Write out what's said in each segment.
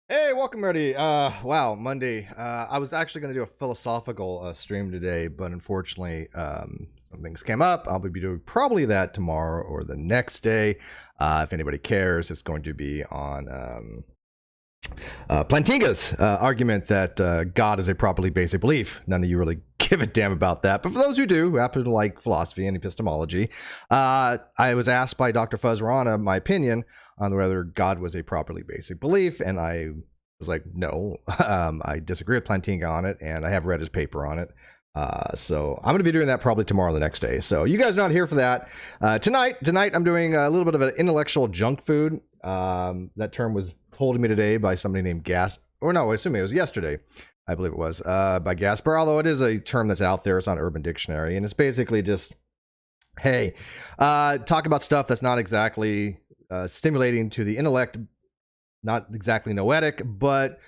Hey, welcome, Ready. Wow, Monday. I was actually going to do a philosophical stream today, but unfortunately, some things came up. I'll be doing probably that tomorrow or the next day. If anybody cares, it's going to be on Plantinga's argument that God is a properly basic belief. None of you really give a damn about that, but for those who do, who happen to like philosophy and epistemology, I was asked by Dr. Fuzrana my opinion on whether God was a properly basic belief, and I was like, no, I disagree with Plantinga on it, and I have read his paper on it. So I'm going to be doing that probably tomorrow or the next day. So you guys are not here for that. Tonight I'm doing a little bit of an intellectual junk food. That term was told to me today by somebody named Gas, or no, I assume it was yesterday. I believe it was by Gasper, although it is a term that's out there. It's on Urban Dictionary, and it's basically just, hey, talk about stuff that's not exactly stimulating to the intellect, not exactly noetic, but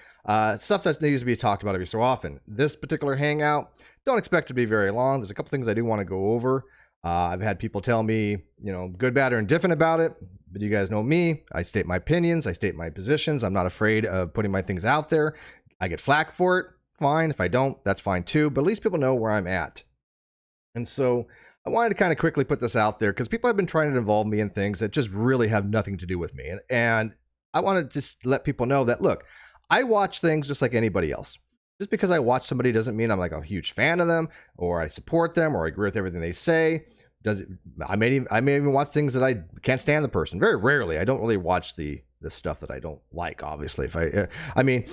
stuff that needs to be talked about every so often. This particular hangout, don't expect it to be very long. There's a couple things I do want to go over. I've had people tell me, good, bad, or indifferent about it, but you guys know me. I state my opinions. I state my positions. I'm not afraid of putting my things out there. I get flack for it. Fine. If I don't, that's fine too. But at least people know where I'm at. And so I wanted to kind of quickly put this out there because people have been trying to involve me in things that just really have nothing to do with me. And I want to just let people know that, look, I watch things just like anybody else. Just because I watch somebody doesn't mean I'm like a huge fan of them, or I support them, or I agree with everything they say. I may even watch things that I can't stand the person. Very rarely. I don't really watch the stuff that I don't like, obviously. I mean,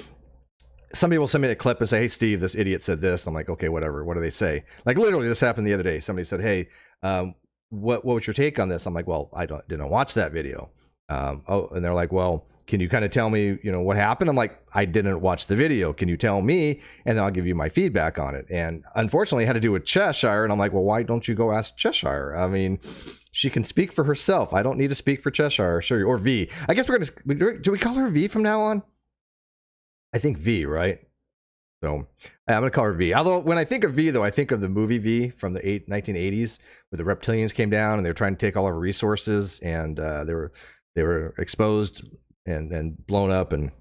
some people send me a clip and say, hey, Steve, this idiot said this. I'm like, okay, whatever. What do they say? Like, literally, this happened the other day. Somebody said, hey, what was your take on this? I'm like, well, I didn't watch that video. And they're like, well, can you kind of tell me, what happened? I'm like, I didn't watch the video. Can you tell me? And then I'll give you my feedback on it. And unfortunately, it had to do with Cheshire. And I'm like, well, why don't you go ask Cheshire? I mean, she can speak for herself. I don't need to speak for Cheshire. Sure. Or V. I guess do we call her V from now on? I think V, right? So I'm going to call her V. Although when I think of V, though, I think of the movie V from the 1980s where the reptilians came down and they were trying to take all our resources, and they were exposed and blown up, and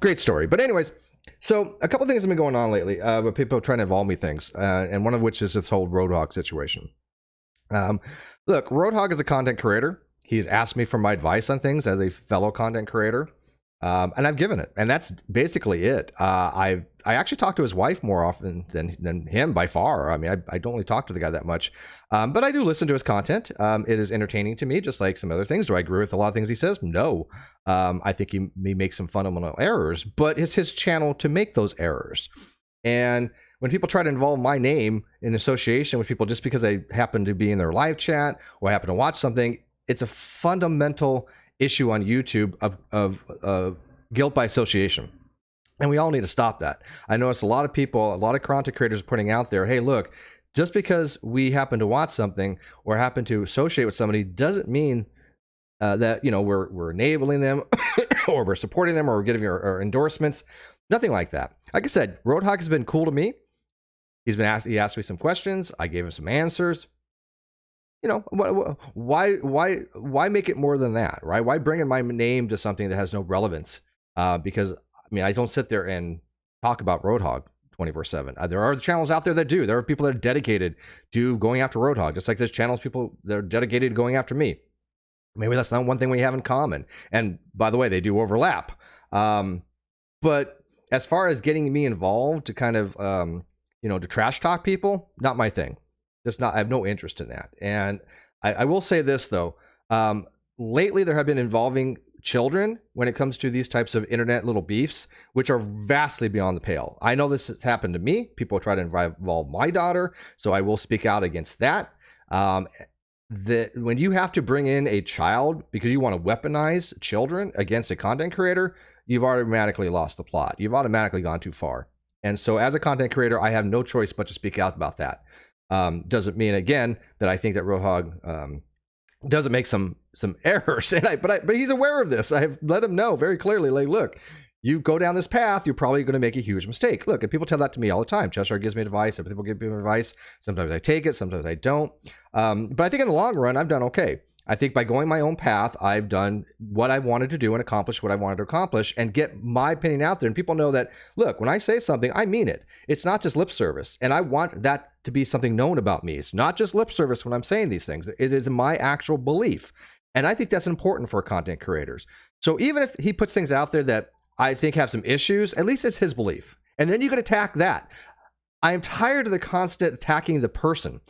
great story. But anyways, so a couple things have been going on lately with people trying to involve me things, and one of which is this whole Roadhog situation. Look, Roadhog is a content creator. He's asked me for my advice on things as a fellow content creator. And I've given it, and that's basically it. I actually talk to his wife more often than him by far. I mean, I don't really talk to the guy that much, but I do listen to his content. It is entertaining to me, just like some other things. Do I agree with a lot of things he says? No. I think he makes some fundamental errors, but it's his channel to make those errors. And when people try to involve my name in association with people just because I happen to be in their live chat or I happen to watch something, it's a fundamental issue on YouTube of guilt by association. And we all need to stop that. I noticed a lot of people, a lot of content creators are putting out there, hey, look, just because we happen to watch something or happen to associate with somebody doesn't mean that, we're enabling them or we're supporting them or we're giving our endorsements. Nothing like that. Like I said, Roadhog has been cool to me. He asked me some questions. I gave him some answers. Why make it more than that, right? Why bring in my name to something that has no relevance? Because, I don't sit there and talk about Roadhog 24/7. There are channels out there that do. There are people that are dedicated to going after Roadhog, just like there's channels people that are dedicated to going after me. Maybe that's not one thing we have in common. And by the way, they do overlap. But as far as getting me involved to kind of, to trash talk people, not my thing. I have no interest in that. And I will say this, though. Lately, there have been involving children when it comes to these types of internet little beefs, which are vastly beyond the pale. I know this has happened to me. People try to involve my daughter, so I will speak out against that. When you have to bring in a child because you want to weaponize children against a content creator, you've automatically lost the plot. You've automatically gone too far. And so as a content creator, I have no choice but to speak out about that. Doesn't mean, again, that I think that Roadhog doesn't make some errors, but he's aware of this. I have let him know very clearly, like, look, you go down this path, you're probably going to make a huge mistake. Look, and people tell that to me all the time. Cheshire gives me advice. Other people give me advice. Sometimes I take it, sometimes I don't. But I think in the long run, I've done okay. I think by going my own path, I've done what I wanted to do and accomplished what I wanted to accomplish and get my opinion out there. And people know that, look, when I say something, I mean it. It's not just lip service. And I want that to be something known about me. It's not just lip service when I'm saying these things. It is my actual belief. And I think that's important for content creators. So even if he puts things out there that I think have some issues, at least it's his belief. And then you can attack that. I am tired of the constant attacking the person.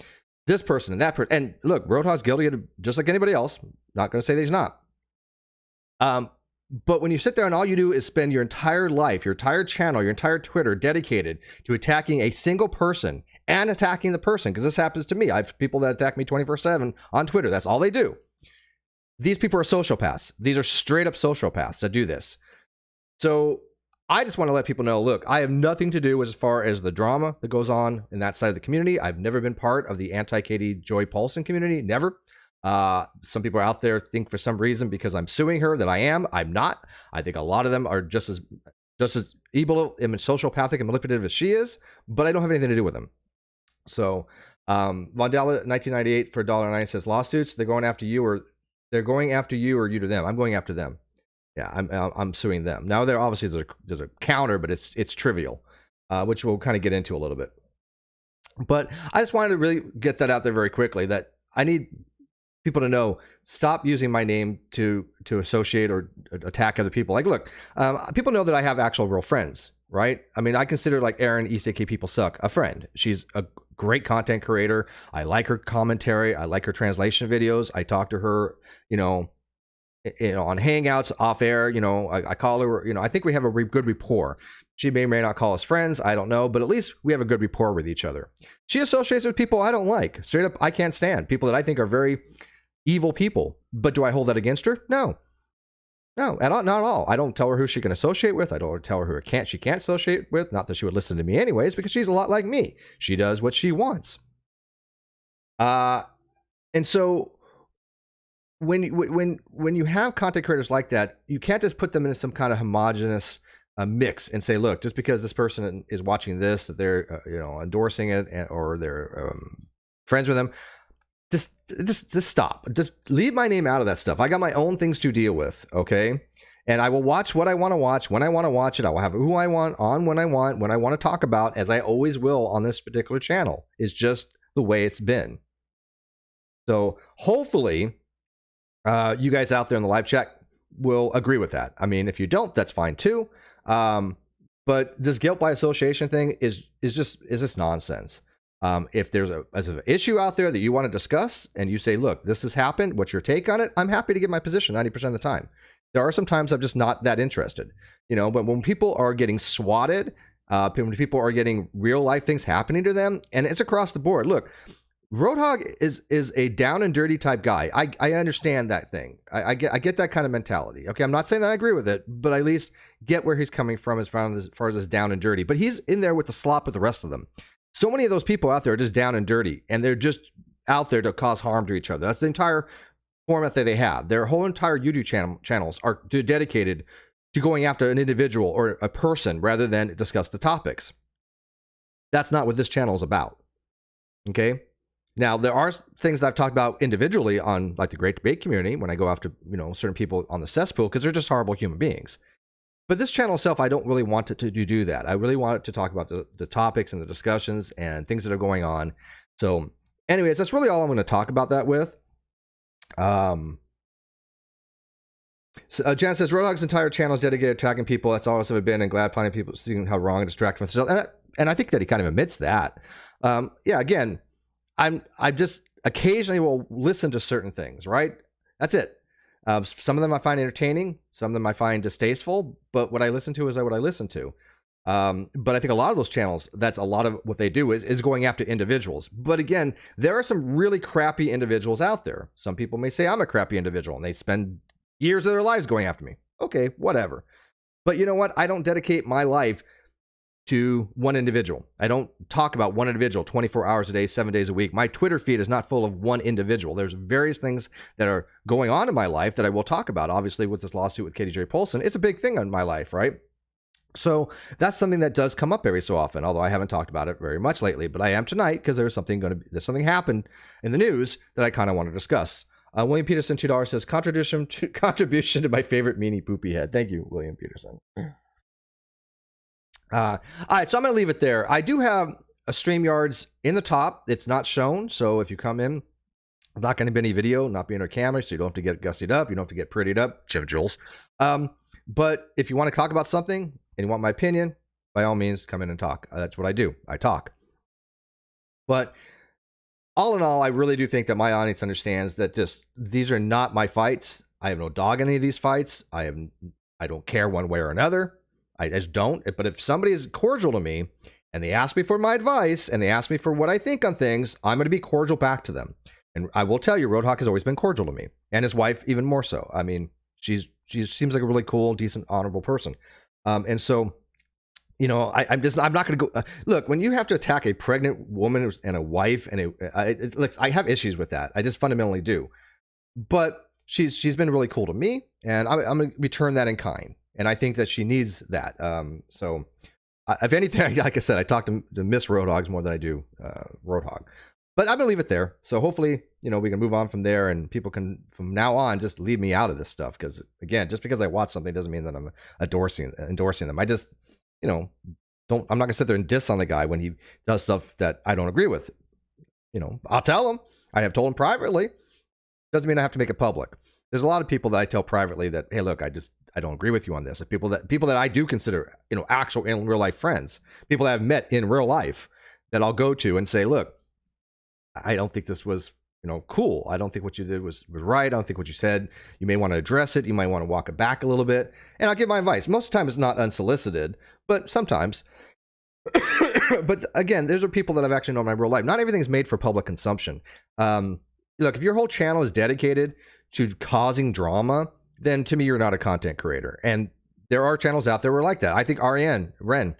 This person and that person. And look, Roadhog's guilty of just like anybody else. Not going to say that he's not. But when you sit there and all you do is spend your entire life, your entire channel, your entire Twitter dedicated to attacking a single person and attacking the person, because this happens to me. I have people that attack me 24/7 on Twitter. That's all they do. These people are sociopaths. These are straight up sociopaths that do this. So I just want to let people know, look, I have nothing to do as far as the drama that goes on in that side of the community. I've never been part of the anti-Katie Joy Paulson community, never. Some people out there think for some reason because I'm suing her that I am. I'm not. I think a lot of them are just as evil and sociopathic and manipulative as she is, but I don't have anything to do with them. So Vondella 1998 for $1.09 says lawsuits, they're going after you or you to them. I'm going after them. Yeah, I'm suing them. Now there obviously there's a counter, but it's trivial, which we'll kind of get into a little bit. But I just wanted to really get that out there very quickly, that I need people to know, stop using my name to associate or attack other people. Like, look, people know that I have actual real friends, right? I mean, I consider like Erin, ECK People Suck, a friend. She's a great content creator. I like her commentary. I like her translation videos. I talk to her, on Hangouts, off air, I call her, I think we have a good rapport. She may or may not call us friends. I don't know, but at least we have a good rapport with each other. She associates with people I don't like. Straight up, I can't stand people that I think are very evil people. But do I hold that against her? No, not at all. I don't tell her who she can associate with. I don't tell her who she can't associate with. Not that she would listen to me anyways, because she's a lot like me. She does what she wants. And so when you have content creators like that, you can't just put them in some kind of homogenous mix and say, look, just because this person is watching this, that they're endorsing it or they're friends with them, just stop. Just leave my name out of that stuff. I got my own things to deal with, okay? And I will watch what I want to watch when I want to watch it. I will have who I want on when I want to talk about, as I always will on this particular channel. It's just the way it's been. So hopefully you guys out there in the live chat will agree with that. I mean, if you don't, that's fine too. But this guilt by association thing is just nonsense. If there's an issue out there that you want to discuss and you say, look, this has happened, what's your take on it? I'm happy to give my position 90% of the time. There are some times I'm just not that interested, but when people are getting swatted, when people are getting real life things happening to them, and it's across the board. Look, Roadhog is a down and dirty type guy. I understand that thing. I get that kind of mentality. Okay, I'm not saying that I agree with it, but I at least get where he's coming from as far as this down and dirty. But he's in there with the slop with the rest of them. So many of those people out there are just down and dirty, and they're just out there to cause harm to each other. That's the entire format that they have. Their whole entire YouTube channels are dedicated to going after an individual or a person rather than discuss the topics. That's not what this channel is about. Okay? Now, there are things that I've talked about individually on like the Great Debate community when I go after, certain people on the cesspool, because they're just horrible human beings. But this channel itself, I don't really want it to do that. I really want it to talk about the topics and the discussions and things that are going on. So anyways, that's really all I'm going to talk about that with. Jan says, Roadhog's entire channel is dedicated to attacking people. That's always been, and glad plenty of people seeing how wrong and distract from themselves. And I think that he kind of admits that. Again, I just occasionally will listen to certain things, right? That's it. Some of them I find entertaining. Some of them I find distasteful. But what I listen to is what I listen to. But I think a lot of those channels, that's a lot of what they do is going after individuals. But again, there are some really crappy individuals out there. Some people may say I'm a crappy individual, and they spend years of their lives going after me. Okay, whatever. But you know what? I don't dedicate my life to one individual. I don't talk about one individual 24 hours a day, 7 days a week. My Twitter feed is not full of one individual. There's various things that are going on in my life that I will talk about. Obviously, with this lawsuit with Katie Joy Paulson, it's a big thing in my life, right? So that's something that does come up every so often, although I haven't talked about it very much lately, but I am tonight because there's something happened in the news that I kind of want to discuss. William Peterson, $2 says contribution to my favorite meanie poopy head. Thank you, William Peterson. All right, so I'm going to leave it there. I do have a StreamYards in the top. It's not shown, so if you come in, I'm not going to be any video, not being on camera, so you don't have to get gussied up. You don't have to get prettied up, Jim Jules. But if you want to talk about something and you want my opinion, by all means, come in and talk. That's what I do. I talk. But all in all, I really do think that my audience understands that just these are not my fights. I have no dog in any of these fights. I don't care one way or another. I just don't. But if somebody is cordial to me and they ask me for my advice and they ask me for what I think on things, I'm going to be cordial back to them. And I will tell you, Roadhog has always been cordial to me, and his wife even more so. I mean, she seems like a really cool, decent, honorable person. And so, you know, I'm not going to go. Look, when you have to attack a pregnant woman and a wife, and I have issues with that. I just fundamentally do. But she's been really cool to me, and I'm going to return that in kind. And I think that she needs that. So, if anything, like I said, I talk to Miss Roadhogs more than I do Roadhog. But I'm going to leave it there. So hopefully, you know, we can move on from there, and people can, from now on, just leave me out of this stuff. Because, again, just because I watch something doesn't mean that I'm endorsing them. I just, you know, I'm not going to sit there and diss on the guy when he does stuff that I don't agree with. You know, I'll tell him. I have told him privately. Doesn't mean I have to make it public. There's a lot of people that I tell privately that, hey, look, I don't agree with you on this. People that I do consider, you know, actual in real life friends, people that I've met in real life, that I'll go to and say, look, I don't think this was, you know, cool. I don't think what you did was right. I don't think what you said, you may want to address it. You might want to walk it back a little bit. And I'll give my advice. Most of the time it's not unsolicited, but sometimes. But again, those are people that I've actually known in my real life. Not everything is made for public consumption. Look, if your whole channel is dedicated to causing drama, then to me, you're not a content creator. And there are channels out there who are like that. I think Ren,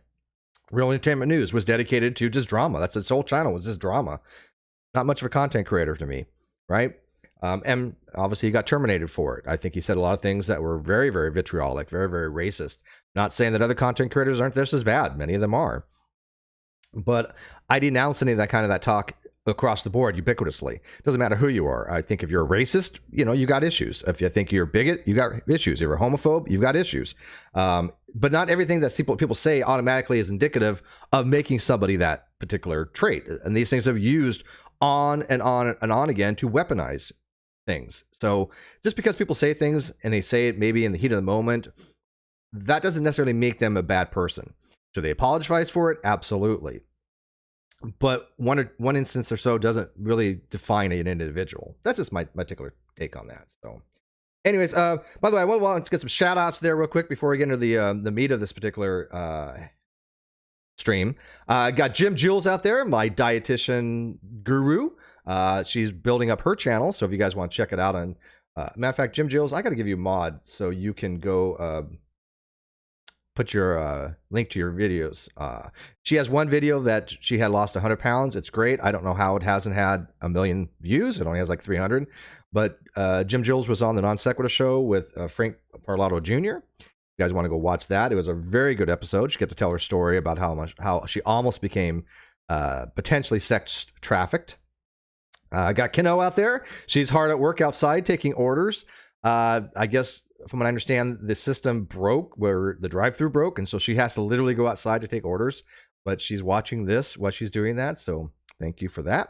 Real Entertainment News, was dedicated to just drama. That's its whole channel, was just drama. Not much of a content creator to me, right? And obviously he got terminated for it. I think he said a lot of things that were very, very vitriolic, very, very racist. Not saying that other content creators aren't just as bad. Many of them are. But I denounce any of that talk across the board ubiquitously. Doesn't matter who you are. I think if you're a racist, you know, you got issues. If you think you're a bigot, you got issues. If you're a homophobe, you've got issues. But not everything that people say automatically is indicative of making somebody that particular trait. And these things have used on and on and on again to weaponize things. So just because people say things and they say it maybe in the heat of the moment, that doesn't necessarily make them a bad person. Should they apologize for it? Absolutely. But one instance or so doesn't really define an individual. That's just my particular take on that. So anyways, by the way, let's get some shout outs there real quick before we get into the meat of this particular stream. Got Jim Jules out there, my dietitian guru. She's building up her channel, so if you guys want to check it out, on matter of fact, Jim Jules, I got to give you a mod so you can go put your link to your videos. She has one video that she had lost 100 pounds. It's great. I don't know how it hasn't had 1 million views. It only has like 300. But Jim Jules was on the Non Sequitur show with Frank Parlato Jr. You guys want to go watch that? It was a very good episode. She got to tell her story about how she almost became potentially sex trafficked. I got Kino out there. She's hard at work outside taking orders. I guess from what I understand, the system broke where the drive-thru broke, and so she has to literally go outside to take orders. But she's watching this while she's doing that, so thank you for that.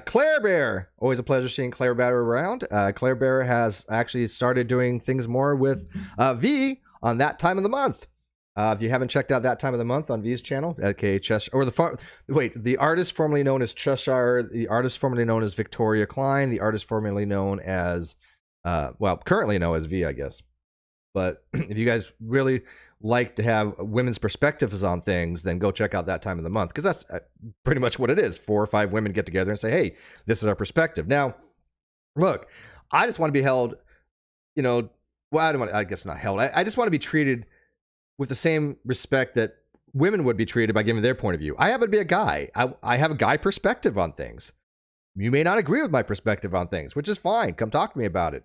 Claire Bear, always a pleasure seeing Claire Bear around. Claire Bear has actually started doing things more with V on That Time of the Month. If you haven't checked out That Time of the Month on V's channel, aka Cheshire, or the artist formerly known as Cheshire, the artist formerly known as Victoria Klein, the artist formerly known as, currently known as V, I guess. But if you guys really like to have women's perspectives on things, then go check out That Time of the Month, because that's pretty much what it is. 4 or 5 women get together and say, hey, this is our perspective. Now, look, I just want to be held, you know, well, I guess not held. I just want to be treated with the same respect that women would be treated by giving their point of view. I happen to be a guy. I have a guy perspective on things. You may not agree with my perspective on things, which is fine. Come talk to me about it.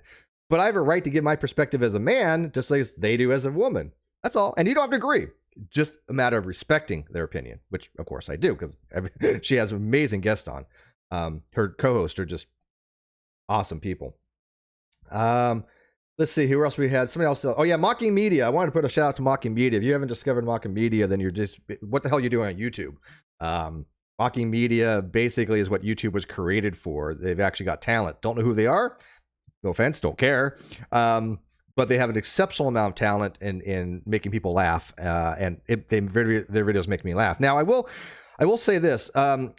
But I have a right to give my perspective as a man, just like they do as a woman. That's all. And you don't have to agree. Just a matter of respecting their opinion, which, of course, I do, because she has an amazing guest on. Her co-hosts are just awesome people. Let's see who else we had. Somebody else. Oh yeah, Mocking Media. I wanted to put a shout out to Mocking Media. If you haven't discovered Mocking Media, then you're just, what the hell are you doing on YouTube? Mocking Media basically is what YouTube was created for. They've actually got talent. Don't know who they are. No offense, don't care. But they have an exceptional amount of talent in making people laugh, and their videos make me laugh. Now, I will say this: you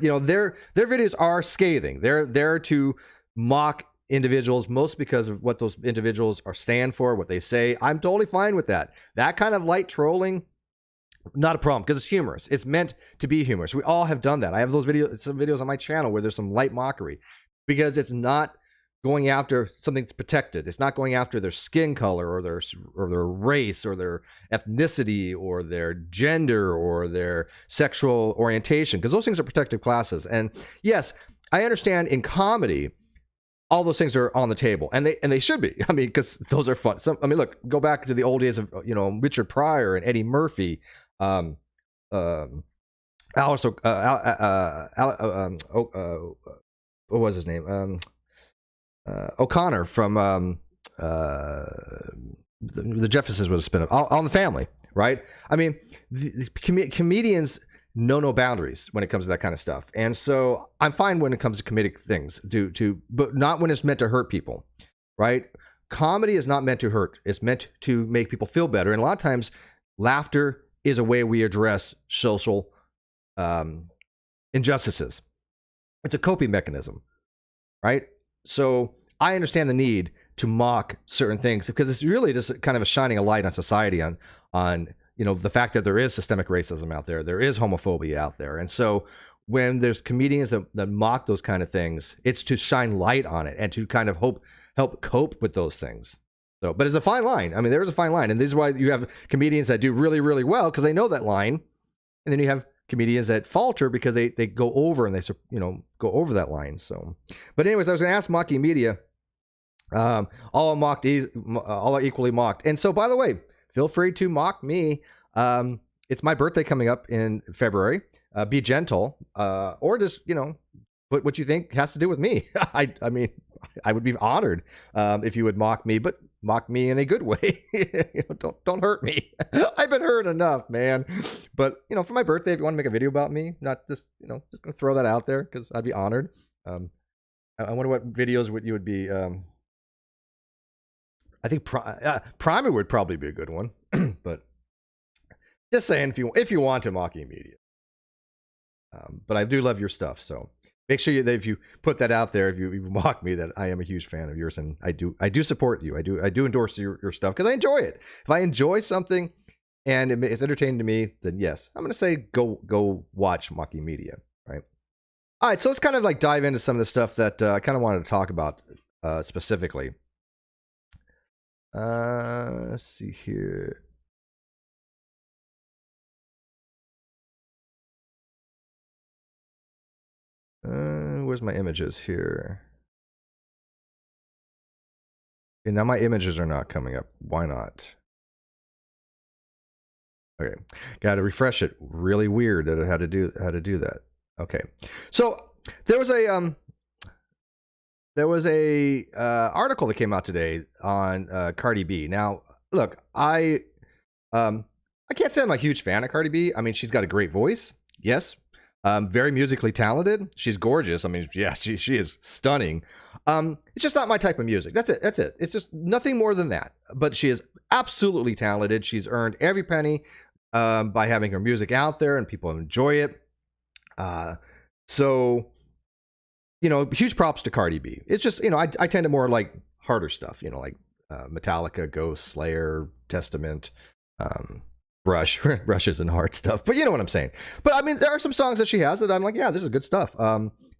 know, their videos are scathing. They're there to mock individuals, most because of what those individuals are stand for, what they say. I'm totally fine with that. That kind of light trolling, not a problem, because it's humorous. It's meant to be humorous. We all have done that. I have some videos on my channel where there's some light mockery, because it's not going after something that's protected. It's not going after their skin color or their race or their ethnicity or their gender or their sexual orientation, because those things are protected classes. And yes, I understand in comedy, all those things are on the table, and they should be. I mean, because those are fun. I mean, look, go back to the old days of, you know, Richard Pryor and Eddie Murphy, Alice, what was his name? O'Connor from the Jeffersons was a spin-off. All in the Family, right? I mean, the comedians know no boundaries when it comes to that kind of stuff. And so I'm fine when it comes to comedic things, but not when it's meant to hurt people, right? Comedy is not meant to hurt. It's meant to make people feel better. And a lot of times, laughter is a way we address social injustices. It's a coping mechanism, right? So I understand the need to mock certain things, because it's really just kind of a shining a light on society, on you know, the fact that there is systemic racism out there, there is homophobia out there. And so when there's comedians that mock those kind of things, it's to shine light on it and to kind of help cope with those things. So, but it's a fine line. I mean, there is a fine line. And this is why you have comedians that do really, really well, because they know that line. And then you have comedians that falter because they go over, and they, you know, go over that line. So, but anyways, I was going to ask Mocking Media, all are equally mocked. And so, by the way, feel free to mock me. It's my birthday coming up in February. Be gentle, or just, you know, put what you think has to do with me. I mean, I would be honored if you would mock me, but mock me in a good way. You know, don't hurt me. I've been hurt enough, man. But, you know, for my birthday, if you want to make a video about me, not just, you know, just gonna throw that out there, because I'd be honored. I wonder what videos you would be. I think Primer would probably be a good one, but just saying, if you want to Mocking Media. But I do love your stuff, so make sure that if you put that out there, if you mock me, that I am a huge fan of yours, and I do support you. I do endorse your stuff, because I enjoy it. If I enjoy something and it's entertaining to me, then yes, I'm going to say go watch Mocking Media, right? All right, so let's kind of like dive into some of the stuff that I kind of wanted to talk about specifically. Let's see here. Where's my images here? Okay, now my images are not coming up. Why not? Okay, got to refresh it. Really weird that I had to do that. Okay, so there was a article that came out today on Cardi B. Now, look, I can't say I'm a huge fan of Cardi B. I mean, she's got a great voice. Yes. Very musically talented. She's gorgeous. I mean, yeah, she is stunning. It's just not my type of music. That's it. It's just nothing more than that. But she is absolutely talented. She's earned every penny by having her music out there, and people enjoy it. So, you know, huge props to Cardi B. It's just, you know, I tend to more like harder stuff, you know, like Metallica, Ghost, Slayer, Testament, Rush. Rush isn't hard stuff, but you know what I'm saying. But I mean, there are some songs that she has that I'm like, yeah, this is good stuff.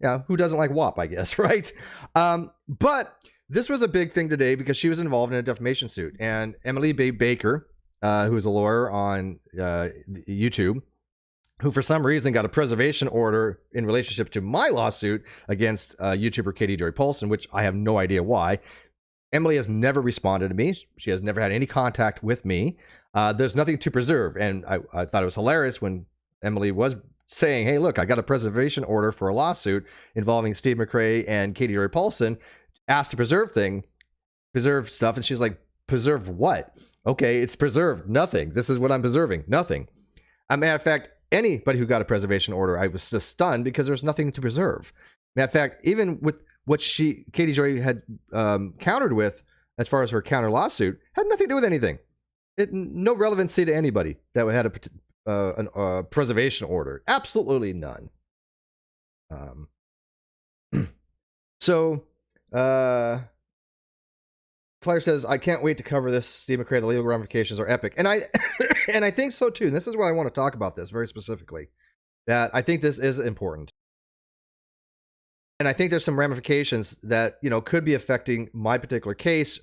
Yeah, who doesn't like WAP, I guess, right? But this was a big thing today because she was involved in a defamation suit, and Emily Baker, who is a lawyer on YouTube, who for some reason got a preservation order in relationship to my lawsuit against YouTuber Joy Paulson, which I have no idea why. Emily has never responded to me. She has never had any contact with me. There's nothing to preserve. And I thought it was hilarious when Emily was saying, hey, look, I got a preservation order for a lawsuit involving Steve McRae and Joy Paulson. asked to preserve stuff, and she's like, preserve what? Okay, it's preserved. Nothing. This is what I'm preserving. Nothing. As a matter of fact, anybody who got a preservation order, I was just stunned because there's nothing to preserve. Matter of fact, even with what Katie Joy had countered with, as far as her counter lawsuit, had nothing to do with anything. No relevancy to anybody that had a preservation order. Absolutely none. So, Claire says, I can't wait to cover this. Steve McRae, the legal ramifications are epic. And I and I think so too. And this is where I want to talk about this very specifically. That I think this is important. And I think there's some ramifications that, could be affecting my particular case.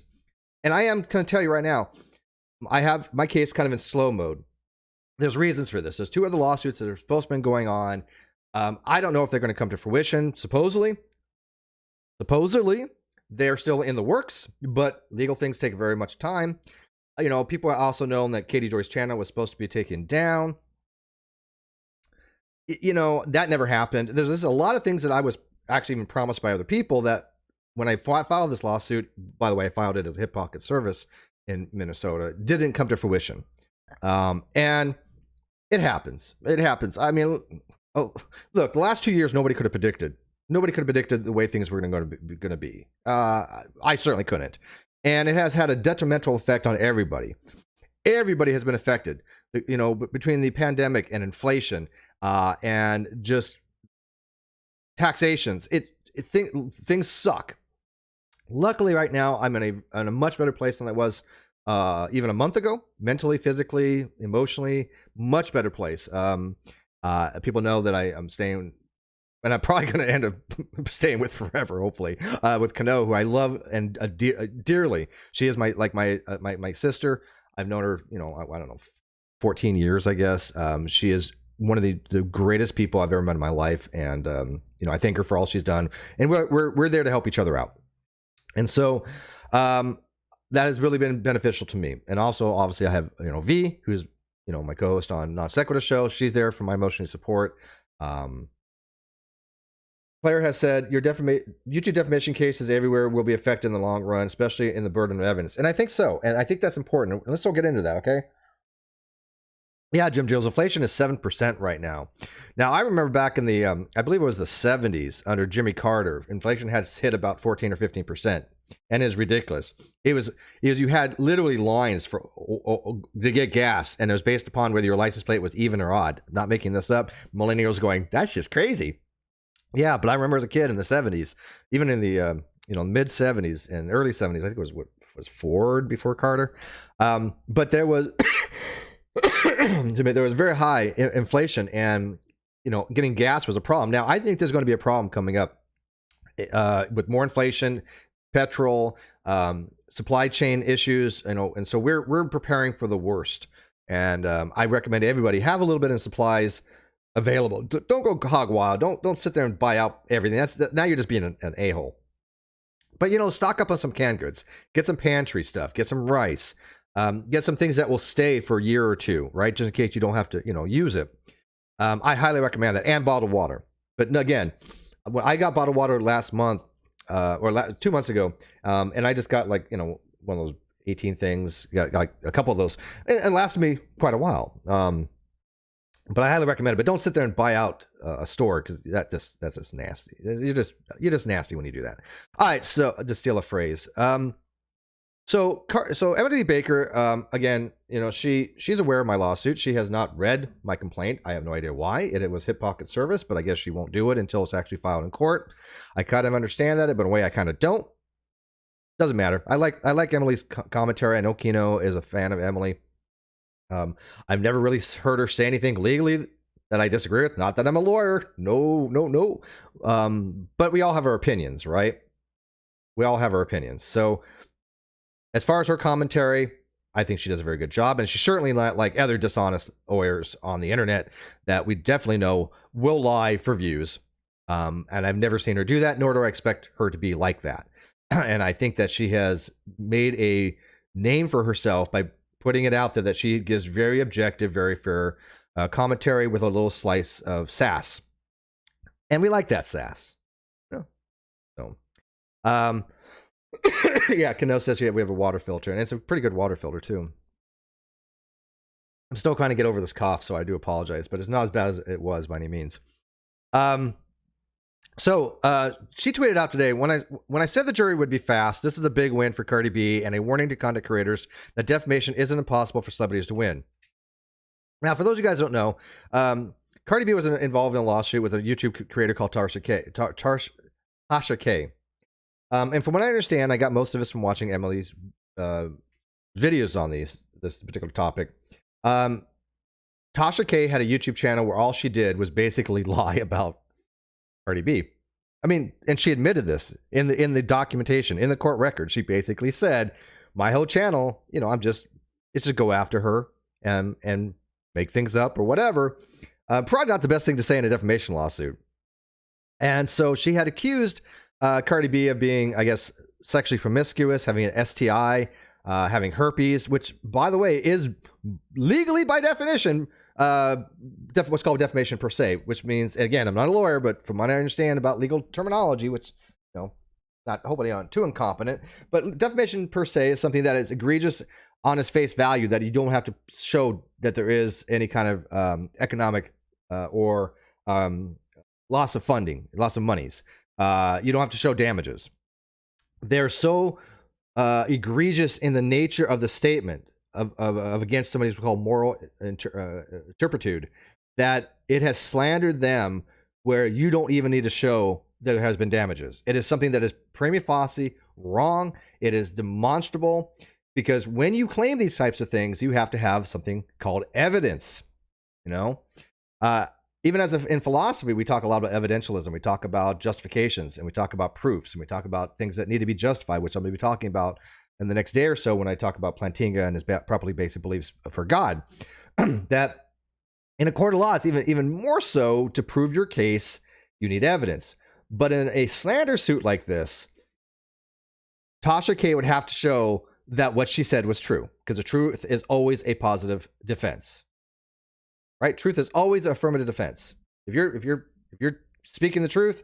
And I am going to tell you right now, I have my case kind of in slow mode. There's reasons for this. There's 2 other lawsuits that are supposed to be going on. I don't know if they're going to come to fruition. Supposedly, they're still in the works, but legal things take very much time. People are also known that Katie Joy's channel was supposed to be taken down. That never happened. There's a lot of things that I was actually even promised by other people that when I filed this lawsuit, by the way, I filed it as a hip pocket service in Minnesota, didn't come to fruition. And it happens. I mean, look, the last 2 years, nobody could have predicted. Nobody could have predicted the way things were going to be. I certainly couldn't. And it has had a detrimental effect on everybody. Everybody has been affected, between the pandemic and inflation and just taxations. Things suck. Luckily, right now, I'm in a much better place than I was even a month ago. Mentally, physically, emotionally, much better place. People know that I'm staying, and I'm probably going to end up staying with forever, hopefully, with Kano, who I love and dearly. She is my sister. I've known her, I don't know, 14 years, I guess. She is one of the greatest people I've ever met in my life, and I thank her for all she's done. And we're there to help each other out. And so that has really been beneficial to me. And also, obviously, I have V, who's my co-host on Non Sequitur Show. She's there for my emotional support. Claire has said, your YouTube defamation cases everywhere will be affected in the long run, especially in the burden of evidence. And I think so. And I think that's important. Let's all get into that, okay? Yeah, Jim Jills, inflation is 7% right now. Now, I remember back in the, I believe it was the 70s under Jimmy Carter, inflation had hit about 14 or 15%. And it was ridiculous. It was you had literally lines to get gas, and it was based upon whether your license plate was even or odd. I'm not making this up. Millennials going, that's just crazy. Yeah, but I remember as a kid in the 70s, even in the mid 70s and early 70s, I think it was Ford before Carter. But there was there was very high inflation, and getting gas was a problem. Now I think there's going to be a problem coming up with more inflation, petrol, supply chain issues, and so we're preparing for the worst. And I recommend everybody have a little bit of supplies available. Don't go hog wild. Don't sit there and buy out everything. Now you're just being an a-hole. But stock up on some canned goods. Get some pantry stuff. Get some rice. Get some things that will stay for a year or two, right? Just in case you don't have to, use it. I highly recommend that, and bottled water. But again, when I got bottled water last month, or 2 months ago, and I just got one of those 18 things. Got like a couple of those, and it lasted me quite a while. But I highly recommend it. But don't sit there and buy out a store, because that's just nasty. You're just nasty when you do that. All right, so to steal a phrase. So Emily Baker, again, she's aware of my lawsuit. She has not read my complaint. I have no idea why. It was hip pocket service, but I guess she won't do it until it's actually filed in court. I kind of understand that, but in a way I kind of don't. Doesn't matter. I like Emily's commentary. I know Kino is a fan of Emily. I've never really heard her say anything legally that I disagree with. Not that I'm a lawyer. No. But we all have our opinions, right? We all have our opinions. So as far as her commentary, I think she does a very good job. And she's certainly not like other dishonest lawyers on the internet that we definitely know will lie for views. And I've never seen her do that, nor do I expect her to be like that. And I think that she has made a name for herself by putting it out there that she gives very objective, very fair commentary with a little slice of sass. And we like that sass. Yeah. So, Yeah, Cano says we have a water filter, and it's a pretty good water filter too. I'm still trying to get over this cough, so I do apologize, but it's not as bad as it was by any means. So she tweeted out today, when I said the jury would be fast, this is a big win for Cardi B and a warning to content creators that defamation isn't impossible for celebrities to win. Now, for those of you guys who don't know, Cardi B was involved in a lawsuit with a YouTube creator called Tasha K. And from what I understand, I got most of this from watching Emily's videos on this particular topic. Tasha K had a YouTube channel where all she did was basically lie about Cardi B. I mean, and she admitted this in the documentation, in the court record. She basically said, my whole channel, it's just go after her and make things up or whatever. Probably not the best thing to say in a defamation lawsuit. And so she had accused Cardi B of being, I guess, sexually promiscuous, having an STI, having herpes, which, by the way, is legally by definition what's called defamation per se, which means, again, I'm not a lawyer, but from what I understand about legal terminology, which, not hopefully not too incompetent, but defamation per se is something that is egregious on its face value, that you don't have to show that there is any kind of economic or loss of funding, loss of monies. You don't have to show damages. They're so egregious in the nature of the statement of against somebody's called moral turpitude, that it has slandered them where you don't even need to show that there has been damages. It is something that is prima facie wrong. It is demonstrable, because when you claim these types of things, you have to have something called evidence. Even in philosophy, we talk a lot about evidentialism. We talk about justifications, and we talk about proofs, and we talk about things that need to be justified, which I'm going to be talking about in the next day or so when I talk about Plantinga and his properly basic beliefs for God. That in a court of law, it's even more so to prove your case, you need evidence. But in a slander suit like this, Tasha K would have to show that what she said was true, because the truth is always a positive defense. Right? Truth is always an affirmative defense. If you're speaking the truth,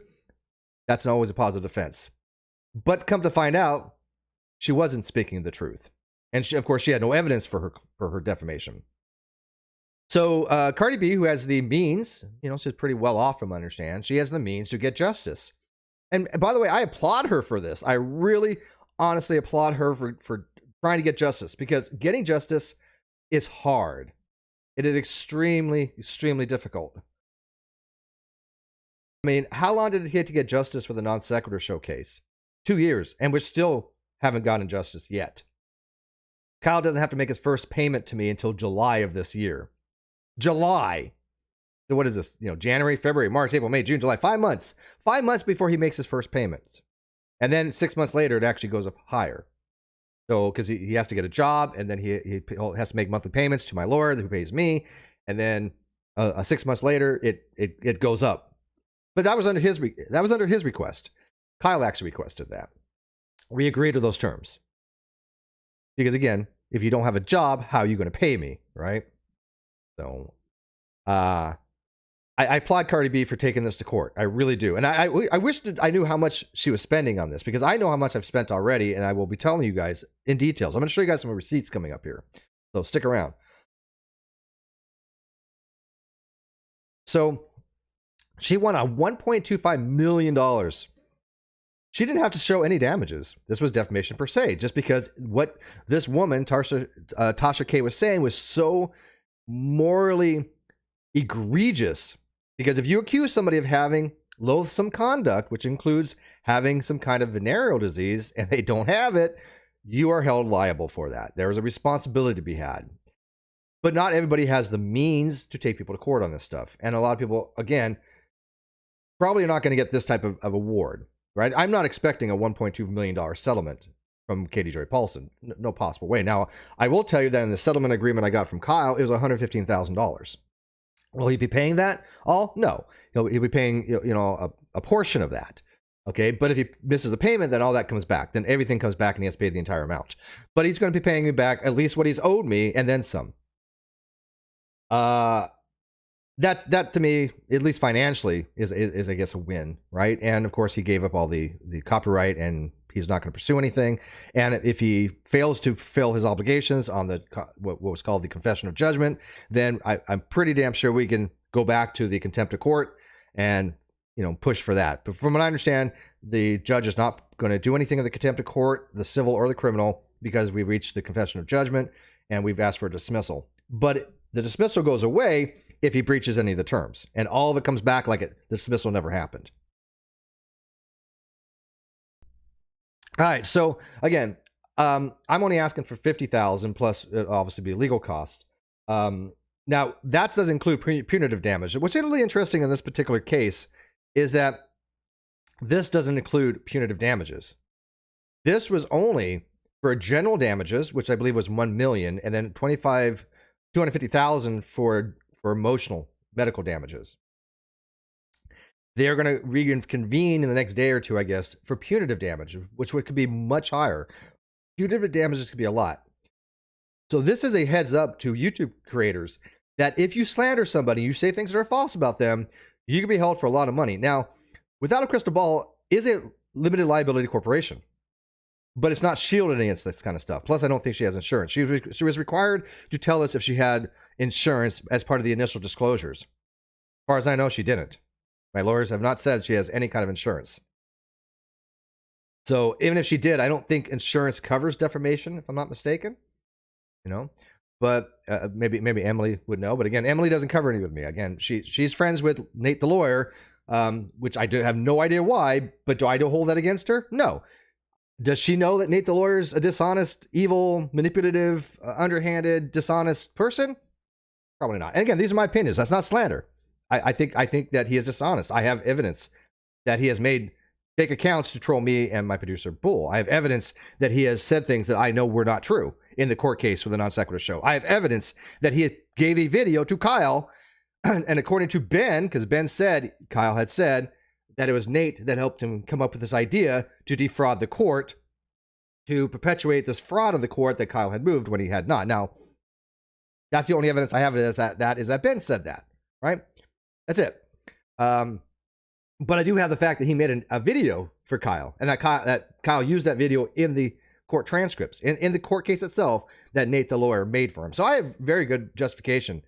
that's always a positive defense. But come to find out, she wasn't speaking the truth, and of course, she had no evidence for her defamation. So Cardi B, who has the means, she's pretty well off from what I understand. She has the means to get justice. And by the way, I applaud her for this. I really, honestly applaud her for trying to get justice, because getting justice is hard. It is extremely, extremely difficult. I mean, how long did it take to get justice for the non sequitur showcase? 2 years, and we still haven't gotten justice yet. Kyle doesn't have to make his first payment to me until July of this year. July. So what is this? January, February, March, April, May, June, July. 5 months. 5 months before he makes his first payment. And then 6 months later, it actually goes up higher. So, because he has to get a job, and then he has to make monthly payments to my lawyer who pays me, and then 6 months later, it goes up. But that was under his request. Kyle actually requested that. We agreed to those terms. Because again, if you don't have a job, how are you going to pay me, right? So, I applaud Cardi B for taking this to court. I really do. And I wish I knew how much she was spending on this, because I know how much I've spent already, and I will be telling you guys in details. I'm going to show you guys some receipts coming up here. So stick around. So she won a $1.25 million. She didn't have to show any damages. This was defamation per se, just because what this woman, Tasha K, was saying was so morally egregious. Because if you accuse somebody of having loathsome conduct, which includes having some kind of venereal disease, and they don't have it, you are held liable for that. There is a responsibility to be had. But not everybody has the means to take people to court on this stuff. And a lot of people, again, probably are not going to get this type of award, right? I'm not expecting a $1.2 million settlement from Joy Paulson. No possible way. Now, I will tell you that in the settlement agreement I got from Kyle, it was $115,000. Will he be paying that all? No. He'll be paying a portion of that. Okay, but if he misses a payment, then all that comes back. Then everything comes back, and he has to pay the entire amount. But he's going to be paying me back at least what he's owed me, and then some. That to me, at least financially, is I guess a win, right? And of course, he gave up all the copyright and he's not going to pursue anything. And if he fails to fulfill his obligations on the what was called the confession of judgment, then I'm pretty damn sure we can go back to the contempt of court and push for that. But from what I understand, the judge is not going to do anything in the contempt of court, the civil or the criminal, because we've reached the confession of judgment and we've asked for a dismissal. But the dismissal goes away if he breaches any of the terms, and all of it comes back like the dismissal never happened. All right, so again, I'm only asking for $50,000 plus obviously be legal cost. Now that does include punitive damage. What's really interesting in this particular case is that this doesn't include punitive damages. This was only for general damages, which I believe was $1 million, and then $250,000 for emotional medical damages. They're going to reconvene in the next day or two, I guess, for punitive damage, which could be much higher. Punitive damages could be a lot. So this is a heads up to YouTube creators that if you slander somebody, you say things that are false about them, you can be held for a lot of money. Now, Without a Crystal Ball is a limited liability corporation, but it's not shielded against this kind of stuff. Plus, I don't think she has insurance. She was required to tell us if she had insurance as part of the initial disclosures. As far as I know, she didn't. My lawyers have not said she has any kind of insurance. So even if she did, I don't think insurance covers defamation, if I'm not mistaken. But maybe Emily would know. But again, Emily doesn't cover any with me. Again, she's friends with Nate the lawyer, which I do have no idea why. But do I hold that against her? No. Does she know that Nate the lawyer is a dishonest, evil, manipulative, underhanded, dishonest person? Probably not. And again, these are my opinions. That's not slander. I think that he is dishonest. I have evidence that he has made fake accounts to troll me and my producer Bull. I have evidence that he has said things that I know were not true in the court case for the Non Sequitur show. I have evidence that he gave a video to Kyle, and according to Ben, because Ben said, Kyle had said that it was Nate that helped him come up with this idea to defraud the court, to perpetuate this fraud of the court that Kyle had moved when he had not. Now, that's the only evidence I have is that Ben said that, right? That's it. But I do have the fact that he made a video for Kyle, and that Kyle used that video in the court transcripts, in the court case itself, that Nate the lawyer made for him. So I have very good justification.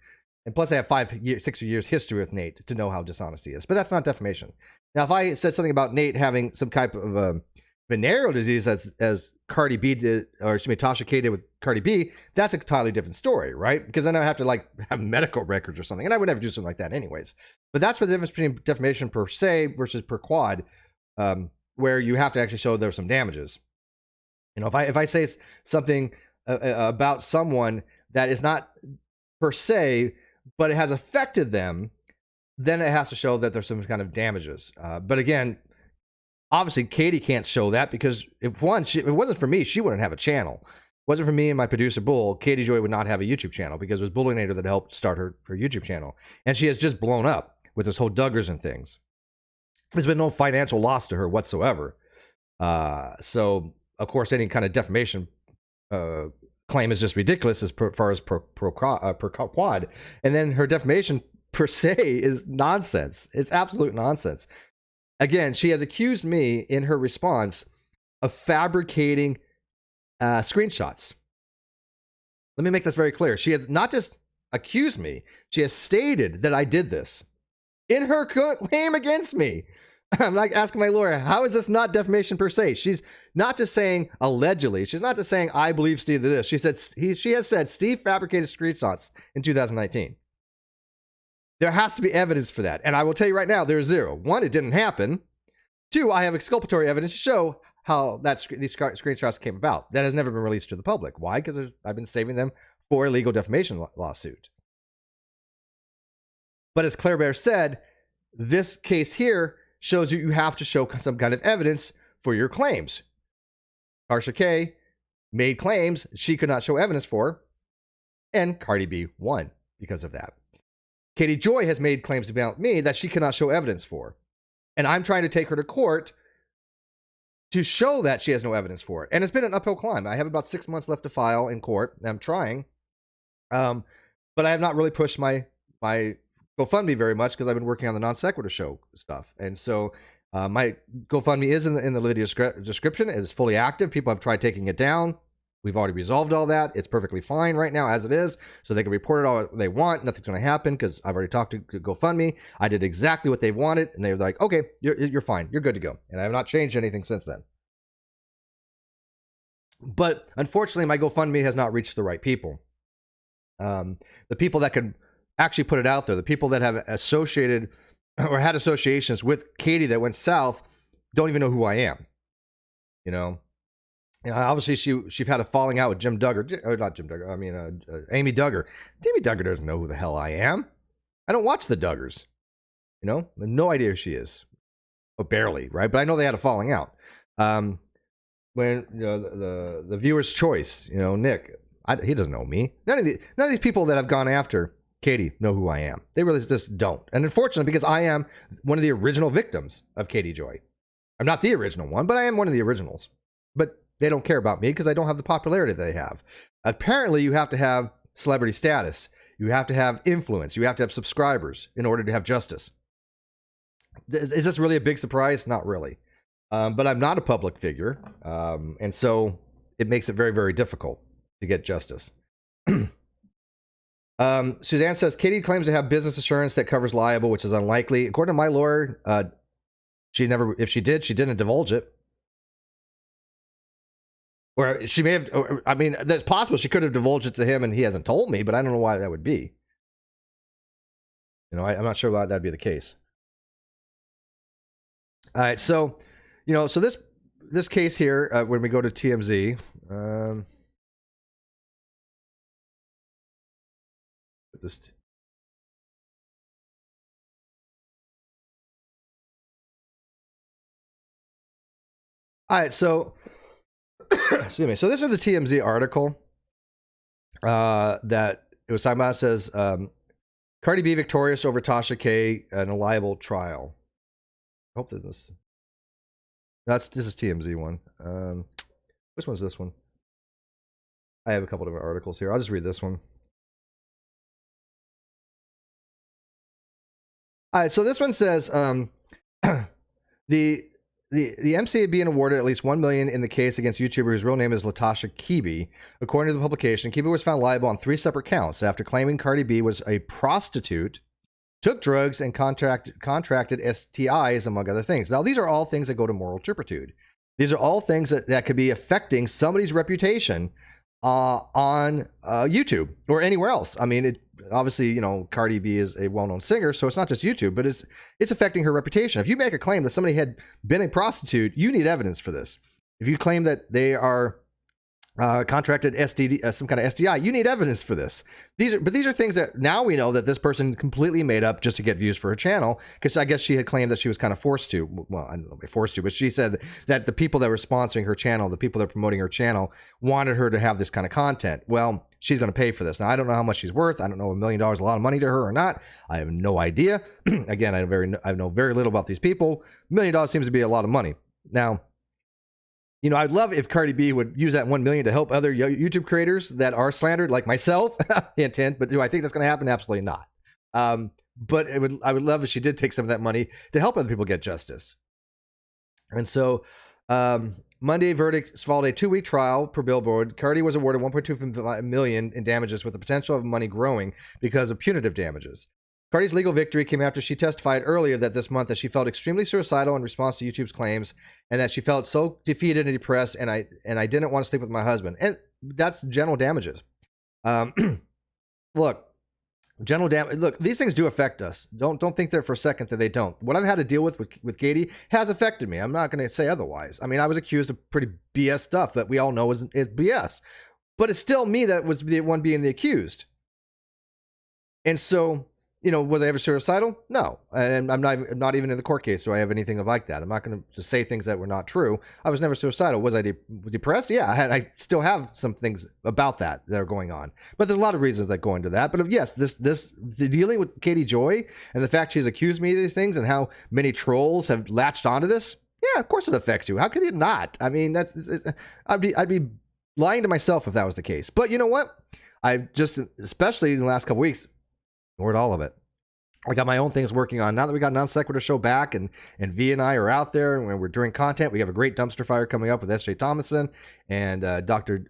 And plus I have 6 years history with Nate to know how dishonest he is. But that's not defamation. Now, if I said something about Nate having some type of venereal disease as Cardi B did, or excuse me, Tasha K did with Cardi B, that's a entirely different story, right? Because then I have to have medical records or something, and I would never do something like that anyways. But that's what the difference between defamation per se versus per quad, where you have to actually show there's some damages. If I say something about someone that is not per se, but it has affected them, then it has to show that there's some kind of damages. But again, obviously, Katie can't show that because if it wasn't for me, she wouldn't have a channel. If it wasn't for me and my producer Bull, Katie Joy would not have a YouTube channel because it was Bullinator that helped start her YouTube channel. And she has just blown up with this whole Duggars and things. There's been no financial loss to her whatsoever. So, of course, any kind of defamation claim is just ridiculous as far as per quad. And then her defamation per se is nonsense. It's absolute nonsense. Again, she has accused me in her response of fabricating screenshots. Let me make this very clear. She has not just accused me, she has stated that I did this in her claim against me. I'm like asking my lawyer, how is this not defamation per se? She's not just saying allegedly. She's not just saying I believe Steve did this. She has said Steve fabricated screenshots in 2019. There has to be evidence for that. And I will tell you right now, there's zero. One, it didn't happen. Two, I have exculpatory evidence to show how these screenshots came about. That has never been released to the public. Why? Because I've been saving them for a legal defamation lawsuit. But as Claire Bear said, this case here shows you have to show some kind of evidence for your claims. Tarsha K made claims she could not show evidence for, and Cardi B won because of that. Katie Joy has made claims about me that she cannot show evidence for. And I'm trying to take her to court to show that she has no evidence for it. And it's been an uphill climb. I have about 6 months left to file in court. And I'm trying. But I have not really pushed my GoFundMe very much because I've been working on the Non Sequitur show stuff. And so My GoFundMe is in the video description. It is fully active. People have tried taking it down. We've already resolved all that. It's perfectly fine right now as it is. So they can report it all they want. Nothing's going to happen because I've already talked to GoFundMe. I did exactly what they wanted. And they were like, okay, you're fine. You're good to go. And I have not changed anything since then. But unfortunately, my GoFundMe has not reached the right people. The people that could actually put it out there, the people that have associated or had associations with Katie that went south, don't even know who I am. You know, obviously she had a falling out with Jim Duggar, or not Jim Duggar. I mean, Amy Duggar. Amy Duggar doesn't know who the hell I am. I don't watch the Duggars. You know, I have no idea who she is. Oh, barely, right? But I know they had a falling out. When the viewer's choice, Nick, he doesn't know me. None of these people that have gone after Katie know who I am. They really just don't. And unfortunately, because I am one of the original victims of Katie Joy. I'm not the original one, but I am one of the originals. But they don't care about me because I don't have the popularity that they have. Apparently, you have to have celebrity status. You have to have influence. You have to have subscribers in order to have justice. Is this really a big surprise? Not really. But I'm not a public figure. And so it makes it very, very difficult to get justice. Suzanne says, Katie claims to have business assurance that covers liable, which is unlikely. According to my lawyer, if she did, she didn't divulge it. Or she may have, I mean, that's possible. She could have divulged it to him and he hasn't told me, but I don't know why that would be. I'm not sure why that'd be the case. All right. So, so this case here, when we go to TMZ, all right, so excuse me. So this is the TMZ article that it was talking about. It says Cardi B victorious over Tasha K in a liable trial. I hope that this is TMZ one. Which one's this one? I have a couple different articles here. I'll just read this one. All right, so this one says the MC being awarded at least $1 million in the case against YouTuber whose real name is Latasha Kibi. According to the publication, Kibi was found liable on 3 separate counts after claiming Cardi B was a prostitute, took drugs, and contracted STIs, among other things. Now, these are all things that go to moral turpitude. These are all things that could be affecting somebody's reputation on YouTube or anywhere else. I mean, obviously, Cardi B is a well-known singer, so it's not just YouTube, but it's affecting her reputation. If you make a claim that somebody had been a prostitute, you need evidence for this. If you claim that they are contracted STD, some kind of STI, you need evidence for this. These are things that now we know that this person completely made up just to get views for her channel, because I guess she had claimed that she was kind of forced to. Well, I don't know if forced to, but she said that the people that were sponsoring her channel, the people that were promoting her channel, wanted her to have this kind of content. Well, she's going to pay for this. Now, I don't know how much she's worth. I don't know $1 million is a lot of money to her or not. I have no idea. Again, I know very little about these people. $1 million seems to be a lot of money. Now, I'd love if Cardi B would use that $1 million to help other YouTube creators that are slandered, like myself. Hint, hint. But do I think that's going to happen? Absolutely not. But I would love if she did take some of that money to help other people get justice. And so, Monday verdict followed a 2-week trial per Billboard. Cardi was awarded $1.2 million in damages, with the potential of money growing because of punitive damages. Cardi's legal victory came after she testified earlier this month that she felt extremely suicidal in response to YouTube's claims, and that she felt so defeated and depressed, and I didn't want to sleep with my husband. And that's general damages. Look, these things do affect us. Don't think there for a second that they don't. What I've had to deal with Katie has affected me. I'm not going to say otherwise. I mean, I was accused of pretty BS stuff that we all know is BS, but it's still me that was the one being the accused. And so, was I ever suicidal? No. And I'm not even in the court case, so I have anything like that. I'm not going to just say things that were not true. I was never suicidal. Was I depressed? Yeah, I still have some things about that are going on. But there's a lot of reasons that go into that. But yes, the dealing with Katie Joy and the fact she's accused me of these things and how many trolls have latched onto this, yeah, of course it affects you. How could it not? I mean, I'd be lying to myself if that was the case. But you know what? I just, especially in the last couple weeks, ignored all of it. I got my own things working on. Now that we got Non Sequitur Show back and V and I are out there and we're doing content, we have a great dumpster fire coming up with S.J. Thomason and Dr.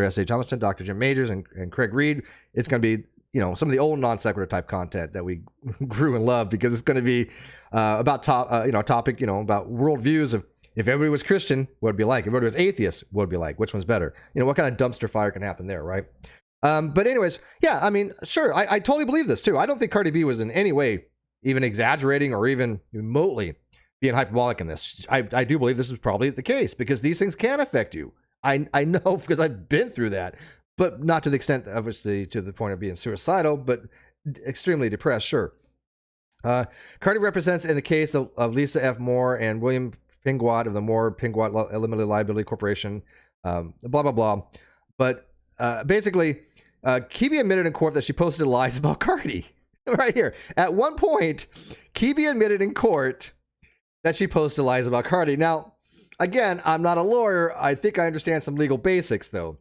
S.J. Thomason, Dr. Jim Majors, and Craig Reed. It's going to be, some of the old non sequitur type content that we grew and loved, because it's going to be about topic, about worldviews of, if everybody was Christian, what would it be like? If everybody was atheist, what would it be like? Which one's better? What kind of dumpster fire can happen there, right? But anyways, yeah, I mean, sure, I totally believe this too. I don't think Cardi B was in any way even exaggerating or even remotely being hyperbolic in this. I do believe this is probably the case, because these things can affect you. I know, because I've been through that, but not to the extent, obviously, to the point of being suicidal, but extremely depressed, sure. Cardi represents, in the case of Lisa F. Moore and William Pinguat of the Moore Pinguat Limited Liability Corporation, blah, blah, blah. But basically, Kibi admitted in court that she posted lies about Cardi. Right here. At one point, Kibi admitted in court that she posted lies about Cardi. Now, again, I'm not a lawyer. I think I understand some legal basics, though.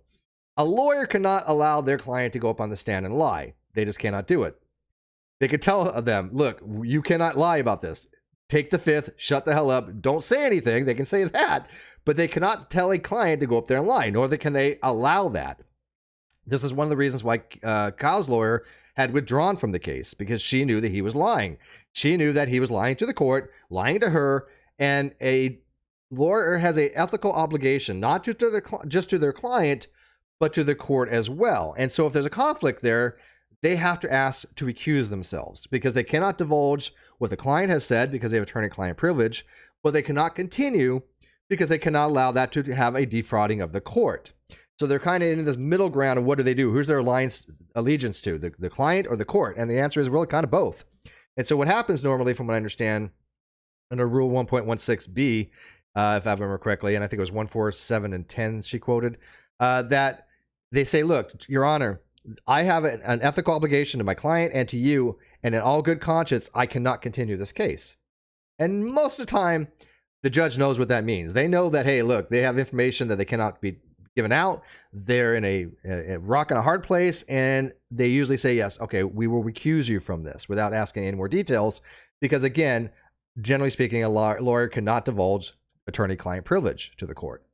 A lawyer cannot allow their client to go up on the stand and lie. They just cannot do it. They could tell them, look, you cannot lie about this. Take the fifth, shut the hell up, don't say anything. They can say that, but they cannot tell a client to go up there and lie, nor can they allow that. This is one of the reasons why Kyle's lawyer had withdrawn from the case, because she knew that he was lying. She knew that he was lying to the court, lying to her, and a lawyer has an ethical obligation, not just to their client, but to the court as well. And so if there's a conflict there, they have to ask to recuse themselves, because they cannot divulge what the client has said because they have attorney-client privilege, but they cannot continue because they cannot allow that to have a defrauding of the court. So they're kind of in this middle ground of what do they do? Who's their allegiance to, the client or the court? And the answer is really kind of both. And so what happens normally, from what I understand, under Rule 1.16b, if I remember correctly, and I think it was 147 and 10 she quoted, that they say, look, Your Honor, I have an ethical obligation to my client and to you, and in all good conscience, I cannot continue this case. And most of the time, the judge knows what that means. They know that, hey, look, they have information that they cannot be given out. They're in a rock and a hard place, and they usually say, yes, okay, we will recuse you from this without asking any more details, because again, generally speaking, a lawyer cannot divulge attorney-client privilege to the court.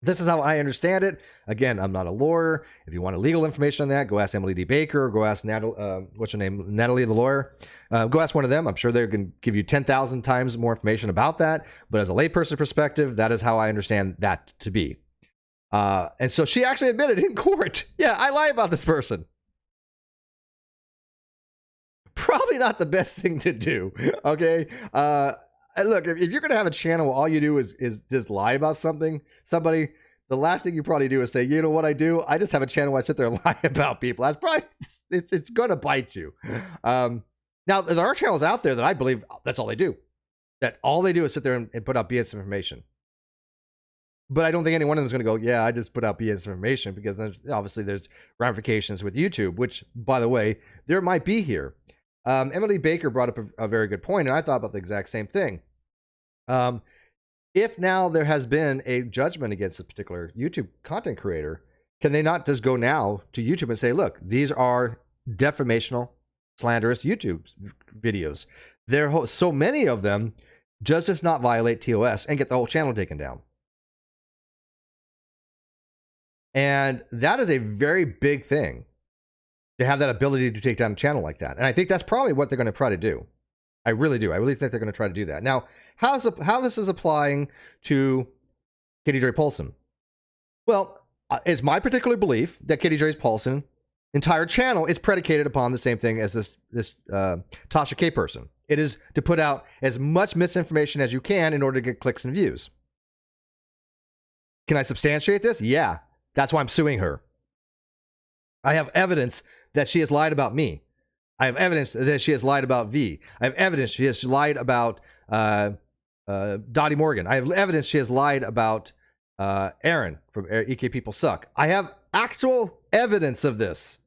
This is how I understand it. Again, I'm not a lawyer. If you want legal information on that, go ask Emily D. Baker, or go ask Natalie, the lawyer. Go ask one of them. I'm sure they can give you 10,000 times more information about that. But as a layperson perspective, that is how I understand that to be. And so she actually admitted in court, yeah, I lie about this person. Probably not the best thing to do, okay? Look, if you're going to have a channel, all you do is just lie about somebody, the last thing you probably do is say, you know what I do? I just have a channel where I sit there and lie about people. That's probably, it's going to bite you. Now, there are channels out there that I believe that's all they do. That all they do is sit there and put out BS information. But I don't think any one of them is going to go, yeah, I just put out BS information, because obviously there's ramifications with YouTube, which, by the way, there might be here. Emily Baker brought up a very good point, and I thought about the exact same thing. If now there has been a judgment against a particular YouTube content creator, can they not just go now to YouTube and say, look, these are defamational, slanderous YouTube videos. There are so many of them, just not violate TOS and get the whole channel taken down. And that is a very big thing, to have that ability to take down a channel like that. And I think that's probably what they're going to try to do. I really do. I really think they're going to try to do that. Now, how this is applying to Katie Joy Paulson? Well, it's my particular belief that Katie Joy Paulson entire channel is predicated upon the same thing as this Tasha K person. It is to put out as much misinformation as you can in order to get clicks and views. Can I substantiate this? Yeah. That's why I'm suing her. I have evidence that she has lied about me. I have evidence that she has lied about V. I have evidence she has lied about Dottie Morgan. I have evidence she has lied about Aaron from EK People Suck. I have actual evidence of this.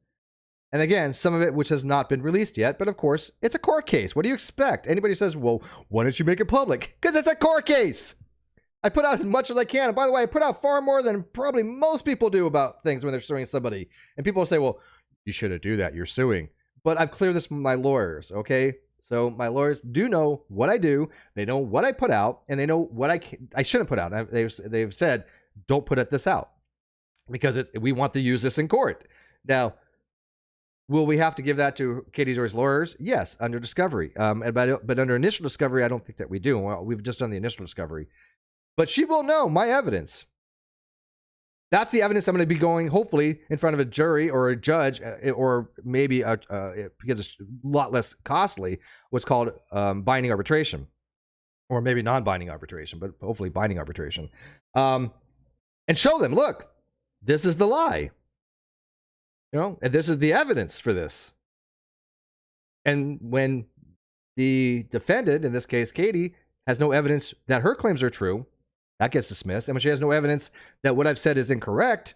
And again, some of it which has not been released yet, but of course, it's a court case. What do you expect? Anybody says, well, why don't you make it public? Because it's a court case. I put out as much as I can. And by the way, I put out far more than probably most people do about things when they're suing somebody. And people will say, well, you shouldn't do that. You're suing. but I've cleared this with my lawyers, okay? So my lawyers do know what I do. They know what I put out, and they know what I shouldn't put out. They've said, don't put this out because we want to use this in court. Now, will we have to give that to Katie Joy's lawyers? Yes, under discovery. But under initial discovery, I don't think that we do. Well, we've just done the initial discovery. But she will know my evidence. That's the evidence I'm going to be going, hopefully, in front of a jury or a judge, or maybe, because it's a lot less costly, what's called binding arbitration. Or maybe non-binding arbitration, but hopefully binding arbitration. And show them, look, this is the lie. And this is the evidence for this. And when the defendant, in this case Katie, has no evidence that her claims are true, that gets dismissed. And when she has no evidence that what I've said is incorrect,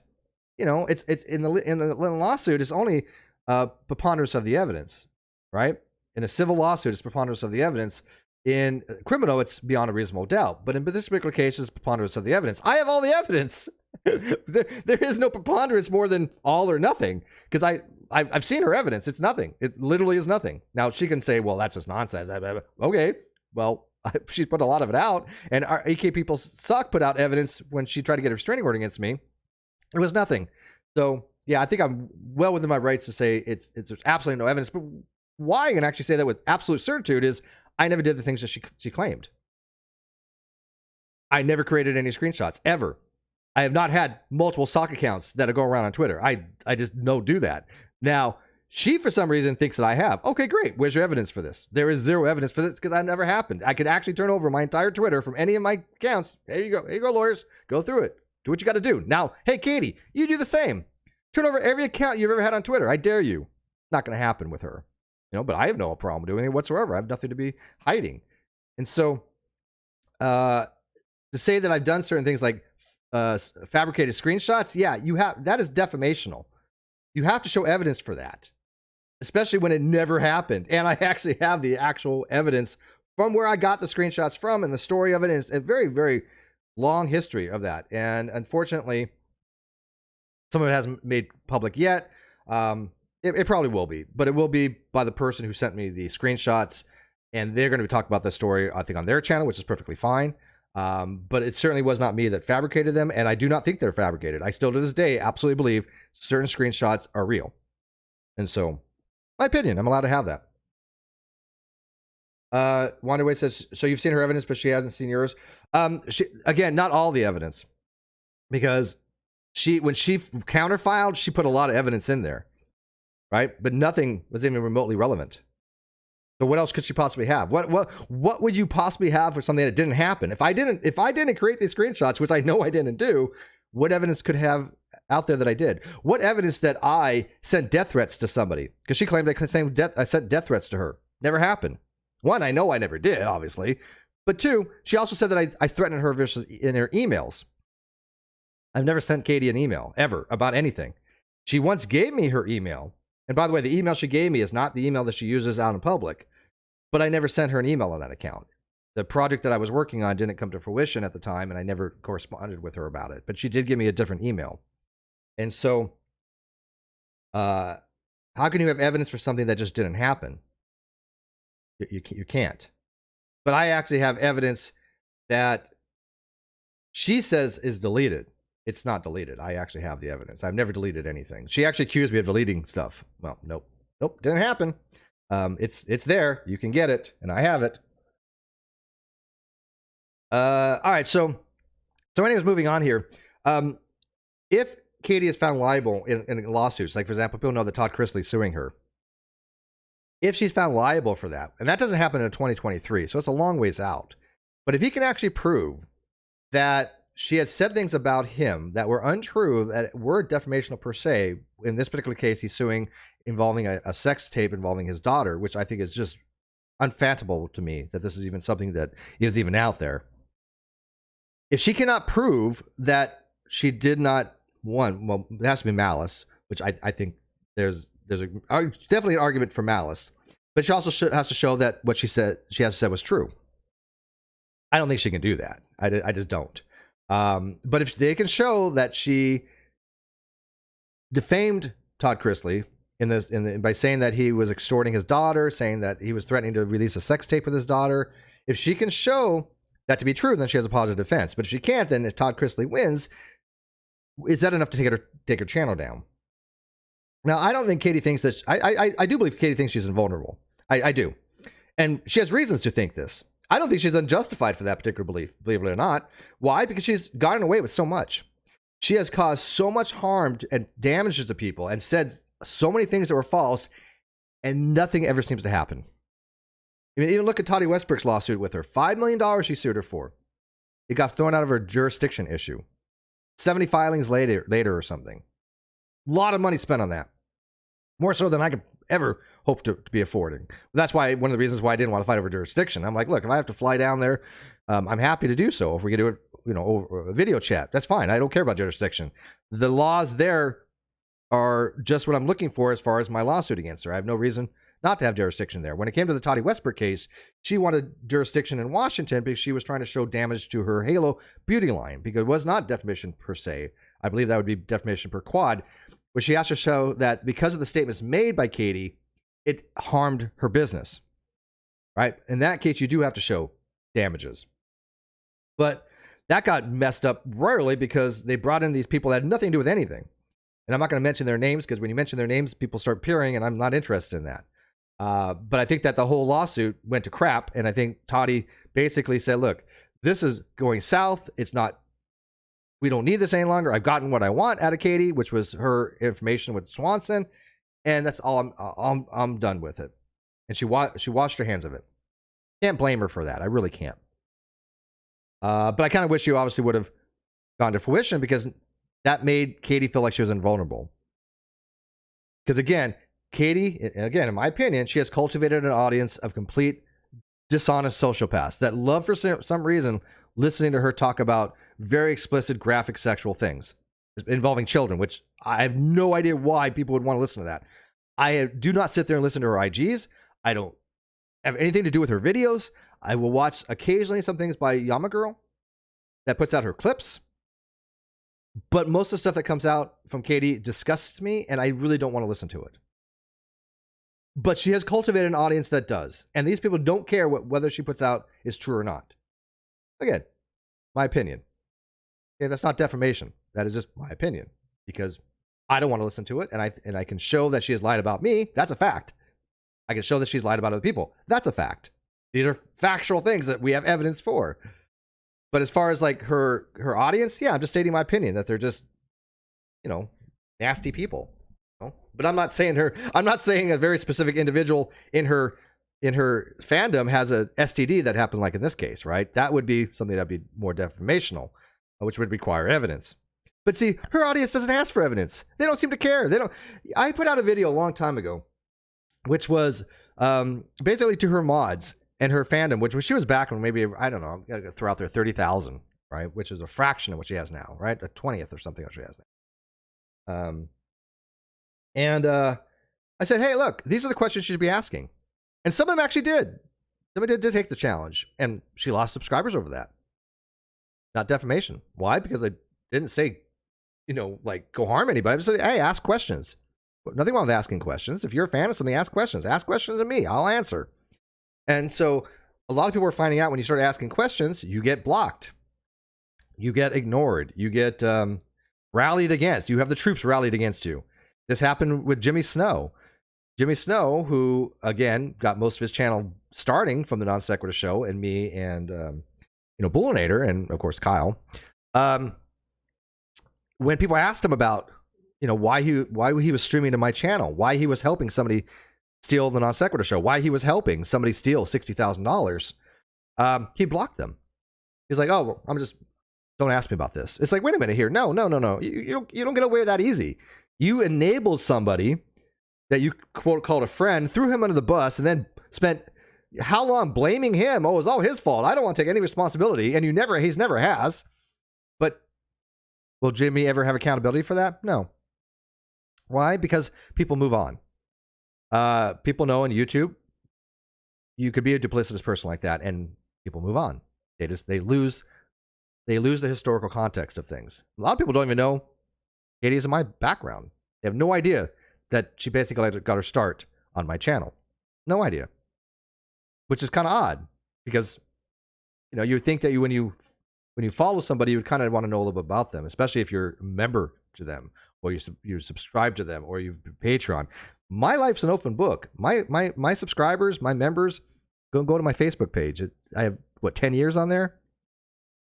it's in the lawsuit, it's only preponderance of the evidence, right? In a civil lawsuit, it's preponderance of the evidence. In criminal, it's beyond a reasonable doubt. But in this particular case, it's preponderance of the evidence. I have all the evidence. There is no preponderance more than all or nothing, because I've seen her evidence. It's nothing. It literally is nothing. Now, she can say, well, that's just nonsense. Okay, well, she put a lot of it out, and our AK people suck put out evidence when she tried to get a restraining order against me. It was nothing. So, yeah, I think I'm well within my rights to say there's absolutely no evidence. But why I can actually say that with absolute certitude is I never did the things that she claimed. I never created any screenshots, ever. I have not had multiple sock accounts that go around on Twitter. I just don't do that. Now, she, for some reason, thinks that I have. Okay, great. Where's your evidence for this? There is zero evidence for this because that never happened. I could actually turn over my entire Twitter from any of my accounts. There you go. Here you go, lawyers. Go through it. Do what you got to do. Now, hey, Katie, you do the same. Turn over every account you've ever had on Twitter. I dare you. Not going to happen with her. But I have no problem doing it whatsoever. I have nothing to be hiding. And so to say that I've done certain things like fabricated screenshots, yeah, that is defamational. You have to show evidence for that, especially when it never happened. And I actually have the actual evidence from where I got the screenshots from, and the story of it is a very, very long history of that. And unfortunately, some of it hasn't made public yet. It probably will be, but it will be by the person who sent me the screenshots, and they're going to be talking about the story, I think, on their channel, which is perfectly fine. But it certainly was not me that fabricated them, and I do not think they're fabricated. I still, to this day, absolutely believe certain screenshots are real. And so, my opinion, I'm allowed to have that. Wanderway says, so you've seen her evidence, but she hasn't seen yours. Again, not all the evidence, because when she counterfiled, she put a lot of evidence in there, right? But nothing was even remotely relevant. So what else could she possibly have? What would you possibly have for something that didn't happen? If I didn't create these screenshots, which I know I didn't do, what evidence could have out there that I did? What evidence that I sent death threats to somebody? Because she claimed I sent death threats to her. Never happened. One, I know I never did, obviously. But two, she also said that I threatened her in her emails. I've never sent Katie an email, ever, about anything. She once gave me her email. And by the way, the email she gave me is not the email that she uses out in public. But I never sent her an email on that account. The project that I was working on didn't come to fruition at the time, and I never corresponded with her about it. But she did give me a different email. And so, how can you have evidence for something that just didn't happen? You can't. But I actually have evidence that she says is deleted. It's not deleted. I actually have the evidence. I've never deleted anything. She actually accused me of deleting stuff. Well, nope, didn't happen. It's there. You can get it, and I have it. All right. So anyways, moving on here. If Katie is found liable in lawsuits, like for example, people know that Todd Chrisley's suing her. If she's found liable for that, and that doesn't happen in 2023, so it's a long ways out. But if he can actually prove that she has said things about him that were untrue, that were defamational per se, in this particular case, he's suing involving a sex tape involving his daughter, which I think is just unfathomable to me that this is even something that is even out there. If she cannot prove that she did not, well, it has to be malice, which I think there's definitely an argument for malice, but she also has to show that what she has said was true. I don't think she can do that. I just don't. But if they can show that she defamed Todd Chrisley by saying that he was extorting his daughter, saying that he was threatening to release a sex tape with his daughter. If she can show that to be true, then she has a positive defense. But if she can't, then if Todd Chrisley wins, is that enough to take her channel down? Now, I don't think Katie thinks that. I do believe Katie thinks she's invulnerable. I do, and she has reasons to think this. I don't think she's unjustified for that particular belief, believe it or not. Why? Because she's gotten away with so much. She has caused so much harm and damages to people and said so many things that were false, and nothing ever seems to happen. I mean, even look at Toddy Westbrook's lawsuit with her. $5 million she sued her for. It got thrown out of her jurisdiction issue. 70 filings later or something. A lot of money spent on that. More so than I could ever hope to be affording. That's why one of the reasons why I didn't want to fight over jurisdiction. I'm like, look, if I have to fly down there, I'm happy to do so. If we can do it, over a video chat, that's fine. I don't care about jurisdiction. The laws there are just what I'm looking for as far as my lawsuit against her. I have no reason not to have jurisdiction there. When it came to the Toddy Westbrook case, she wanted jurisdiction in Washington because she was trying to show damage to her Halo beauty line, because it was not defamation per se. I believe that would be defamation per quad, where she has to show that because of the statements made by Katie, it harmed her business, right? In that case, you do have to show damages. But that got messed up royally because they brought in these people that had nothing to do with anything. And I'm not going to mention their names, because when you mention their names, people start peering, and I'm not interested in that. But I think that the whole lawsuit went to crap, and I think Toddy basically said, look, this is going south. It's not, we don't need this any longer. I've gotten what I want out of Katie, which was her information with Swanson, and that's all. I'm done with it. And she washed her hands of it. Can't blame her for that. I really can't. But I kind of wish you obviously would have gone to fruition, because that made Katie feel like she was invulnerable. Because again, Katie, in my opinion, she has cultivated an audience of complete dishonest sociopaths that love, for some reason, listening to her talk about very explicit, graphic sexual things involving children, which I have no idea why people would want to listen to that. I do not sit there and listen to her IGs. I don't have anything to do with her videos. I will watch occasionally some things by Yama Girl that puts out her clips. But most of the stuff that comes out from Katie disgusts me, and I really don't want to listen to it. But she has cultivated an audience that does. And these people don't care whether she puts out is true or not. Again, my opinion. Okay, that's not defamation. That is just my opinion. Because I don't want to listen to it, and I can show that she has lied about me. That's a fact. I can show that she's lied about other people. That's a fact. These are factual things that we have evidence for. But as far as like her audience, yeah, I'm just stating my opinion that they're just, nasty people. But I'm not saying a very specific individual in her fandom has a STD that happened like in this case, right? That would be something that'd be more defamational, which would require evidence. But see, her audience doesn't ask for evidence. They don't seem to care. I put out a video a long time ago, which was basically to her mods and her fandom, which she was back when maybe, I don't know, I'm gonna throw out there 30,000, right? Which is a fraction of what she has now, right? A 20th or something what she has now. And I said, hey, look, these are the questions she should be asking. And some of them actually did. Somebody did take the challenge, and she lost subscribers over that. Not defamation. Why? Because I didn't say, go harm anybody. I just said, hey, ask questions. Nothing wrong with asking questions. If you're a fan of something, ask questions. Ask questions to me. I'll answer. And so a lot of people are finding out when you start asking questions, you get blocked. You get ignored. You get rallied against. You have the troops rallied against you. This happened with Jimmy Snow. Jimmy Snow, who, again, got most of his channel starting from the Non Sequitur Show and me and, Bullinator and, of course, Kyle. When people asked him about, why he was streaming to my channel, why he was helping somebody steal the Non Sequitur Show, why he was helping somebody steal $60,000, he blocked them. He's like, oh, well, don't ask me about this. It's like, wait a minute here. No. You don't get away that easy. You enabled somebody that you quote called a friend, threw him under the bus, and then spent how long blaming him? Oh, it was all his fault. I don't want to take any responsibility. And he's never has. But will Jimmy ever have accountability for that? No. Why? Because people move on. People know on YouTube, you could be a duplicitous person like that, and people move on. They lose the historical context of things. A lot of people don't even know Katie is in my background. They have no idea that she basically got her start on my channel. No idea. Which is kind of odd because, you know, you would think that when you follow somebody, you would kind of want to know a little bit about them, especially if you're a member to them or you subscribe to them or you Patreon. My life's an open book. My subscribers, my members, go to my Facebook page. I have, 10 years on there?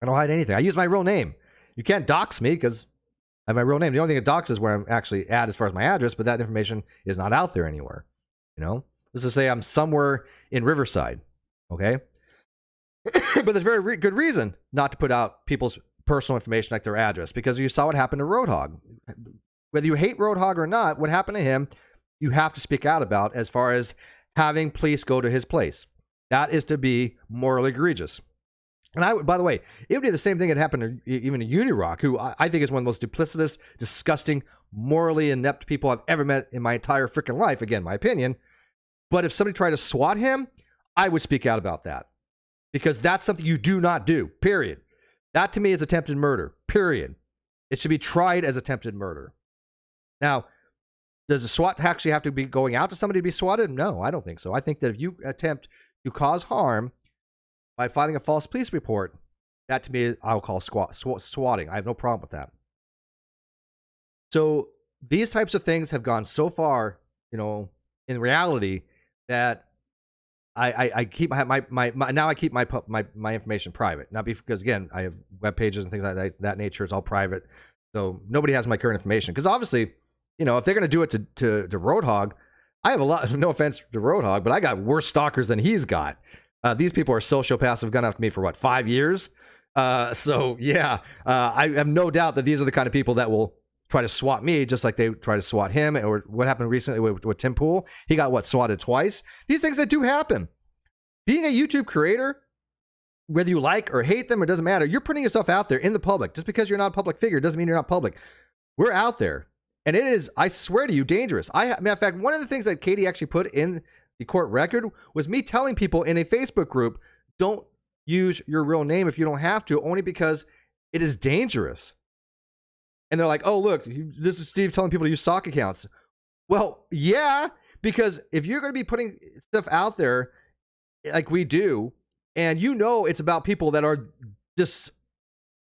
I don't hide anything. I use my real name. You can't dox me because I have my real name. The only thing it dox is where I'm actually at as far as my address, but that information is not out there anywhere. You know? Let's just say I'm somewhere in Riverside. Okay? But there's very good reason not to put out people's personal information like their address, because you saw what happened to Roadhog. Whether you hate Roadhog or not, what happened to him, you have to speak out about as far as having police go to his place. That is to be morally egregious. And by the way, it would be the same thing that happened to even to Unirock, who I think is one of the most duplicitous, disgusting, morally inept people I've ever met in my entire freaking life. Again, my opinion. But if somebody tried to swat him, I would speak out about that. Because that's something you do not do, period. That to me is attempted murder, period. It should be tried as attempted murder. Now, does the SWAT actually have to be going out to somebody to be swatted? No, I don't think so. I think that if you attempt to cause harm by filing a false police report, that to me I'll call swatting. I have no problem with that. So these types of things have gone so far, you know, in reality, that I keep now I keep my information private. Not because again I have web pages and things like that nature. It's all private, so nobody has my current information. Because obviously, you know, if they're going to do it to Roadhog, I have a lot. No offense to Roadhog, but I got worse stalkers than he's got. These people are sociopaths who've gone after me for what, 5 years? So yeah, I have no doubt that these are the kind of people that will try to swat me just like they try to swat him. Or what happened recently with Tim Pool, he got swatted twice. These things that do happen. Being a YouTube creator, whether you like or hate them, it doesn't matter. You're putting yourself out there in the public. Just because you're not a public figure doesn't mean you're not public. We're out there, and it is, I swear to you, dangerous. Matter of fact, one of the things that Katie actually put in the court record was me telling people in a Facebook group, don't use your real name if you don't have to, only because it is dangerous. And they're like, oh, look, this is Steve telling people to use stock accounts. Well, yeah, because if you're going to be putting stuff out there like we do, and you know it's about people that are just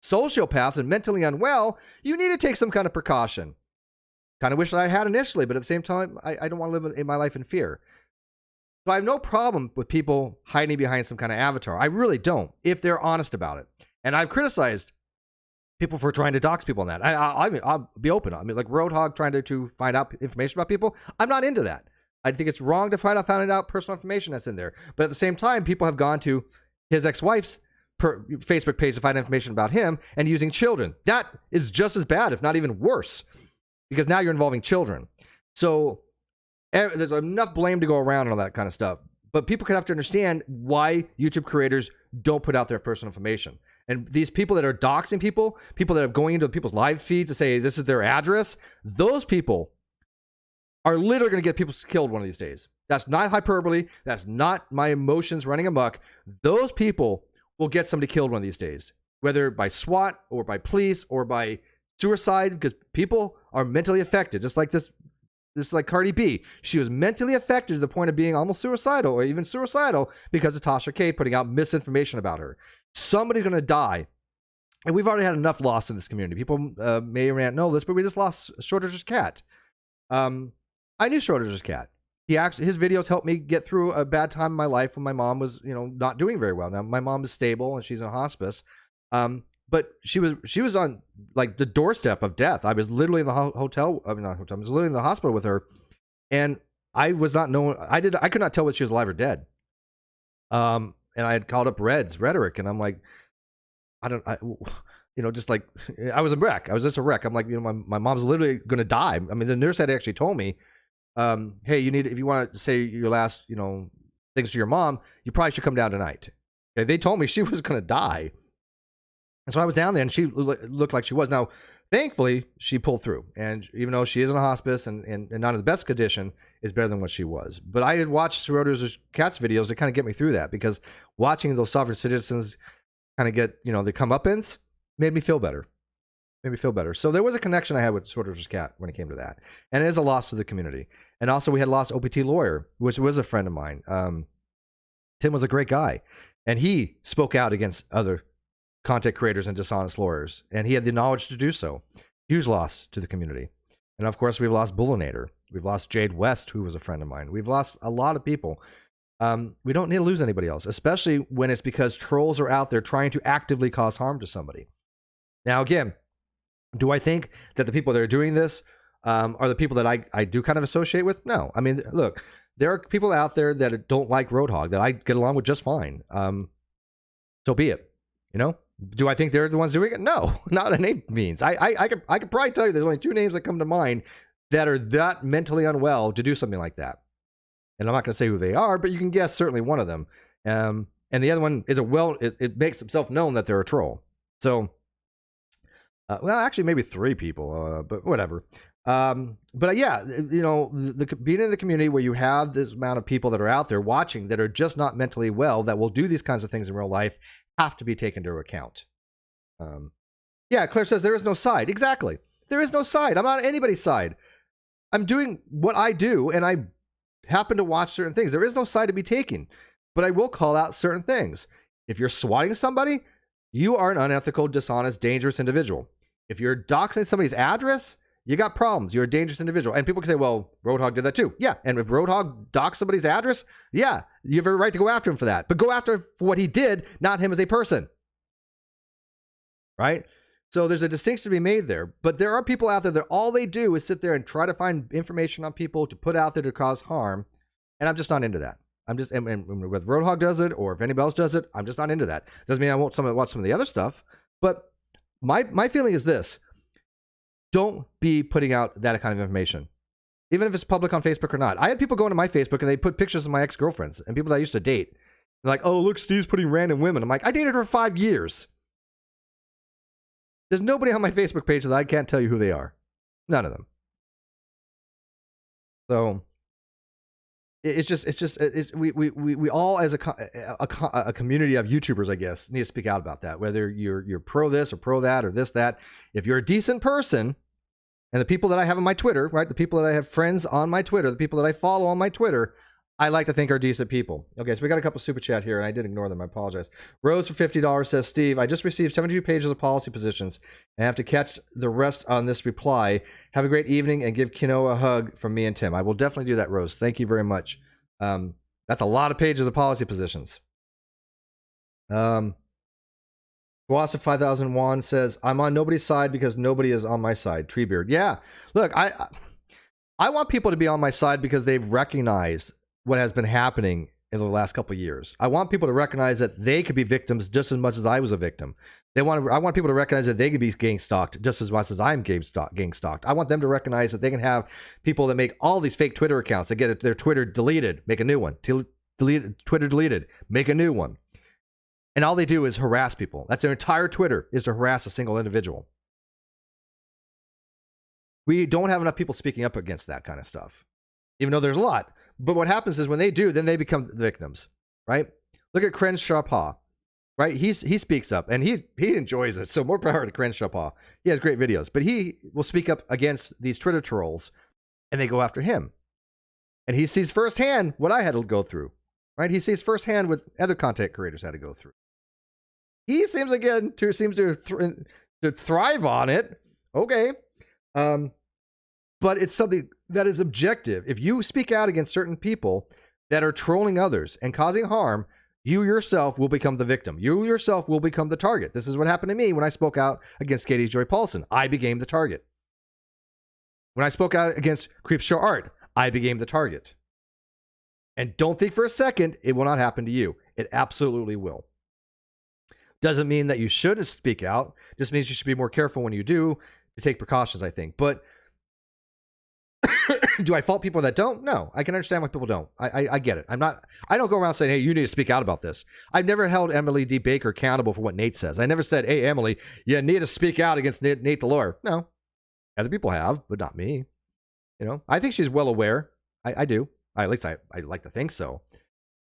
sociopaths and mentally unwell, you need to take some kind of precaution. Kind of wish that I had initially, but at the same time, I don't want to live in my life in fear. So I have no problem with people hiding behind some kind of avatar. I really don't, if they're honest about it. And I've criticized people for trying to dox people on that. I'll be open. I mean, like Roadhog trying to find out information about people. I'm not into that. I think it's wrong to find out personal information that's in there. But at the same time, people have gone to his ex-wife's Facebook page to find information about him and using children. That is just as bad, if not even worse, because now you're involving children. So there's enough blame to go around and all that kind of stuff. But people could have to understand why YouTube creators don't put out their personal information. And these people that are doxing people that are going into people's live feeds to say this is their address, those people are literally going to get people killed one of these days. That's not hyperbole. That's not my emotions running amok. Those people will get somebody killed one of these days, whether by SWAT or by police or by suicide, because people are mentally affected. Just like this is like Cardi B. She was mentally affected to the point of being almost suicidal or even suicidal because of Tasha K putting out misinformation about her. Somebody's going to die. And we've already had enough loss in this community. People may or may not know this, but we just lost Shorter's cat. I knew Shorter's cat. His videos helped me get through a bad time in my life when my mom was, not doing very well. Now my mom is stable and she's in hospice. But she was on like the doorstep of death. I was literally in the hotel. I was literally in the hospital with her, and I was not knowing. I could not tell whether she was alive or dead. And I had called up Rhetoric, and I'm like, just like I was a wreck. I was just a wreck. I'm like, my mom's literally going to die. I mean, the nurse had actually told me, hey, if you want to say your last, things to your mom, you probably should come down tonight. Okay, they told me she was going to die. And so I was down there, and she looked like she was. Now, thankfully, she pulled through. And even though she is in a hospice and not in the best condition, is better than what she was. But I had watched Schroeder's cat's videos to kind of get me through that, because watching those sovereign citizens kind of get, the comeuppance made me feel better. Made me feel better. So there was a connection I had with Sorter's Cat when it came to that. And it is a loss to the community. And also we had lost OPT Lawyer, which was a friend of mine. Tim was a great guy. And he spoke out against other content creators and dishonest lawyers. And he had the knowledge to do so. Huge loss to the community. And of course, we've lost Bullinator. We've lost Jade West, who was a friend of mine. We've lost a lot of people. We don't need to lose anybody else, especially when it's because trolls are out there trying to actively cause harm to somebody. Now, again, do I think that the people that are doing this are the people that I do kind of associate with? No. I mean, look, there are people out there that don't like Roadhog that I get along with just fine. So be it. You know? Do I think they're the ones doing it? No, not in any means. I could probably tell you there's only 2 names that come to mind that are that mentally unwell to do something like that. And I'm not going to say who they are, but you can guess certainly one of them. And the other one is it makes himself known that they're a troll. So, well, actually, maybe 3 people, but whatever. But yeah, you know, being in the community where you have this amount of people that are out there watching that are just not mentally well, that will do these kinds of things in real life, have to be taken into account. Yeah, Claire says there is no side. Exactly. There is no side. I'm not on anybody's side. I'm doing what I do, and I happen to watch certain things. There is no side to be taken, but I will call out certain things. If you're swatting somebody, you are an unethical, dishonest, dangerous individual. If you're doxing somebody's address, you got problems. You're a dangerous individual. And people can say, well, Roadhog did that too. Yeah. And if Roadhog doxed somebody's address, yeah, you have a right to go after him for that. But go after him for what he did, not him as a person. Right? So there's a distinction to be made there. But there are people out there that all they do is sit there and try to find information on people to put out there to cause harm. And I'm just not into that. I'm just, and whether Roadhog does it or if anybody else does it, I'm just not into that. Doesn't mean I won't watch some of the other stuff. But my feeling is this. Don't be putting out that kind of information, even if it's public on Facebook or not. I had people go into my Facebook and they put pictures of my ex-girlfriends and people that I used to date. They're like, oh, look, Steve's putting random women. I'm like, I dated her for 5 years. There's nobody on my Facebook page that I can't tell you who they are. None of them. So we all as a community of YouTubers, I guess, need to speak out about that. Whether you're pro this or pro that or this, that. If you're a decent person, and the people that I have on my Twitter, right? The people that I have friends on my Twitter, the people that I follow on my Twitter, I like to think are decent people. Okay, so we got a couple super chat here, and I did ignore them. I apologize. Rose for $50 says, Steve, I just received 72 pages of policy positions and have to catch the rest on this reply. Have a great evening and give Kino a hug from me and Tim. I will definitely do that, Rose. Thank you very much. That's a lot of pages of policy positions. Guasa 5001 says, I'm on nobody's side because nobody is on my side. Treebeard. Yeah, look, I want people to be on my side because they've recognized what has been happening in the last couple of years. I want people to recognize that they could be victims just as much as I was a victim. I want people to recognize that they could be gang stalked just as much as I'm gang stalked. I want them to recognize that they can have people that make all these fake Twitter accounts that get their Twitter deleted, make a new one. Twitter deleted, make a new one. And all they do is harass people. That's their entire Twitter, is to harass a single individual. We don't have enough people speaking up against that kind of stuff, even though there's a lot. But what happens is when they do, then they become victims, right? Look at Crenshaw Paw, right? He speaks up and he enjoys it. So more power to Crenshaw Paw. He has great videos, but he will speak up against these Twitter trolls and they go after him. And he sees firsthand what I had to go through, right? He sees firsthand what other content creators had to go through. He seems to thrive on it. Okay. But it's something that is objective. If you speak out against certain people that are trolling others and causing harm, you yourself will become the victim. You yourself will become the target. This is what happened to me when I spoke out against Katie's Joy Paulson. I became the target. When I spoke out against Creepshow Art, I became the target. And don't think for a second it will not happen to you. It absolutely will. Doesn't mean that you shouldn't speak out. Just means you should be more careful when you do, to take precautions, I think. But do I fault people that don't? No, I can understand why people don't. I get it. I don't go around saying, hey, you need to speak out about this. I've never held Emily D. Baker accountable for what Nate says. I never said, hey, Emily, you need to speak out against Nate the lawyer. No, other people have, but not me. You know, I think she's well aware. I do. At least I like to think so.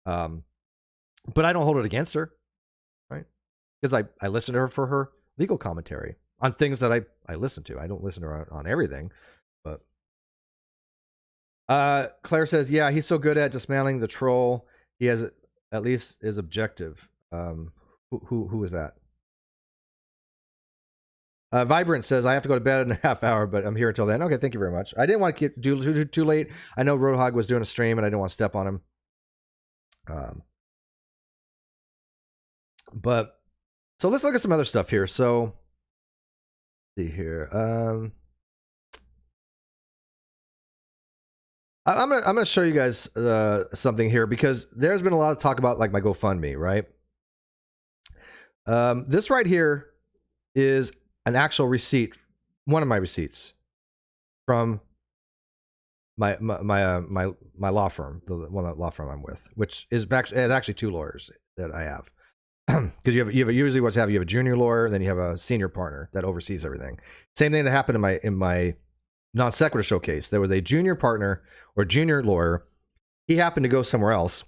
But I don't hold it against her, right? Because I listen to her for her legal commentary on things that I listen to. I don't listen to her on everything, but Claire says, yeah, he's so good at dismantling the troll. He has at least is objective. Who is that? Vibrant says, I have to go to bed in a half hour, but I'm here until then. Okay, thank you very much. I didn't want to keep too late. I know Roadhog was doing a stream, and I didn't want to step on him. But so let's look at some other stuff here. So, let's see here. I'm gonna show you guys something here, because there's been a lot of talk about like my GoFundMe, right? This right here is an actual receipt, one of my receipts from my law firm, the law firm I'm with, which is actually 2 lawyers that I have, because you have usually you have a junior lawyer, then you have a senior partner that oversees everything. Same thing that happened in my non sequitur showcase. There was a junior partner or junior lawyer. He happened to go somewhere else,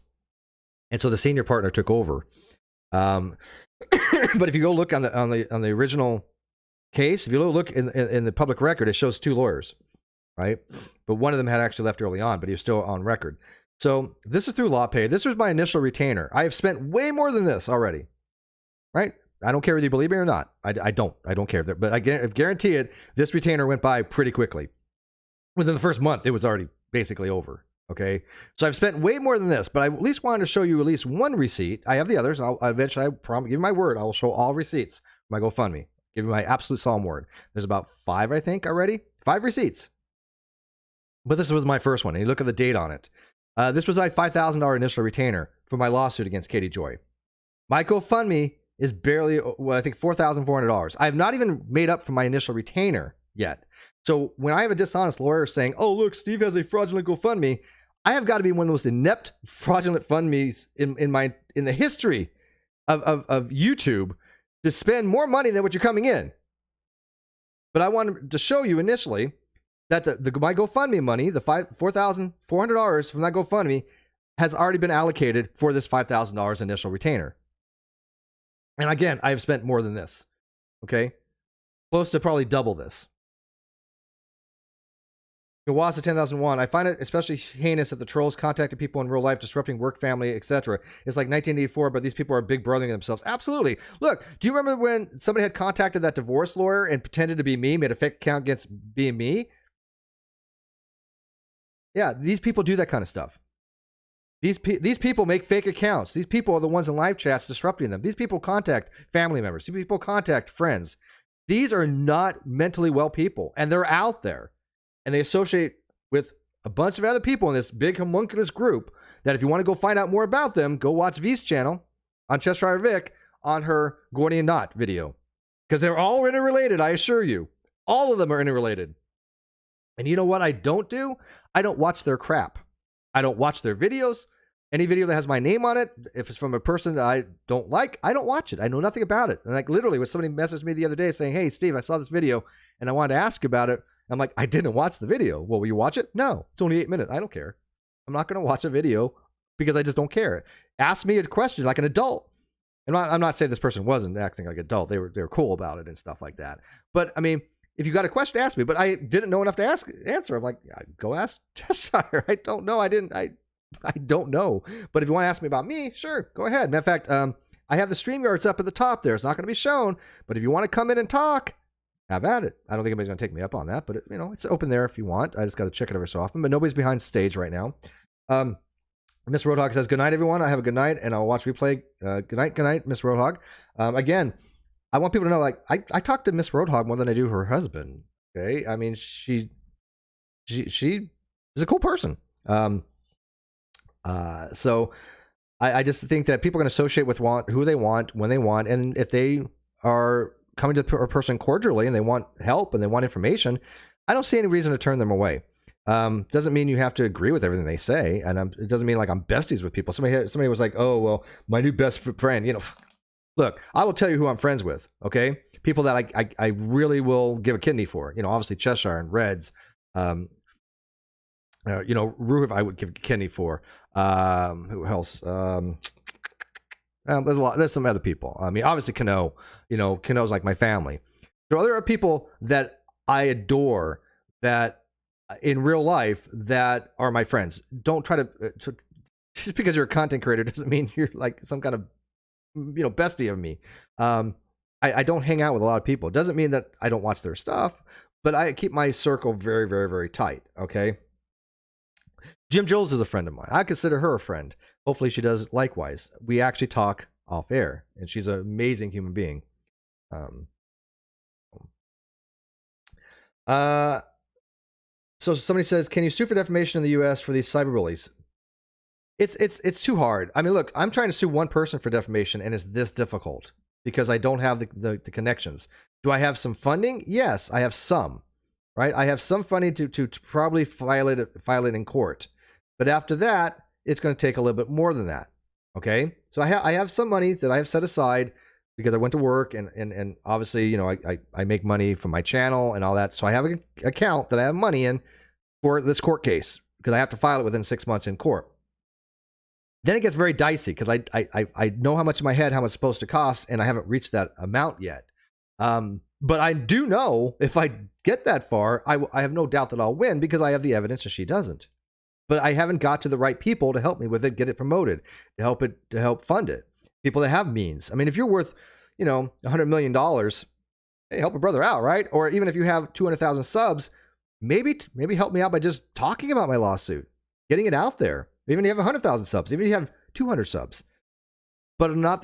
and so the senior partner took over. But if you go look on the original case, if you look in the public record, it shows 2 lawyers, right? But one of them had actually left early on, but he was still on record. So this is through LawPay. This was my initial retainer. I have spent way more than this already, right? I don't care whether you believe me or not. I don't care. But I guarantee it, this retainer went by pretty quickly. Within the first month, it was already basically over. Okay, so I've spent way more than this, but I at least wanted to show you at least one receipt. I have the others, and I'll eventually, I promise, give you my word, I will show all receipts for my GoFundMe. Give you my absolute solemn word. There's about 5, I think, already. 5 receipts. But this was my first one, and you look at the date on it. This was a $5,000 initial retainer for my lawsuit against Katie Joy. My GoFundMe is barely, well, I think $4,400. I have not even made up for my initial retainer yet. So when I have a dishonest lawyer saying, oh, look, Steve has a fraudulent GoFundMe, I have got to be one of the most inept fraudulent FundMes in the history of YouTube to spend more money than what you're coming in. But I wanted to show you initially that my GoFundMe money, the $4,400 from that GoFundMe, has already been allocated for this $5,000 initial retainer. And again, I have spent more than this. Okay, close to probably double this. Gawasa 10,001. I find it especially heinous that the trolls contacted people in real life, disrupting work, family, etc. It's like 1984, but these people are big brothering themselves. Absolutely. Look, do you remember when somebody had contacted that divorce lawyer and pretended to be me, made a fake account against being me? Yeah, these people do that kind of stuff. These people make fake accounts. These people are the ones in live chats disrupting them. These people contact family members. These people contact friends. These are not mentally well people, and they're out there. And they associate with a bunch of other people in this big homunculus group that if you want to go find out more about them, go watch V's channel on Cheshire Vic on her Gordian Knot video. Because they're all interrelated, I assure you. All of them are interrelated. And you know what I don't do? I don't watch their crap. I don't watch their videos. Any video that has my name on it, if it's from a person that I don't like, I don't watch it. I know nothing about it. And like literally, when somebody messaged me the other day saying, hey, Steve, I saw this video and I wanted to ask you about it. I'm like, I didn't watch the video. Well, will you watch it? No, it's only 8 minutes. I don't care. I'm not going to watch a video because I just don't care. Ask me a question like an adult. And I'm not saying this person wasn't acting like an adult. They were cool about it and stuff like that. But I mean, if you got a question, ask me. But I didn't know enough to answer. I'm like, go ask Cheshire. I don't know. I don't know. But if you want to ask me about me, sure, go ahead. Matter of fact, I have the StreamYards up at the top there. It's not going to be shown. But if you want to come in and talk, have at it. I don't think anybody's going to take me up on that, but it's open there if you want. I just got to check it every so often, but nobody's behind stage right now. Miss Roadhog says, good night, everyone. I have a good night, and I'll watch replay. Good night, Miss Roadhog. Again, I want people to know, like, I talk to Miss Roadhog more than I do her husband. Okay, I mean, she is a cool person. So I just think that people are going to associate with who they want, when they want, and if they are coming to a person cordially and they want help and they want information, I don't see any reason to turn them away. Doesn't mean you have to agree with everything they say, and it doesn't mean like I'm besties with people. Somebody was like, oh, well, my new best friend, look, I will tell you who I'm friends with, okay? People that I really will give a kidney for, obviously Cheshire and Reds, Ruhiv I would give a kidney for. Who else? There's some other people. I mean, obviously Kano, Kano's like my family. There are people that I adore that in real life that are my friends. Don't try to just because you're a content creator doesn't mean you're like some kind of bestie of me. I don't hang out with a lot of people. It doesn't mean that I don't watch their stuff, but I keep my circle very, very, very tight. Okay. Jim Jules is a friend of mine. I consider her a friend. Hopefully she does likewise. We actually talk off air, and she's an amazing human being. So somebody says, can you sue for defamation in the US for these cyberbullies? It's too hard. I mean, look, I'm trying to sue one person for defamation, and it's this difficult because I don't have the connections. Do I have some funding? Yes, I have some. Right? I have some funding to probably file it in court. But after that, it's going to take a little bit more than that. Okay? So I have some money that I have set aside because I went to work and obviously, I make money from my channel and all that. So I have an account that I have money in for this court case because I have to file it within 6 months in court. Then it gets very dicey because I know how much in my head, how much it's supposed to cost, and I haven't reached that amount yet. But I do know if I get that far, I have no doubt that I'll win because I have the evidence and she doesn't. But I haven't got to the right people to help me with it, get it promoted, to help fund it. People that have means. I mean, if you're worth, $100 million, hey, help a brother out, right? Or even if you have 200,000 subs, maybe help me out by just talking about my lawsuit, getting it out there. Even if you have 100,000 subs, even if you have 200 subs. But not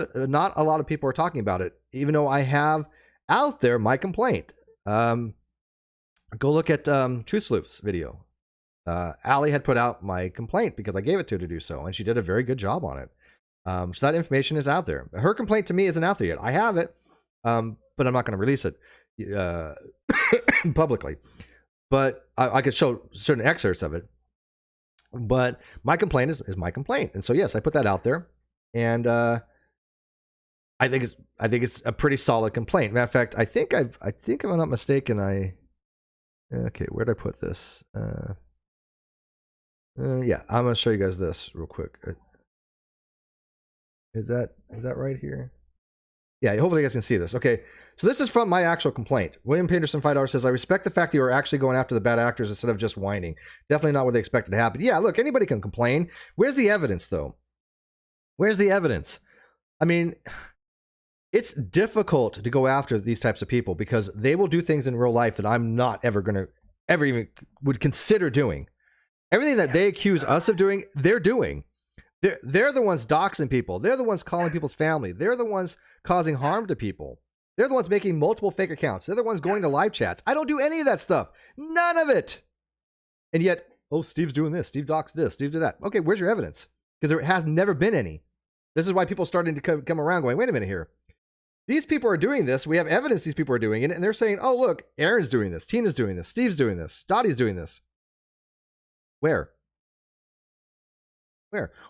a lot of people are talking about it, even though I have out there my complaint. Go look at Truth Sloop's video. Allie had put out my complaint because I gave it to her to do so, and she did a very good job on it. So that information is out there. Her complaint to me isn't out there yet. I have it, but I'm not going to release it publicly. But I could show certain excerpts of it. But my complaint is my complaint, and so yes, I put that out there, and I think it's a pretty solid complaint. Matter of fact, I think if I'm not mistaken, okay, where'd I put this? Yeah, I'm gonna show you guys this real quick. Is that right here? Yeah, hopefully you guys can see this. Okay, so this is from my actual complaint. William Peterson, $5 says, I respect the fact that you are actually going after the bad actors instead of just whining. Definitely not what they expected to happen. Yeah, look, anybody can complain. Where's the evidence, though? Where's the evidence? I mean, it's difficult to go after these types of people because they will do things in real life that I'm not ever even would consider doing. Everything that they accuse us of doing, they're doing. They're the ones doxing people. They're the ones calling people's family. They're the ones causing harm to people. They're the ones making multiple fake accounts. They're the ones going to live chats. I don't do any of that stuff. None of it. And yet, oh, Steve's doing this. Steve doxed this. Steve did that. Okay, where's your evidence? Because there has never been any. This is why people are starting to come around going, wait a minute here. These people are doing this. We have evidence these people are doing it. And they're saying, oh, look, Aaron's doing this. Tina's doing this. Steve's doing this. Dottie's doing this. Where?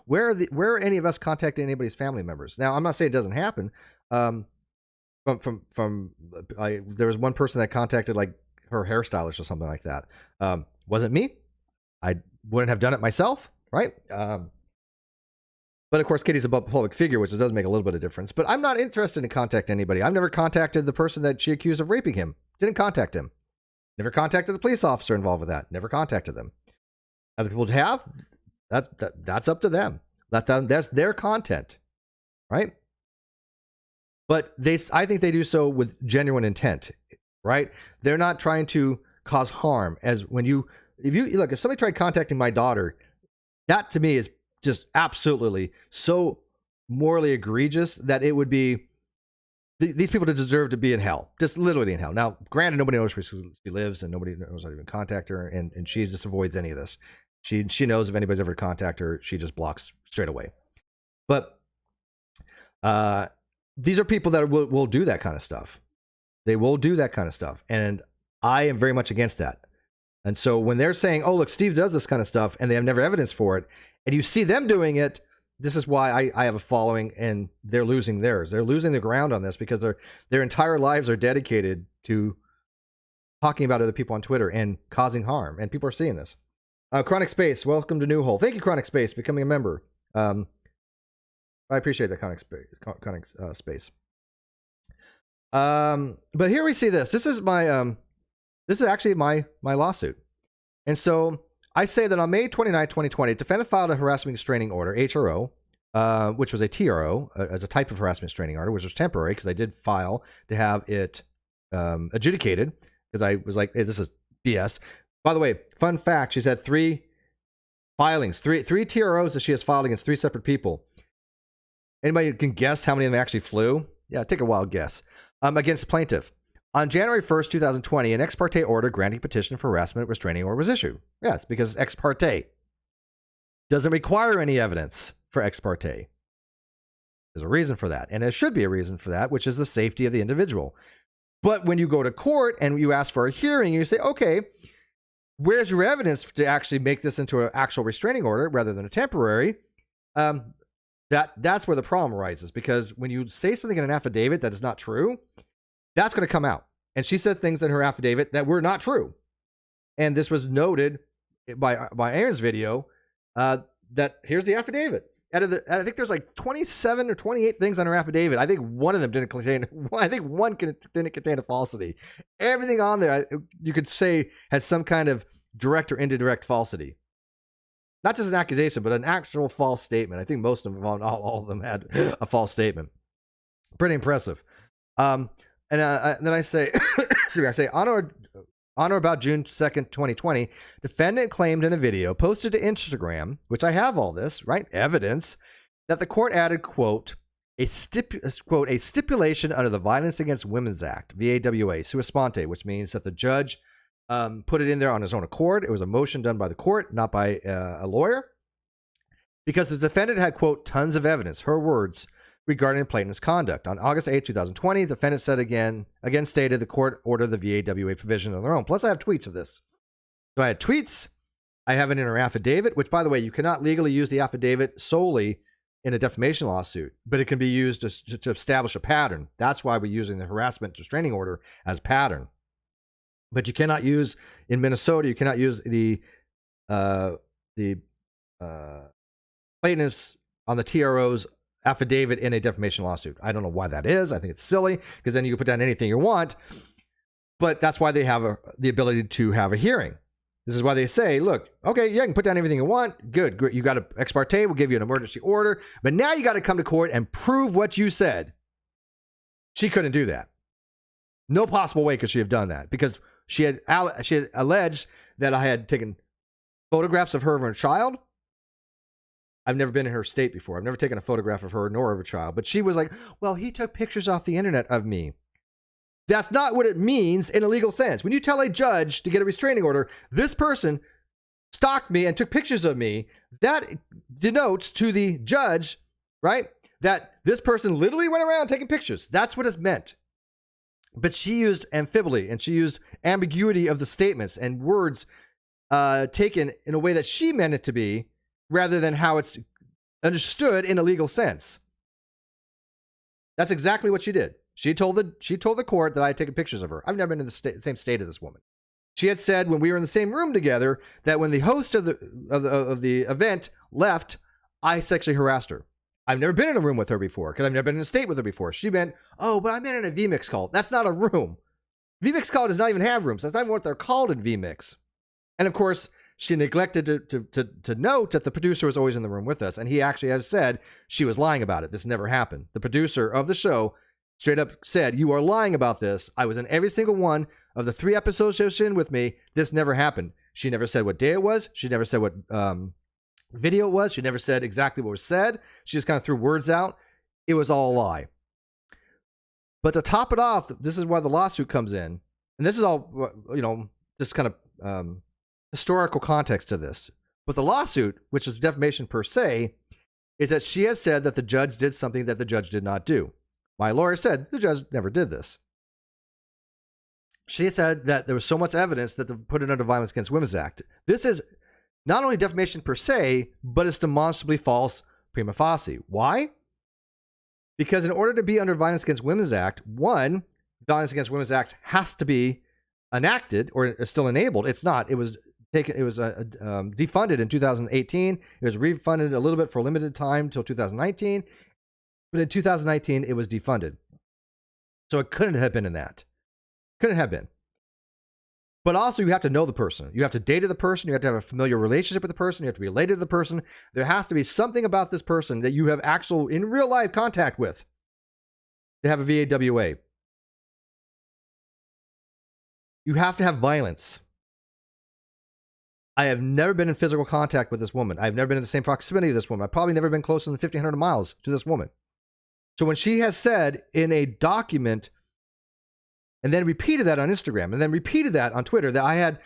Where are any of us contacting anybody's family members? Now, I'm not saying it doesn't happen. There was one person that contacted like her hairstylist or something like that. Wasn't me. I wouldn't have done it myself, right? But of course, Kitty's a public figure, which does make a little bit of difference. But I'm not interested in contacting anybody. I've never contacted the person that she accused of raping him. Didn't contact him. Never contacted the police officer involved with that. Never contacted them. Other people have. That's up to them. That's their content, right? But I think they do so with genuine intent, right? They're not trying to cause harm. If somebody tried contacting my daughter, that to me is just absolutely so morally egregious that it would be these people deserve to be in hell, just literally in hell. Now, granted, nobody knows where she lives, and nobody knows how to even contact her, and she just avoids any of this. She knows if anybody's ever contact her, she just blocks straight away. But these are people that will do that kind of stuff. They will do that kind of stuff, and I am very much against that. And so when they're saying, "Oh, look, Steve does this kind of stuff," and they have never evidence for it, and you see them doing it, this is why I have a following, and they're losing theirs. They're losing the ground on this because their entire lives are dedicated to talking about other people on Twitter and causing harm, and people are seeing this. Chronic Space, welcome to New Hole. Thank you, Chronic Space, becoming a member. I appreciate that, Chronic Space. But here we see this. This is actually my lawsuit. And so I say that on May 29, 2020, defendant filed a harassment restraining order, HRO, which was a TRO, as a type of harassment restraining order, which was temporary because I did file to have it adjudicated because I was like, hey, this is BS. By the way, fun fact, she's had 3 filings, three TROs that she has filed against 3 separate people. Anybody can guess how many of them actually flew? Yeah, take a wild guess. Against plaintiff. On January 1st, 2020, an ex parte order granting petition for harassment restraining order was issued. Yes, because ex parte doesn't require any evidence for ex parte. There's a reason for that, and there should be a reason for that, which is the safety of the individual. But when you go to court and you ask for a hearing, you say, okay, where's your evidence to actually make this into an actual restraining order rather than a temporary? That's where the problem arises, because when you say something in an affidavit that is not true, that's going to come out. And she said things in her affidavit that were not true. And this was noted by Aaron's video, that here's the affidavit. I think there's like 27 or 28 things on her affidavit. I think one of them didn't contain. I think one didn't contain a falsity. Everything on there, you could say, has some kind of direct or indirect falsity. Not just an accusation, but an actual false statement. I think most of them, all of them, had a false statement. Pretty impressive. And then I say, I say, on or about June 2nd, 2020, defendant claimed in a video posted to Instagram, which I have all this, right? Evidence that the court added, quote, a stipulation under the Violence Against Women's Act, VAWA, sua sponte, which means that the judge put it in there on his own accord. It was a motion done by the court, not by a lawyer, because the defendant had, quote, tons of evidence, her words, regarding plaintiff's conduct. On August 8, 2020, the defendant said again stated the court ordered the VAWA provision on their own. Plus, I have tweets of this. So I had tweets. I have it in her affidavit, which, by the way, you cannot legally use the affidavit solely in a defamation lawsuit, but it can be used to establish a pattern. That's why we're using the harassment restraining order as pattern. But you cannot use, in Minnesota, you cannot use the plaintiffs on the TRO's affidavit in a defamation lawsuit. I don't know why that is. I think it's silly, because then you can put down anything you want. But that's why they have the ability to have a hearing. This is why they say, look, okay, yeah, you can put down everything you want. Good. You got an ex parte. We'll give you an emergency order. But now you got to come to court and prove what you said. She couldn't do that. No possible way could she have done that, because she had alleged that I had taken photographs of her and her child. I've never been in her state before. I've never taken a photograph of her nor of her child. But she was like, well, he took pictures off the internet of me. That's not what it means in a legal sense. When you tell a judge to get a restraining order, this person stalked me and took pictures of me, that denotes to the judge, right, that this person literally went around taking pictures. That's what it's meant. But she used amphibly, and she used ambiguity of the statements and words taken in a way that she meant it to be, rather than how it's understood in a legal sense. That's exactly what she did. She told the court that I had taken pictures of her. I've never been in the same state as this woman. She had said when we were in the same room together that when the host of the event left, I sexually harassed her. I've never been in a room with her before, because I've never been in a state with her before. She meant, oh, but I'm in a VMix call. That's not a room. VMix call does not even have rooms. That's not even what they're called in VMix. And of course, she neglected to note that the producer was always in the room with us. And he actually has said she was lying about it. This never happened. The producer of the show straight up said, you are lying about this. I was in every single one of the 3 episodes she was in with me. This never happened. She never said what day it was. She never said what video it was. She never said exactly what was said. She just kind of threw words out. It was all a lie. But to top it off, this is why the lawsuit comes in. And this is all, this kind of historical context to this. But the lawsuit, which is defamation per se, is that she has said that the judge did something that the judge did not do. My lawyer said the judge never did this. She said that there was so much evidence that they put it under Violence Against Women's Act. This is not only defamation per se, but it's demonstrably false prima facie. Why? Because in order to be under Violence Against Women's Act, one, Violence Against Women's Act has to be enacted or still enabled. It's not. It was defunded in 2018. It was refunded a little bit for a limited time till 2019. But in 2019, it was defunded. So it couldn't have been in that. Couldn't have been. But also, you have to know the person. You have to date the person. You have to have a familiar relationship with the person. You have to be related to the person. There has to be something about this person that you have actual, in real life, contact with to have a VAWA. You have to have violence. I have never been in physical contact with this woman. I've never been in the same proximity of this woman. I've probably never been closer than 1,500 miles to this woman. So when she has said in a document, and then repeated that on Instagram, and then repeated that on Twitter, that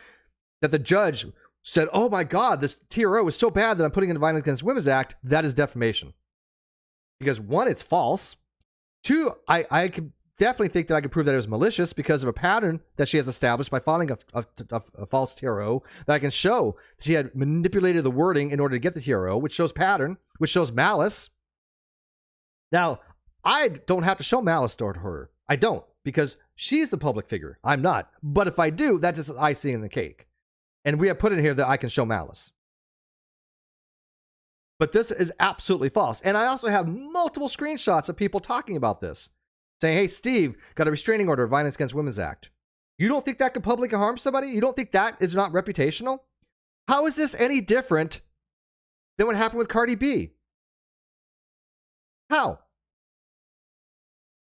the judge said, oh my God, this TRO is so bad that I'm putting in the Violence Against Women's Act, that is defamation. Because one, it's false. Two, I could definitely think that I could prove that it was malicious because of a pattern that she has established by filing a false TRO, that I can show she had manipulated the wording in order to get the TRO, which shows pattern, which shows malice. Now, I don't have to show malice toward her. I don't, because she's the public figure. I'm not. But if I do, that's just icing in the cake. And we have put in here that I can show malice. But this is absolutely false. And I also have multiple screenshots of people talking about this, saying, hey, Steve, got a restraining order, Violence Against Women's Act. You don't think that could publicly harm somebody? You don't think that is not reputational? How is this any different than what happened with Cardi B? How?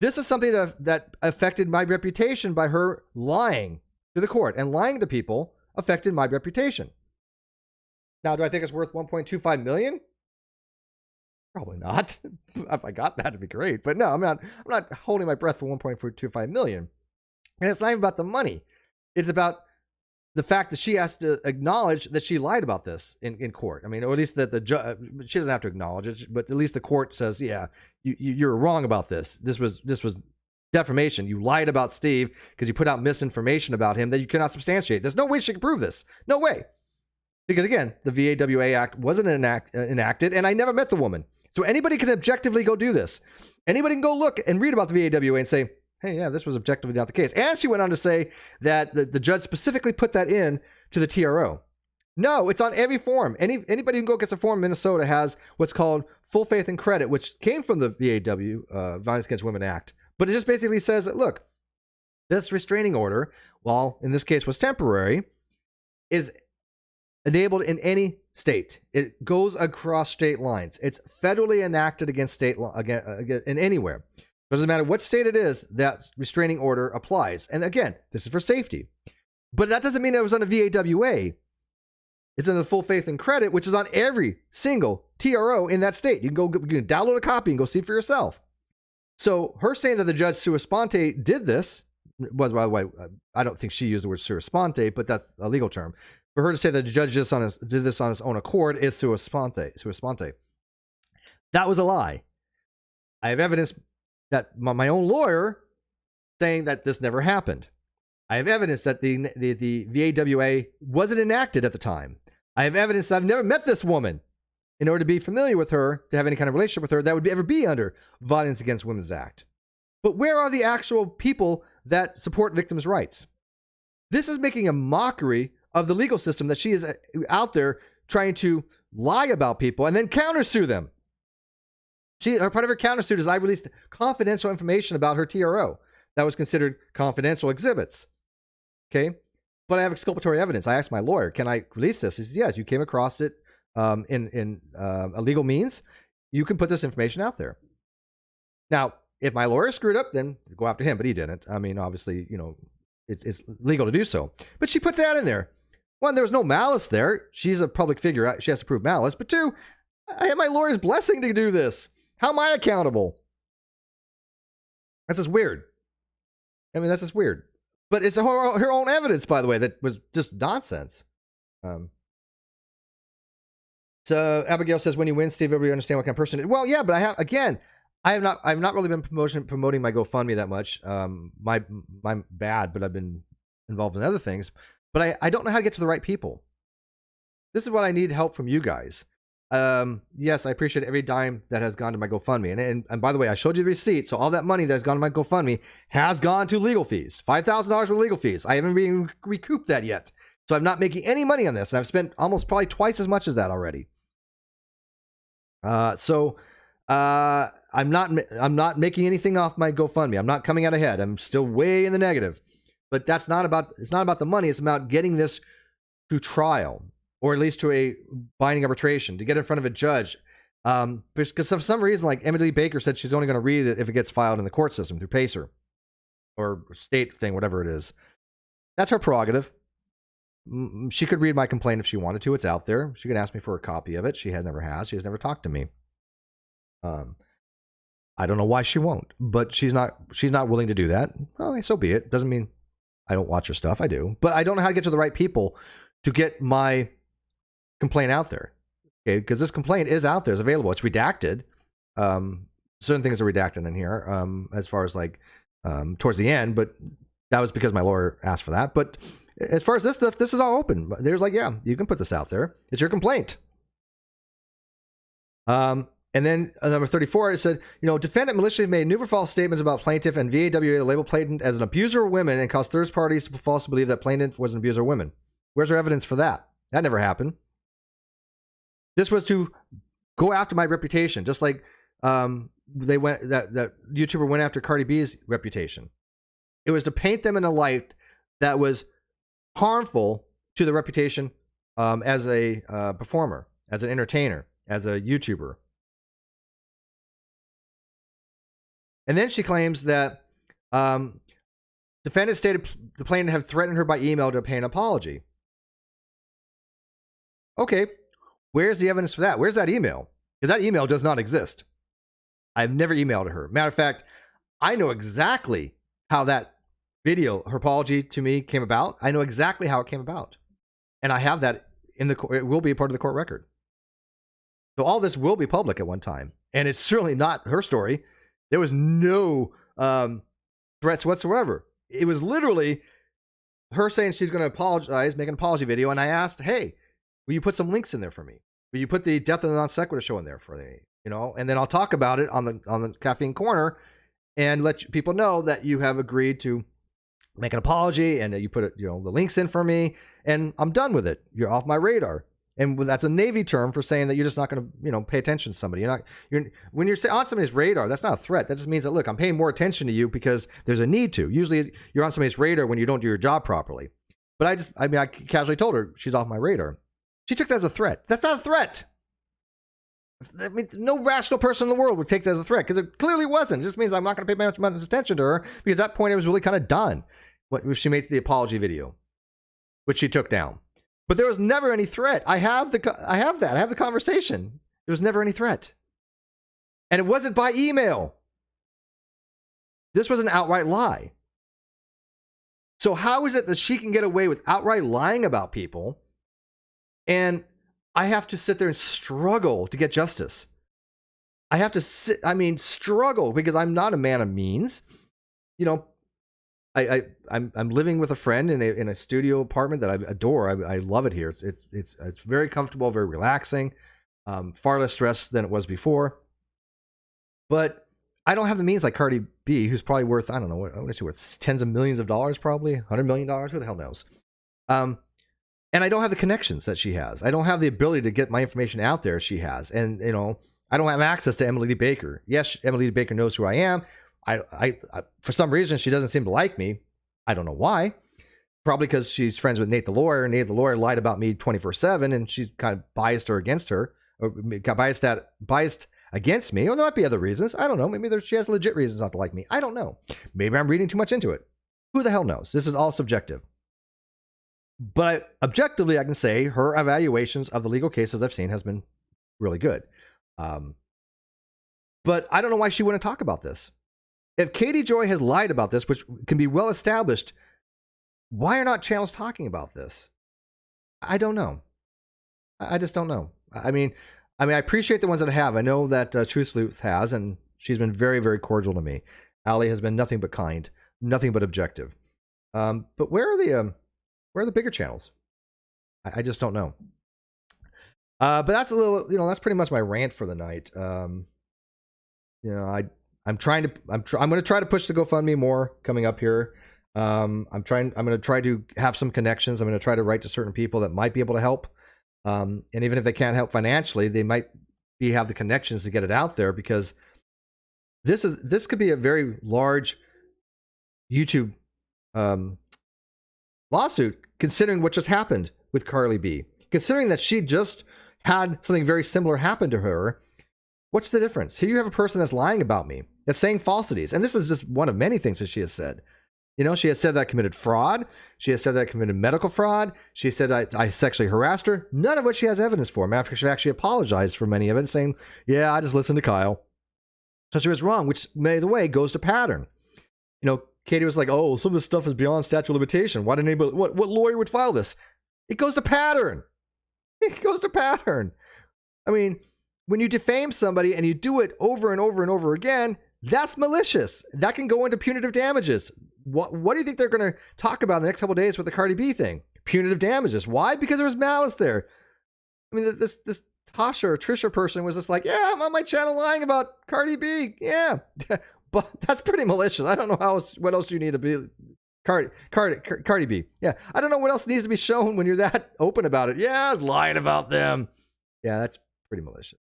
This is something that affected my reputation by her lying to the court, and lying to people affected my reputation. Now, do I think it's worth $1.25 million? Probably not. If I got that, it'd be great. But no, I'm not holding my breath for $1.25 million. And it's not even about the money. It's about the fact that she has to acknowledge that she lied about this in court. I mean, or at least that the judge, she doesn't have to acknowledge it, but at least the court says, yeah, you're wrong about this. This was defamation. You lied about Steve because you put out misinformation about him that you cannot substantiate. There's no way she can prove this. No way. Because again, the VAWA Act wasn't enacted, and I never met the woman. So anybody can objectively go do this. Anybody can go look and read about the VAWA and say, hey, yeah, this was objectively not the case. And she went on to say that the judge specifically put that in to the TRO. No, it's on every form. Anybody who can go get a form in Minnesota has what's called full faith and credit, which came from the VAW, Violence Against Women Act. But it just basically says that, look, this restraining order, while in this case was temporary, is enabled in any state. It goes across state lines. It's federally enacted against state law, in anywhere. It doesn't matter what state it is, that restraining order applies. And again, this is for safety. But that doesn't mean it was on a VAWA. It's on the full faith and credit, which is on every single TRO in that state. You can download a copy and go see for yourself. So her saying that the judge sua sponte did this was, by the way, I don't think she used the word sua sponte, but that's a legal term. For her to say that the judge did this on his own accord is sua sponte. That was a lie. I have evidence that my own lawyer saying that this never happened. I have evidence that the VAWA wasn't enacted at the time. I have evidence that I've never met this woman in order to be familiar with her, to have any kind of relationship with her that would ever be under Violence Against Women's Act. But where are the actual people that support victims' rights? This is making a mockery of the legal system that she is out there trying to lie about people and then countersue them. Part of her countersuit is I released confidential information about her TRO that was considered confidential exhibits. Okay, but I have exculpatory evidence. I asked my lawyer, "Can I release this?" He says, "Yes, you came across it in a legal means. You can put this information out there." Now, if my lawyer screwed up, then go after him, but he didn't. I mean, obviously, it's legal to do so. But she put that in there. One, there was no malice there. She's a public figure. She has to prove malice. But two, I have my lawyer's blessing to do this. How am I accountable? That's just weird. I mean, that's just weird. But it's her own evidence, by the way, that was just nonsense. So Abigail says, when you win, Steve, everybody understand what kind of person it is. Well, yeah, but I've not really been promoting my GoFundMe that much. My bad, but I've been involved in other things. But I don't know how to get to the right people. This is what I need help from you guys. Yes, I appreciate every dime that has gone to my GoFundMe. And by the way, I showed you the receipt. So all that money that has gone to my GoFundMe has gone to legal fees. $5,000 worth of legal fees. I haven't even recouped that yet. So I'm not making any money on this. And I've spent almost probably twice as much as that already. I'm not making anything off my GoFundMe. I'm not coming out ahead. I'm still way in the negative. But it's not about the money. It's about getting this to trial, or at least to a binding arbitration, to get in front of a judge. Because for some reason, like Emily Baker said, she's only going to read it if it gets filed in the court system through Pacer or state thing, whatever it is. That's her prerogative. She could read my complaint if she wanted to. It's out there. She could ask me for a copy of it. She never has. She has never talked to me. I don't know why she won't, but she's not willing to do that. Well, so be it. Doesn't mean I don't watch her stuff. I do, but I don't know how to get to the right people to get my complaint out there. Okay, because this complaint is out there. It's available. It's redacted. Certain things are redacted in here, as far as like towards the end, but that was because my lawyer asked for that. But as far as this stuff, this is all open. There's like, yeah, you can put this out there. It's your complaint. And then number 34, it said, defendant maliciously made numerous false statements about plaintiff, and VAWA labeled plaintiff as an abuser of women and caused third parties to falsely believe that plaintiff was an abuser of women. Where's our evidence for that? That never happened. This was to go after my reputation, just like that YouTuber went after Cardi B's reputation. It was to paint them in a light that was harmful to the reputation as a performer, as an entertainer, as a YouTuber. And then she claims that defendant stated the plaintiff had threatened her by email to pay an apology. Okay, where's the evidence for that? Where's that email? Because that email does not exist. I've never emailed her. Matter of fact, I know exactly how that video, her apology to me, came about. I know exactly how it came about. And I have that in the court. It will be a part of the court record. So all this will be public at one time. And it's certainly not her story. There was no threats whatsoever. It was literally her saying she's going to apologize, make an apology video. And I asked, hey, will you put some links in there for me? Will you put the Death of the Non Sequitur show in there for me? And then I'll talk about it on the Caffeine Corner and let people know that you have agreed to make an apology and that you put the links in for me, and I'm done with it. You're off my radar. And that's a Navy term for saying that you're just not going to, pay attention to somebody. When you're on somebody's radar, that's not a threat. That just means that, look, I'm paying more attention to you because there's a need to. Usually you're on somebody's radar when you don't do your job properly. But I casually told her she's off my radar. She took that as a threat. That's not a threat. I mean, no rational person in the world would take that as a threat because it clearly wasn't. It just means I'm not going to pay much attention to her because at that point it was really kind of done when she made the apology video, which she took down. But there was never any threat. I have that. I have the conversation. There was never any threat. And it wasn't by email. This was an outright lie. So how is it that she can get away with outright lying about people and I have to sit there and struggle to get justice? I have to struggle because I'm not a man of means. I'm living with a friend in a studio apartment that I adore. I love it here. It's very comfortable, very relaxing, far less stress than it was before. But I don't have the means like Cardi B, who's probably worth, I don't know, I want to say worth tens of millions of dollars, probably $100 million. Who the hell knows? And I don't have the connections that she has. I don't have the ability to get my information out there as she has. And I don't have access to Emily Baker. Yes, Emily Baker knows who I am. I for some reason she doesn't seem to like me. I don't know why. Probably because she's friends with Nate the lawyer. Nate the lawyer lied about me 24/7, and she's kind of biased her against her, or got biased against me. Or there might be other reasons. I don't know. Maybe she has legit reasons not to like me. I don't know. Maybe I'm reading too much into it. Who the hell knows? This is all subjective. But objectively, I can say her evaluations of the legal cases I've seen has been really good. But I don't know why she wouldn't talk about this. If Katie Joy has lied about this, which can be well established, why are not channels talking about this? I don't know. I just don't know. I mean, I appreciate the ones that I have. I know that Truth Sleuth has, and she's been very, very cordial to me. Allie has been nothing but kind, nothing but objective. But where are the bigger channels? I just don't know. But that's a little, that's pretty much my rant for the night. I'm going to try to push the GoFundMe more coming up here. I'm going to try to have some connections. I'm going to try to write to certain people that might be able to help. And even if they can't help financially, they might have the connections to get it out there, because this could be a very large YouTube lawsuit, considering what just happened with Cardi B, considering that she just had something very similar happen to her. What's the difference? Here you have a person that's lying about me, that's saying falsities, and this is just one of many things that she has said. You know, she has said that I committed fraud. She has said that I committed medical fraud. She said I sexually harassed her. None of which she has evidence for. Matter of fact, she actually apologized for many of it, saying, yeah, I just listened to Kyle. So she was wrong, which, by the way, goes to pattern. You know, Katie was like, oh, some of this stuff is beyond statute of limitation. Why didn't anybody, what lawyer would file this? It goes to pattern. It goes to pattern. I mean, when you defame somebody and you do it over and over and over again, that's malicious. That can go into punitive damages. What do you think they're going to talk about in the next couple of days with the Cardi B thing? Punitive damages. Why? Because there was malice there. I mean, this Tasha or Trisha person was just like, yeah, I'm on my channel lying about Cardi B. Yeah. But that's pretty malicious. I don't know what else you need to be. Cardi B. Yeah. I don't know what else needs to be shown when you're that open about it. Yeah, I was lying about them. Yeah, that's pretty malicious.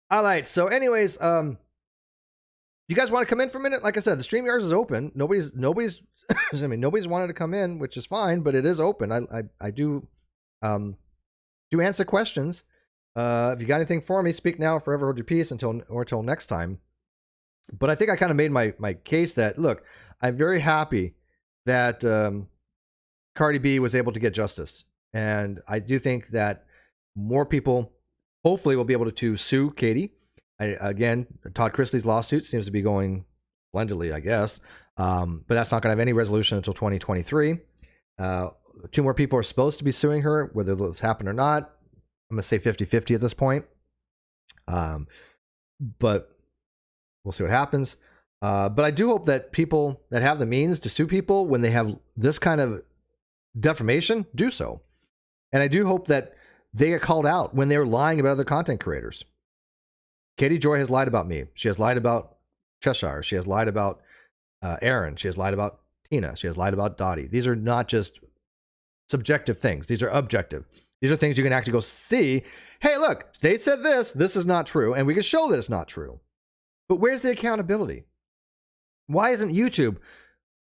All right. So anyways, you guys want to come in for a minute? Like I said, the StreamYard is open. Nobody's I mean, nobody's wanted to come in, which is fine, but it is open. I do answer questions. If you got anything for me, speak now, forever hold your peace until next time. But I think I kind of made my case that, look, I'm very happy that Cardi B was able to get justice. And I do think that more people hopefully will be able to sue Katie. Again, Todd Chrisley's lawsuit seems to be going splendidly, I guess. But that's not going to have any resolution until 2023. 2 more people are supposed to be suing her, whether those happen or not. I'm going to say 50-50 at this point. But we'll see what happens. But I do hope that people that have the means to sue people when they have this kind of defamation do so. And I do hope that they get called out when they're lying about other content creators. Katie Joy has lied about me. She has lied about Cheshire. She has lied about Aaron. She has lied about Tina. She has lied about Dottie. These are not just subjective things. These are objective. These are things you can actually go see. Hey, look, they said this. This is not true. And we can show that it's not true. But where's the accountability? Why isn't YouTube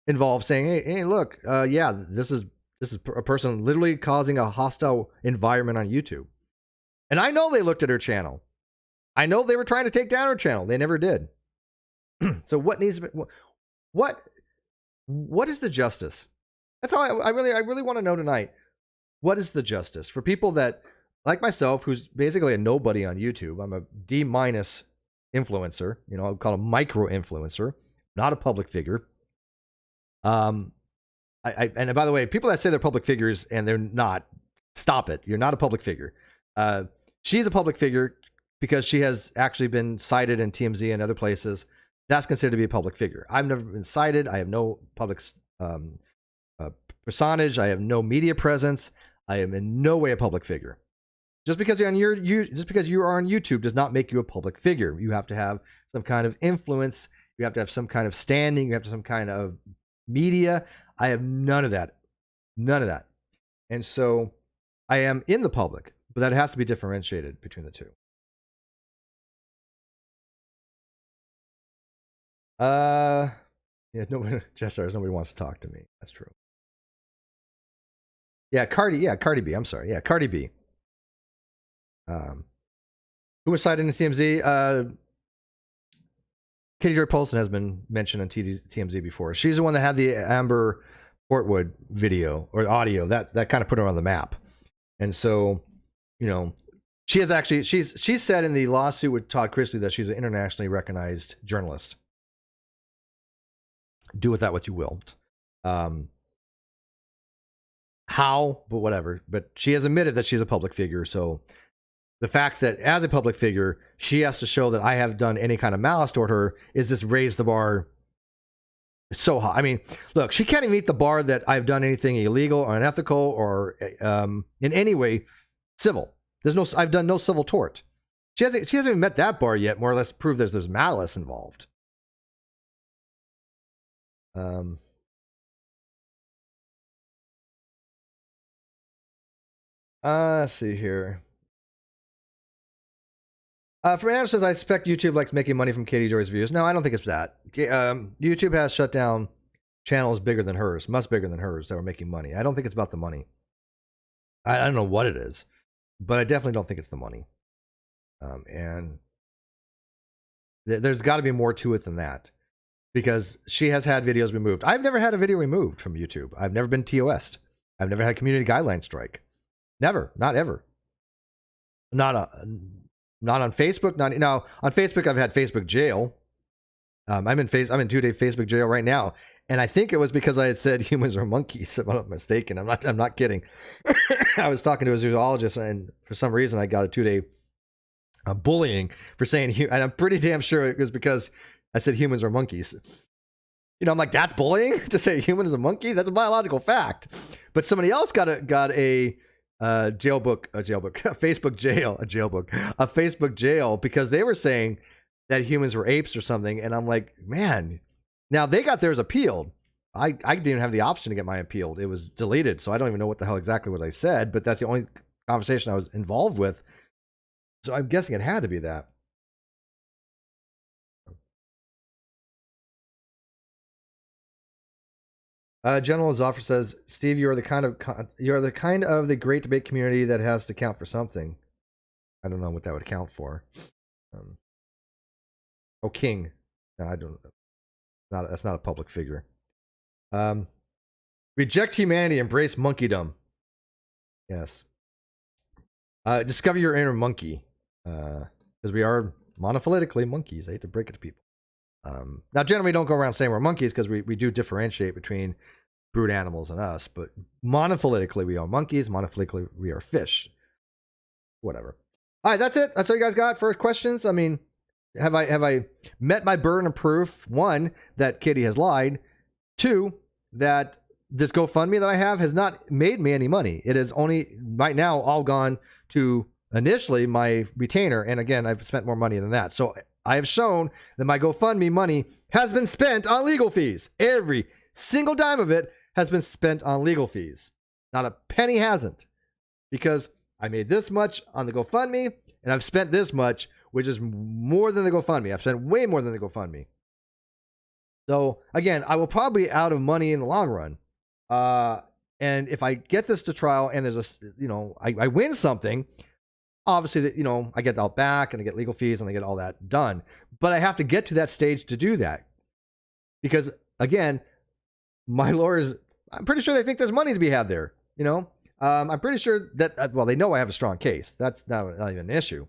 involved saying, hey, look, yeah, this is a person literally causing a hostile environment on YouTube. And I know they looked at her channel. I know they were trying to take down her channel. They never did. So what needs to be, what is the justice? That's all I really want to know tonight. What is the justice for people that, like myself, who's basically a nobody on YouTube? I'm a D- influencer. You know, I'll call a micro influencer, not a public figure. And by the way, people that say they're public figures and they're not, stop it. You're not a public figure. She's a public figure because she has actually been cited in TMZ and other places. That's considered to be a public figure. I've never been cited. I have no public personage. I have no media presence. I am in no way a public figure. Just because you're on just because you are on YouTube does not make you a public figure. You have to have some kind of influence. You have to have some kind of standing. You have to have some kind of media. I have none of that. None of that. And so I am in the public, but that has to be differentiated between the two. Yeah, nobody, Jessars, nobody wants to talk to me. That's true. Yeah, Cardi B. I'm sorry. Yeah, Cardi B. Who was cited in TMZ? Joy Paulson has been mentioned on TMZ before. She's the one that had the Amber Portwood video or audio that kind of put her on the map. And so, you know, she has actually she said in the lawsuit with Todd Chrisley that she's an internationally recognized journalist. Do with that what you will. How, but whatever. But she has admitted that she's a public figure. So the fact that as a public figure, she has to show that I have done any kind of malice toward her is just raise the bar so high. I mean, look, she can't even meet the bar that I've done anything illegal or unethical or in any way civil. I've done no civil tort. She hasn't even met that bar yet, more or less prove there's malice involved. Let's see here. Fernando says, I expect YouTube likes making money from Katie Joy's views. No, I don't think it's that. YouTube has shut down channels bigger than hers, much bigger than hers, that were making money. I don't think it's about the money. I don't know what it is, but I definitely don't think it's the money. And there's got to be more to it than that, because she has had videos removed. I've never had a video removed from YouTube. I've never been TOS'd. I've never had a community guideline strike. Never, not ever. Not on Facebook. Now on Facebook, I've had Facebook jail. I'm in 2-day Facebook jail right now, and I think it was because I had said humans are monkeys. If I'm not mistaken, I'm not kidding. I was talking to a zoologist, and for some reason, I got a 2-day bullying for saying, and I'm pretty damn sure it was because I said humans are monkeys. You know, I'm like, that's bullying to say human is a monkey. That's a biological fact. But somebody else got a Facebook jail because they were saying that humans were apes or something. And I'm like, man, now they got theirs appealed. I didn't even have the option to get mine appealed. It was deleted. So I don't even know what the hell exactly what I said, but that's the only conversation I was involved with. So I'm guessing it had to be that. General Zoffer says, Steve, you are the kind of the great debate community that has to count for something. I don't know what that would count for. King. No, I don't know. That's not a public figure. Reject humanity, embrace monkeydom. Yes. Discover your inner monkey. Because we are monophyletically monkeys. I hate to break it to people. Now, generally, we don't go around saying we're monkeys because we do differentiate between brute animals and us. But monophyletically, we are monkeys. Monophyletically, we are fish. Whatever. All right, that's it. That's all you guys got for questions. I mean, have I met my burden of proof? 1, that Kitty has lied. 2, that this GoFundMe that I have has not made me any money. It is only right now all gone to initially my retainer. And again, I've spent more money than that. So I have shown that my GoFundMe money has been spent on legal fees. Every single dime of it has been spent on legal fees. Not a penny hasn't. Because I made this much on the GoFundMe, and I've spent this much, which is more than the GoFundMe. I've spent way more than the GoFundMe. So again, I will probably be out of money in the long run. And if I get this to trial and there's I win something, obviously that, I get all back and I get legal fees and I get all that done. But I have to get to that stage to do that. Because again, my lawyers, I'm pretty sure they think there's money to be had there. I'm pretty sure that, they know I have a strong case. That's not even an issue.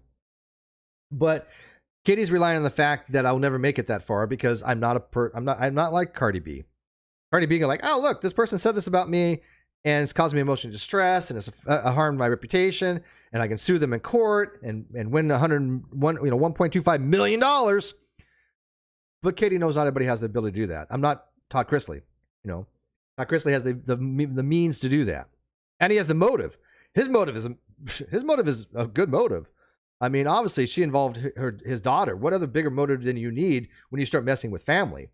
But Katie's relying on the fact that I'll never make it that far because I'm not like Cardi B. Cardi B like, oh, look, this person said this about me and it's caused me emotional distress and it's harmed my reputation and I can sue them in court and win $1.25 million. But Katie knows not everybody has the ability to do that. I'm not Todd Chrisley. Todd Chrisley has the means to do that. And he has the motive. His motive is a good motive. I mean, obviously, she involved his daughter. What other bigger motive than you need when you start messing with family?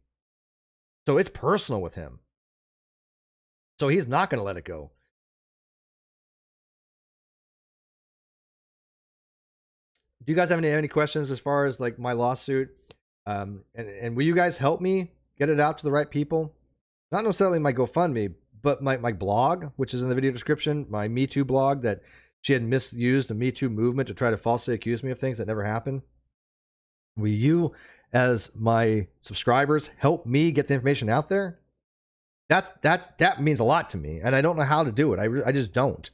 So it's personal with him. So he's not going to let it go. Do you guys have any questions as far as like my lawsuit? And will you guys help me get it out to the right people? Not necessarily my GoFundMe, but my blog, which is in the video description, my Me Too blog that she had misused the Me Too movement to try to falsely accuse me of things that never happened. Will you, as my subscribers, help me get the information out there? That means a lot to me, and I don't know how to do it. I just don't.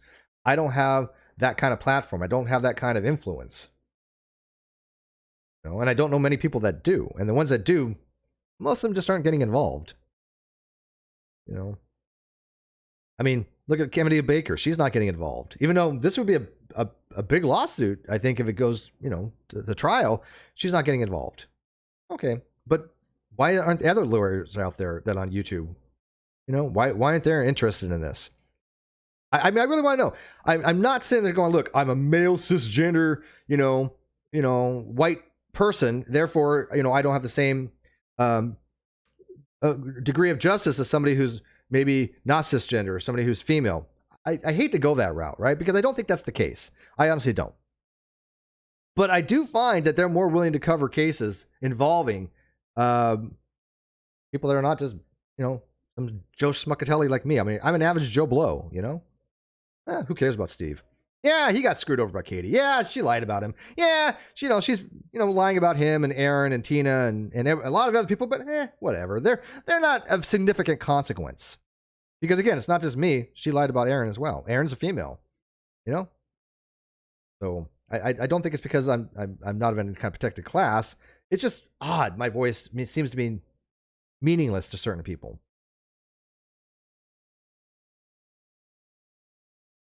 I don't have that kind of platform. I don't have that kind of influence. And I don't know many people that do. And the ones that do, most of them just aren't getting involved. I mean, look at Kennedy Baker. She's not getting involved. Even though this would be a big lawsuit, I think, if it goes, to the trial, she's not getting involved. Okay. But why aren't the other lawyers out there that on YouTube? Why aren't they interested in this? I mean, I really want to know. I'm not sitting there going, look, I'm a male cisgender, white person. Therefore, I don't have the same degree of justice as somebody who's maybe not cisgender or somebody who's female. I hate to go that route, right? Because I don't think that's the case. I honestly don't. But I do find that they're more willing to cover cases involving people that are not just, some Joe Schmuckatelli like me. I mean, I'm an average Joe Blow, who cares about Steve? Yeah, he got screwed over by Katie. Yeah, she lied about him. Yeah, she's lying about him and Aaron and Tina and a lot of other people. But whatever. They're not of significant consequence because again, it's not just me. She lied about Aaron as well. Aaron's a female, So I don't think it's because I'm not of any kind of protected class. It's just odd. My voice seems to be meaningless to certain people.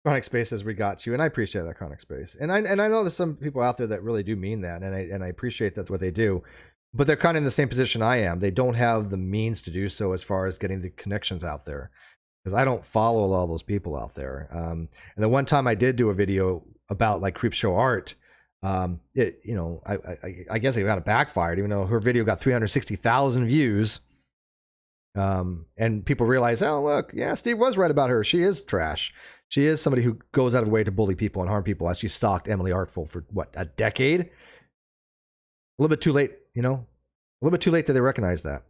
Chronic Space says we got you, and I appreciate that, Chronic Space. And I know there's some people out there that really do mean that, and I appreciate that's what they do. But they're kind of in the same position I am. They don't have the means to do so as far as getting the connections out there. Because I don't follow all those people out there. And the one time I did do a video about like Creepshow art, I guess it got it backfired, even though her video got 360,000 views. And people realize, oh look, yeah, Steve was right about her. She is trash. She is somebody who goes out of her way to bully people and harm people, as she stalked Emily Artful for what, a decade? A little bit too late, a little bit too late that they recognize that.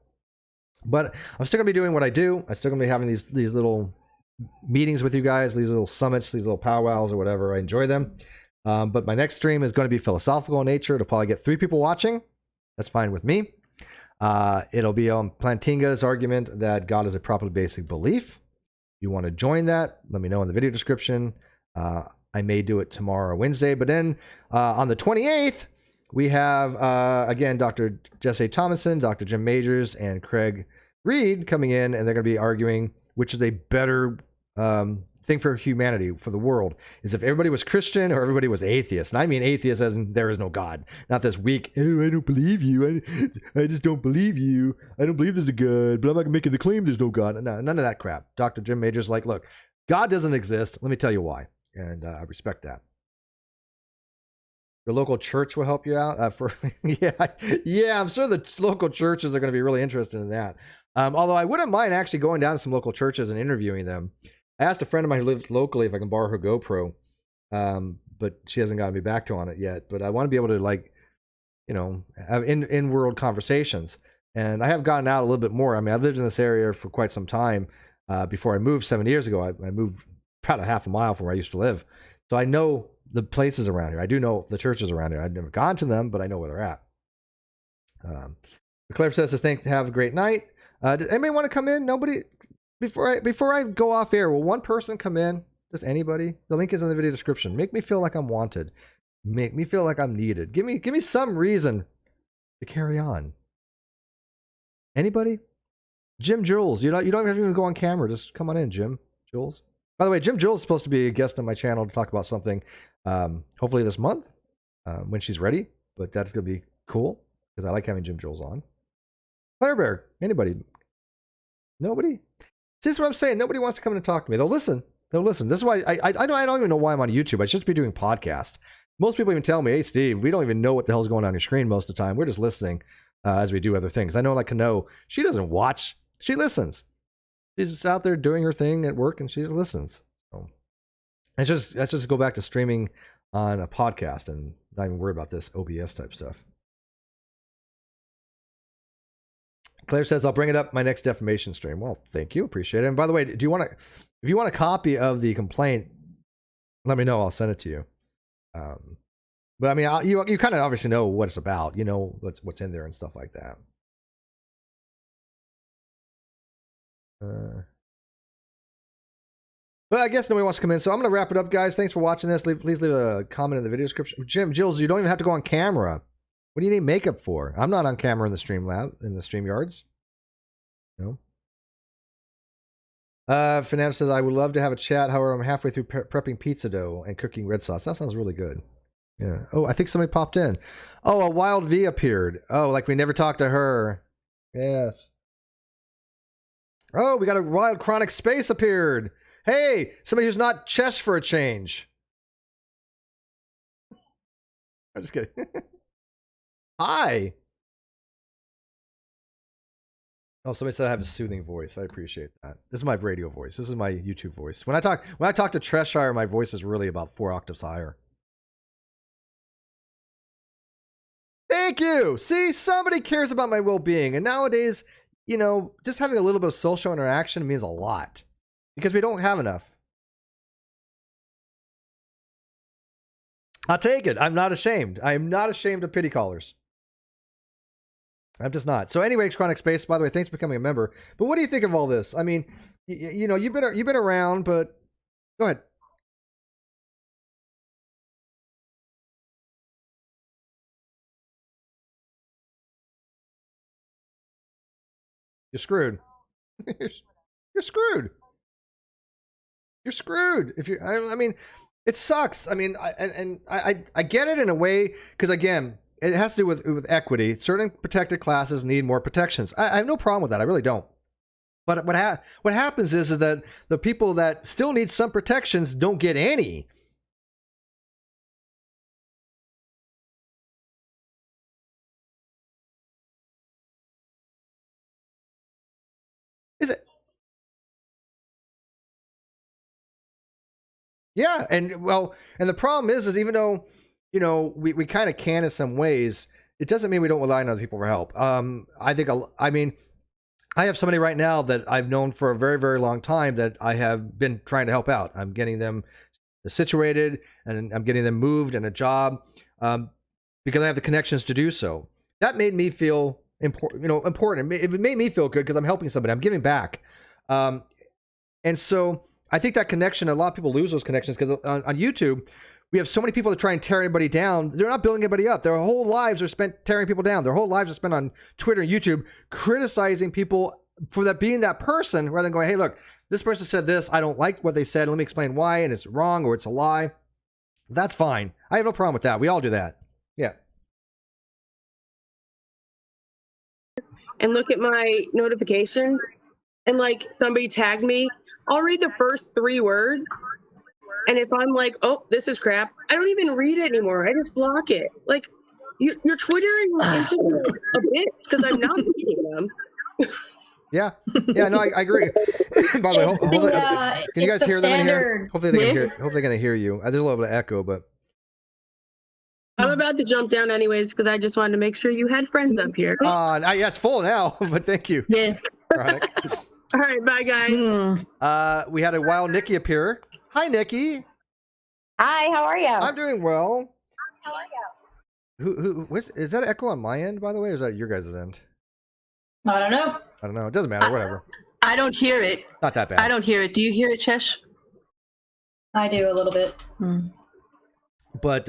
But I'm still gonna be doing what I do. I'm still gonna be having these little meetings with you guys, these little summits, these little powwows or whatever. I enjoy them. But my next stream is going to be philosophical in nature. It'll probably get 3 people watching. That's fine with me. It'll be on Plantinga's argument that God is a properly basic belief. If you want to join that, let me know in the video description. I may do it tomorrow or Wednesday. But then on the 28th, we have, again, Dr. Jesse Thomason, Dr. Jim Majors, and Craig Reed coming in, and they're going to be arguing which is a better thing for humanity, for the world, is if everybody was Christian or everybody was atheist. And I mean atheist as in there is no God. Not this weak, oh, I don't believe you. I just don't believe you. I don't believe there's a God, but I'm not making the claim there's no God. No, none of that crap. Dr. Jim Majors like, look, God doesn't exist. Let me tell you why. And I respect that. Your local church will help you out. I'm sure the local churches are going to be really interested in that. Although I wouldn't mind actually going down to some local churches and interviewing them. I asked a friend of mine who lives locally if I can borrow her GoPro, but she hasn't gotten me back to on it yet. But I want to be able to have in-world conversations. And I have gotten out a little bit more. I mean, I've lived in this area for quite some time. Before I moved 7 years ago, I moved about a half a mile from where I used to live. So I know the places around here. I do know the churches around here. I've never gone to them, but I know where they're at. Claire says, thanks, have a great night. Does anybody want to come in? Nobody? Before I go off air, will one person come in? Just anybody? The link is in the video description. Make me feel like I'm wanted. Make me feel like I'm needed. Give me some reason to carry on. Anybody? Jim Jules. You don't have to even go on camera. Just come on in, Jim Jules. By the way, Jim Jules is supposed to be a guest on my channel to talk about something, hopefully this month, when she's ready. But that's going to be cool because I like having Jim Jules on. Claire Bear. Anybody? Nobody? See, this is what I'm saying. Nobody wants to come in and talk to me. They'll listen. This is why I don't even know why I'm on YouTube. I should be doing podcast. Most people even tell me, hey, Steve, we don't even know what the hell's going on your screen most of the time. We're just listening as we do other things. I know, like Kano, she doesn't watch. She listens. She's just out there doing her thing at work, and she listens. So let's just go back to streaming on a podcast and not even worry about this OBS type stuff. Claire says, I'll bring it up my next defamation stream. Well, thank you. Appreciate it. And by the way, if you want a copy of the complaint, let me know. I'll send it to you. But I mean, you kind of obviously know what it's about. You know what's in there and stuff like that. But I guess nobody wants to come in, so I'm going to wrap it up, guys. Thanks for watching this. Please leave a comment in the video description. Jim, Jules, you don't even have to go on camera. What do you need makeup for? I'm not on camera in the stream lab, in the stream yards. No. Fernando says, I would love to have a chat. However, I'm halfway through prepping pizza dough and cooking red sauce. That sounds really good. Yeah. Oh, I think somebody popped in. Oh, a Wild V appeared. Oh, like we never talked to her. Yes. Oh, we got a Wild Chronic Space appeared. Hey, somebody who's not chess for a change. I'm just kidding. Hi. Oh, somebody said I have a soothing voice. I appreciate that. This is my radio voice. This is my YouTube voice. When I talk to Treshire, my voice is really about 4 octaves higher. Thank you. See, somebody cares about my well-being. And nowadays, you know, just having a little bit of social interaction means a lot because we don't have enough. I'll take it. I'm not ashamed. I am not ashamed of pity callers. I'm just not. So anyway, Chronic Space, by the way, thanks for becoming a member. But what do you think of all this? I mean, you know, you've been around, but go ahead. You're screwed. You're screwed. You're screwed. If you, I mean, it sucks. I mean, I get it in a way because again, it has to do with equity. Certain protected classes need more protections. I have no problem with that. I really don't. But what happens is that the people that still need some protections don't get any. Is it? Yeah, and well, and the problem is even though, you know, we kind of can in some ways, it doesn't mean we don't rely on other people for help. I mean, I have somebody right now that I've known for a very, very long time that I have been trying to help out. I'm getting them situated and I'm getting them moved and a job because I have the connections to do so. That made me feel important. You know, important. It made me feel good because I'm helping somebody. I'm giving back, and so. I think that connection, a lot of people lose those connections because on YouTube, we have so many people that try and tear anybody down. They're not building anybody up. Their whole lives are spent tearing people down. Their whole lives are spent on Twitter and YouTube criticizing people for that being that person rather than going, hey, look, this person said this. I don't like what they said. Let me explain why. And it's wrong or it's a lie. That's fine. I have no problem with that. We all do that. Yeah. And look at my notifications and like somebody tagged me. I'll read the first 3 words, and if I'm like, oh, this is crap, I don't even read it anymore. I just block it. Like, you're twittering into a bit because I'm not reading them. Yeah, no, I agree. By the way, can you guys hear them in here? Hopefully they can hear you. There's a little bit of echo, but I'm about to jump down anyways because I just wanted to make sure you had friends up here. Yeah, it's full now, but thank you. Yeah. All right, bye guys. We had a wild Nikki appear. Hi, Nikki. Hi, how are you? I'm doing well. How are you? Is that echo on my end, by the way, or is that your guys' end? I don't know. I don't know. It doesn't matter. Whatever. I don't hear it. Not that bad. I don't hear it. Do you hear it, Chesh? I do a little bit. But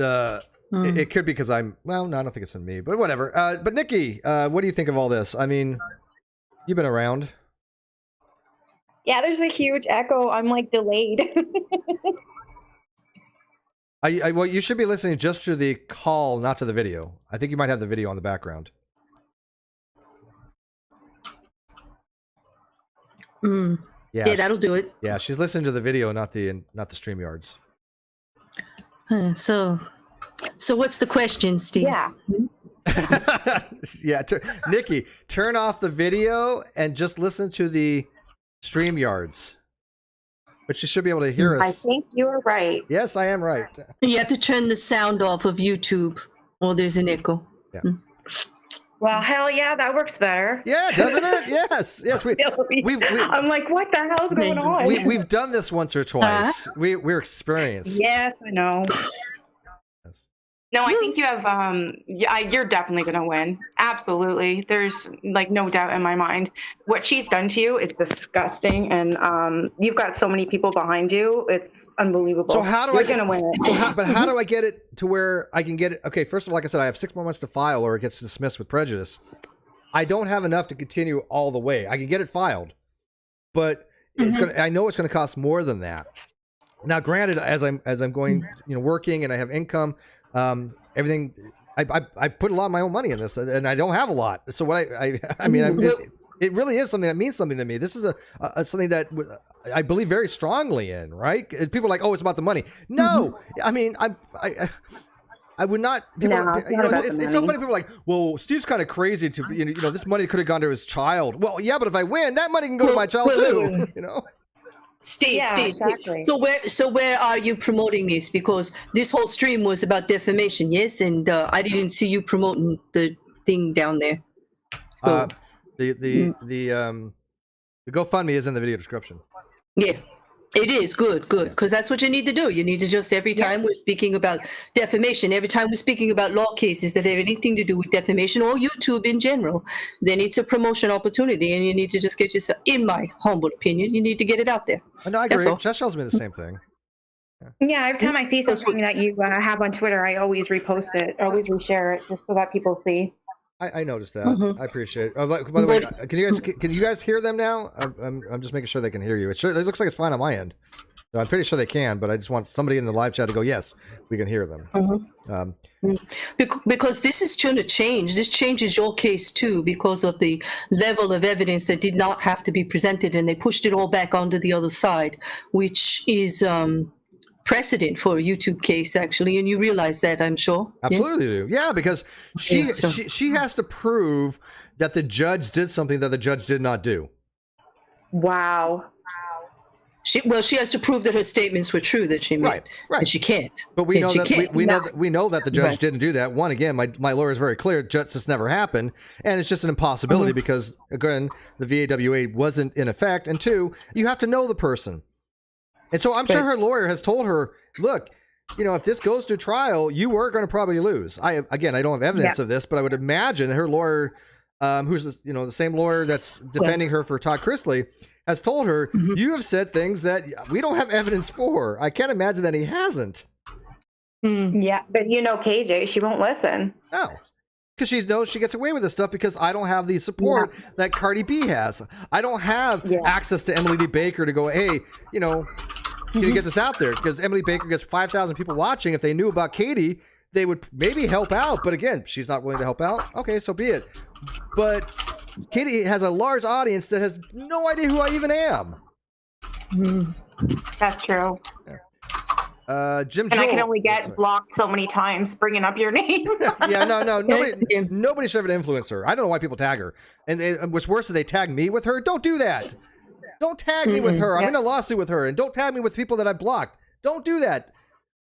it could be because no, I don't think it's in me, but whatever. But Nikki, what do you think of all this? I mean, you've been around. Yeah, there's a huge echo. I'm like delayed. Well, you should be listening just to the call, not to the video. I think you might have the video on the background. Yeah, that'll do it. Yeah, she's listening to the video, not the StreamYards. So what's the question, Steve? Yeah. Yeah, Nikki, turn off the video and just listen to the StreamYards. But you should be able to hear us. I think you're right. Yes, I am right. You have to turn the sound off of YouTube, or there's an echo. Yeah. Well, hell yeah, that works better. Yeah, doesn't it? Yes. I'm like, what the hell's going on? We've done this once or twice. We're experienced. Yes, I know. No, I think you have, you're definitely going to win. Absolutely. There's like no doubt in my mind. What she's done to you is disgusting. And you've got so many people behind you. It's unbelievable. So how do you're going to win it. But how do I get it to where I can get it? Okay, first of all, like I said, I have 6 more months to file or it gets dismissed with prejudice. I don't have enough to continue all the way. I can get it filed, but I know it's going to cost more than that. Now, granted, as I'm going, working and I have income, everything, I put a lot of my own money in this and I don't have a lot. So what I mean, it really is something that means something to me. This is something that I believe very strongly in, right? People are like, oh, it's about the money. No, I mean, I would not. It's so funny. People are like, well, Steve's kind of crazy to, this money could have gone to his child. Well, yeah, but if I win, that money can go to my child too, Steve, Yeah, Steve. exactly. So where are you promoting this? Because this whole stream was about defamation, yes, and I didn't see you promoting the thing down there. So The GoFundMe is in the video description. yeah, it is good, because that's what you need to do. You need to just every time we're speaking about defamation, every time we're speaking about law cases that have anything to do with defamation or YouTube in general, then it's a promotion opportunity, and you need to just get yourself. In my humble opinion, you need to get it out there. No, I agree. Jess tells me the same thing. Yeah, every time I see something that you have on Twitter, I always repost it, always reshare it, just so that people see. I noticed that. I appreciate it. Oh, by the way, can you guys hear them now? I'm just making sure they can hear you. It looks like it's fine on my end. So I'm pretty sure they can, but I just want somebody in the live chat to go, yes, we can hear them. Because this is going to change. This changes your case too, because of the level of evidence that did not have to be presented, and they pushed it all back onto the other side, which is precedent for a YouTube case, actually, and you realize that, I'm sure. Absolutely do. Yeah, because she has to prove that the judge did something that the judge did not do. Wow. She has to prove that her statements were true that she made. Right. And she can't. But we know that the judge didn't do that. One, again, my lawyer is very clear. Justice never happened, and it's just an impossibility because, again, the VAWA wasn't in effect. And two, you have to know the person. And so I'm sure her lawyer has told her, look, if this goes to trial, you were going to probably lose. I don't have evidence of this, but I would imagine her lawyer, who's the same lawyer that's defending her for Todd Chrisley, has told her, you have said things that we don't have evidence for. I can't imagine that he hasn't. Yeah, but KJ, she won't listen. No. Because she knows she gets away with this stuff because I don't have the support that Cardi B has. I don't have access to Emily D. Baker to go, hey, can you get this out there? Because Emily Baker gets 5,000 people watching. If they knew about Katie, they would maybe help out. But again, she's not willing to help out. Okay, so be it. But Katie has a large audience that has no idea who I even am. That's true. Yeah. Jim and I can only get blocked so many times bringing up your name. Nobody should have an influencer. I don't know why people tag her. And what's worse is they tag me with her. Don't do that. Don't tag me with her. I'm in a lawsuit with her. And don't tag me with people that I blocked. Don't do that.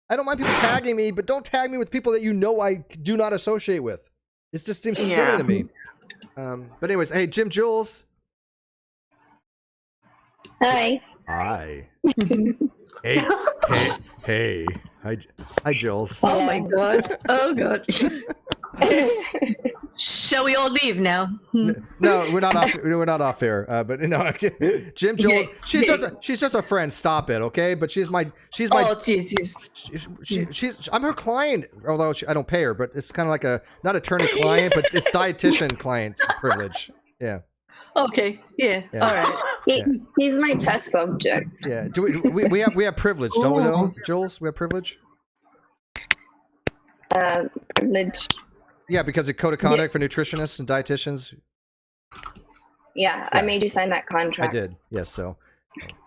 I don't mind people tagging me, but don't tag me with people that I do not associate with. It just seems silly to me. But anyways, hey, Jim Jules. Hi. Hi. Hey. Hi, Jules. Oh my God. Oh God. Shall we all leave now? No, we're not off. We're not off air. But Jim Jules. She's just a friend. Stop it, okay? But she's my. Oh, she's. I'm her client, although I don't pay her. But it's kind of like not attorney client, but it's dietitian client privilege. Yeah. Okay. Yeah. All right. He's my test subject. Yeah. Do we have privilege, don't we, though, Jules? We have privilege. Privilege. Yeah, because of code of conduct for nutritionists and dietitians. Yeah, I made you sign that contract. I did. Yes. So,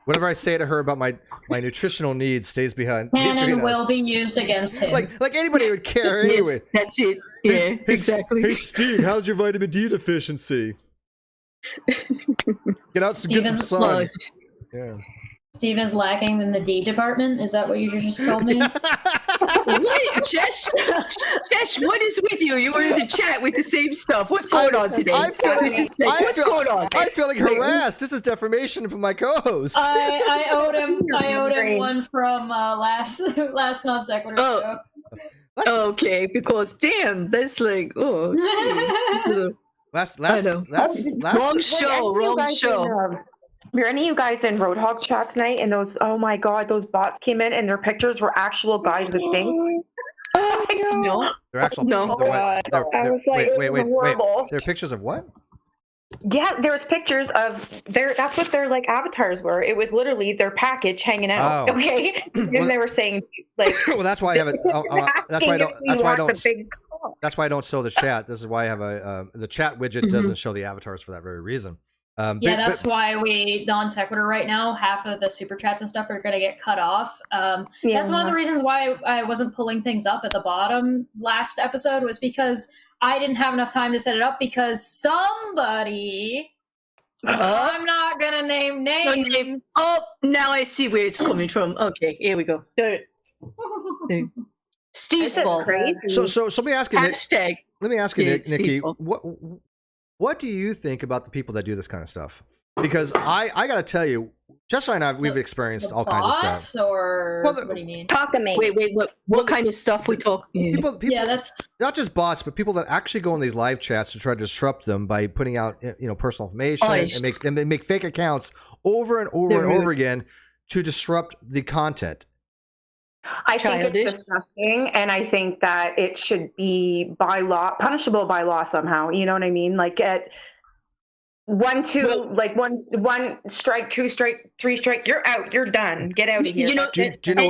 whatever I say to her about my nutritional needs stays behind. And will be used against him. Like anybody would care anyway. That's it. Yeah. Exactly. Hey, Steve, how's your vitamin D deficiency? Get out some sun. Yeah. Steve is lacking in the D department. Is that what you just told me? Wait, Jesh, what is with you? You were in the chat with the same stuff. What's going on today? What's going on? I'm feeling harassed. This is defamation from my co-host. I owed him one from last non sequitur show. Okay, because damn, that's like last wrong show. Were any of you guys in Roadhog chat tonight? And those bots came in and their pictures were actual guys with things. No, they're actual. No, I was like, wait. They're pictures of what? Yeah, there was pictures of that's what their avatars were. It was literally their package hanging out. Oh. Okay, and they were saying well, that's why I have it. That's why I don't show the chat. This is why I have the chat widget doesn't show the avatars for that very reason. That's why we non sequitur right now. Half of the super chats and stuff are going to get cut off. That's one of the reasons why I wasn't pulling things up at the bottom last episode, was because I didn't have enough time to set it up because somebody I'm not gonna name names. Oh, now I see where it's coming from. Okay, here we go. Steve's fault. So let me ask you, Nick, Hashtag. let me ask you, Yeah, Nikki, Steve's fault. what do you think about the people that do this kind of stuff? Because I got to tell you, Jessica and I, we've experienced all kinds of Bots, stuff. or Well, what do you mean? Talkamate. Wait, what kind of stuff we talking? People, Yeah, that's not just bots, but people that actually go on these live chats to try to disrupt them by putting out, personal information and they make fake accounts over and over and over again to disrupt the content. I think it's disgusting, and I think that it should be by law, punishable by law somehow. You know what I mean? Like at one strike, two strike, three strike, you're out, you're done, get out of here. Do you know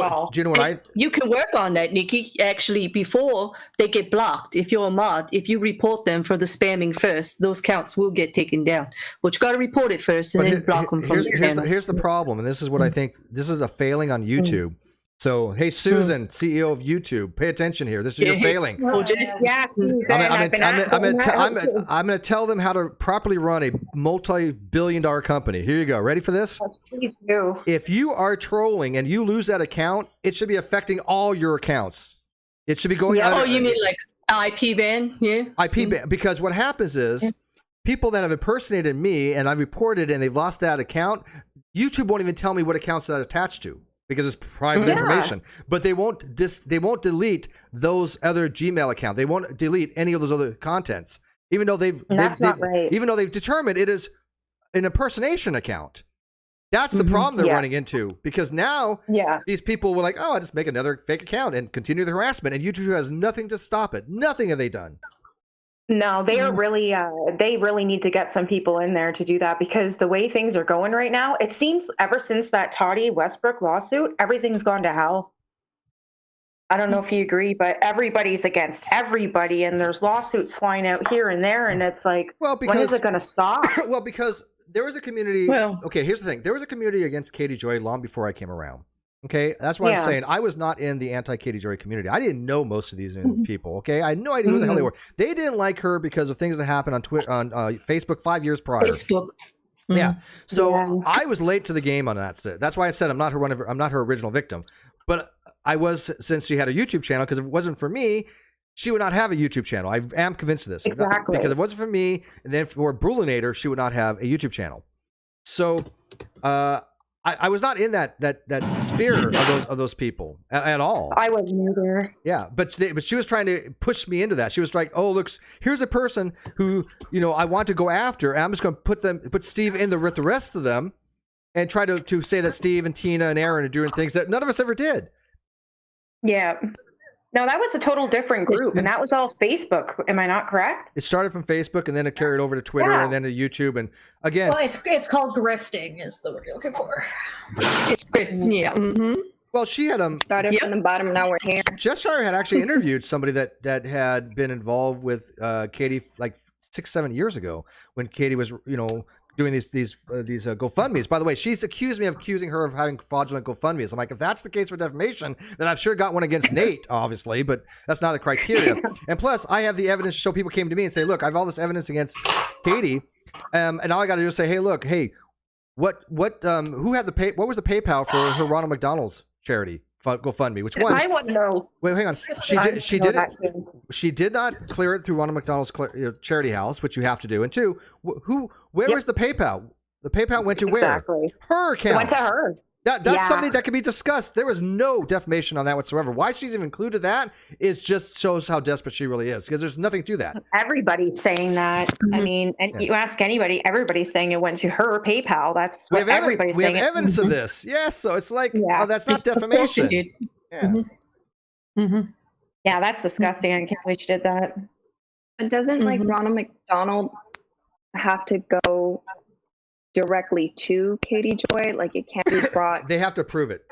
what you can work on that, Nikki. Actually, before they get blocked, if you're a mod, if you report them for the spamming first, those counts will get taken down. But you got to report it first and then block them from the channel. Here's the problem, and this is what I think. This is a failing on YouTube. So, hey, Susan, CEO of YouTube, pay attention here. This is your failing. Yeah, I'm going to tell them how to properly run a multi-billion-dollar company. Here you go. Ready for this? Yes, please do. If you are trolling and you lose that account, it should be affecting all your accounts. It should be going. Oh, you mean like IP ban? Yeah. IP ban, because what happens is people that have impersonated me and I reported and they've lost that account, YouTube won't even tell me what accounts that attached to, because it's private information. But they won't delete those other Gmail account. They won't delete any of those other contents, even though they've determined it is an impersonation account. That's the problem they're running into, because now these people were like, oh, I just make another fake account and continue the harassment, and YouTube has nothing to stop it. Nothing have they done. No, they are really, they really need to get some people in there to do that, because the way things are going right now, it seems ever since that Toddy Westbrook lawsuit, everything's gone to hell. I don't know if you agree, but everybody's against everybody, and there's lawsuits flying out here and there, and it's like, when is it going to stop? Well, because there was a community. Okay, here's the thing. There was a community against Katie Joy long before I came around. Okay, that's why I'm saying I was not in the anti-Katie Joy community. I didn't know most of these people. Okay, I had no idea who the hell they were. They didn't like her because of things that happened on Facebook 5 years prior. Yeah, so I was late to the game on that. That's why I said I'm not her original victim, but I was, since she had a YouTube channel. Because if it wasn't for me, she would not have a YouTube channel. I am convinced of this. Exactly. Because if it wasn't for me, and then for Brulinator, she would not have a YouTube channel. So, I was not in that sphere of those people at all. I wasn't either. Yeah, but she was trying to push me into that. She was like, "Oh, look, here's a person who I want to go after, and I'm just going to put Steve in with the rest of them, and try to say that Steve and Tina and Aaron are doing things that none of us ever did." Yeah. No, that was a total different group, and that was all Facebook. Am I not correct? It started from Facebook, and then it carried over to Twitter, and then to YouTube, and again. Well, it's called grifting, is the word you're looking for. It's grifting, yeah. Mm-hmm. Well, she had started from the bottom. Now we're here. Cheshire had actually interviewed somebody that had been involved with Katie like 6-7 years ago, when Katie was doing these GoFundMes. By the way, she's accused me of accusing her of having fraudulent GoFundMes. I'm like, if that's the case for defamation, then I've sure got one against Nate, obviously, but that's not the criteria. And plus, I have the evidence to show. People came to me and say, look, I have all this evidence against Katie, and all I got to do is say, hey, look, what was the PayPal for her Ronald McDonald's charity GoFundMe? Which one? I want to know. Wait, hang on. She did not clear it through Ronald McDonald's charity house, which you have to do. And two, where was the PayPal? The PayPal went to where? Exactly. Her account. It went to her. That's something that can be discussed. There was no defamation on that whatsoever. Why she's even included that is just shows how desperate she really is, because there's nothing to that. Everybody's saying that. I mean, and you ask anybody, everybody's saying it went to her PayPal. That's what everybody's saying. We have evidence of this. Yes, so it's like, oh, that's not defamation. Yeah. Yeah, that's disgusting. I can't believe she did that. But doesn't Ronald McDonald have to go directly to Katie Joy? Like, it can't be brought. They have to prove it.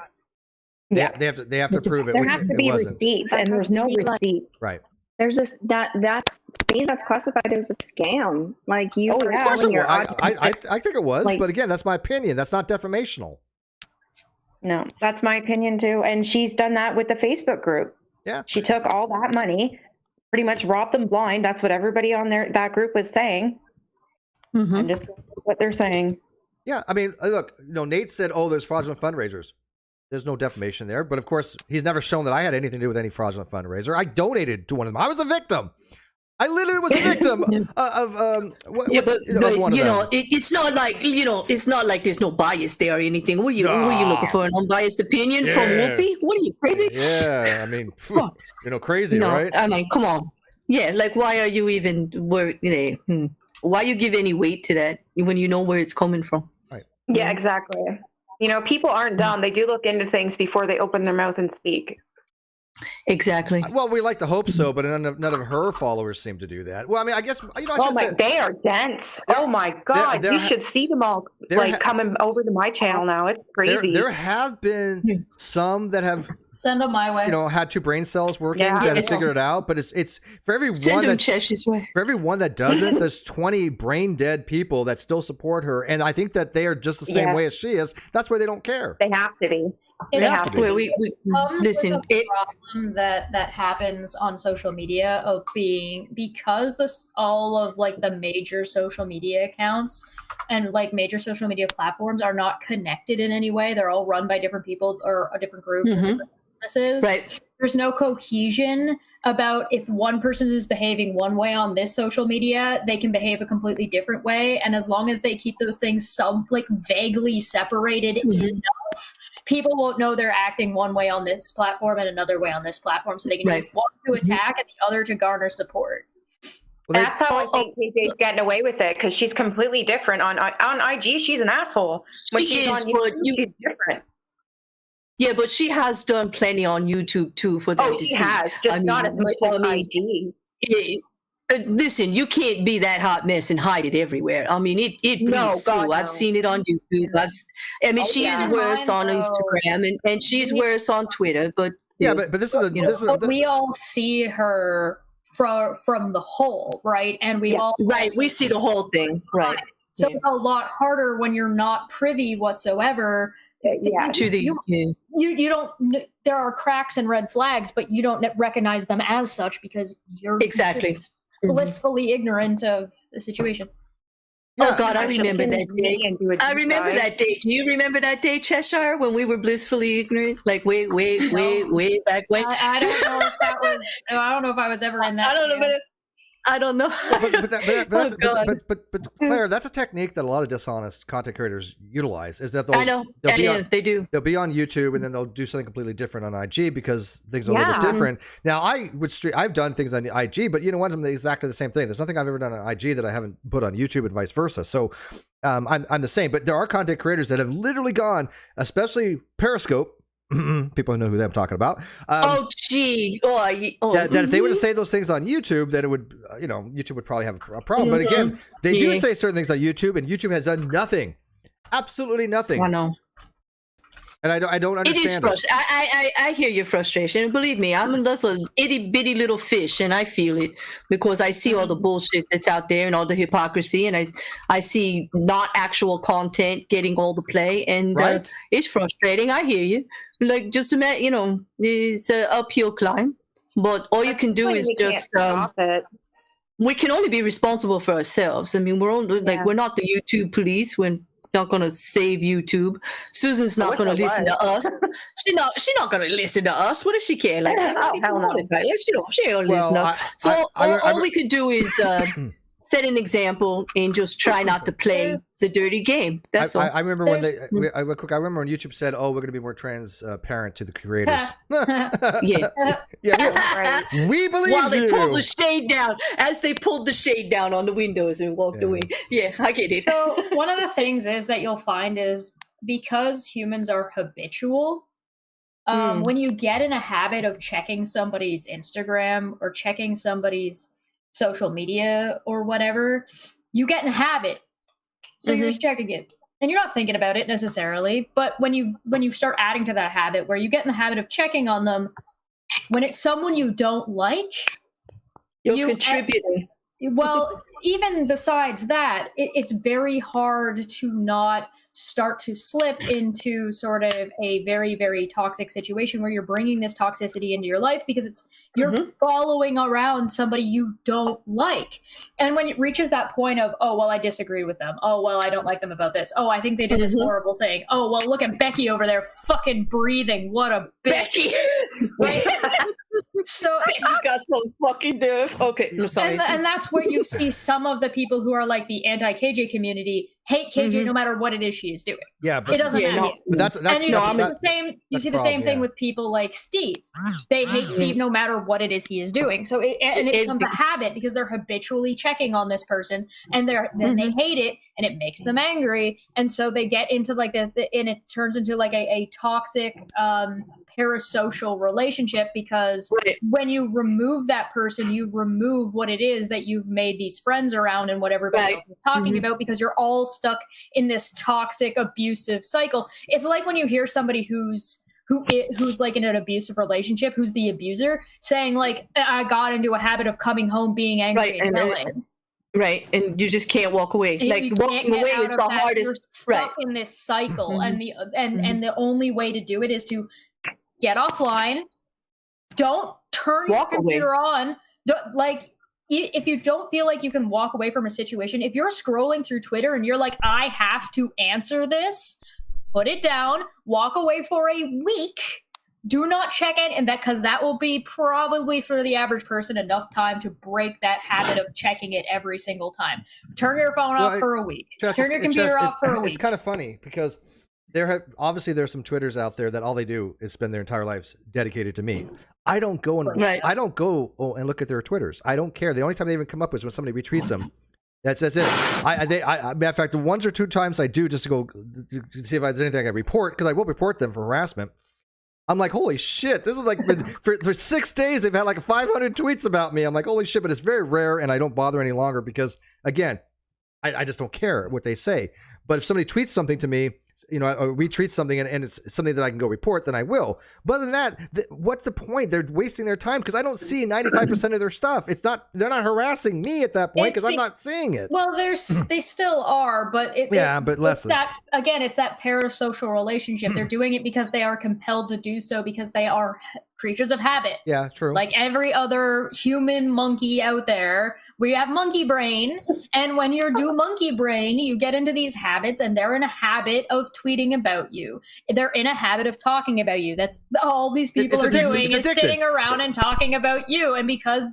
Yeah, they have to prove it. There has to be receipts, and there's no receipt. Right. There's this that's to me that's classified as a scam. Like you. Of course it was. I think it was, but again, that's my opinion. That's not defamational. No, that's my opinion too. And she's done that with the Facebook group. Yeah. She took all that money, pretty much robbed them blind. That's what everybody on that group was saying. I'm just going with what they're saying. Yeah, I mean, look, Nate said, "Oh, there's fraudulent fundraisers." There's no defamation there, but of course, he's never shown that I had anything to do with any fraudulent fundraiser. I donated to one of them. I was a victim. I literally was a victim of one of them. It's not like it's not like there's no bias there or anything. Were you looking for an unbiased opinion from Whoopi? What are you, crazy? Yeah, I mean, crazy, right? I mean, come on. Yeah, like why are you even why you give any weight to that when you know where it's coming from? Right. Yeah, exactly. People aren't dumb. They do look into things before they open their mouth and speak. Exactly. Well, we like to hope so, but none of her followers seem to do that. Well, I mean, I guess they are dense. Oh my God, you should see them all coming over to my channel now. It's crazy. There have been some that have send them my way. Had two brain cells working that have figured it out, but it's for every one that doesn't, there's 20 brain dead people that still support her, and I think that they are just the same way as she is. That's why they don't care. They have to be. Listen, problem that happens on social media of because all of the major social media accounts and major social media platforms are not connected in any way. They're all run by different people or different groups or different businesses. Right. There's no cohesion about if one person is behaving one way on this social media, they can behave a completely different way. And as long as they keep those things vaguely separated enough, people won't know they're acting one way on this platform and another way on this platform. So they can use one to attack and the other to garner support. Well, that's how I think KJ's getting away with it, because she's completely different. On IG, she's an asshole. When she's on YouTube, she's different. Yeah, but she has done plenty on YouTube too for them to see. Has, just not as much as IG. Listen, you can't be that hot mess and hide it everywhere. I mean, it bleeds through. I've seen it on YouTube. She is worse on Instagram and she's worse on Twitter. But but this is we all see her from the whole, right? And we we see the whole thing, right? So it's a lot harder when you're not privy whatsoever. You don't. There are cracks and red flags, but you don't recognize them as such because you're blissfully ignorant of the situation. Oh God, I remember that day. I remember that day. Do you remember that day, Cheshire, when we were blissfully ignorant? Like way back when. I don't know if that was. I don't know if I was ever in that. I don't know. But Claire, that's a technique that a lot of dishonest content creators utilize. Is that they do. They'll be on YouTube and then they'll do something completely different on IG because things are a little bit different. Now, I've done things on IG, but I'm exactly the same thing. There's nothing I've ever done on IG that I haven't put on YouTube and vice versa. So I'm the same. But there are content creators that have literally gone, especially Periscope. People know who I'm talking about. That if they were to say those things on YouTube, then it would, YouTube would probably have a problem. But again, they do say certain things on YouTube, and YouTube has done nothing, absolutely nothing. I know. And I don't understand. It is frustrating. I hear your frustration. And believe me, I'm just a itty bitty little fish, and I feel it because I see all the bullshit that's out there and all the hypocrisy, and I see not actual content getting all the play, and it's frustrating. I hear you. Just imagine, it's an uphill climb, but all you can do is just. We can only be responsible for ourselves. I mean, we're not the YouTube police. We're not going to save YouTube. Susan's not going to listen to us. She's not going to listen to us. What does she care? She don't listen to us. So all we could do is set an example and just try not to play the dirty game. That's all. I remember when I remember when YouTube said, "Oh, we're going to be more transparent to the creators." We believe while they pulled the shade down, as they pulled the shade down on the windows and walked away. Yeah, I get it. So one of the things is that you'll find is because humans are habitual. When you get in a habit of checking somebody's Instagram or checking somebody's social media or whatever, you get in a habit. So you're just checking it. And you're not thinking about it necessarily. But when you start adding to that habit where you get in the habit of checking on them, when it's someone you don't like, you're contributing. Well, even besides that, it's very hard to not start to slip into sort of a very, very toxic situation where you're bringing this toxicity into your life because you're following around somebody you don't like. And when it reaches that point of, oh, well, I disagree with them. Oh, well, I don't like them about this. Oh, I think they did this horrible thing. Oh, well, look at Becky over there fucking breathing. What a bitch. Becky! Right? So Becky got so fucking nerve. Okay, I'm sorry. And that's where you see some of the people who are like the anti-KJ community hate KJ no matter what it is she is doing. Yeah, but it doesn't matter. No, but that's and you see the same. You see the same thing with people like Steve. They hate Steve no matter what it is he is doing. So it becomes a habit because they're habitually checking on this person, and then they hate it, and it makes them angry, and so they get into like this, and it turns into like a toxic parasocial relationship because when you remove that person, you remove what it is that you've made these friends around and what everybody else is talking about because you're all stuck in this toxic, abusive cycle. It's like when you hear somebody who's like in an abusive relationship, who's the abuser, saying like, I got into a habit of coming home being angry and yelling. Right, and you just can't walk away. And like walking away is the hardest. You're stuck in this cycle, and the only way to do it is to get offline. Don't turn your computer on. If you don't feel like you can walk away from a situation, if you're scrolling through Twitter and you're like, I have to answer this, put it down, walk away for a week. Do not check it, and because that will be probably for the average person enough time to break that habit of checking it every single time. Turn your phone off for a week. Turn your computer off for a week. It's kind of funny because there's some Twitters out there that all they do is spend their entire lives dedicated to me. I don't go and and look at their Twitters. I don't care. The only time they even come up is when somebody retweets them. That's it. Matter of fact, once or two times I do just to go to see if there's anything I can report, because I will report them for harassment. I'm like, holy shit, this is like for 6 days they've had like 500 tweets about me. I'm like, holy shit, but it's very rare and I don't bother any longer because again, I just don't care what they say. But if somebody tweets something to me, or retweets something and it's something that I can go report, then I will. But other than that, what's the point? They're wasting their time because I don't see 95% of their stuff. They're not harassing me at that point because I'm not seeing it. Well, they still are, but but less. It's that parasocial relationship. They're doing it because they are compelled to do so because they are creatures of habit. Yeah, true. Like every other human monkey out there, we have monkey brain, and when you do monkey brain, you get into these habits, and they're in a habit of tweeting about you. They're in a habit of talking about you. That's all these people are doing is sitting around and talking about you. And because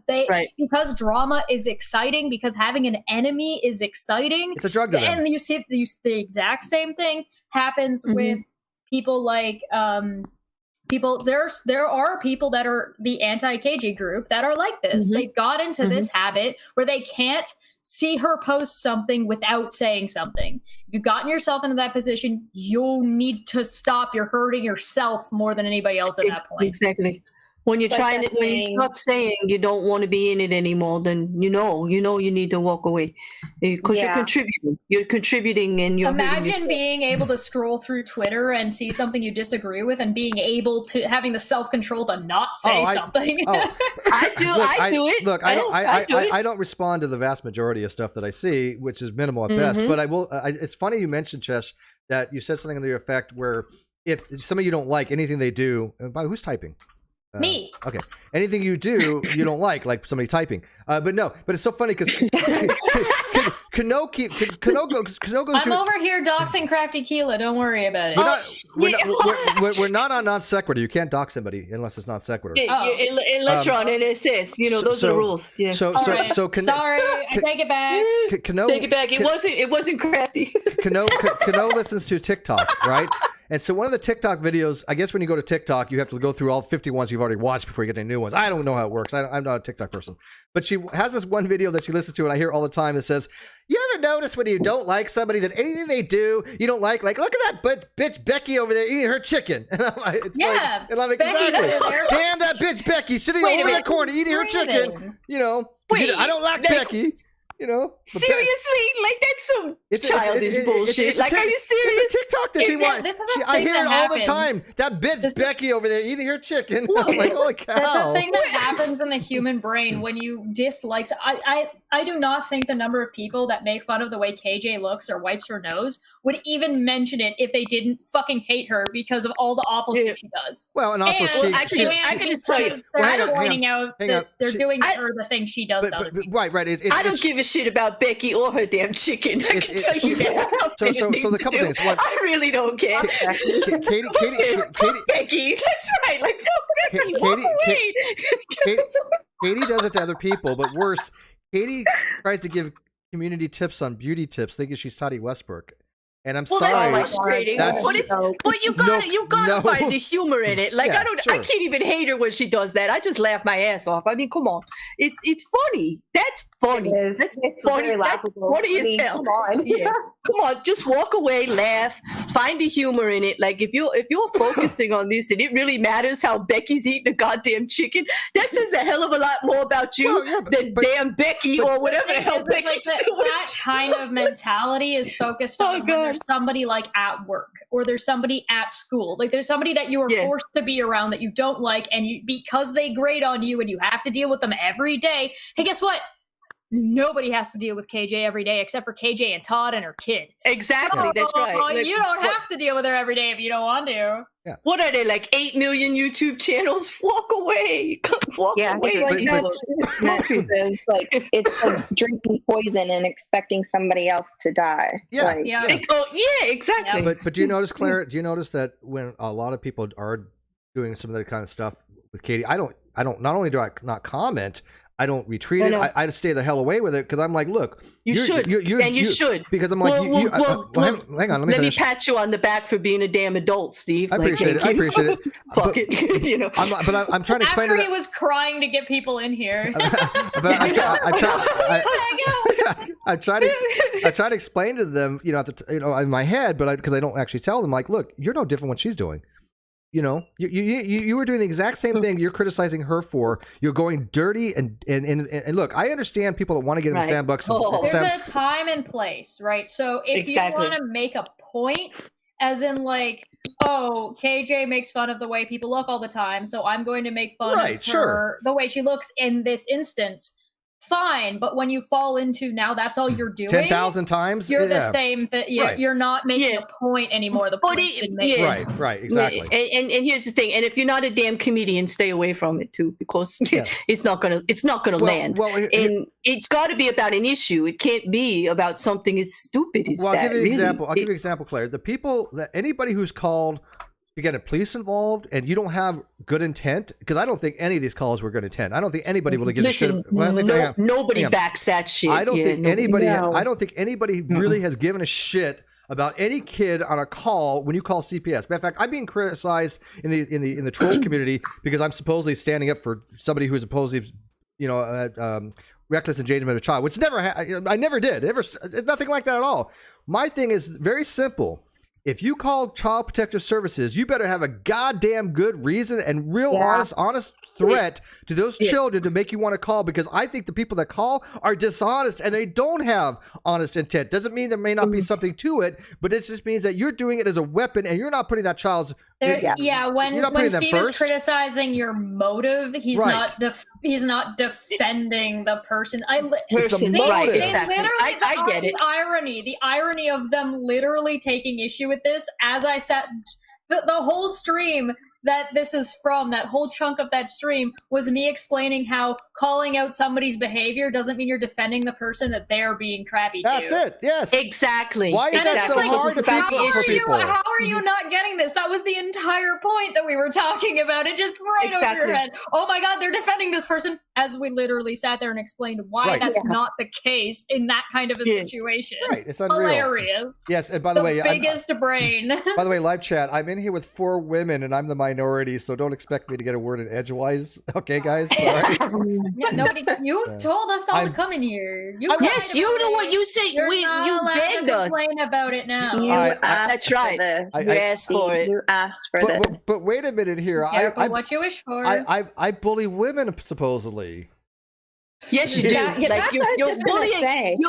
because drama is exciting, because having an enemy is exciting, it's a drug to them. And you see the exact same thing happens with people like there are people that are the anti-KJ group that are like this. They got into this habit where they can't see her post something without saying something. If you've gotten yourself into that position, you'll need to stop. You're hurting yourself more than anybody else at that point. Exactly. When you're when you stop saying you don't want to be in it anymore, then you need to walk away because you're contributing. You're contributing, and you're imagine being able to scroll through Twitter and see something you disagree with, and being able to having the self-control to not say something. I do. I do it. Look, I don't respond to the vast majority of stuff that I see, which is minimal at best. But I will. It's funny you mentioned, Chesh, that you said something to the effect where if somebody you don't like anything they do, by who's typing? Me. Okay. Anything you do, you don't like somebody typing. But it's so funny because Kano goes. I'm over here doxing Crafty Keela. Don't worry about it. We're not on non sequitur. You can't dox somebody unless it's non sequitur. Unless you're on NSS, those are the rules. Yeah. Sorry, I take it back. Take it back. It wasn't Crafty. Kano listens to TikTok, right? And so one of the TikTok videos, I guess when you go to TikTok, you have to go through all 50 ones you've already watched before you get any new ones. I don't know how it works. I'm not a TikTok person. But she has this one video that she listens to, and I hear all the time that says, you ever notice when you don't like somebody that anything they do, you don't like look at that bitch Becky over there eating her chicken. And I'm like, exactly. Damn that bitch Becky sitting over in the corner eating her chicken. I don't like Becky. Seriously, that's some childish bullshit. Are you serious? It's a TikTok that she wants. I hear it all the time. That bitch Becky over there eating her chicken. I'm like, holy cow. That's a thing that happens in the human brain when you dislike. I do not think the number of people that make fun of the way KJ looks or wipes her nose would even mention it if they didn't fucking hate her because of all the awful shit she does. Well, and also I can just tell you, they're pointing out that they're doing her the thing she does to other people. Right. I don't give a shit about Becky or her damn chicken. I can tell you that. So the couple things. One, I really don't care. Katie, Becky. That's right. Like, fuck Becky. Walk away. Katie does it to other people, but worse, Katie tries to give community tips on beauty tips, thinking she's Toddy Westbrook. And I'm sorry. That's frustrating. But you gotta find the humor in it. Like, I can't even hate her when she does that. I just laugh my ass off. I mean, come on. It's funny. That's funny. It is. It's funny. very laughable. That's funny as hell. Come on. Yeah. Come on, just walk away, laugh, find the humor in it. Like, if you're focusing on this and it really matters how Becky's eating the goddamn chicken, that says a hell of a lot more about you than damn Becky or whatever the hell Becky's doing. That kind of mentality is focused on when there's somebody like at work or there's somebody at school. Like, there's somebody that you are forced to be around that you don't like, and because they grate on you and you have to deal with them every day. Hey, guess what? Nobody has to deal with KJ every day except for KJ and Todd and her kid. Exactly, so, that's right. Like, you don't have to deal with her every day if you don't want to. Yeah. What are they, like 8 million YouTube channels? Walk away. Walk away. It's like drinking poison and expecting somebody else to die. Yeah. Exactly. But do you notice, Claire? Do you notice that when a lot of people are doing some of that kind of stuff with Katie, I don't. Not only do I not comment, I don't retweet it. I just stay the hell away with it because I'm like, look, you should because I'm like, hang on, let me pat you on the back for being a damn adult, Steve. I appreciate it. Fuck it, you know. I'm trying to explain. After he was crying to get people in here. I try to explain to them, in my head, but because I don't actually tell them, like, look, you're no different what she's doing. You know, you were doing the exact same thing you're criticizing her for. You're going dirty and look, I understand people that want to get in the sandbox. There's a time and place, right? So if you want to make a point, as in like, oh, KJ makes fun of the way people look all the time, so I'm going to make fun of her the way she looks in this instance. Fine, but when you fall into now that's all you're doing 10,000 times, you're the same you're not making a point anymore. The point right, exactly. And here's the thing, and if you're not a damn comedian, stay away from it too, because it's not gonna land. And it's got to be about an issue. It can't be about something as stupid as that. I'll give you an example. I'll give you an example, Claire. The people that anybody who's called to get a police involved and you don't have good intent, because I don't think any of these calls were good intent. I don't think anybody will give a shit. Nobody backs that shit. I don't think anybody. I don't think anybody really has given a shit about any kid on a call when you call CPS. Matter of fact, I'm being criticized in the troll community because I'm supposedly standing up for somebody who is supposedly, reckless endangerment of a child, which I never did. Nothing like that at all. My thing is very simple. If you call Child Protective Services, you better have a goddamn good reason and real honest threat to those children to make you want to call, because I think the people that call are dishonest and they don't have honest intent. Doesn't mean there may not be something to it, but it just means that you're doing it as a weapon and you're not putting that child's when Steve is criticizing your motive, he's not defending the person. I get it. The irony of them literally taking issue with this, as I said, the whole stream that this is from, that whole chunk of that stream was me explaining how calling out somebody's behavior doesn't mean you're defending the person that they're being crappy to. That's it. Yes. Exactly. Why is that so hard to how are you not getting this? That was the entire point that we were talking about. It just over your head. Oh my God, they're defending this person, as we literally sat there and explained why that's not the case in that kind of a situation. Right. It's unreal. Hilarious. Yes. And by the way, biggest brain. By the way, live chat, I'm in here with 4 women and I'm the minority, so don't expect me to get a word in edgewise. Okay, guys? Sorry. Yeah, nobody. You told us all to come in here. You know what you said. You begged us. Complain about it now. That's right. You asked for it. You asked for this. But wait a minute here. Careful what you wish for. I bully women supposedly. Yes, you do. Like you're bullying.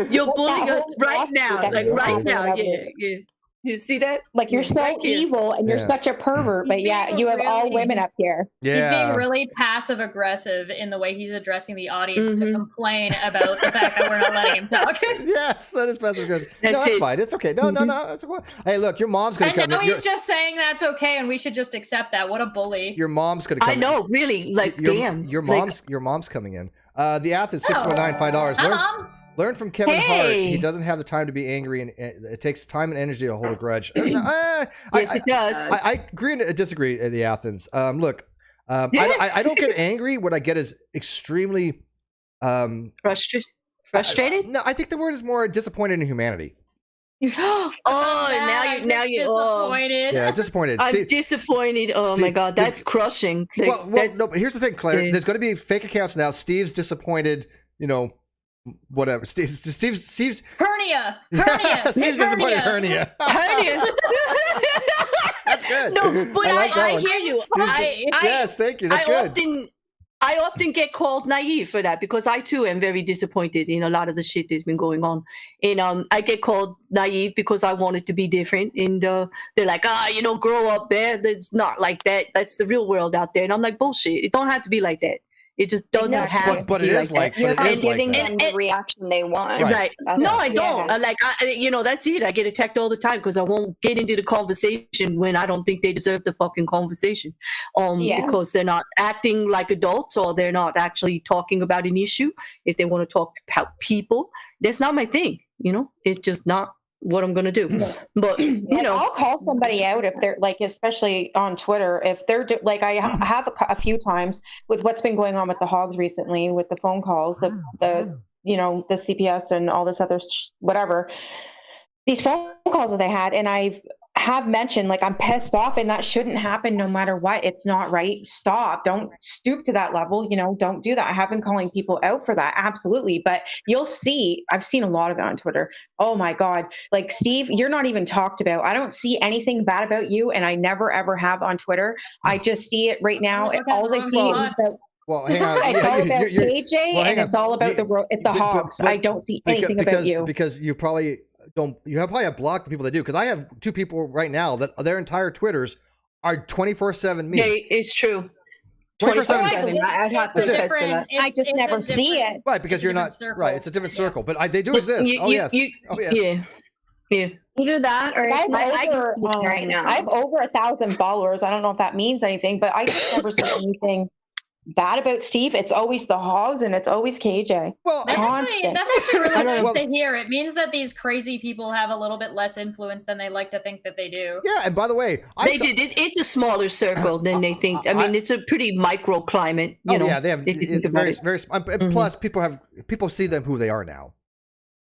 You're bullying us right now. Like right now. Yeah. You see that? Like, you're so evil and you're such a pervert, but yeah, you have all women up here. Yeah. He's being really passive aggressive in the way he's addressing the audience to complain about the fact that we're not letting him talk. Yes, that is passive aggressive. No, That's that's it. fine. It's okay. No, it's okay. Hey, look, your mom's gonna And come. now in. he's just saying that's okay, and we should just accept that. What a bully! Your mom's gonna come. I know, really. Like, damn. Your Like, mom's coming in. The Athens 619 $5. Learn from Kevin Hart. He doesn't have the time to be angry, and it takes time and energy to hold a grudge. yes, it does. I agree and disagree. The Athens. Look, I don't get angry. What I get is extremely frustrated. No, I think the word is more disappointed in humanity. Now you disappointed. Yeah, disappointed. I'm disappointed. Oh my God, that's crushing. Like, well, no, but here's the thing, Claire. There's going to be fake accounts now. Steve's disappointed. You know, whatever. Steve's hernia. Steve's disappointed. Hernia. That's good. No, but I hear you. Yes, thank you. That's good. I often get called naive for that because I too am very disappointed in a lot of the shit that's been going on. And I get called naive because I want it to be different. And they're like, grow up, man. It's not like that. That's the real world out there. And I'm like, bullshit. It don't have to be like that. It just doesn't have to but be it is like that. You're not giving them the reaction they want. Right. No, I don't. That's it. I get attacked all the time because I won't get into the conversation when I don't think they deserve the fucking conversation. Because they're not acting like adults or they're not actually talking about an issue. If they want to talk about people, that's not my thing. It's just not what I'm gonna do. But I'll call somebody out if they're like, especially on Twitter, if they're like, I have a few times with what's been going on with the hogs recently, with the phone calls, the CPS and all this other whatever, these phone calls that they had, and I have mentioned, like, I'm pissed off and that shouldn't happen no matter what. It's not right. Stop. Don't stoop to that level. Don't do that. I have been calling people out for that. Absolutely. But you'll see, I've seen a lot of it on Twitter. Oh my God. Like, Steve, you're not even talked about. I don't see anything bad about you. And I never, ever have on Twitter. I just see it right now. All I see is about, well, hang on. It's all about KJ and it's all about the hogs. I don't see anything about you. Because you probably have blocked the people that do, because I have two people right now that their entire Twitters are 24/7 me. Yeah, it's true. 24/7. I'd have to attest to that. I just never see it. Right, because you're not circle. right. It's a different circle, but they do exist. Yes. Yeah. Either that or it's right now. I have over 1,000 followers. I don't know if that means anything, but I just never see anything bad about Steve. It's always the hogs and it's always KJ. Well, that's actually really nice to hear. It means that these crazy people have a little bit less influence than they like to think that they do. Yeah, and by the way, it's a smaller circle than they think. I mean, it's a pretty microclimate. Yeah, they have very. Plus, people see them who they are now.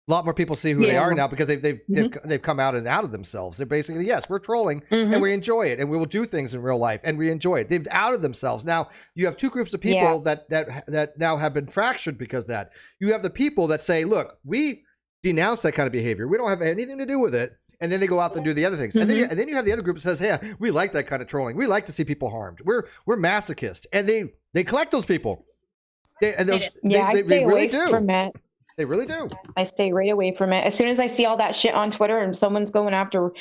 A lot more people see who they are now because they've come out and out of themselves. They're basically, yes, we're trolling and we enjoy it, and we will do things in real life and we enjoy it. They've outed themselves. Now you have two groups of people that now have been fractured because of that. You have the people that say, look, we denounce that kind of behavior. We don't have anything to do with it. And then they go out and do the other things. And then you have the other group that says, hey, we like that kind of trolling. We like to see people harmed. We're masochists. And they collect those people. They really do. From it. They really do. I stay right away from it. As soon as I see all that shit on Twitter and someone's going after,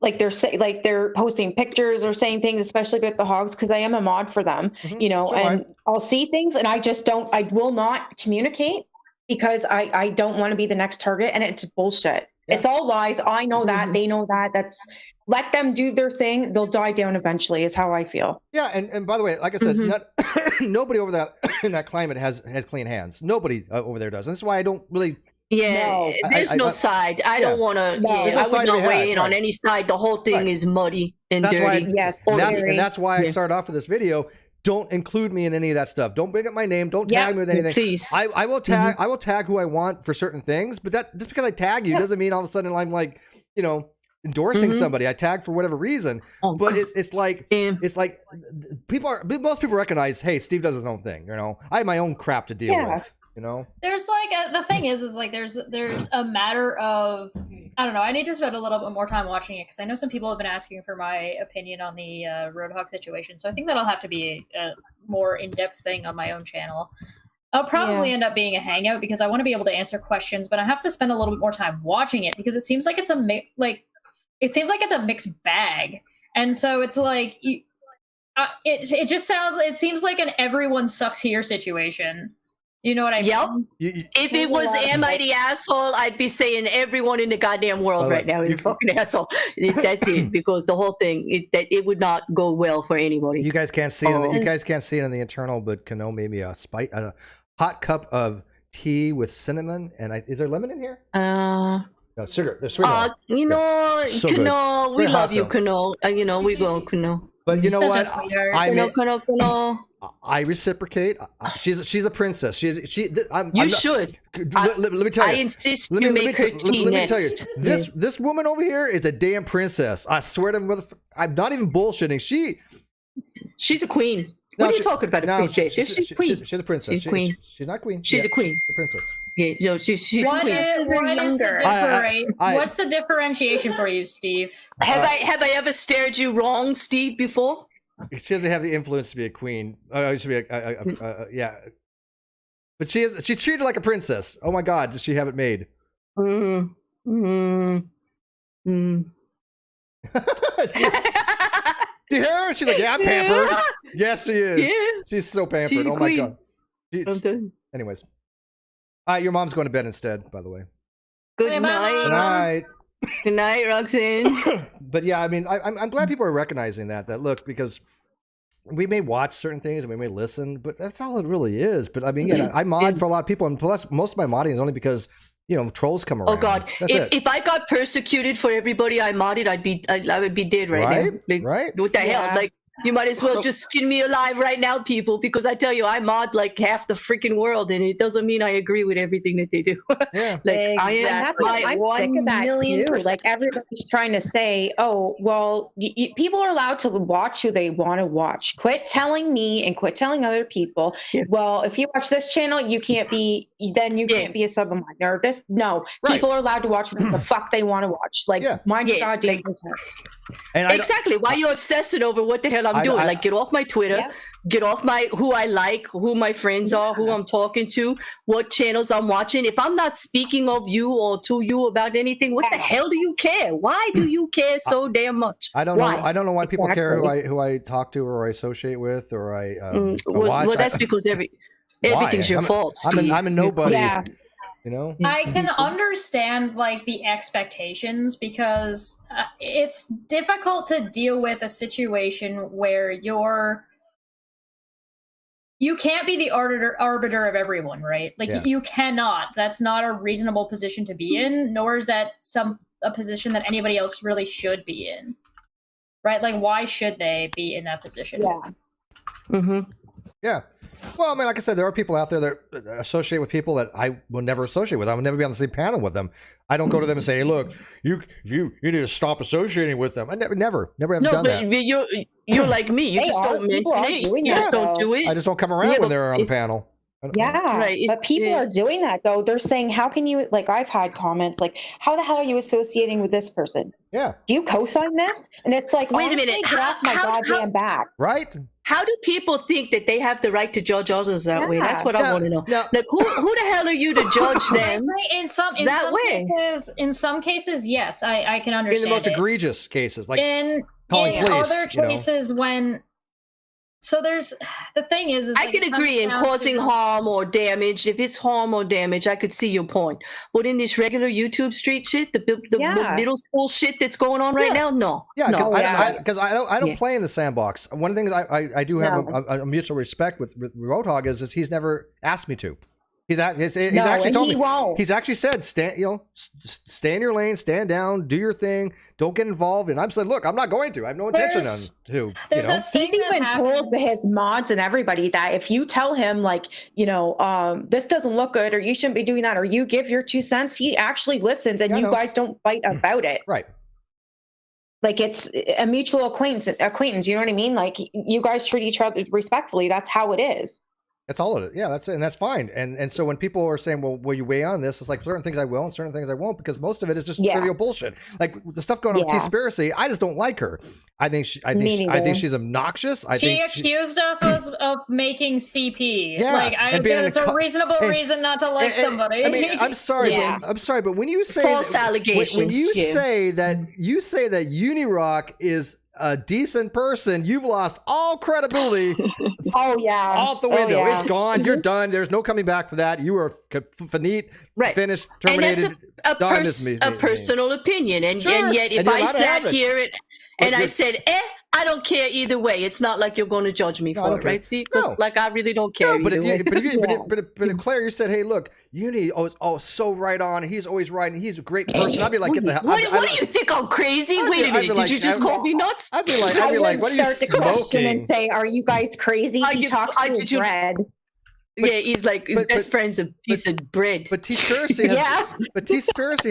they're posting pictures or saying things, especially with the hogs, because I am a mod for them, I'll see things and I will not communicate because I don't want to be the next target, and it's bullshit. Yeah. It's all lies. I know that. They know that. Let them do their thing. They'll die down eventually is how I feel. Yeah. And by the way, like I said, nobody over that in that climate has clean hands. Nobody over there does. And that's why I don't really. Yeah. There's no side. I don't want to. I would not weigh in on any side. The whole thing is muddy and dirty. And that's why I started off with this video. Don't include me in any of that stuff. Don't bring up my name. Don't tag me with anything. Please. I will tag. I will tag who I want for certain things. But that just because I tag you doesn't mean all of a sudden I'm like, endorsing somebody. I tag for whatever reason. But it's like most people recognize, hey, Steve does his own thing. I have my own crap to deal with. There's the thing is like there's a matter of, I don't know, I need to spend a little bit more time watching it because I know some people have been asking for my opinion on the Roadhog situation, so I think that'll have to be a more in-depth thing on my own channel. I'll probably end up being a hangout because I want to be able to answer questions, but I have to spend a little bit more time watching it because it seems like it's it seems like it's a mixed bag. And so it's like, it seems like an everyone sucks here situation. You know what I mean? Yep. If it was am I the asshole, I'd be saying everyone in the goddamn world right now is a fucking asshole. That's it, because the whole thing it would not go well for anybody. You guys can't see it. You guys can't see it in the internal, but Kano made me a hot cup of tea with cinnamon. And is there lemon in here? No, sugar. There's sweet. You know, so Kano, we love you, though. Kano. You know, we will, Kano. But you know what? Kano. I reciprocate. She's a princess. You should. Let me tell you. I insist you make her tea next. Let me tell you. This woman over here is a damn princess. I swear to I'm not even bullshitting. She's a queen. What are you talking about? A princess? She's a queen. She's a princess. She's a queen. She's not queen. She's a queen. A princess. Yeah, no, she's what queen. What's the differentiation for you, Steve? Have I ever stared you wrong, Steve, before? She doesn't have the influence to be a queen. She be yeah. But she's treated like a princess. Oh my God, does she have it made? See her? She's like, yeah, I'm pampered. Yes, she is. Yeah. She's so pampered. She's oh my God. Anyways. Your mom's going to bed instead, by the way. Good night. Good night. Good night, Roxanne. But yeah, I mean, I'm glad people are recognizing that look, because we may watch certain things and we may listen, but that's all it really is. But I mean, yeah, I mod for a lot of people, and plus most of my modding is only because, you know, trolls come around. Oh God! If I got persecuted for everybody I modded, I would be dead right now. Like, right? What the hell? Like, you might as well just skin me alive right now, people, because I tell you, I mod like half the freaking world, and it doesn't mean I agree with everything that they do. Yeah. Like I'm sick of that too. Like, everybody's trying to say, oh, well, people are allowed to watch who they want to watch. Quit telling me and quit telling other people, well, if you watch this channel, you can't be a sub of mine. Or this, no. Right. People are allowed to watch what the fuck they want to watch. Like, mind your goddamn business. And exactly. Why are you obsessing over what the hell I'm doing? Like, get off my Twitter, get off my who I like, who my friends are, who I'm talking to, what channels I'm watching. If I'm not speaking of you or to you about anything, what the hell do you care? Why do you care so damn much? I don't know. I don't know why people care who I talk to or I associate with or I watch. Well, that's because everything's your fault, Steve. I'm a nobody. Yeah. You know, I can understand like the expectations, because it's difficult to deal with a situation where you can't be the arbiter of everyone, right? Like you cannot. That's not a reasonable position to be in, nor is that a position that anybody else really should be in, right? Like, why should they be in that position? Yeah. Mm-hmm. Yeah. Well, I mean, like I said, there are people out there that associate with people that I will never associate with. I will never be on the same panel with them. I don't go to them and say, hey, look, you need to stop associating with them. I never have done that. No, but you're like me. You just don't mention it. You just don't do it. I just don't come around when they're on the panel. Yeah, right. But people are doing that, though. They're saying, how can you, like, I've had comments like, how the hell are you associating with this person? Yeah. Do you co-sign this? And it's like, wait a minute, get off my goddamn back. Right? How do people think that they have the right to judge others that way? That's what I want to know. Like, who the hell are you to judge them? In some cases, yes, I can understand. In the most egregious cases, like in calling police, other cases when. So there's the thing is I can agree in causing harm or damage. If it's harm or damage, I could see your point. But in this regular YouTube street shit, the middle school shit that's going on right now, no. Yeah, because I don't play in the sandbox. One of the things I do have a mutual respect with Roadhog is he's never asked me to. He's actually told me. Won't. He's actually said, stay in your lane, stand down, do your thing, don't get involved. And I'm saying, look, I'm not going to. I have no intention to. He's even told to his mods and everybody that if you tell him, like, this doesn't look good, or you shouldn't be doing that, or you give your 2 cents, he actually listens, and you guys don't fight about it. Right. Like, it's a mutual acquaintance. You know what I mean? Like, you guys treat each other respectfully. That's how it is. That's all it is. Yeah, that's fine. And so when people are saying, "Well, will you weigh on this?" It's like certain things I will and certain things I won't, because most of it is just trivial bullshit. Like the stuff going on with T-Spiracy, I just don't like her. I think she's obnoxious. She accused us of making CP. Yeah, like I don't think it's a reasonable reason not to like somebody. I mean, I'm sorry, I'm sorry, but when you say false allegations, when you say that Unirock is a decent person, you've lost all credibility. Out the window. It's gone. You're done. There's no coming back for that. You are finished, terminated. And that's a personal opinion. And yet, if I sat here and I said, I don't care either way. It's not like you're going to judge me for it, right, Steve? Because I really don't care. But if Claire, you said, "Hey, look, Uni, so right on. He's always right, and he's a great person." I'd be like, "Get the hell!" What do you think? I'm crazy? Wait a minute. Did you just call me nuts? I'd be like, "What are you smoking?" The question and say, "Are you guys crazy?" He talks to bread. Yeah, he's like his best friend's a piece of bread. But T-Spiracy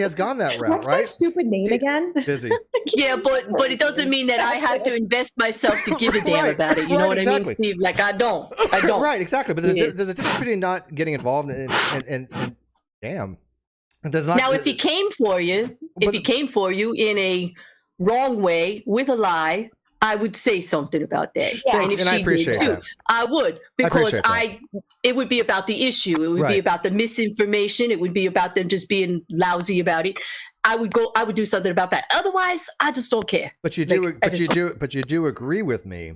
has gone that route, What's right? that stupid name again? Busy. Yeah, but it doesn't mean that I have to invest myself to give a damn about it. You know what I mean, Steve? Like I don't. Right, exactly. But there's a difference between not getting involved and damn. It does not. Now, if he came for you, in a wrong way with a lie, I would say something about that. Yeah, and if I appreciate that. I would, because it would be about the issue. It would be about the misinformation. It would be about them just being lousy about it. I would do something about that. Otherwise, I just don't care. But you do agree with me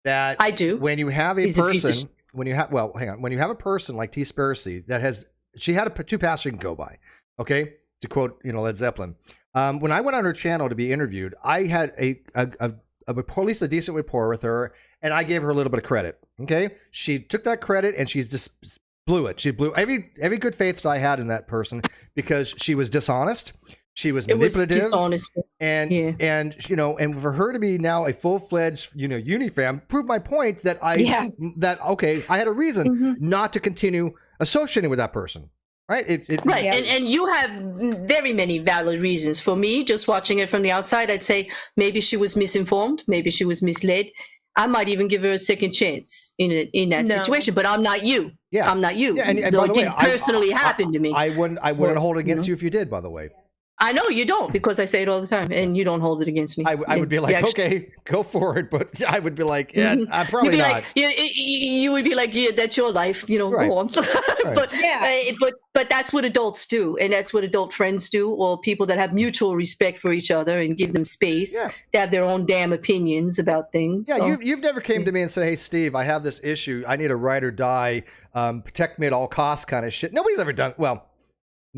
that I do. When you have a person, when you have a person like T-Spiracy that she had two paths she can go by. Okay, to quote Led Zeppelin. When I went on her channel to be interviewed, I had at least a decent rapport with her, and I gave her a little bit of credit. Okay, she took that credit and she's just blew it. She blew every good faith that I had in that person, because she was dishonest, she was manipulative, dishonest, and for her to be now a full-fledged Unifam proved my point that I had a reason not to continue associating with that person. Right. And you have very many valid reasons. For me, just watching it from the outside, I'd say maybe she was misinformed, maybe she was misled. I might even give her a second chance in that situation. But I'm not you. Yeah. I'm not you. Yeah, and by the way, it personally happened to me. I wouldn't hold it against you if you did, by the way. I know you don't, because I say it all the time, and you don't hold it against me. I would be like, okay, go for it, but I would be like, I'm probably not. Like, you would be like, yeah, that's your life, go on. But that's what adults do, and that's what adult friends do, or people that have mutual respect for each other and give them space to have their own damn opinions about things. Yeah, so. You've never came to me and said, "Hey, Steve, I have this issue. I need a ride or die, protect me at all costs," kind of shit. Nobody's ever done. Well.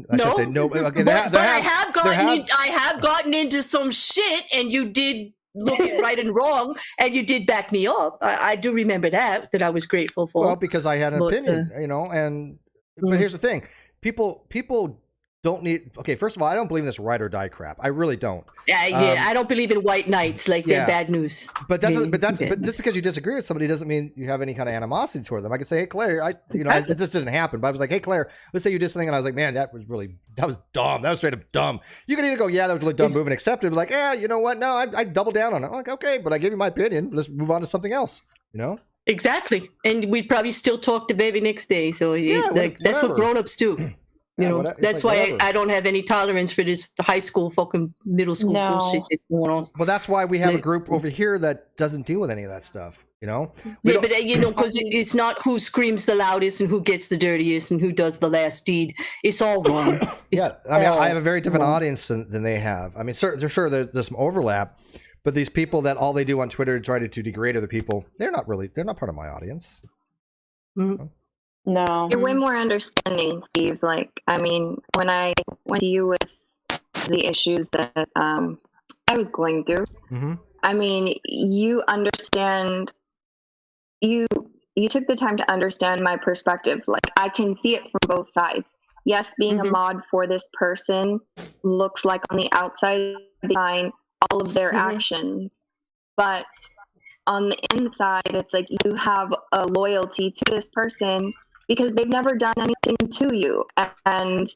I should say no. Okay, but I have gotten into some shit, and you did look at right and wrong, and you did back me up. I do remember that I was grateful for. Well, because I had an opinion, but here's the thing: people don't need. Okay, first of all, I don't believe in this ride or die crap. I really don't. I don't believe in white knights, like they're bad news. But just because you disagree with somebody doesn't mean you have any kind of animosity toward them. I could say, "Hey, Claire, this didn't happen," but I was like, "Hey, Claire, let's say you did something," and I was like, "Man, that was dumb. That was straight up dumb." You can either go, "Yeah, that was a really dumb move," and accept it, but like, "Yeah, you know what? No, I double down on it." I'm like, "Okay, but I gave you my opinion. Let's move on to something else." Exactly, and we'd probably still talk the very next day. So that's what grown-ups do. That's why I don't have any tolerance for this high school, fucking middle school bullshit that's going on. Well, that's why we have a group over here that doesn't deal with any of that stuff. Because it's not who screams the loudest and who gets the dirtiest and who does the last deed. It's all wrong. I have a very different audience than they have. I mean, sure, there's some overlap, but these people that all they do on Twitter try to degrade other people, they're not part of my audience. Mm-hmm. No. You're way more understanding, Steve. Like, I mean, when I went to you with the issues that I was going through, I mean, you understand, you took the time to understand my perspective. Like, I can see it from both sides. Yes, being a mod for this person looks like on the outside behind all of their actions, but on the inside, it's like you have a loyalty to this person because they've never done anything to you, and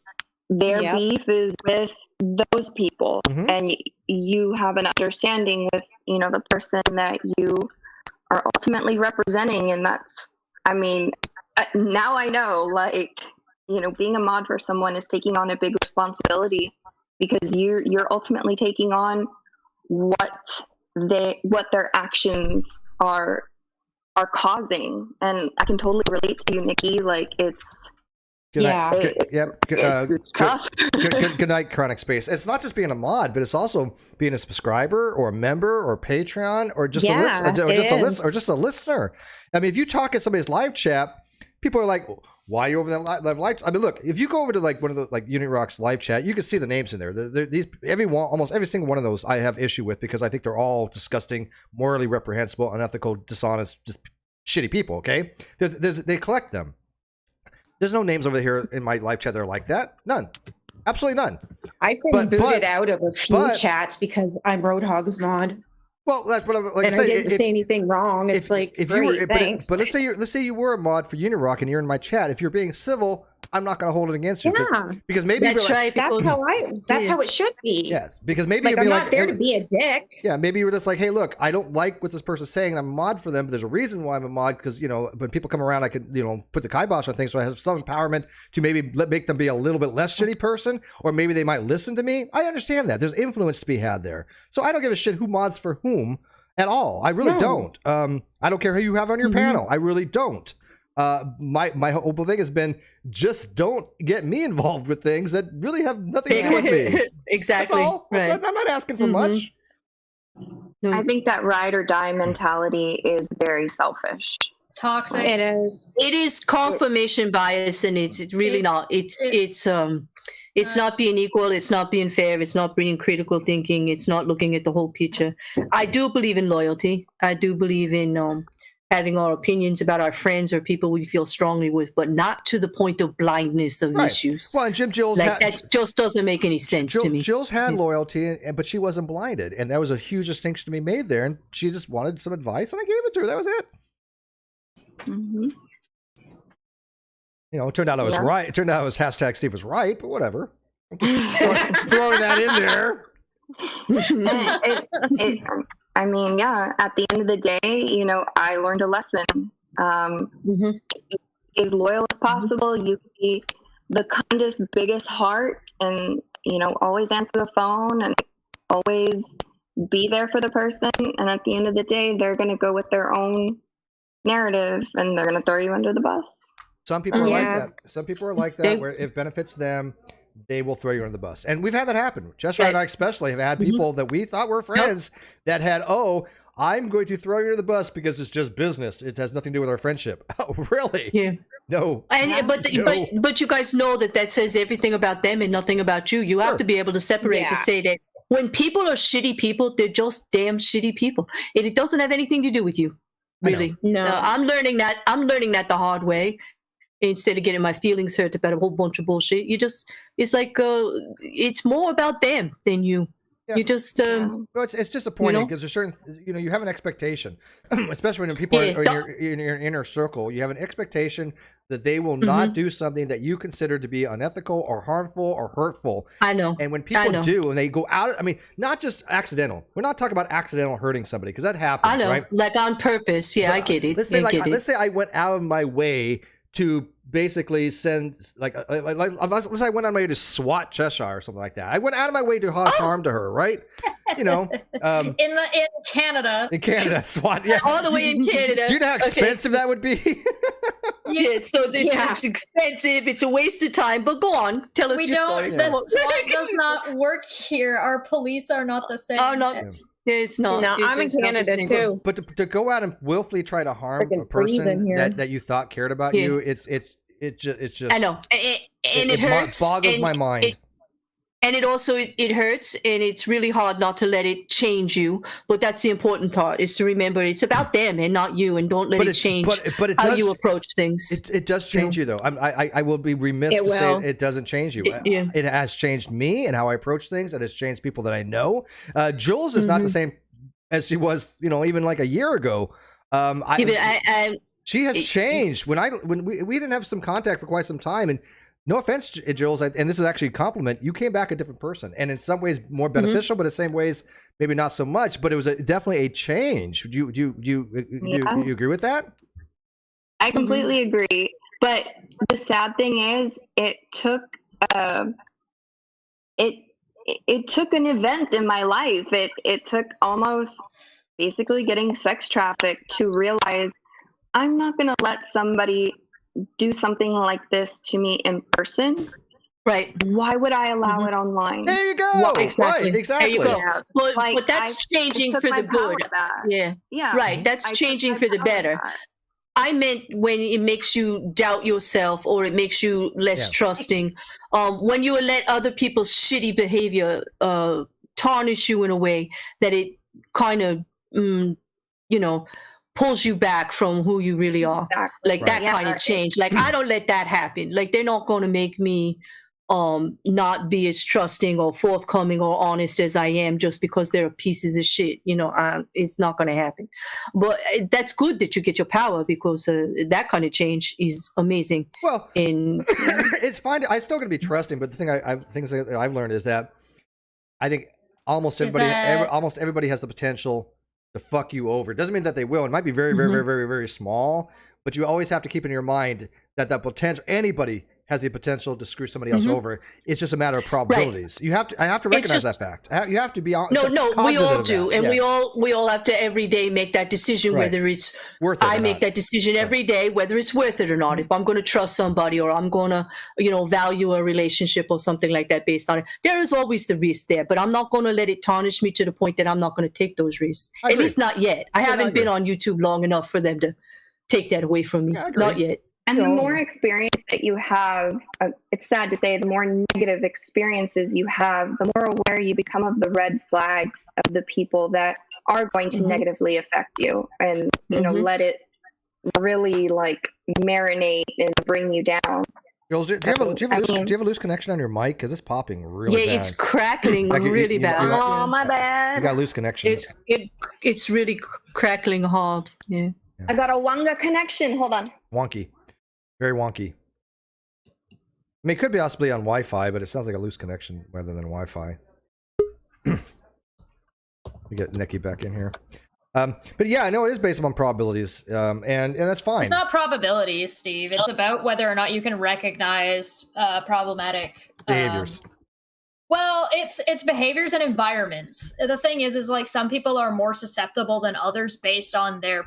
their beef is with those people, and you have an understanding with the person that you are ultimately representing, and that's, I mean, now I know, like, you know, being a mod for someone is taking on a big responsibility, because you're ultimately taking on what their actions are causing. And I can totally relate to you, Nikki. Like, it's it's tough. Good night, Chronic Space. It's not just being a mod, but it's also being a subscriber or a member or Patreon or just a listener. I mean, if you talk in somebody's live chat, people are like, why are you over that live? I mean, look, if you go over to like one of the like Unit Rock's live chat, you can see the names in there. Almost every single one of those I have issue with, because I think they're all disgusting, morally reprehensible, unethical, dishonest, just shitty people. Okay, they collect them. There's no names over here in my live chat that are like that. None. Absolutely none. I've been booted out of a few chats because I'm Roadhog's mod. Well, that's what I'm like. And I didn't say anything wrong. It's if you were, thanks. But let's say you were a mod for Unirock and you're in my chat. If you're being civil, I'm not going to hold it against you. Yeah, because maybe that's right. That's how it should be. Yes, because maybe like, you'd be I'm not there to be a dick. Yeah, maybe you were just like, hey, look, I don't like what this person's saying, and I'm a mod for them. But there's a reason why I'm a mod, because when people come around, I could put the kibosh on things, so I have some empowerment to maybe make them be a little bit less shitty person, or maybe they might listen to me. I understand that there's influence to be had there, so I don't give a shit who mods for whom at all. I really don't. I don't care who you have on your panel. I really don't. My whole thing has been, just don't get me involved with things that really have nothing to do with me. Exactly. That's all. Right. I'm not asking for much. I think that ride or die mentality is very selfish. It's toxic. It is. It is confirmation bias, and it's really not. It's not being equal. It's not being fair. It's not being critical thinking. It's not looking at the whole picture. I do believe in loyalty. I do believe in having our opinions about our friends or people we feel strongly with, but not to the point of blindness of issues. Well, and Jill's that just doesn't make any sense to me. Jill's had loyalty, but she wasn't blinded, and that was a huge distinction to be made there. And she just wanted some advice, and I gave it to her. That was it. Mm-hmm. It turned out I was right. It turned out it was #Steve was right, but whatever. I'm just throwing that in there. I mean, yeah, at the end of the day, I learned a lesson. As loyal as possible. You can be the kindest, biggest heart, and, always answer the phone and always be there for the person. And at the end of the day, they're going to go with their own narrative, and they're going to throw you under the bus. Some people are like that. Some people are like that, where it benefits them, they will throw you under the bus. And we've had that happen. Chester and I especially have had people that we thought were friends that had, I'm going to throw you under the bus because it's just business. It has nothing to do with our friendship. Oh, really? Yeah. No. But you guys know that says everything about them and nothing about you. You have to be able to separate to say that when people are shitty people, they're just damn shitty people. It doesn't have anything to do with you. Really. No. I'm learning that the hard way. Instead of getting my feelings hurt about a whole bunch of bullshit, it's like it's more about them than you. Yeah. You just it's disappointing because there's certain you have an expectation, especially when people are in your inner circle. You have an expectation that they will not do something that you consider to be unethical or harmful or hurtful. I know. And when people do, and they go out, I mean, not just accidental. We're not talking about accidental hurting somebody, because that happens. I know, right? like on purpose. Yeah, I get it. Let's say I went out of my way to basically send let's say I went on my way to SWAT Cheshire or something like that. I went out of my way to cause harm to her, right? in Canada. In Canada, SWAT, yeah, all the way in Canada. Do you know how expensive that would be? It's expensive. It's a waste of time. But go on, tell us your story. SWAT does not work here. Our police are not the same. It's not. No, I'm in Canada too. But to go out and willfully try to harm a person that you thought cared about you, it's just. I know, and it hurts. Boggles my mind. And it also it hurts, and it's really hard not to let it change you. But that's the important part: is to remember it's about them and not you, and don't let it change how you approach things. It does change you, though. I will be remiss to say it doesn't change you. It has changed me and how I approach things. It has changed people that I know. Jules is not the same as she was, even like a year ago. She has changed. When we didn't have some contact for quite some time, and no offense, Jules, and this is actually a compliment. You came back a different person, and in some ways more beneficial, but in the same ways maybe not so much. But it was definitely a change. Do you agree with that? I completely agree. But the sad thing is, it took it took an event in my life. It took almost basically getting sex trafficked to realize I'm not going to let somebody do something like this to me in person. Right. Why would I allow it online? There you go. Well, exactly. Right, exactly. There you go. Yeah. But, Like, but that's changing took for my the good. power back. Yeah. Yeah. Right. That's I took changing my for the power better. back. I meant when it makes you doubt yourself or it makes you less trusting. When you let other people's shitty behavior tarnish you in a way that it kind of, pulls you back from who you really are. Exactly. Like that kind of change. Like I don't let that happen. Like they're not going to make me not be as trusting or forthcoming or honest as I am just because they're pieces of shit. It's not going to happen. But that's good that you get your power, because that kind of change is amazing. Well, it's fine. I'm still going to be trusting, but the thing things that I've learned is that I think almost everybody has the potential to fuck you over. It doesn't mean that they will. It might be very, very, very, very, very small, but you always have to keep in your mind that potential, anybody has the potential to screw somebody else over. It's just a matter of probabilities. Right. I have to recognize that fact. You have to be honest. No, we all do, and we all have to every day make that decision, whether it's worth it. I make that decision every day, whether it's worth it or not. If I'm going to trust somebody, or I'm going to, value a relationship or something like that based on it. There is always the risk there, but I'm not going to let it tarnish me to the point that I'm not going to take those risks. At least not yet. I haven't been on YouTube long enough for them to take that away from me. Not yet. And the more experience that you have, it's sad to say, the more negative experiences you have, the more aware you become of the red flags of the people that are going to negatively affect you, and let it really marinate and bring you down. Girls, do you have a loose connection on your mic? Because it's popping really bad. Yeah, it's crackling really bad. Oh, my bad. You got loose connection. It's really crackling hard. Yeah. I got a Wonga connection. Hold on. Wonky. Very wonky. I mean, it could be possibly on Wi-Fi, but it sounds like a loose connection rather than Wi-Fi. We get Nikki back in here. But yeah, I know it is based upon probabilities, and that's fine. It's not probabilities, Steve. It's about whether or not you can recognize problematic behaviors. Well, it's behaviors and environments. The thing is like some people are more susceptible than others based on their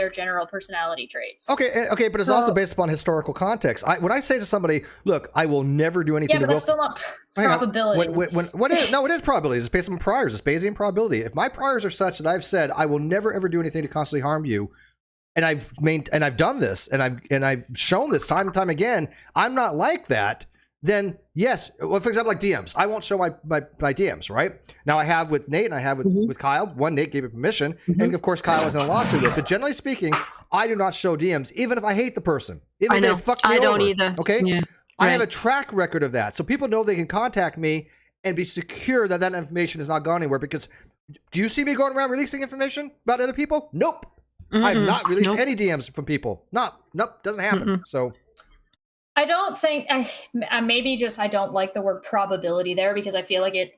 general personality traits. Okay, but it's also based upon historical context. When I say to somebody, "Look, I will never do anything," but that's still not probability. It is probabilities. It's based on priors. It's Bayesian probability. If my priors are such that I've said I will never ever do anything to constantly harm you, and I've done this, and I've shown this time and time again, I'm not like that. Then yes, well, for example, like DMs, I won't show my DMs, right? Now I have with Nate and I have with Kyle. One, Nate gave me permission, and of course Kyle was in a lawsuit with. But generally speaking, I do not show DMs, even if I hate the person. Even if they fuck me over. Don't either. Okay, yeah. I have a track record of that, so people know they can contact me and be secure that information has not gone anywhere. Because do you see me going around releasing information about other people? Nope. I have not released any DMs from people. Nope, doesn't happen. So. I don't think maybe just I don't like the word probability there, because I feel like it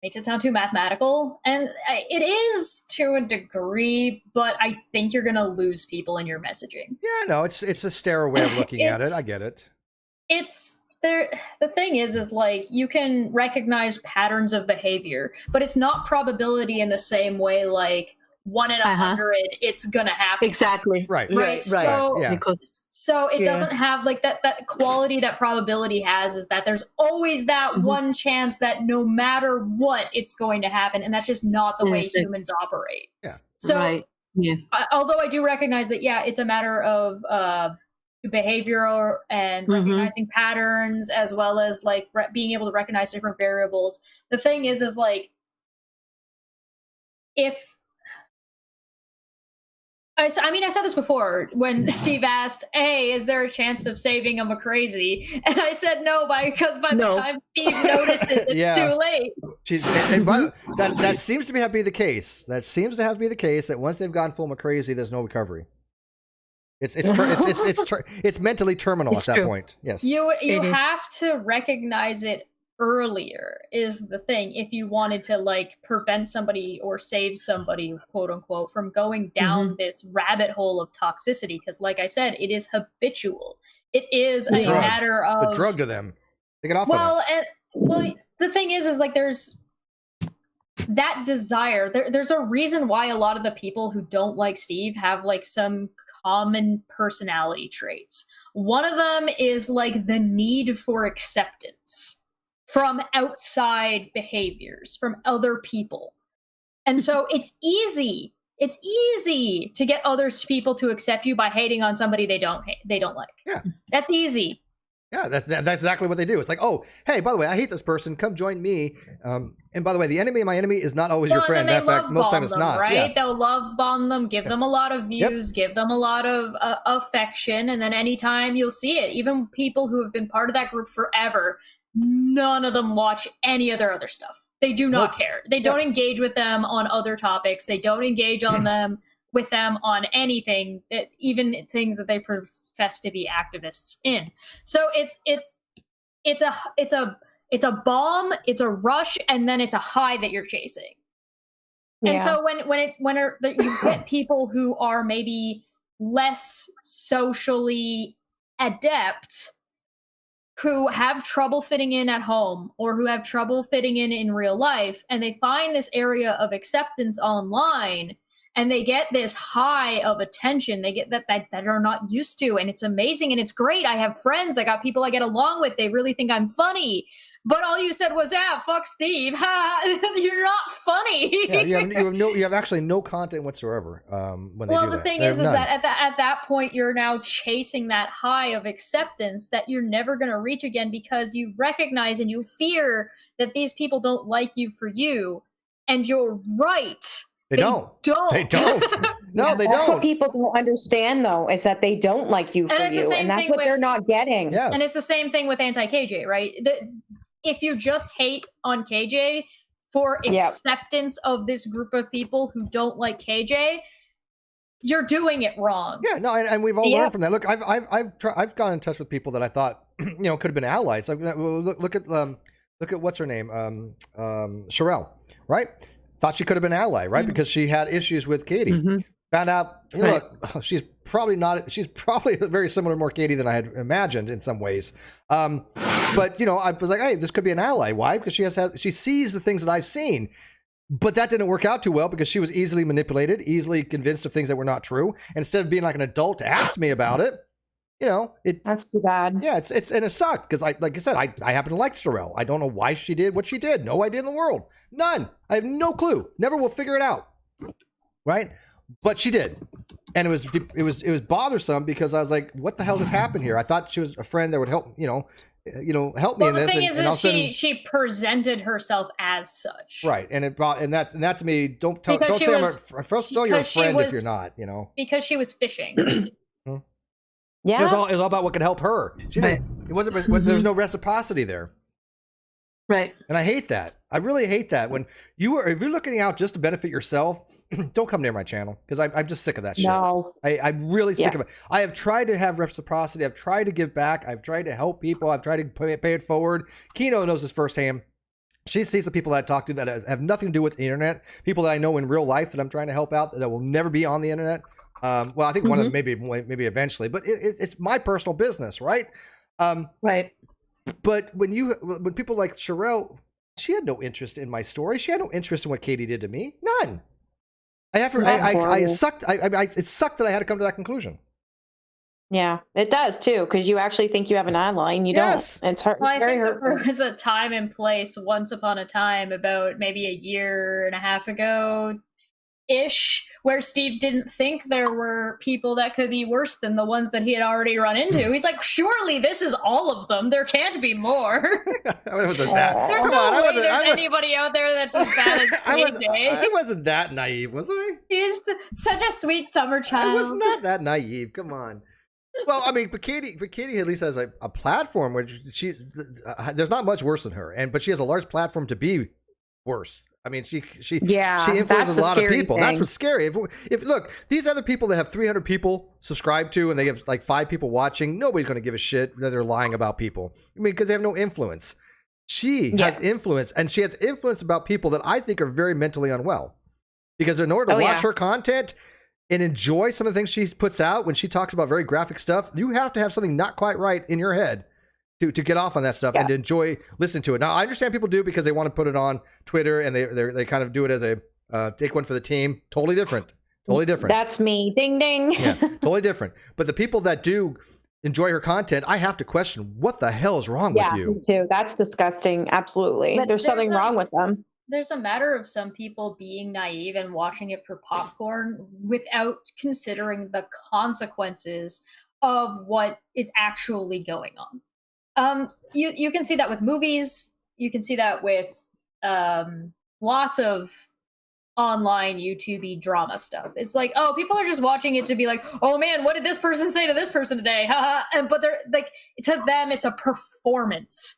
makes it sound too mathematical, and it is to a degree, but I think you're gonna lose people in your messaging. Yeah, no, it's a sterile way of looking at it. I get it. It's there. The thing is like you can recognize patterns of behavior, but it's not probability in the same way like 1 in 100 it's gonna happen. Exactly. Right. So, yeah. So it doesn't have like that quality that probability has, is that there's always that one chance that no matter what it's going to happen, and that's just not the way humans operate. Yeah. So although I do recognize that it's a matter of behavioral and recognizing patterns, as well as like being able to recognize different variables. The thing is like if I said this before when Steve asked, "Hey, is there a chance of saving him a crazy?" And I said no, because by the time Steve notices, it's too late. That seems to be the case. That seems to have to be the case. That once they've gone full McCrazy, there's no recovery. It's mentally terminal at that point. Yes, you have to recognize it earlier is the thing. If you wanted to like prevent somebody or save somebody, quote unquote, from going down this rabbit hole of toxicity, because like I said, it is habitual. It is a matter of a drug to them. They get off of it. Well, the thing is like there's that desire. There's a reason why a lot of the people who don't like Steve have like some common personality traits. One of them is like the need for acceptance from outside behaviors, from other people. And so it's easy to get other people to accept you by hating on somebody they don't like. Yeah. That's easy. Yeah, that's exactly what they do. It's like, oh, hey, by the way, I hate this person. Come join me. And by the way, the enemy of my enemy is not always your friend. In fact, most of the time it's not. Right? Yeah. They'll love bomb them, give them a lot of views, give them a lot of affection, and then anytime you'll see it, even people who have been part of that group forever, none of them watch any of their other stuff. They do not care. They don't engage with them on other topics. They don't engage on them with them on anything, even things that they profess to be activists in. So it's a bomb, it's a rush, and then it's a high that you're chasing. Yeah. And so when you get people who are maybe less socially adept, who have trouble fitting in at home or who have trouble fitting in real life, and they find this area of acceptance online, and they get this high of attention, they get that are not used to, and it's amazing and it's great. I have friends, I got people I get along with, they really think I'm funny. But all you said was, fuck Steve. You're not funny. Yeah, you have actually no content whatsoever. When they do the that. thing is that at that point you're now chasing that high of acceptance that you're never going to reach again, because you recognize and you fear that these people don't like you for you, and you're right. They don't. No, they That's don't. what people don't understand, though, is that they don't like you for you, and that's what they're not getting. Yeah. And it's the same thing with anti-KJ, right? If you just hate on KJ for acceptance of this group of people who don't like KJ, you're doing it wrong. Yeah, no, and we've all learned from that. Look, I've gone in touch with people that I thought could have been allies. Like, look at what's her name, Sherelle, right? Thought she could have been an ally, right? Because she had issues with Katie. Mm-hmm. Found out, look, she's probably very similar to more Katie than I had imagined in some ways. But I was like, hey, this could be an ally. Why? Because she sees the things that I've seen. But that didn't work out too well, because she was easily manipulated, easily convinced of things that were not true. And instead of being like an adult to ask me about it, that's too bad. Yeah, and it sucked, because like I said, I happen to like Sherelle. I don't know why she did what she did. No idea in the world. None. I have no clue. Never will figure it out. Right? But she did. And it was bothersome, because I was like, what the hell just happened here? I thought she was a friend that would help, help me in this. The thing is she presented herself as such. Right. And that to me, don't tell you're a friend if you're not, Because she was fishing. Yeah. It was all about what could help her. There was no reciprocity there. Right. And I hate that. I really hate that. If you're looking out just to benefit yourself, don't come near my channel, because I'm just sick of that shit. No. I'm really sick of it. I have tried to have reciprocity. I've tried to give back. I've tried to help people. I've tried to pay it forward. Kino knows this firsthand. She sees the people that I talk to that have nothing to do with the internet, people that I know in real life that I'm trying to help out that will never be on the internet. Well, I think one of them maybe eventually, but it's my personal business, right? Right. But when people like Sherelle, she had no interest in my story. She had no interest in what Katie did to me. None. It sucked that I had to come to that conclusion. Yeah, it does too, because you actually think you have an ally and you don't. It's hard. Well, I think there was a time and place once upon a time, about maybe a year and a half ago ish, where Steve didn't think there were people that could be worse than the ones that he had already run into. He's like, surely this is all of them. There can't be more. There's no way there's anybody out there that's as bad as KJ. I wasn't that naive, was I? He's such a sweet summer child. I was not that naive. Come on. Well, I mean, but Katie at least has a platform where there's not much worse than her, but she has a large platform to be worse. I mean, she influences a lot of people. That's what's scary. If look, these other people that have 300 people subscribed to, and they have like 5 people watching, nobody's going to give a shit that they're lying about people. I mean, because they have no influence. She has influence, and she has influence about people that I think are very mentally unwell. Because in order to watch her content and enjoy some of the things she puts out, when she talks about very graphic stuff, you have to have something not quite right in your head to get off on that stuff and to enjoy listening to it. Now, I understand people do because they want to put it on Twitter and they kind of do it as a take one for the team. Totally different. Totally different. That's me. Ding, ding. Yeah, totally different. But the people that do enjoy her content, I have to question what the hell is wrong with you. Me too. That's disgusting. Absolutely. But There's something wrong with them. There's a matter of some people being naive and watching it for popcorn without considering the consequences of what is actually going on. You can see that with movies. You can see that with lots of online YouTube-y drama stuff. It's like, oh, people are just watching it to be like, oh man, what did this person say to this person today? But they're like, to them, it's a performance.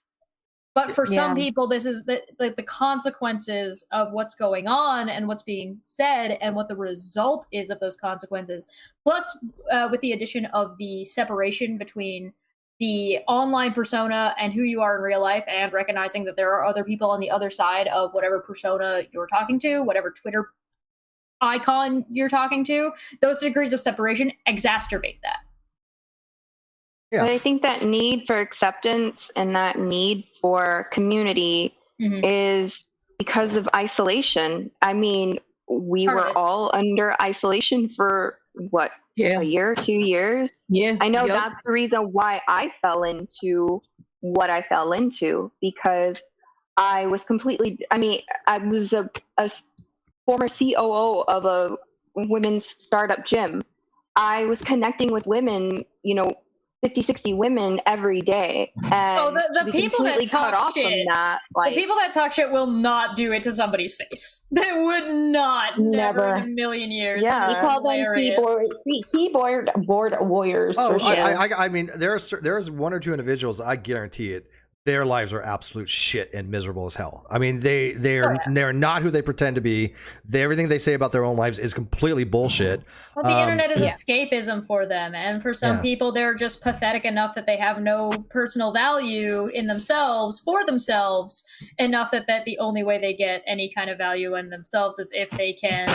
But for some people, this is the consequences of what's going on and what's being said and what the result is of those consequences. Plus, with the addition of the separation between the online persona and who you are in real life, and recognizing that there are other people on the other side of whatever persona you're talking to, whatever Twitter icon you're talking to, those degrees of separation exacerbate that. But I think that need for acceptance and that need for community is because of isolation. I mean, we were all under isolation for what, a year, 2 years? Yeah. I know that's the reason why I fell into what I fell into, because I was I was a former COO of a women's startup gym. I was connecting with women, 50, 60 women every day. And the people that talk shit, the people that talk shit will not do it to somebody's face. They would not. Never in a million years. Yeah. We call them keyboard warriors. Oh, for sure. I mean, there's one or two individuals, I guarantee it, their lives are absolute shit and miserable as hell. I mean, they're not who they pretend to be. Everything they say about their own lives is completely bullshit. Well, the internet is escapism for them, and for some people, they're just pathetic enough that they have no personal value in themselves, for themselves, enough that the only way they get any kind of value in themselves is if they can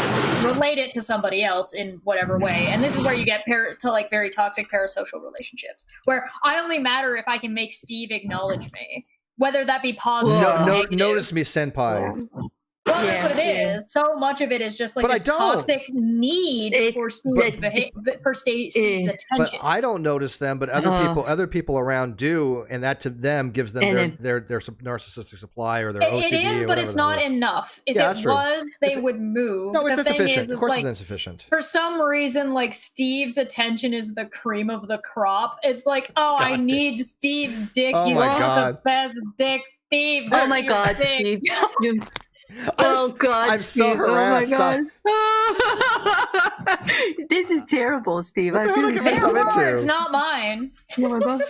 relate it to somebody else in whatever way. And this is where you get very toxic parasocial relationships, where I only matter if I can make Steve acknowledge me, whether that be positive or negative. Notice me, senpai. Well, that's what it is. So much of it is just like this toxic need for Steve's attention. But I don't notice them, but other people around do, and that to them gives them their narcissistic supply or their OCD. It is, but it's not enough. If it was, they would move. No, it's insufficient. Of course, it's insufficient. For some reason, like Steve's attention is the cream of the crop. It's like, I need Steve's dick. He's the best dick, Steve. Oh my God, Steve. I'm so harassed. Oh my God. This is terrible, Steve. Their words, not mine. Oh my God.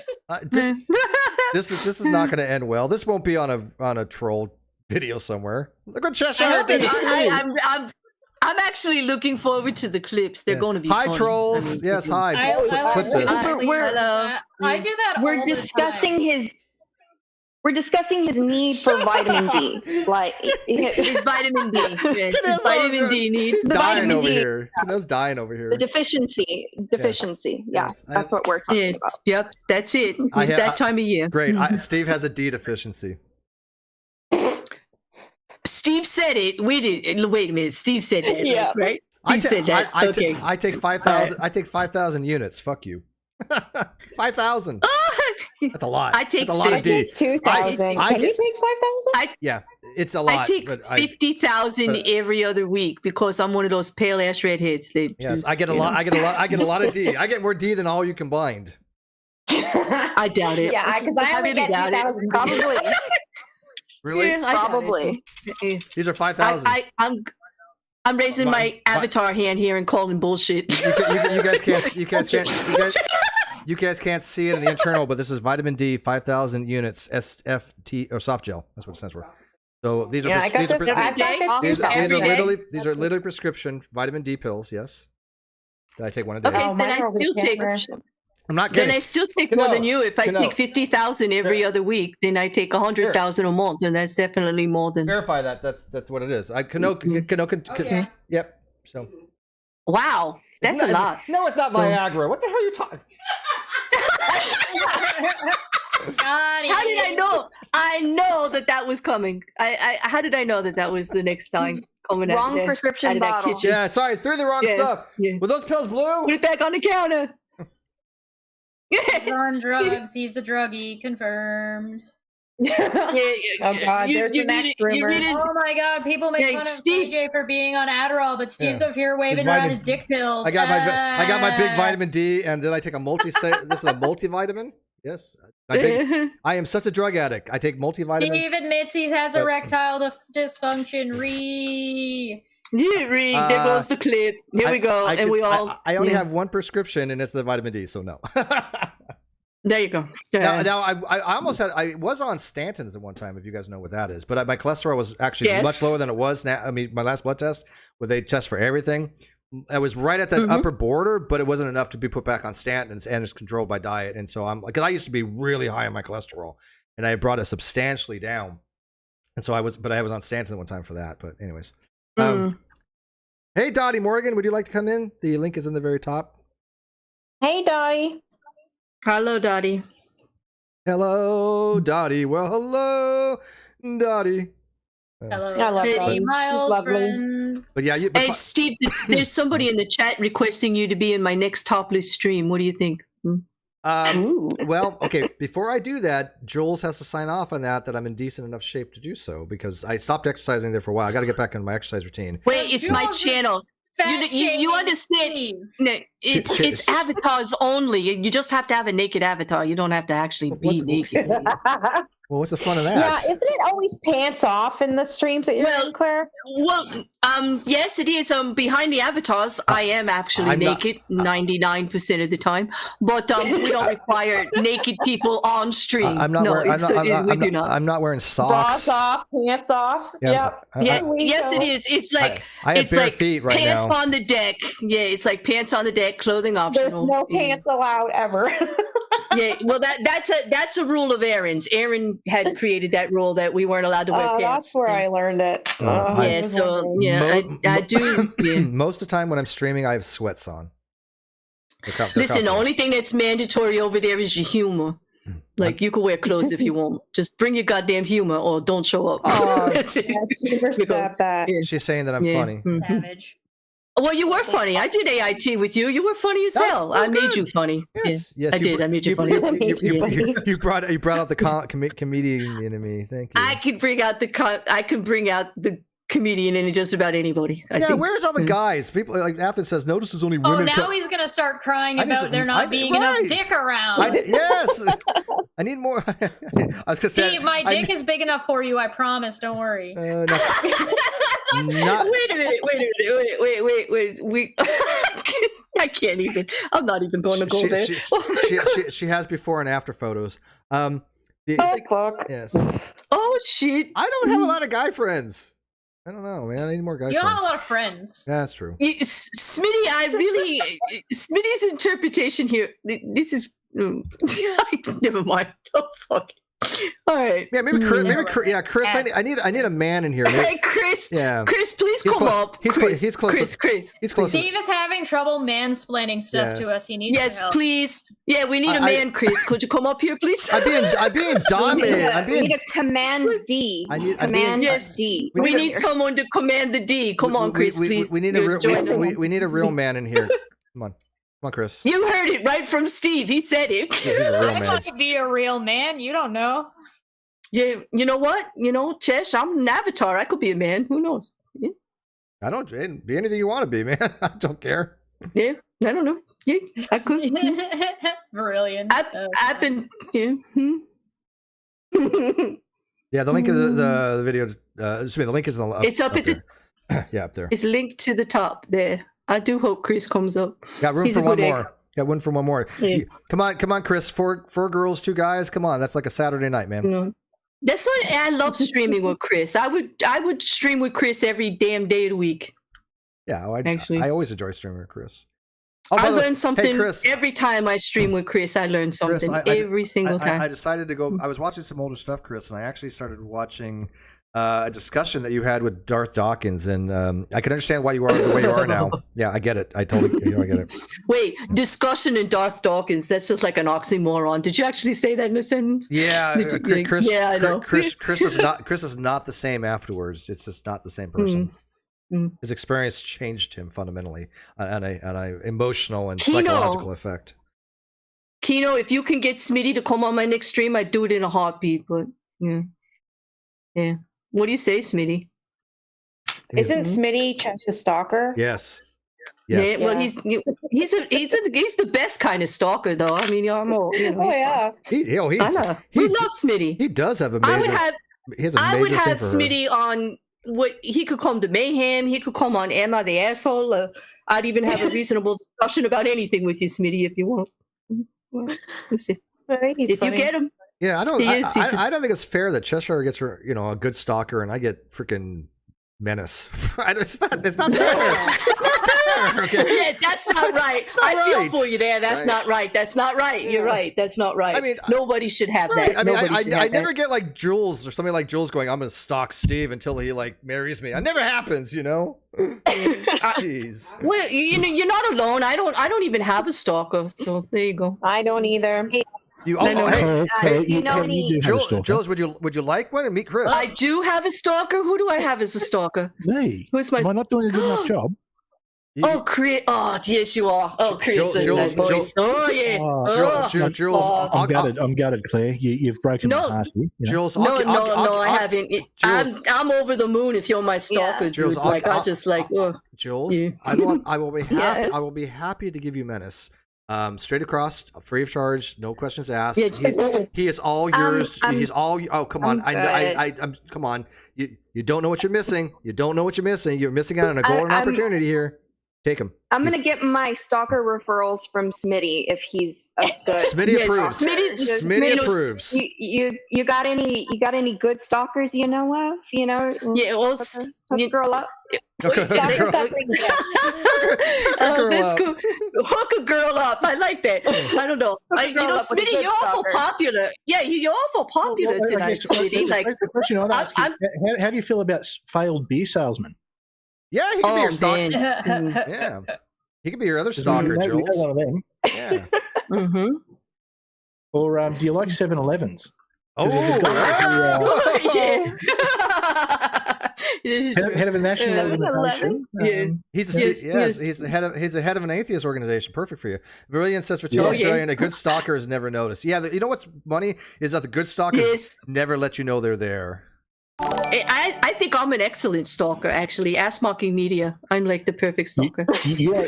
This is not going to end well. This won't be on a troll video somewhere. Look what Cheshire did. I'm actually looking forward to the clips. They're going to be funny. Trolls. Yes, hi. I do that. We're discussing We're discussing his need for vitamin D. Like his vitamin D. His vitamin D need. Dying over here. Kano's dying over here. The deficiency. Yes, that's what we're talking about. Yep, that's it. It's that time of year. Great. Steve has a D deficiency. Steve said it. Wait a minute. Steve said that, right? Steve said that. I take 5,000. I take 5,000 units. Fuck you. 5,000. That's a lot. I take a lot of D. 2,000. Can you take 5,000? Yeah, it's a lot. I take 50,000 every other week because I'm one of those pale ass redheads. Yes, I get a lot. I get a lot of D. I get more D than all you combined. I doubt it. Yeah, because I only get 2,000. Probably. Really? Yeah, probably. These are 5,000. I'm raising my avatar hand here and calling bullshit. You guys can't. You guys can't see it in the internal, but this is vitamin D, 5,000 units, SFT or soft gel. That's what it stands for. So these are literally prescription vitamin D pills. Yes, that I take one a day. Okay, then I still take. I'm not kidding. Then I still take more than you. If I take 50,000 every other week, then I take 100,000 a month, and that's definitely more than. Verify that. That's what it is. Yep. So. Wow, that's a lot. No, it's not Viagra. What the hell are you talking? How did I know? I know that was coming. How did I know that was the next time coming out? Wrong prescription bottle. Yeah, sorry, threw the wrong stuff. Yeah. Were those pills blue? Put it back on the counter. He's on drugs. He's a druggie. Confirmed. Oh God, there's the next rumor. Oh my God, people make fun of AJ for being on Adderall, but Steve's up here waving around his dick pills. I got my big vitamin D, and did I take a this is a multivitamin? Yes. I am such a drug addict. I take multivitamins. Steve admits he has erectile dysfunction. There goes the clip. Here we go. I only have one prescription, and it's the vitamin D, so no. There you go. Now I was on statins at one time, if you guys know what that is, but my cholesterol was actually much lower than it was now. I mean, my last blood test, where they test for everything, I was right at that upper border, but it wasn't enough to be put back on statins, and it's controlled by diet. And so because I used to be really high on my cholesterol, and I brought it substantially down. And so I was on statins at one time for that. But anyways, hey Dottie Morgan, would you like to come in? The link is in the very top. Hey Dottie. Hello, Dottie. Hello, Dottie. Well, hello, Dottie. Hello, I love Dottie. My old friend. But yeah, hey Steve, there's somebody in the chat requesting you to be in my next topless stream. What do you think? Well, okay. Before I do that, Jules has to sign off on that I'm in decent enough shape to do so, because I stopped exercising there for a while. I got to get back on my exercise routine. Wait, it's my channel. You understand? It's avatars only. You just have to have a naked avatar. You don't have to actually be naked. Well, what's the fun of that? Yeah, isn't it always pants off in the streams that you're in, Claire? Well, yes, it is. Behind the avatars, I am actually naked 99% of the time, but we don't require naked people on stream. I'm not wearing socks. Bras off, pants off. Yeah. Yes, it is. It's like I have bare feet right pants now. on the deck. Yeah, it's like pants on the deck, clothing optional. There's no pants allowed ever. Yeah, well, that's a rule of Aaron's. Aaron had created that rule that we weren't allowed to wear pants. That's where I learned it. I do. Yeah. Most of the time when I'm streaming, I have sweats on. Listen, the only thing that's mandatory over there is your humor. Like, you can wear clothes if you want. Just bring your goddamn humor, or don't show up. That's it. She's saying that I'm funny. Savage. Well, you were funny. I did AIT with you. You were funny as hell. I made you funny. Yes, I did. I made you funny. You brought out the comedian in me. Thank you. I can bring out the comedian in just about anybody. I think. Where's all the guys? People like Athens says, notices only women. Oh, now he's gonna start crying about there not being enough dick around. Yes. I need more. Steve, my dick is big enough for you. I promise. Don't worry. Wait a minute. Wait. I can't even. I'm not even going to go there. She has before and after photos. Yes. Oh shit. I don't have a lot of guy friends. I don't know, man. I need more guys. You don't have a lot of friends. Yeah, that's true. Smitty, Smitty's interpretation here. This is. Never mind. Oh fuck. All right. Yeah, maybe Chris. Chris. I need a man in here. Hey, Chris. Yeah. Chris, please come up. He's close. Chris. He's close. Steve is having trouble mansplaining stuff to us. He needs help. Please. Yeah, we need a man, Chris. Could you come up here, please? I'm being dominant. We need a command D. D. We need someone to command the D. Come on, Chris, please. We need a real man in here. Come on, Chris. You heard it right from Steve. He said it. I might be a real man. You don't know. Yeah, you know what? Chesh, I'm an avatar. I could be a man. Who knows? Yeah. I don't be anything you want to be, man. I don't care. Yeah, I don't know. Yeah, I could. Brilliant. I've been. Yeah. Yeah, the link is the video. The link is in the. It's up at the. Yeah, up there. It's linked to the top there. I do hope Chris comes up. Got room for one more. Got one for one more. Yeah. Come on, Chris. Four girls, 2 guys. Come on, that's like a Saturday night, man. No. That's why I love streaming with Chris. I would stream with Chris every damn day of the week. Yeah, I always enjoy streaming with Chris. I learn something every time I stream with Chris. I learn something every single time. I decided to go. I was watching some older stuff, Chris, and I actually started watching a discussion that you had with Darth Dawkins, and I can understand why you are the way you are now. Yeah, I get it. I totally, I get it. Wait, discussion and Darth Dawkins, that's just like an oxymoron. Did you actually say that in a sentence? Yeah, Chris. Yeah, I know. Chris is not the same afterwards. It's just not the same person. His experience changed him fundamentally on a emotional and psychological effect. Kino, if you can get Smitty to come on my next stream, I'd do it in a heartbeat. But yeah. What do you say, Smitty? Isn't Smitty Chen's stalker? Yes. Yeah, well, he's the best kind of stalker, though. I mean, I'm all, you know. Oh yeah. We love Smitty. He does have a major. I would have Smitty on. What he could come to Mayhem, he could come on Emma the asshole. I'd even have a reasonable discussion about anything with you, Smitty, if you want. Let's see. If you get him. Yeah, I don't think it's fair that Cheshire gets a good stalker and I get freaking Menace. It's not fair. It's not fair. Okay. Yeah, that's not right. I feel for you there. That's not right. That's not right. Yeah. You're right. That's not right. I mean, nobody should have that. I mean, I never get like Jules or somebody like Jules going, I'm going to stalk Steve until he like marries me. It never happens, you know? Jeez. Well, you're not alone. I don't even have a stalker. So there you go. I don't either. Jules, would you like one and meet Chris? I do have a stalker. Who do I have as a stalker? Me. Who's my? Am I not doing a good enough job? Oh, Chris. Oh, yes, you are. Oh, Chris. Jules. Oh, yeah. Jules. I'm gutted, Claire. You've broken my heart here. Jules. No, I haven't. I'm over the moon if you're my stalker, Jules. Jules. Yeah. I will be happy to give you Menace. Straight across, free of charge, no questions asked. He is all yours. He's all. Oh, come on! I'm come on. You don't know what you're missing. You don't know what you're missing. You're missing out on a golden opportunity here. Take him. I'm gonna get my stalker referrals from Smitty if he's a good. Smitty approves. Smitty approves. You got any good stalkers you know of? You know. Yeah. Well, hook a girl up. That's cool. Hook a girl up. I like that. I don't know. Smitty, you're awful popular. Yeah, you're awful popular tonight, Smitty. Like, the question I'd ask you, how do you feel about failed beer salesmen? Yeah, he can be your stalker. Yeah, he could be your other stalker, Jules. One of them. Yeah. Or do you like 7-Elevens? Oh, yeah. Head of a national organization. He's the head of an atheist organization. Perfect for you. Brilliant says for Australian, a good stalker is never noticed. Yeah, you know what's funny is that the good stalkers never let you know they're there. I think I'm an excellent stalker, actually. Ask Mocking Media. I'm like the perfect stalker. You are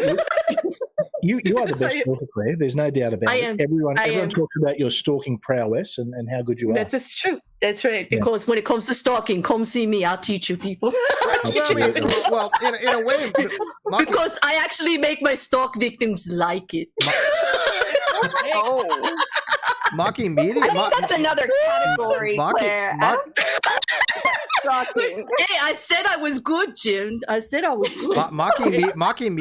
the best stalker, Claire. There's no doubt about it. Everyone talks about your stalking prowess and how good you are. That's true. That's right. Because when it comes to stalking, come see me. I'll teach you people. Well, in a way. Because I actually make my stalk victims like it. Mocking Media? I think that's another category, Claire. Hey, I said I was good, Jim. I said I was good. Mocking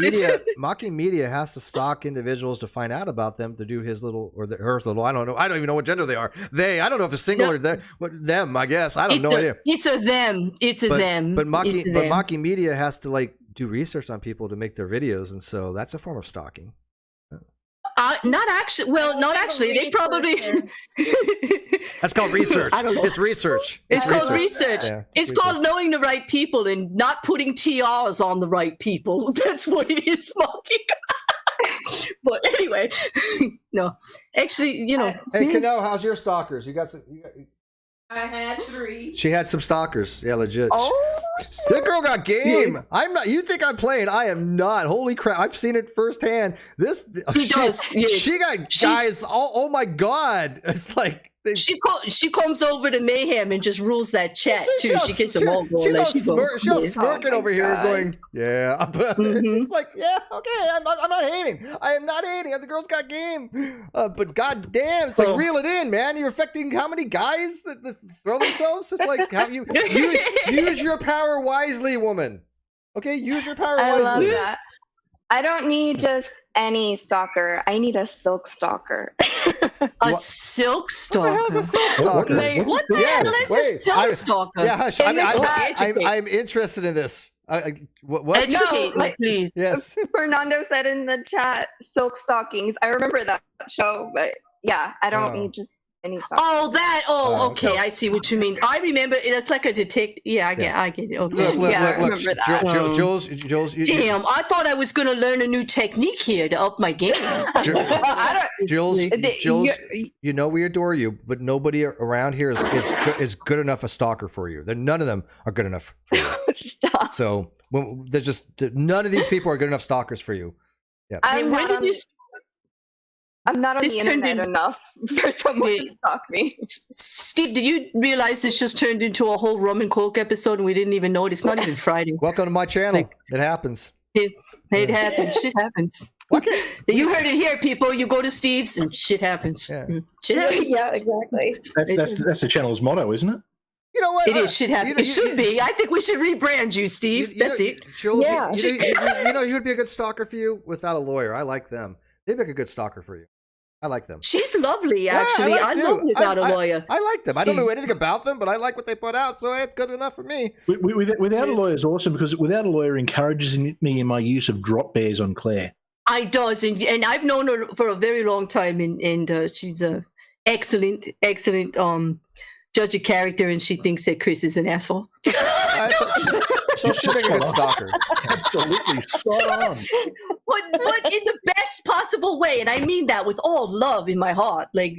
Media has to stalk individuals to find out about them to do his little or hers little. I don't know. I don't even know what gender they are. I don't know if it's single or them. I guess I don't know idea. It's a them. It's a them. But Mocking Media has to like do research on people to make their videos, and so that's a form of stalking. Not actually. Well, not actually. They probably. That's called research. It's research. It's called research. Yeah, it's called knowing the right people and not putting TRs on the right people. That's what it is, Mocking. But anyway, no. Actually, you know. Hey, Cano, how's your stalkers? You got some. I had 3. She had some stalkers. Yeah, legit. Oh, that girl got game. I'm not. You think I'm playing? I am not. Holy crap! I've seen it firsthand. She got guys. Oh my god! It's like she comes over to Mayhem and just rules that chat too. She gets them all going. She's all smirking over here, going, "Yeah." It's like, yeah, okay. I'm not hating. I am not hating. The girl's got game. But goddamn, it's like reel it in, man. You're affecting how many guys that throw themselves? It's like have you use your power wisely, woman. Okay, use your power wisely. I love that. I don't need just any stalker. I need a silk stalker. A silk stalker? What the hell is a silk stalker? What the hell is a silk stalker? Yeah, hush. I'm interested in this. What? Educate me, please. Yes. Fernando said in the chat, silk stockings. I remember that show, but yeah, I don't need just any stalker. Okay. I see what you mean. I remember it's like a detective. Yeah, I get it. Okay. Look, I remember that. Jules. Damn, I thought I was going to learn a new technique here to up my game. Jules, you know we adore you, but nobody around here is good enough a stalker for you. None of them are good enough for you. Stop. So there's just none of these people are good enough stalkers for you. Yeah. I'm not on the internet enough for someone to stalk me. Steve, do you realize this just turned into a whole rum and coke episode and we didn't even know it? It's not even Friday. Welcome to my channel. It happens. It happens. Shit happens. You heard it here, people. You go to Steve's and shit happens. Yeah, shit happens. Yeah, exactly. That's the channel's motto, isn't it? You know what? It is. Shit happens. It should be. I think we should rebrand you, Steve. That's it. Jules, you know who'd be a good stalker for you without a lawyer? I like them. They'd make a good stalker for you. I like them. She's lovely, actually. I love without a lawyer. I like them. I don't know anything about them, but I like what they put out, so it's good enough for me. Without a lawyer is awesome because without a lawyer encourages me in my use of drop bears on Claire. I does, and I've known her for a very long time, and she's a excellent judge of character, and she thinks that Chris is an asshole. So she'll make a good stalker. Absolutely, spot on. But in the best possible way, and I mean that with all love in my heart. Like,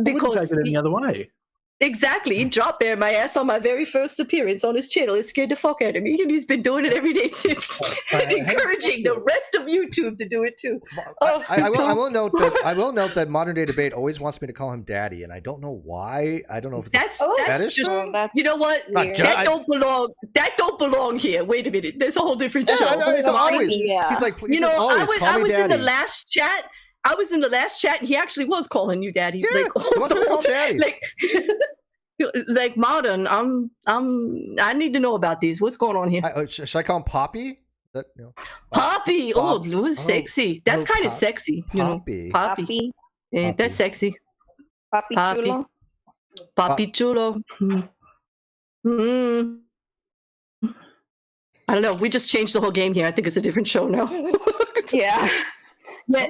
Because take it any other way. Exactly. He dropped there my ass on my very first appearance on his channel. It scared the fuck out of me, and he's been doing it every day since, and encouraging the rest of YouTube to do it too. I will note that Modern Day Debate always wants me to call him Daddy, and I don't know why. I don't know if that's just, you know what? That don't belong. That don't belong here. Wait a minute. There's a whole different show. He's like, you know, I was in the last chat. I was in the last chat, and he actually was calling you Daddy. Yeah, Daddy. Like modern. I need to know about these. What's going on here? Should I call him Poppy? Poppy. Oh, it was sexy. That's kind of sexy. Poppy. Poppy. Yeah, that's sexy. Poppy chulo. Poppy chulo. I don't know. We just changed the whole game here. I think it's a different show now. Yeah. I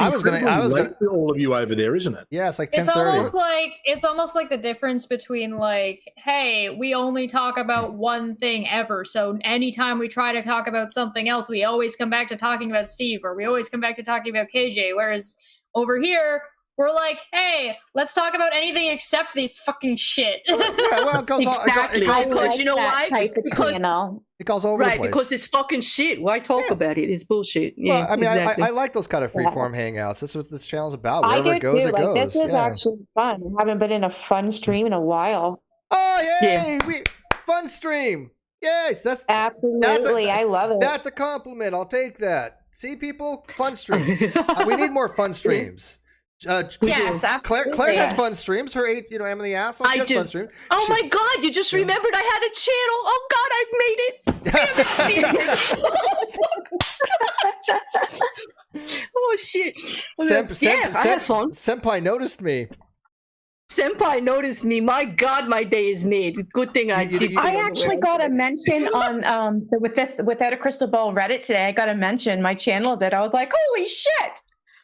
was gonna for all of you over there, isn't it? Yeah, it's like 10:30. It's almost like the difference between like, hey, we only talk about one thing ever. So anytime we try to talk about something else, we always come back to talking about Steve, or we always come back to talking about KJ. Whereas over here, we're like, hey, let's talk about anything except these fucking shit. Exactly. Because you know why? It goes over the place. Because it's fucking shit. Why talk about it? It's bullshit. Well, I mean, exactly. I like those kind of freeform hangouts. That's what this channel's about. Wherever it goes, it goes. This is actually fun. I haven't been in a fun stream in a while. Oh, yay! Fun stream. Yes, that's absolutely. I love it. That's a compliment. I'll take that. See, people, fun streams. We need more fun streams. Yes, Claire has fun streams. Her Emily Asshole. She has fun streams. Oh my God! You just remembered I had a channel. Oh God, I've made it. Oh shit! I have fun. Senpai noticed me. Senpai noticed me. My God, my day is made. Good thing I did. I actually got a mention on Without a Crystal Ball Reddit today. I got a mention. My channel did. I was like, holy shit!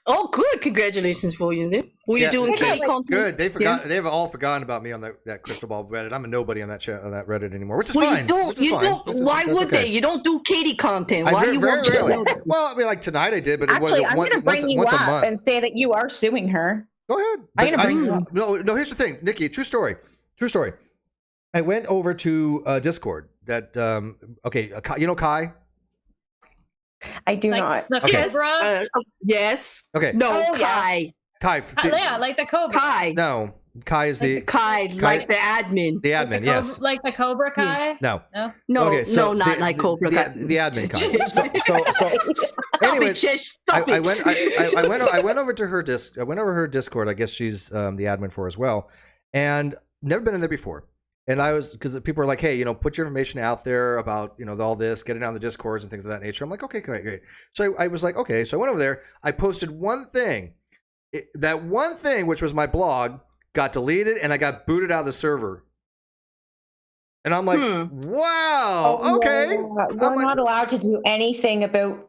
Oh, good! Congratulations for you. Then were you doing Katie content? Good. They forgot. Yeah. They've all forgotten about me on that Crystal Ball Reddit. I'm a nobody on that Reddit anymore, which is fine. You don't. Why would they? You don't do Katie content. Why do you want to? Well, I mean, like tonight I did, but actually, it was I'm going to bring you up and say that you are suing her. Go ahead. I'm going to bring you up. No. Here's the thing, Nikki. True story. I went over to Discord. That you know Kai. I do not. The Cobra? Yes. Okay. No, Kai. Kai. Yeah, like the Cobra. Kai. No, Kai is the Kai, like the admin. The admin, yes. Like the Cobra Kai? No. Okay, so not like Cobra Kai. The admin Kai. Anyways, I went over to her I went over her Discord. I guess she's the admin for as well, and never been in there before. And I was, because people were like, hey, put your information out there about, all this, get it on the Discords and things of that nature. I'm like, okay, great. So I was like, okay. So I went over there. I posted one thing. That one thing, which was my blog, got deleted and I got booted out of the server. And I'm like, wow, okay. Yeah. We're not allowed to do anything about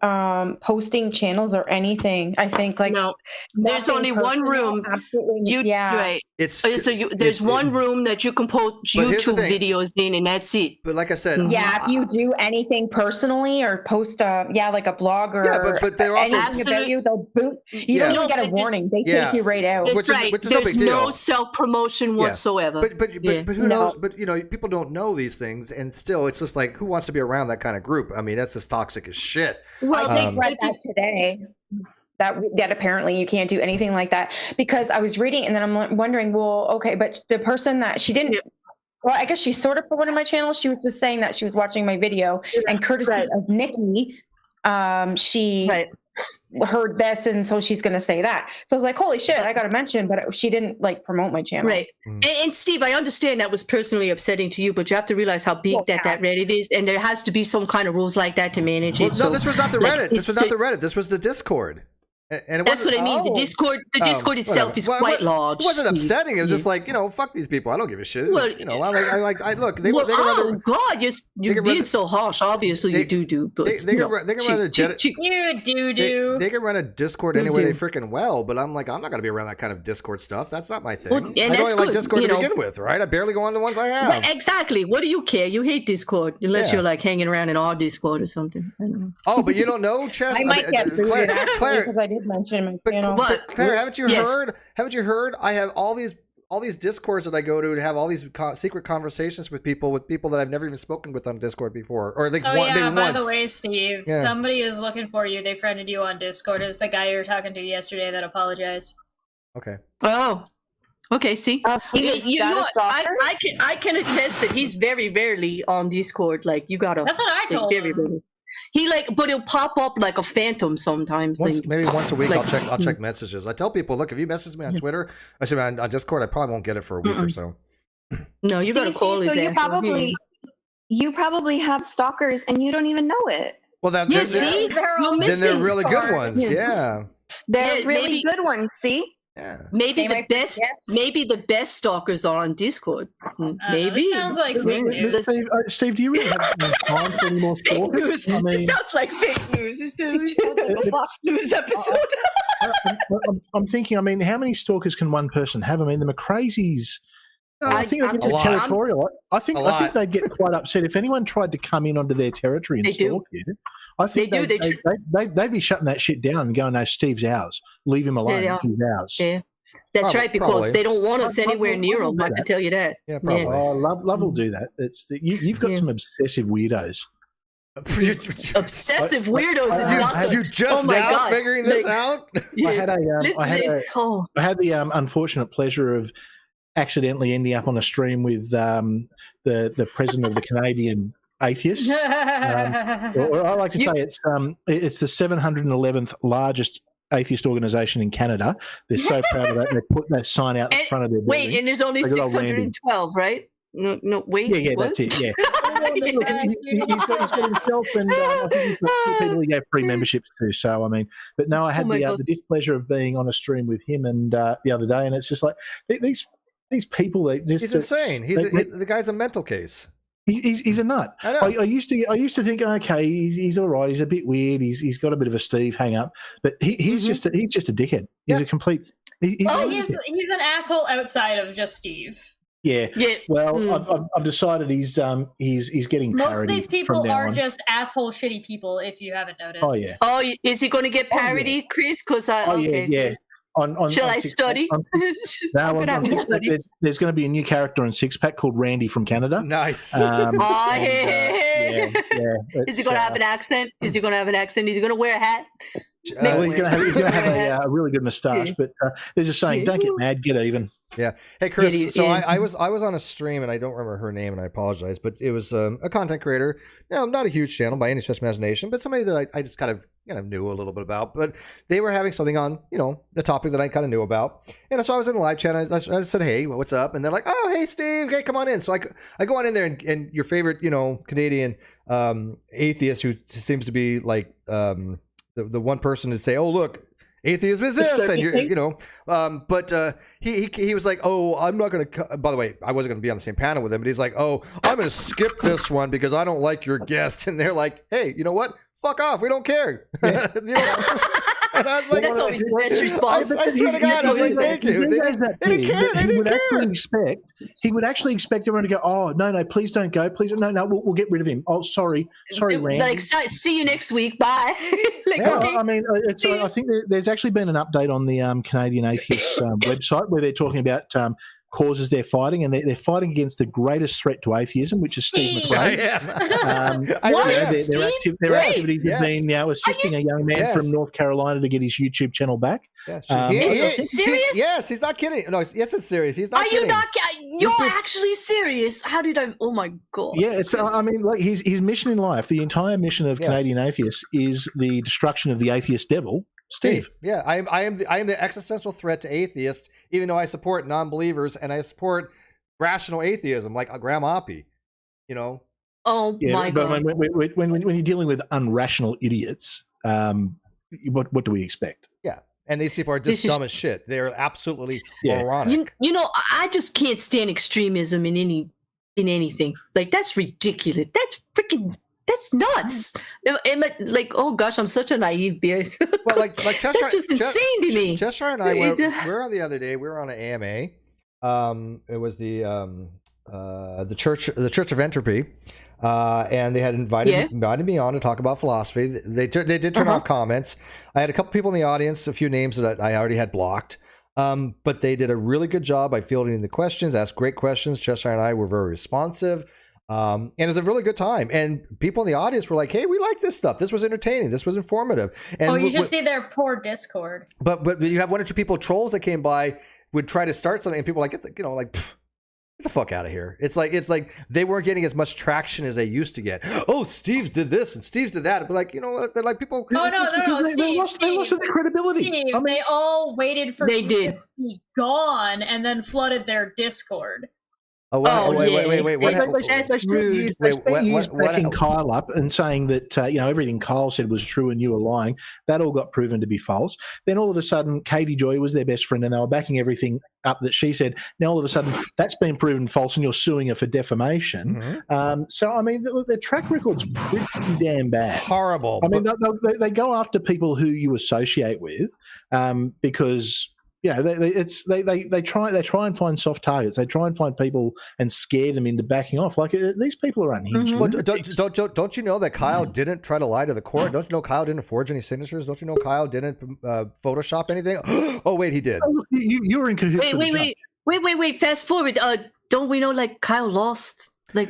posting channels or anything. I think no. There's only one room. Absolutely, right. There's one room that you can post YouTube videos in, and that's it. But like I said, if you do anything personally or post like a blog or but they're also anything about you, they'll boot. You don't even get a warning. They take you right out. That's right. There's no self promotion whatsoever. But who knows? But people don't know these things, and still it's just like, who wants to be around that kind of group? I mean, that's just toxic as shit. Well, I just read that today that apparently you can't do anything like that, because I was reading and then I'm wondering, well, okay, but the person that she didn't, well, I guess she sort of promoted my channel. She was just saying that she was watching my video, and courtesy of Nikki, she heard this, and so she's going to say that. So I was like, holy shit, I got to mention, but she didn't promote my channel. Right. And Steve, I understand that was personally upsetting to you, but you have to realize how big that Reddit is, and there has to be some kind of rules like that to manage it. No, this was not the Reddit. This was not the Reddit. This was the Discord. And that's what I mean. The Discord itself is quite large. It wasn't upsetting. It was just like, fuck these people. I don't give a shit. Well, I look. God, you're being so harsh. Obviously, you do. But they can run They can run a Discord any way they freaking well. But I'm like, I'm not gonna be around that kind of Discord stuff. That's not my thing. Well, I don't even like Discord to begin with, right? I barely go on the ones I have. Well, exactly. What do you care? You hate Discord unless you're like hanging around in our Discord or something. I don't know. Oh, but you don't know, Chess? I might get booted actually, because I did mention my channel. But Claire, haven't you heard? I have all these Discords that I go to have all these secret conversations with people that I've never even spoken with on Discord before, or maybe by once. the way, Steve, somebody is looking for you. They friended you on Discord. It's the guy you were talking to yesterday that apologized. Okay. Oh. Okay, see, I can attest that he's very rarely on Discord. Like, you gotta. That's what I told him. Rarely. But it'll pop up like a phantom sometimes. Maybe once a week, I'll check messages. I tell people, look, if you message me on Twitter, I say on Discord, I probably won't get it for a week or so. No, you gotta call his ass. You probably have stalkers and you don't even know it. Well, they're really good ones. Yeah, they're really good ones. See. Yeah. Maybe the best stalkers are on Discord. Maybe. Sounds like fake news. Steve, do you really have time for any more stalkers? Fake news. It sounds like fake news. It sounds like a Fox News episode. I'm thinking, how many stalkers can one person have? The McCrazies, I think they're just territorial. I think they'd get quite upset if anyone tried to come in onto their territory and stalk you. I think they'd be shutting that shit down and going, no, Steve's ours. Leave him alone. He's ours. Yeah. That's right, because they don't want us anywhere near them. I can tell you that. Yeah, probably. Yeah. Oh, love will do that. You've got some obsessive weirdos. Obsessive weirdos is not. Have you just now figuring this out? I had the unfortunate pleasure of accidentally ending up on a stream with the president of the Canadian Atheists. Or I like to say it's the 711th largest atheist organisation in Canada. They're so proud of that. They put that sign out in front of their building. Wait, and there's only 612, right? No, wait. Yeah, that's it. Yeah. He's got himself, and I think he's got two people he gave free memberships to. So but no, I had the displeasure of being on a stream with him and the other day, and it's just like these people. He's insane. The guy's a mental case. He's a nut. I know. I used to think, okay, he's all right. He's a bit weird. He's got a bit of a Steve hang up, but he's just a dickhead. He's a complete. He's an asshole outside of just Steve. Yeah. Well, I've decided he's getting parody. Most of these people are just asshole, shitty people. If you haven't noticed. Oh yeah. Oh, is he going to get parody, Chris? Because yeah. Shall I study? There's going to be a new character in Six Pack called Randy from Canada. Nice. Is he going to have an accent? Is he going to wear a hat? Well, he's going to have a really good moustache, but there's a saying: "Don't get mad, get even." Yeah. Hey, Chris. So I was on a stream, and I don't remember her name, and I apologize, but it was a content creator. Not a huge channel by any stretch of imagination, but somebody that I just kind of knew a little bit about. But they were having something on, the topic that I kind of knew about. And so I was in the live chat, and I said, "Hey, what's up?" And they're like, "Oh, hey, Steve. Hey, come on in." So I go on in there, and your favorite, Canadian atheist who seems to be like the one person to say, "Oh, look, atheism is this," and but he was like, "Oh, I'm not going to." By the way, I wasn't going to be on the same panel with him, but he's like, "Oh, I'm going to skip this one because I don't like your guest." And they're like, "Hey, you know what? Fuck off. We don't care." And I was like, that's always the best response. I swear to God, I was like, "Thank you." They didn't care. They didn't care. He would actually expect everyone to go, "Oh, no, please don't go. Please, no, we'll get rid of him. Oh, sorry, Randy. Like, see you next week. Bye." I mean, I think there's actually been an update on the Canadian Atheist website where they're talking about causes they're fighting, and they're fighting against the greatest threat to atheism, which is Steve McRae. Their activities have been assisting a young man from North Carolina to get his YouTube channel back. Serious? Yes, he's not kidding. No, yes, it's serious. He's not kidding. You not? You're actually serious? How did I? Oh my God! Yeah, it's. I mean, like his mission in life, the entire mission of Canadian atheists is the destruction of the atheist devil, Steve. Yeah, I am the existential threat to atheists, even though I support non-believers and I support rational atheism, like Grandma Oppie. Oh my God! But when you're dealing with unrational idiots, what do we expect? Yeah. And these people are just dumb as shit. They're absolutely moronic. I just can't stand extremism in anything. Like, that's ridiculous. That's nuts. Like, oh gosh, I'm such a naive beard. Well, like Cheshire, that's just insane to me. Cheshire and I were on the other day. We were on an AMA. It was the Church of Entropy. And they had invited me on to talk about philosophy. They did turn off comments. I had a couple people in the audience, a few names that I already had blocked. But they did a really good job by fielding the questions, asked great questions. Cheshire and I were very responsive. And it was a really good time. And people in the audience were like, "Hey, we like this stuff. This was entertaining. This was informative." And you should see their poor Discord. But you have one or two people, trolls that came by, would try to start something, and people were like, get the fuck out of here. It's like they weren't getting as much traction as they used to get. Oh, Steve did this and Steve did that. But they're like people. Oh no, Steve. They lost their credibility. Steve, they all waited for Steve to be gone and then flooded their Discord. Oh, wait. They spent years backing Kyle up and saying that everything Kyle said was true and you were lying. That all got proven to be false. Then all of a sudden, Katie Joy was their best friend and they were backing everything up that she said. Now all of a sudden, that's been proven false and you're suing her for defamation. So, I mean, their track record's pretty damn bad. Horrible. I mean, they go after people who you associate with because... they try and find soft targets. They try and find people and scare them into backing off. Like these people are unhinged. Well, don't you know that Kyle didn't try to lie to the court? Don't you know Kyle didn't forge any signatures? Don't you know Kyle didn't Photoshop anything? Oh wait, he did. You were in cahoots. Wait. Fast forward. Don't we know like Kyle lost? Like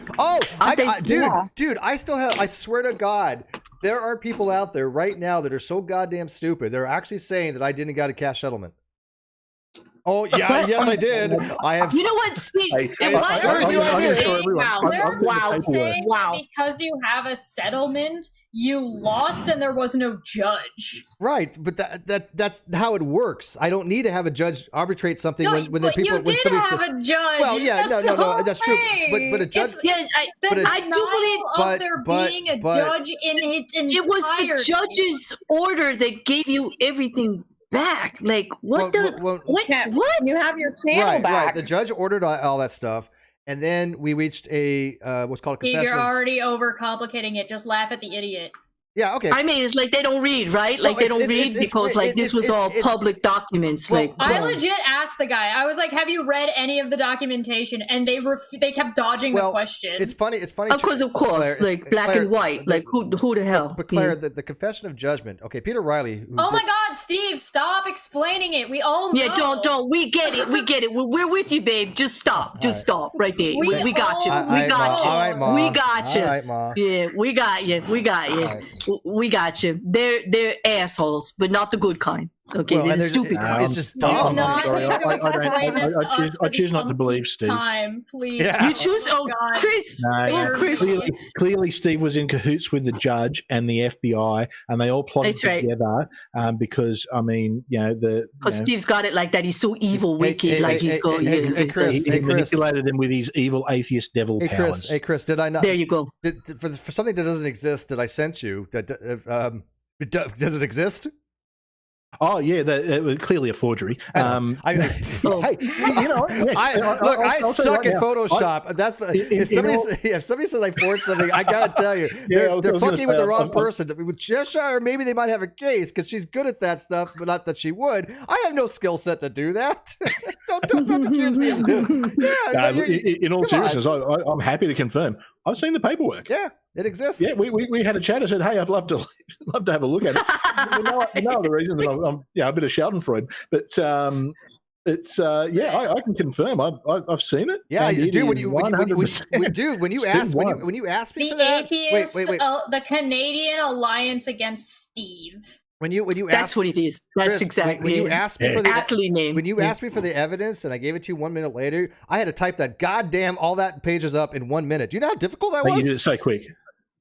dude, I still have. I swear to God. There are people out there right now that are so goddamn stupid. They're actually saying that I didn't get a cash settlement. Oh yeah, yes I did. I have. You know what, Steve? Wow. Because you have a settlement, you lost, and there was no judge. Right, but that's how it works. I don't need to have a judge arbitrate something when the people. You did have a judge. Well, yeah, no, that's true. But a judge. I do believe there being a judge in its entirety. It was the judge's order that gave you everything back. Like what? What? You have your channel back. Right. The judge ordered all that stuff, and then we reached a what's called a confession. You're already overcomplicating it. Just laugh at the idiot. Yeah, okay. I mean, it's like they don't read, right? Like they don't read because this was all public documents. Well, I legit asked the guy. I was like, "Have you read any of the documentation?" And they kept dodging the question. It's funny. Of course, Claire, like black and white. Like who the hell? But Claire, the confession of judgment. Okay, Peter Riley. Oh my God, Steve! Stop explaining it. We all know. Yeah, don't. We get it. We're with you, babe. Just stop. Just stop right there. We got you. We got you. All right, Ma. We got you. All right, Ma. Yeah, we got you. We got you. We got you. They're assholes, but not the good kind. Okay, Well, they're the and stupid kind. it's just dumb. Not sorry, need to explain this to us I choose for the not to believe umpteenth Steve. Time, please. Yeah. You choose. Oh, God. Chris. No, Chris. clearly, Steve was in cahoots with the judge and the FBI, and they all plotted That's right. together because, I mean, Because Steve's got it like that. He's so evil, wicked, hey, he's hey, going. hey, Chris, he manipulated them with his evil atheist devil powers. Hey, Chris, did I not? There you go. For something that doesn't exist that I sent you, that does it exist? Oh yeah, it was clearly a forgery. Hey, you know, I suck at Photoshop. That's if somebody says I forged something, I gotta tell you, they're fucking with the wrong person. With Cheshire, maybe they might have a case because she's good at that stuff, but not that she would. I have no skill set to do that. don't accuse me. In all seriousness, I'm happy to confirm. I've seen the paperwork. Yeah, it exists. Yeah, we had a chat. I said, "Hey, I'd love to have a look at it." No, the reason that I'm a bit of Schadenfreude, but it's I can confirm. I've seen it. Yeah, you do. When you asked me for that, atheist, wait. The Canadian Alliance Against Steve. When you that's asked, what it is. That's Chris, exactly. when you asked me for the aptly named. When you asked me for the evidence and I gave it to you 1 minute later, I had to type that goddamn all that pages up in 1 minute. Do you know how difficult that was? You did it so quick.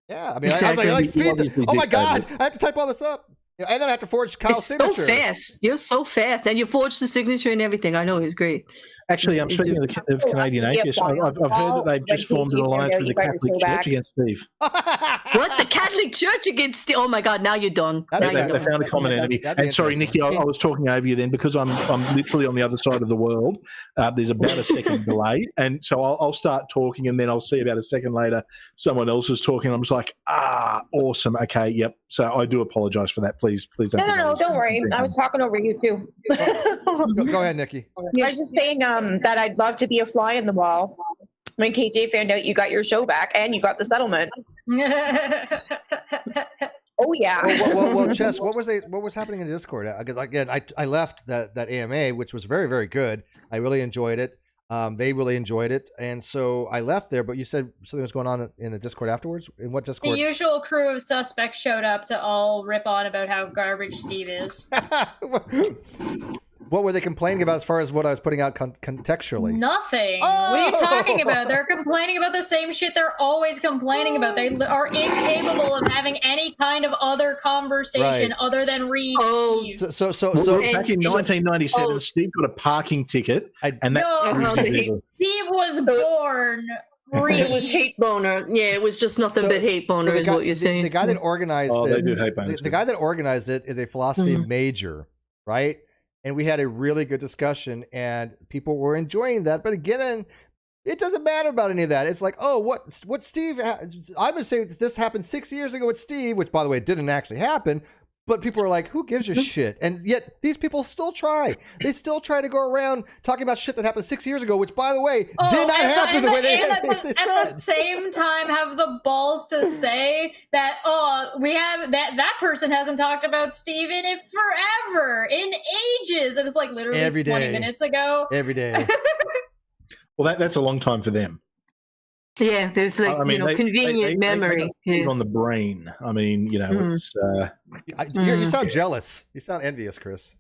Yeah, I mean, Exactly. I was like, oh my god, I have to type all this up, and then I have to forge Kyle's It's signature. so fast. You're so fast, and you forged the signature and everything. I know it's great. Actually, I'm speaking of Canadian atheists. I've heard that they've just formed an alliance with the Catholic Church against Steve. What? The Catholic Church against Steve? Oh my God! Now you're done. They found a common enemy. And sorry, Nikki, I was talking over you then because I'm literally on the other side of the world. There's about a second delay, and so I'll start talking, and then I'll see about a second later someone else is talking. I'm just like, awesome. Okay, yep. So I do apologise for that. Please don't. No, don't worry. I was talking over you too. Go ahead, Nikki. I was just saying that I'd love to be a fly in the wall when KJ found out you got your show back and you got the settlement. Oh yeah. Well, Chess, what was happening in Discord? Because again, I left that AMA, which was very, very good. I really enjoyed it. They really enjoyed it, and so I left there. But you said something was going on in a Discord afterwards. In what Discord? The usual crew of suspects showed up to all rip on about how garbage Steve is. What were they complaining about as far as what I was putting out contextually? Nothing. Oh! What are you talking about? They're complaining about the same shit they're always complaining about. They are incapable of having any kind of other conversation other than read Steve. So back in 1997, Steve got a parking ticket, and that Steve was born. It was hate boner. Yeah, it was just nothing but hate boner, is what you're saying. The guy that organized it, they do hate boner. The guy that organized it is a philosophy major, right? And we had a really good discussion, and people were enjoying that. But again, it doesn't matter about any of that. It's like, oh, what Steve? I'm gonna say this happened 6 years ago with Steve, which, by the way, didn't actually happen. But people are like, who gives a shit? And yet these people still try. They still try to go around talking about shit that happened 6 years ago, which, by the way, did not happen the way they said. At the same time, have the balls to say that, we have that person hasn't talked about Steve in forever, in ages. And it's like literally every 20 day. Minutes ago. Every day. Well, that's a long time for them. Yeah, there's convenient memory on the brain. I mean, it's. You sound jealous. You sound envious, Chris.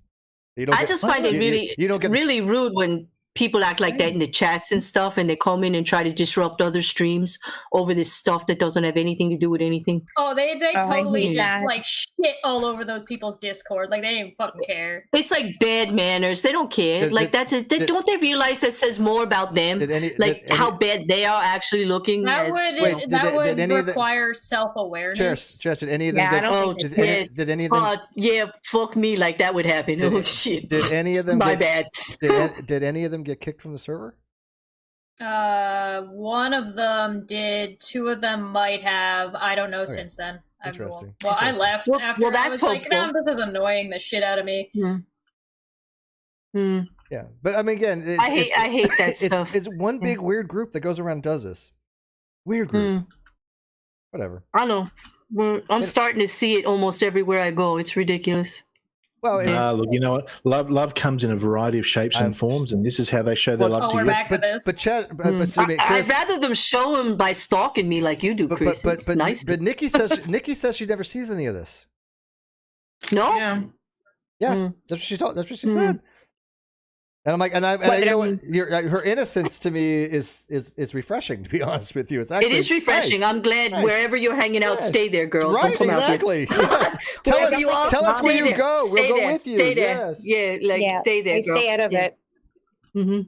I just find it really rude when people act like that in the chats and stuff, and they come in and try to disrupt other streams over this stuff that doesn't have anything to do with anything. Oh, they totally just like shit all over those people's Discord. Like they didn't fucking care. It's like bad manners. They don't care. Don't they realize that says more about them? How bad they are actually looking? That would require self-awareness. Chess, did any of them? Did any of them? Yeah, fuck me. Like that would happen. Oh shit. Did any of them? My bad. Did any of them get kicked from the server? One of them did. Two of them might have. I don't know since then. Interesting. I left after. Well, that's I was like, this is annoying the shit out of me. Yeah, but I mean, again, I hate that stuff. It's one big weird group that goes around and does this. Weird group. Whatever. I know. I'm starting to see it almost everywhere I go. It's ridiculous. Well, look, you know what? Love comes in a variety of shapes and forms, and this is how they show their love to you. Back to this. I'd rather them show him by stalking me like you do, Chris. But nice. But Nikki says she never sees any of this. No. Yeah, that's what she said. And I'm like, you know what? Her innocence to me is refreshing. To be honest with you, it is refreshing. Nice. I'm glad wherever you're hanging out, stay there, girl. Right, Don't come exactly. Yes. Tell us where you go. We'll go with you. Stay there. Yes. Stay there, girl. Stay out of it. Mm-hmm.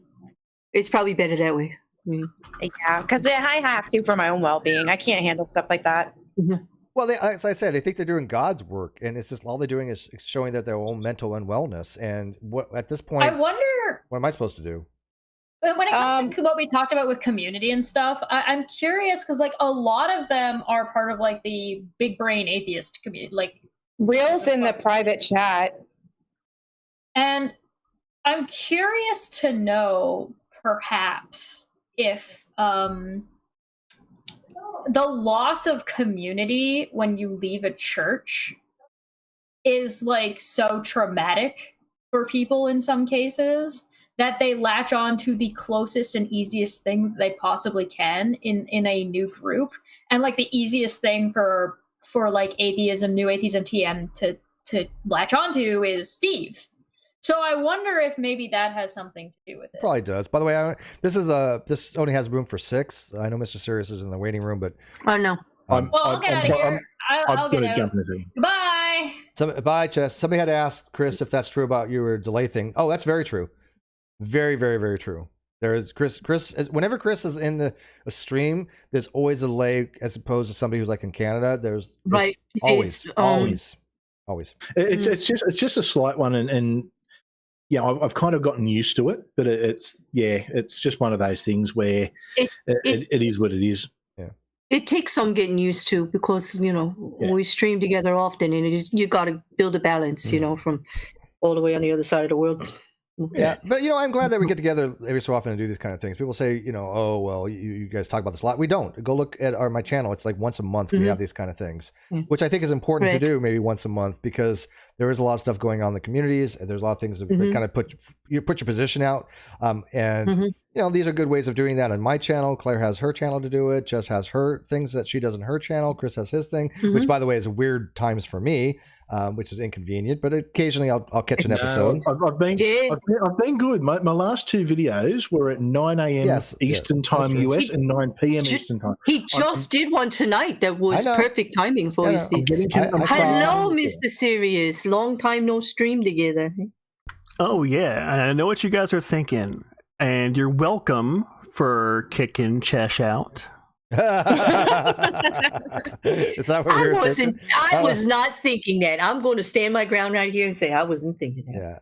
It's probably better that way. Yeah, because I have to for my own well-being. I can't handle stuff like that. Mm-hmm. Well, as I said, they think they're doing God's work, and it's just all they're doing is showing that their own mental unwellness. And what at this point, I wonder, what am I supposed to do? When it comes to what we talked about with community and stuff, I'm curious because like a lot of them are part of like the big brain atheist community, like Reels in the private chat. And I'm curious to know, perhaps, if the loss of community when you leave a church is like so traumatic for people in some cases that they latch on to the closest and easiest thing they possibly can in a new group. And like the easiest thing for like atheism, new atheism TM to latch onto is Steve. So I wonder if maybe that has something to do with it. Probably does. By the way, this only has room for 6. I know Mr. Sirius is in the waiting room, but no. I'll get out of here. I'll get out. Goodbye. Bye, Chess. Somebody had to ask Chris if that's true about your delay thing. Oh, that's very true. Very, very, very true. There is Chris. Whenever Chris is in a stream, there's always a delay as opposed to somebody who's like in Canada. There's always. It's just a slight one, and yeah, I've kind of gotten used to it, but it's just one of those things where it is what it is. Yeah, it takes some getting used to because we stream together often, and you got to build a balance, from all the way on the other side of the world. Yeah, but I'm glad that we get together every so often and do these kind of things. People say, oh well, you guys talk about this a lot. We don't. Go look at my channel. It's like once a month we have these kind of things, which I think is important to do, maybe once a month, because there is a lot of stuff going on in the communities, and there's a lot of things that kind of put your position out. And these are good ways of doing that on my channel. Claire has her channel to do it. Jess has her things that she does in her channel. Chris has his thing, which by the way is weird times for me. Which is inconvenient, but occasionally I'll catch an episode. I've been good. My last 2 videos were at 9 a.m. Eastern time US and 9 p.m. Eastern time. He just did one tonight that was perfect timing for you, Steve. Hello, Mr. Sirius. Long time no stream together. Oh, yeah. I know what you guys are thinking, and you're welcome for kicking Chesh out. Is that what you're thinking? I was not thinking that. I'm going to stand my ground right here and say I wasn't thinking that.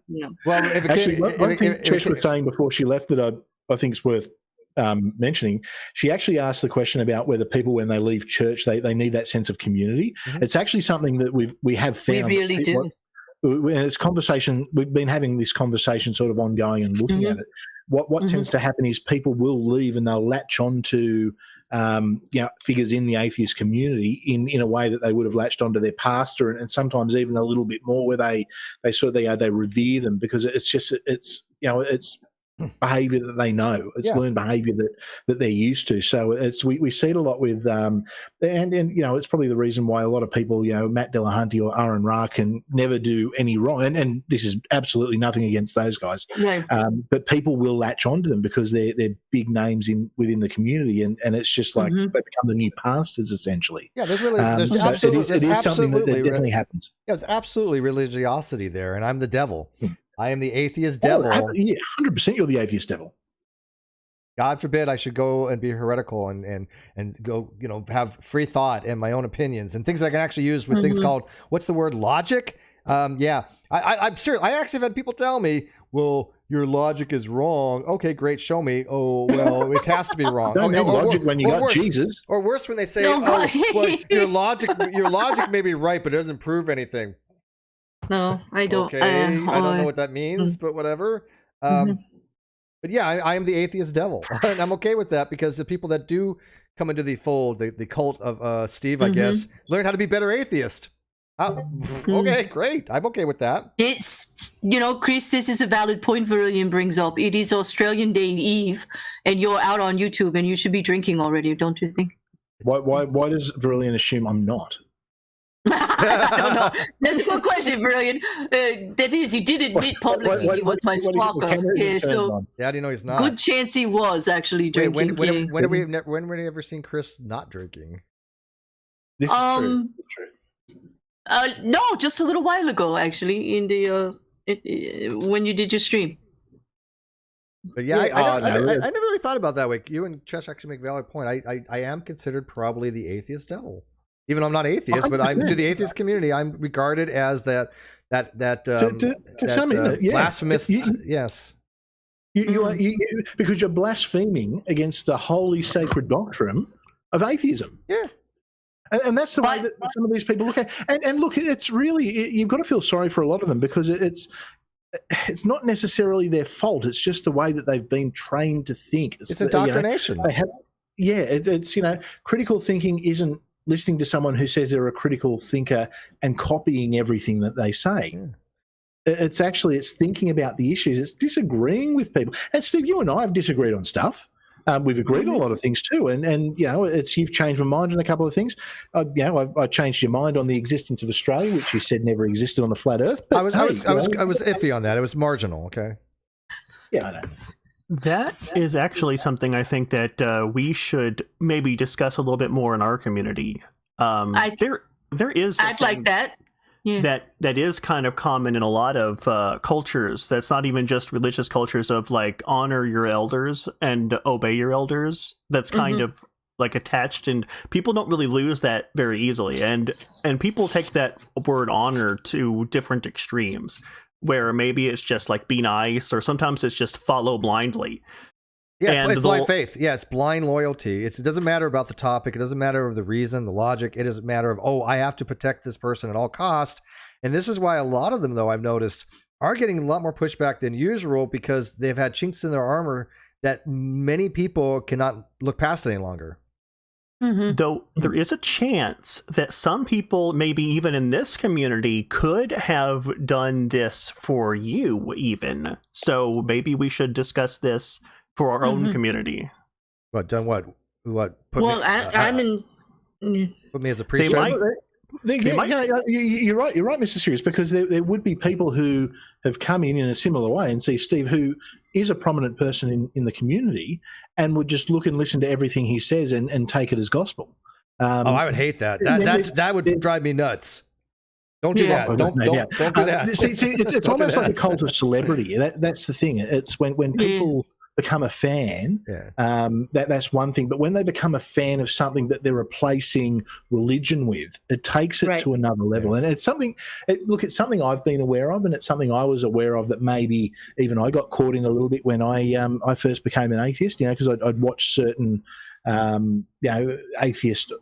Yeah. Well, actually, one thing Chesh was saying before she left that I think is worth mentioning. She actually asked the question about whether people, when they leave church, they need that sense of community. It's actually something that we have found. We really do. It's conversation. We've been having this conversation sort of ongoing and looking at it. What tends to happen is people will leave and they'll latch on to figures in the atheist community in a way that they would have latched onto their pastor, and sometimes even a little bit more, where they revere them because it's behavior that they know. It's learned behavior that they're used to. So we see it a lot with and it's probably the reason why a lot of people, Matt Delahunty or Aaron Ra can never do any wrong. And this is absolutely nothing against those guys. No. But people will latch onto them because they're big names within the community, and it's just like they become the new pastors essentially. Yeah, there's really it is something that definitely happens. Yeah, it's absolutely religiosity there, and I'm the devil. I am the atheist devil. 100% you're the atheist devil. God forbid I should go and be heretical and go, have free thought and my own opinions and things I can actually use with things called, what's the word, logic? I'm serious. I actually have had people tell me, well, your logic is wrong. Okay, great. Show me. Oh, well, it has to be wrong. Logic when you got worse, Jesus. Or worse, when they say, well, your logic may be right, but it doesn't prove anything. No, I don't. Okay, I don't know what that means, but whatever. But yeah, I am the atheist devil, and I'm okay with that because the people that do come into the fold, the cult of Steve, I guess, learn how to be better atheist. Okay, great. I'm okay with that. It's, Chris, this is a valid point Virillion brings up. It is Australian Day Eve, and you're out on YouTube, and you should be drinking already, don't you think? Why does Virillion assume I'm not? I don't know. That's a good question, Virillion. That is, he did admit publicly he was my stalker. Yeah, so how do you know he's not? Good chance he was actually drinking. When have we ever seen Chris not drinking? This is true. No, just a little while ago, actually, in the when you did your stream. But yeah, I never really thought about that way. You and Chess actually make a valid point. I am considered probably the atheist devil, even though I'm not atheist. 100%. But I'm to the atheist community. I'm regarded as that to some blasphemous. Yes, you are because you're blaspheming against the holy sacred doctrine of atheism. Yeah. And that's the way that some of these people look at it. And look, it's really, you've got to feel sorry for a lot of them because it's not necessarily their fault. It's just the way that they've been trained to think. It's indoctrination. It's critical thinking isn't listening to someone who says they're a critical thinker and copying everything that they say. Yeah. It's thinking about the issues. It's disagreeing with people. And Steve, you and I have disagreed on stuff. We've agreed on a lot of things too, and you've changed my mind on a couple of things. I changed your mind on the existence of Australia, which you said never existed on the flat Earth. But I was iffy on that. It was marginal. Okay. Yeah, I know. That is actually something I think that we should maybe discuss a little bit more in our community. There is. I'd like that. Yeah. That is kind of common in a lot of cultures. That's not even just religious cultures of like honor your elders and obey your elders. That's kind of like attached, and people don't really lose that very easily. And people take that word honor to different extremes, where maybe it's just like be nice, or sometimes it's just follow blindly. Yeah, it's blind faith. Yeah, it's blind loyalty. It doesn't matter about the topic. It doesn't matter of the reason, the logic. It doesn't matter of, I have to protect this person at all cost. And this is why a lot of them, though, I've noticed, are getting a lot more pushback than usual because they've had chinks in their armor that many people cannot look past any longer. Though there is a chance that some people, maybe even in this community, could have done this for you even. So maybe we should discuss this for our own community. What? Done what? What? I'm in... Put me as a priest. You're right, Mr. Sirius, because there would be people who have come in a similar way and see Steve, who is a prominent person in the community, and would just look and listen to everything he says and take it as gospel. I would hate that. That would drive me nuts. Don't do that. Don't do that. See, it's almost like a cult of celebrity. That's the thing. It's when people become a fan, that's one thing. But when they become a fan of something that they're replacing religion with, it takes it to another level. And it's something, it's something I've been aware of, and it's something I was aware of that maybe even I got caught in a little bit when I first became an atheist, because I'd watched certain atheist,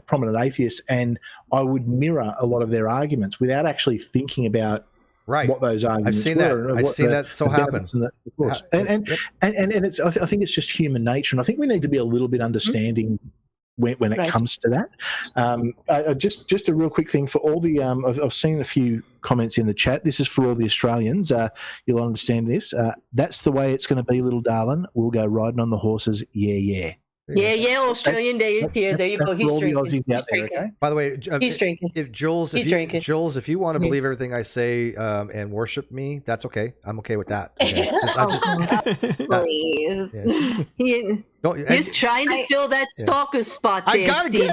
prominent atheists, and I would mirror a lot of their arguments without actually thinking about what those arguments I've seen were. I've seen that so happen. And it's, I think it's just human nature, and I think we need to be a little bit understanding when it comes to that. Just a real quick thing for all the I've seen a few comments in the chat. This is for all the Australians. You'll understand this. That's the way it's going to be, little darling. We'll go riding on the horses. Yeah. Australian Day is here. There you go. He's drinking. By the way, he's drinking. If Jules, if you want to believe everything I say and worship me, that's okay. I'm okay with that. Please. He's trying to fill that stalker spot there, Steve.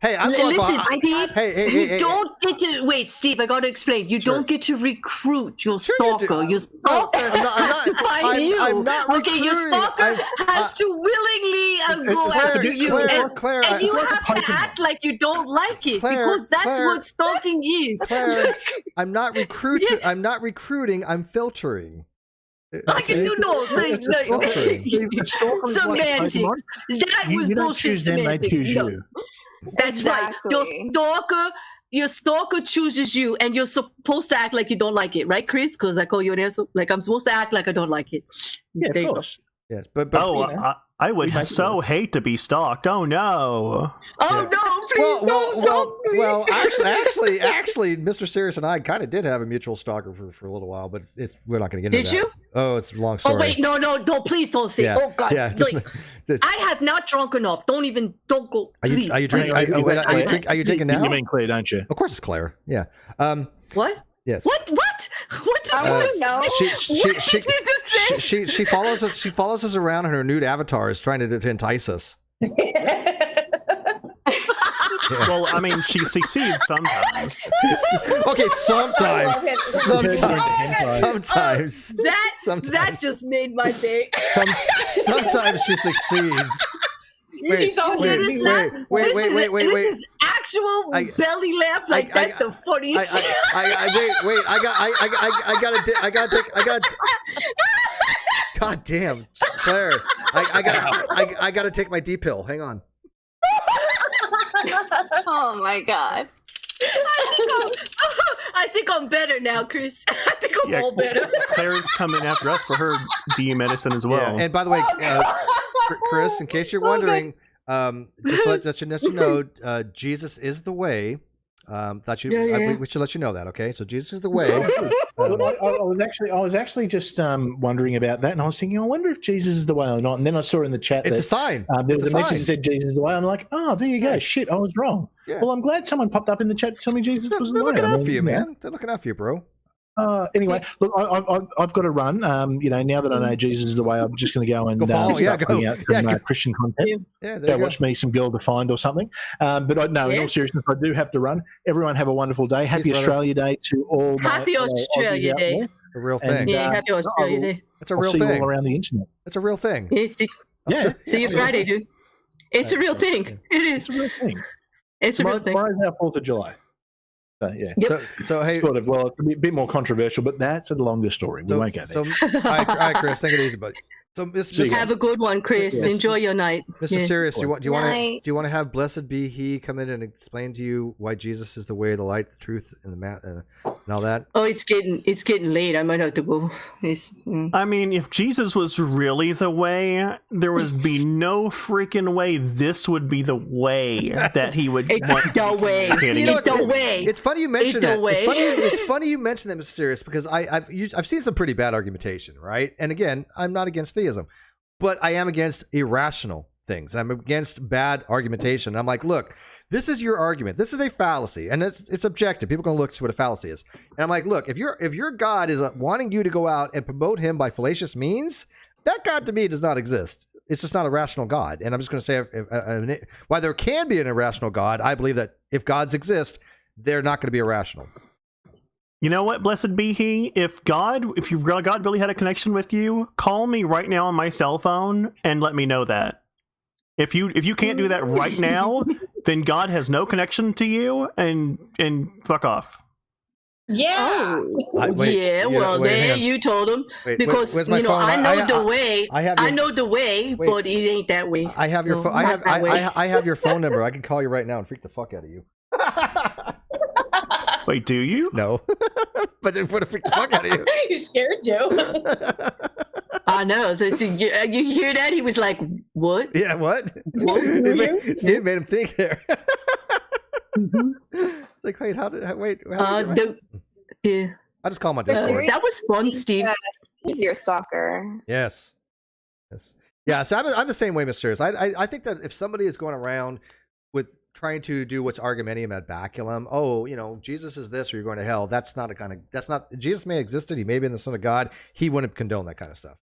Hey, I'm listen, Steve. Hey, don't get to wait, Steve. I got to explain. You don't get to recruit your stalker. Your stalker has to find you. Your stalker has to willingly go after you, Claire, and you have to act like you don't like it, because that's what stalking is. Claire, I'm not recruiting. I'm filtering. I can do semantics. That was bullshit semantics. They choose you. That's right. Your stalker chooses you, and you're supposed to act like you don't like it, right, Chris? Because I call you an asshole. Like I'm supposed to act like I don't like it. Yeah, of course. Yes, but I would so hate to be stalked. Oh no! Oh no! Please don't stalk me. Well, actually, Mr. Serious and I kind of did have a mutual stalker for a little while, but we're not going to get into that. Did you? Oh, it's a long story. Oh wait, no! Please don't say. Yeah. Oh God! Yeah, I have not drunk enough. Don't go. Please. Are you drinking? Are you drinking now? You mean Claire, don't you? Of course, it's Claire. Yeah. What? Yes. What did you just say? She follows us. She follows us around in her nude avatars, trying to entice us. Well, I mean, she succeeds sometimes. Okay, sometimes. That just made my day. Sometimes she succeeds. Wait. This is actual belly laugh. That's the funniest shit. I gotta. God damn, Claire. I gotta take my D pill. Hang on. Oh my God. I think I'm better now, Chris. I think I'm all better. Claire's coming after us for her D medicine as well. Yeah. And by the way, Chris, in case you're wondering, just let you know, Jesus is the way. We should let you know that, okay? So Jesus is the way. I was actually just wondering about that, and I was thinking, I wonder if Jesus is the way or not. And then I saw in the chat it's a sign. There was a message that said Jesus is the way. I'm like, oh, there you go. Shit, I was wrong. Yeah. Well, I'm glad someone popped up in the chat to tell me Jesus was the way. They're looking out for you, man. They're looking out for you, bro. Anyway, look, I've got to run. Now that I know Jesus is the way, I'm just going to go and start putting out some Christian content. Go watch me some Girl Defined or something. But in all seriousness, I do have to run. Everyone have a wonderful day. Happy Australia Day to all. Happy Australia Day. A real thing. Happy Australia Day. It's a real thing. See you all around the internet. It's a real thing. See you Friday, dude. It's a real thing. It is. It's a real thing. It's a real thing. Tomorrow's our 4th of July. Yeah. Yep. So hey, sort of. Well, it's a bit more controversial, but that's a longer story. We won't go there. All right, Chris, take it easy, buddy. So, have a good one, Chris. Yes. Enjoy your night, Mr. Serious. Do you want to have Blessed be He come in and explain to you why Jesus is the way, the light, the truth, and and all that? Oh, it's getting late. I might have to go. I mean, if Jesus was really the way, there would be no freaking way this would be the way that he would. The way. The way. It's funny you mention that. It's funny you mention that, Mr. Serious, because I've seen some pretty bad argumentation, right? And again, I'm not against theism, but I am against irrational things. I'm against bad argumentation. I'm like, look, this is your argument. This is a fallacy, and it's objective. People can look to what a fallacy is. And I'm like, look, if your God is wanting you to go out and promote him by fallacious means, that God to me does not exist. It's just not a rational God. And I'm just going to say, while there can be an irrational God, I believe that if gods exist, they're not going to be irrational. You know what, blessed be he? If God really had a connection with you, call me right now on my cell phone and let me know that. If you can't do that right now, then God has no connection to you and fuck off. Yeah. You told him because I know the way. I know the way, but it ain't that way. I have your phone. I have your phone number. I can call you right now and freak the fuck out of you. Wait, do you? No. But it would have freaked the fuck out of you. You scared Joe. I know. So, you hear that? He was like, what? Yeah, what? It made him think there. Like, wait, yeah. I just call my Discord. That was fun, Steve. He's your stalker. Yes. Yeah, so I'm the same way, Mr. Serious. I think that if somebody is going around with trying to do what's argumentium ad baculum, Jesus is this or you're going to hell. That's not Jesus may have existed. He may have been the son of God. He wouldn't condone that kind of stuff.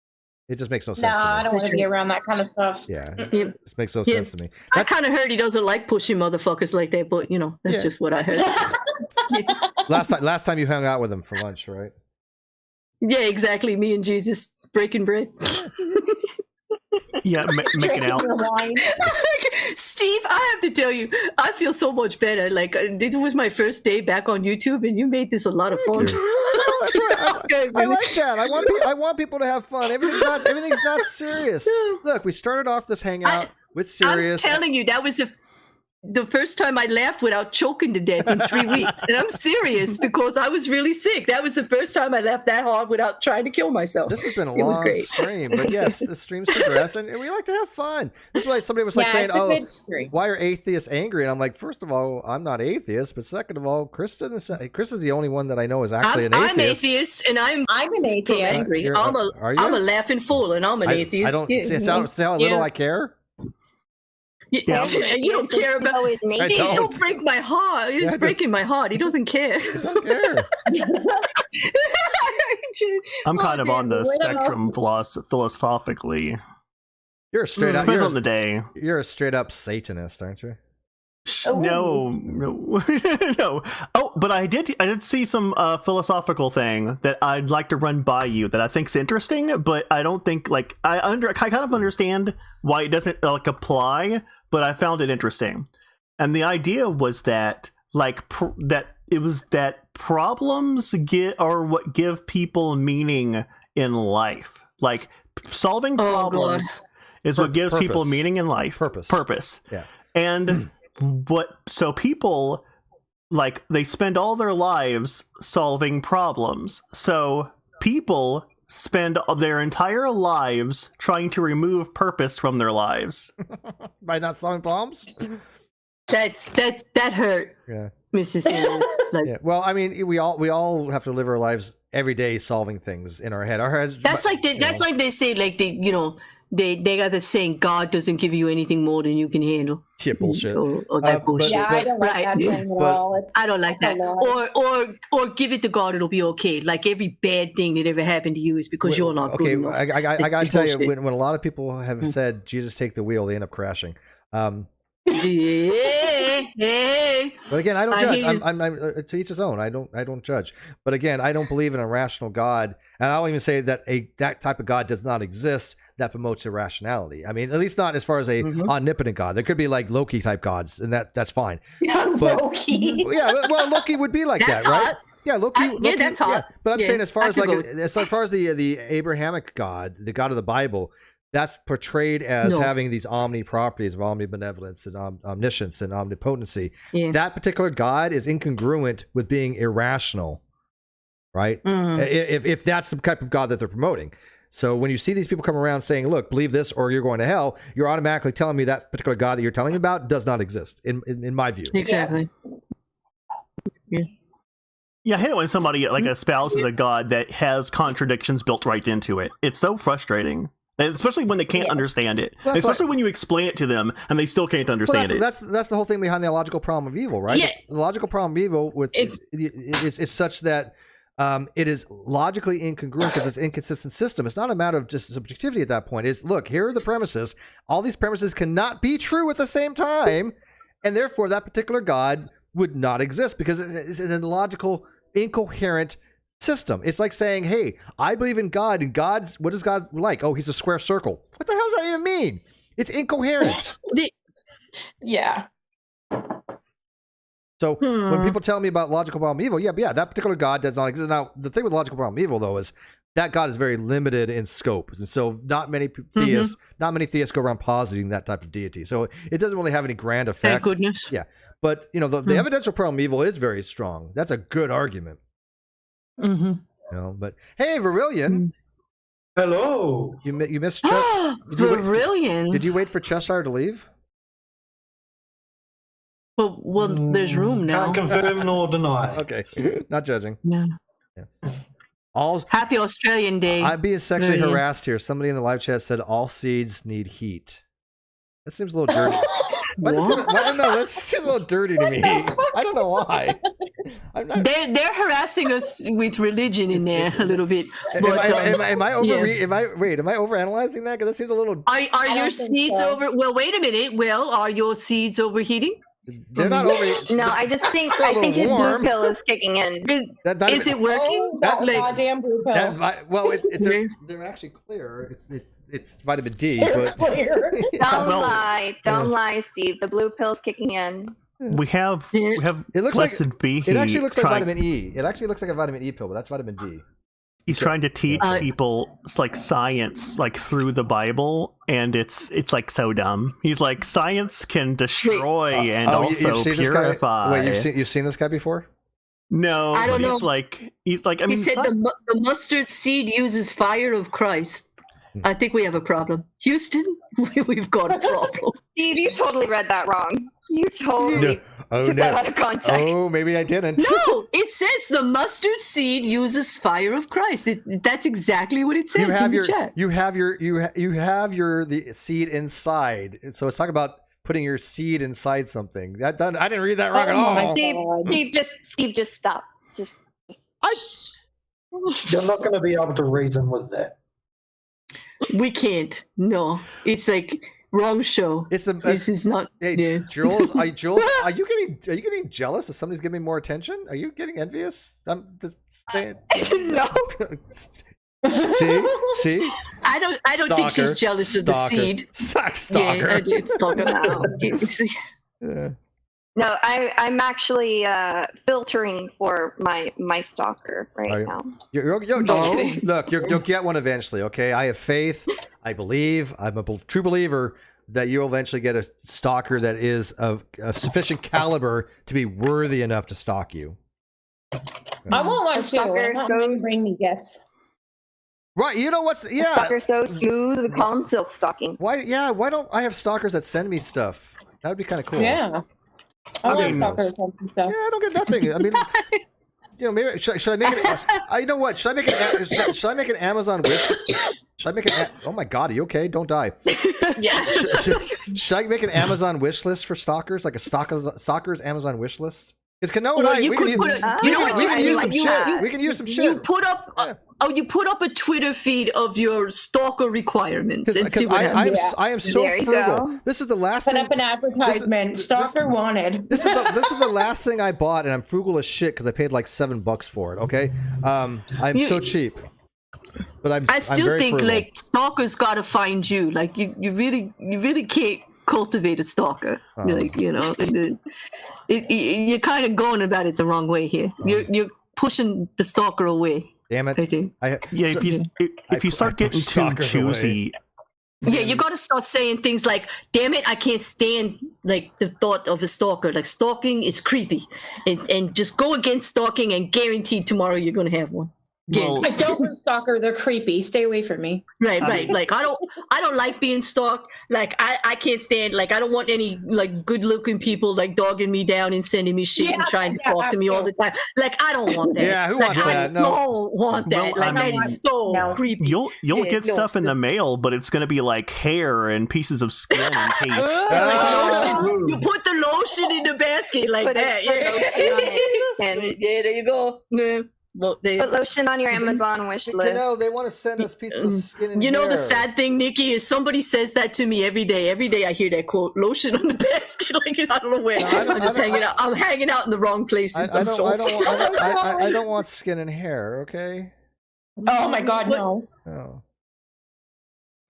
It just makes no sense to me. I don't want to be around that kind of stuff. Yeah. It just makes no sense to me. I kind of heard he doesn't like pushing motherfuckers like that, but that's just what I heard. Last time you hung out with him for lunch, right? Yeah, exactly. Me and Jesus breaking bread. Yeah, making out. Steve, I have to tell you, I feel so much better. Like, this was my first day back on YouTube, and you made this a lot of fun. I like that. I want people to have fun. Everything's not serious. Look, we started off this hangout with serious. I'm telling you, that was the the first time I laughed without choking to death in 3 weeks. And I'm serious because I was really sick. That was the first time I laughed that hard without trying to kill myself. This has been a long stream, but yes, the streams progress, and we like to have fun. This is why somebody was like saying, "Oh, why are atheists angry?" And I'm like, first of all, I'm not atheist, but second of all, Chris is the only one that I know is actually an atheist. I'm atheist, and I'm an atheist. Angry. I'm a laughing fool, and I'm an atheist. I don't see how little I care. Yeah. You don't care about it. Steve, don't break my heart. He's breaking my heart. He doesn't care. I don't care. I'm kind of on the spectrum philosophically. You're a straight up. Depends on the day. You're a straight up Satanist, aren't you? No. No. Oh, but I did see some philosophical thing that I'd like to run by you that I think's interesting, but I don't think I kind of understand why it doesn't apply, but I found it interesting. And the idea was that that problems are what give people meaning in life. Like solving problems is what gives people meaning in life. Purpose. Yeah. And so people they spend all their lives solving problems. So people spend their entire lives trying to remove purpose from their lives by not solving problems. That hurt. Yeah, Mrs. Sanders. Yeah. Well, I mean, we all have to live our lives every day solving things in our head. That's like they say they got this saying, God doesn't give you anything more than you can handle. Yeah, bullshit. Or that bullshit. Yeah, I don't like that saying at all. I don't like that. Or give it to God, it'll be okay. Like every bad thing that ever happened to you is because you're not good enough. I gotta tell you, when a lot of people have said, Jesus, take the wheel, they end up crashing. Yeah. But again, I don't judge. I'm to each his own. I don't judge. But again, I don't believe in a rational God, and I'll even say that that type of God does not exist that promotes irrationality. I mean, at least not as far as a omnipotent God. There could be like Loki type gods, and that's fine. But, Loki. Yeah, well, Loki would be like that, right? Hot. Yeah, Loki. Yeah, that's hot. Yeah. But I'm saying as far as the Abrahamic God, the God of the Bible, that's portrayed as having these omni properties of omnibenevolence and omniscience and omnipotency. Yeah. That particular God is incongruent with being irrational, right? If that's the type of God that they're promoting. So when you see these people come around saying, look, believe this or you're going to hell, you're automatically telling me that particular God that you're telling me about does not exist, in my view. Exactly. Yeah, I hate it when somebody espouses a God that has contradictions built right into it. It's so frustrating. And especially when they can't understand it. Well, especially when you explain it to them and they still can't understand it. That's the whole thing behind the logical problem of evil, right? Yeah. The logical problem of evil is such that it is logically incongruent because it's an inconsistent system. It's not a matter of just subjectivity at that point. It's, look, here are the premises. All these premises cannot be true at the same time, and therefore that particular God would not exist because it's an illogical, incoherent system. It's like saying, hey, I believe in God, and what is God like? Oh, he's a square circle. What the hell does that even mean? It's incoherent. Yeah. So when people tell me about logical problem evil, yeah, that particular God does not exist. Now, the thing with logical problem evil, though, is that God is very limited in scope. And so not many theists go around positing that type of deity. So it doesn't really have any grand effect. Thank goodness. Yeah. But, the evidential problem evil is very strong. That's a good argument. But hey, Verillion. Hello. You missed Verillion. Did you wait for Cheshire to leave? Well, there's room now. Can't confirm nor deny. Okay, not judging. Yeah. Yes. Happy Australian Day. I'm being sexually harassed here. Somebody in the live chat said all seeds need heat. That seems a little dirty. That seems a little dirty to me. I don't know why. They're harassing us with religion in there a little bit. But, am I overanalyzing that? Because that seems a little. Are your seeds over? Well, wait a minute. Well, are your seeds overheating? They're not overheating. No, I think his blue pill is kicking in. Is it working? Oh, that goddamn blue pill. They're actually clear. It's vitamin D. But clear. Don't lie, Steve. The blue pill's kicking in. We have. It looks Blessed like be it actually looks like vitamin E. It actually looks like a vitamin E pill, but that's vitamin D. He's trying to teach people like science, like through the Bible, and it's like so dumb. He's like, science can destroy and also purify. Wait, you've seen this guy before? No, I don't know. He's like. I mean, he said the mustard seed uses fire of Christ. I think we have a problem, Houston. We've got a problem. Steve, you totally read that wrong. You totally took that out of context. Oh, maybe I didn't. No, it says the mustard seed uses fire of Christ. That's exactly what it says in the chat. You have the seed inside. So it's talking about putting your seed inside something. I didn't read that wrong at all. Steve, just stop. You're not going to be able to reason with that. We can't. No, it's like wrong show. This is not. Hey, Jules, are you getting jealous that somebody's giving me more attention? Are you getting envious? I'm just saying. No. See. I don't think she's jealous of the seed. Stalker. Yeah, I did stalker. Yeah. No, I'm actually filtering for my stalker right now. Look, you'll get one eventually, okay? I have faith. I believe. I'm a true believer that you'll eventually get a stalker that is of sufficient caliber to be worthy enough to stalk you. I want one too. Bring me gifts. Right, you know what's Stalker's so smooth, we call him silk stalking. Why don't I have stalkers that send me stuff? That would be kind of cool. Yeah. I want stalkers send some stuff. Yeah, I don't get nothing. I mean, maybe should I make it? You know what? Should I make an Amazon wish? Should I make an? Oh my God, are you okay? Don't die. Yeah. Should I make an Amazon wish list for stalkers, like a stalkers Amazon wish list? Because Kano and we can use some shit. We can use some shit. You put up a Twitter feed of your stalker requirements and see what happens. I am so frugal. This is the last thing. Put up an advertisement. Stalker wanted. This is the last thing I bought, and I'm frugal as shit because I paid like $7 for it. Okay, I'm so cheap. But I still think frugal. Like stalkers gotta find you. Like you really can't cultivate a stalker. Like you're kind of going about it the wrong way here. You're pushing the stalker away. Damn it! If you start getting too choosy. Yeah, you got to start saying things like, damn it, I can't stand like the thought of a stalker. Like stalking is creepy. And just go against stalking and guaranteed tomorrow you're going to have one. Well, I don't want stalker. They're creepy. Stay away from me. Right. Like I don't like being stalked. Like I can't stand. Like I don't want any like good looking people like dogging me down and sending me shit and trying to talk to me all the time. Like I don't want that. Yeah, who wants that? No, I don't want that. Like that is so creepy. You'll get stuff in the mail, but it's gonna be like hair and pieces of skin and teeth. It's like lotion. You put the lotion in the basket like that. Yeah, there you go. Yeah. Well, put lotion on your Amazon wish list. No, they want to send us pieces of skin and hair. The sad thing, Nikki, is somebody says that to me every day. Every day I hear that quote, lotion on the basket. Like I don't know where. I'm just hanging out. I'm hanging out in the wrong places. I don't want skin and hair, okay? Oh my God, no. Oh.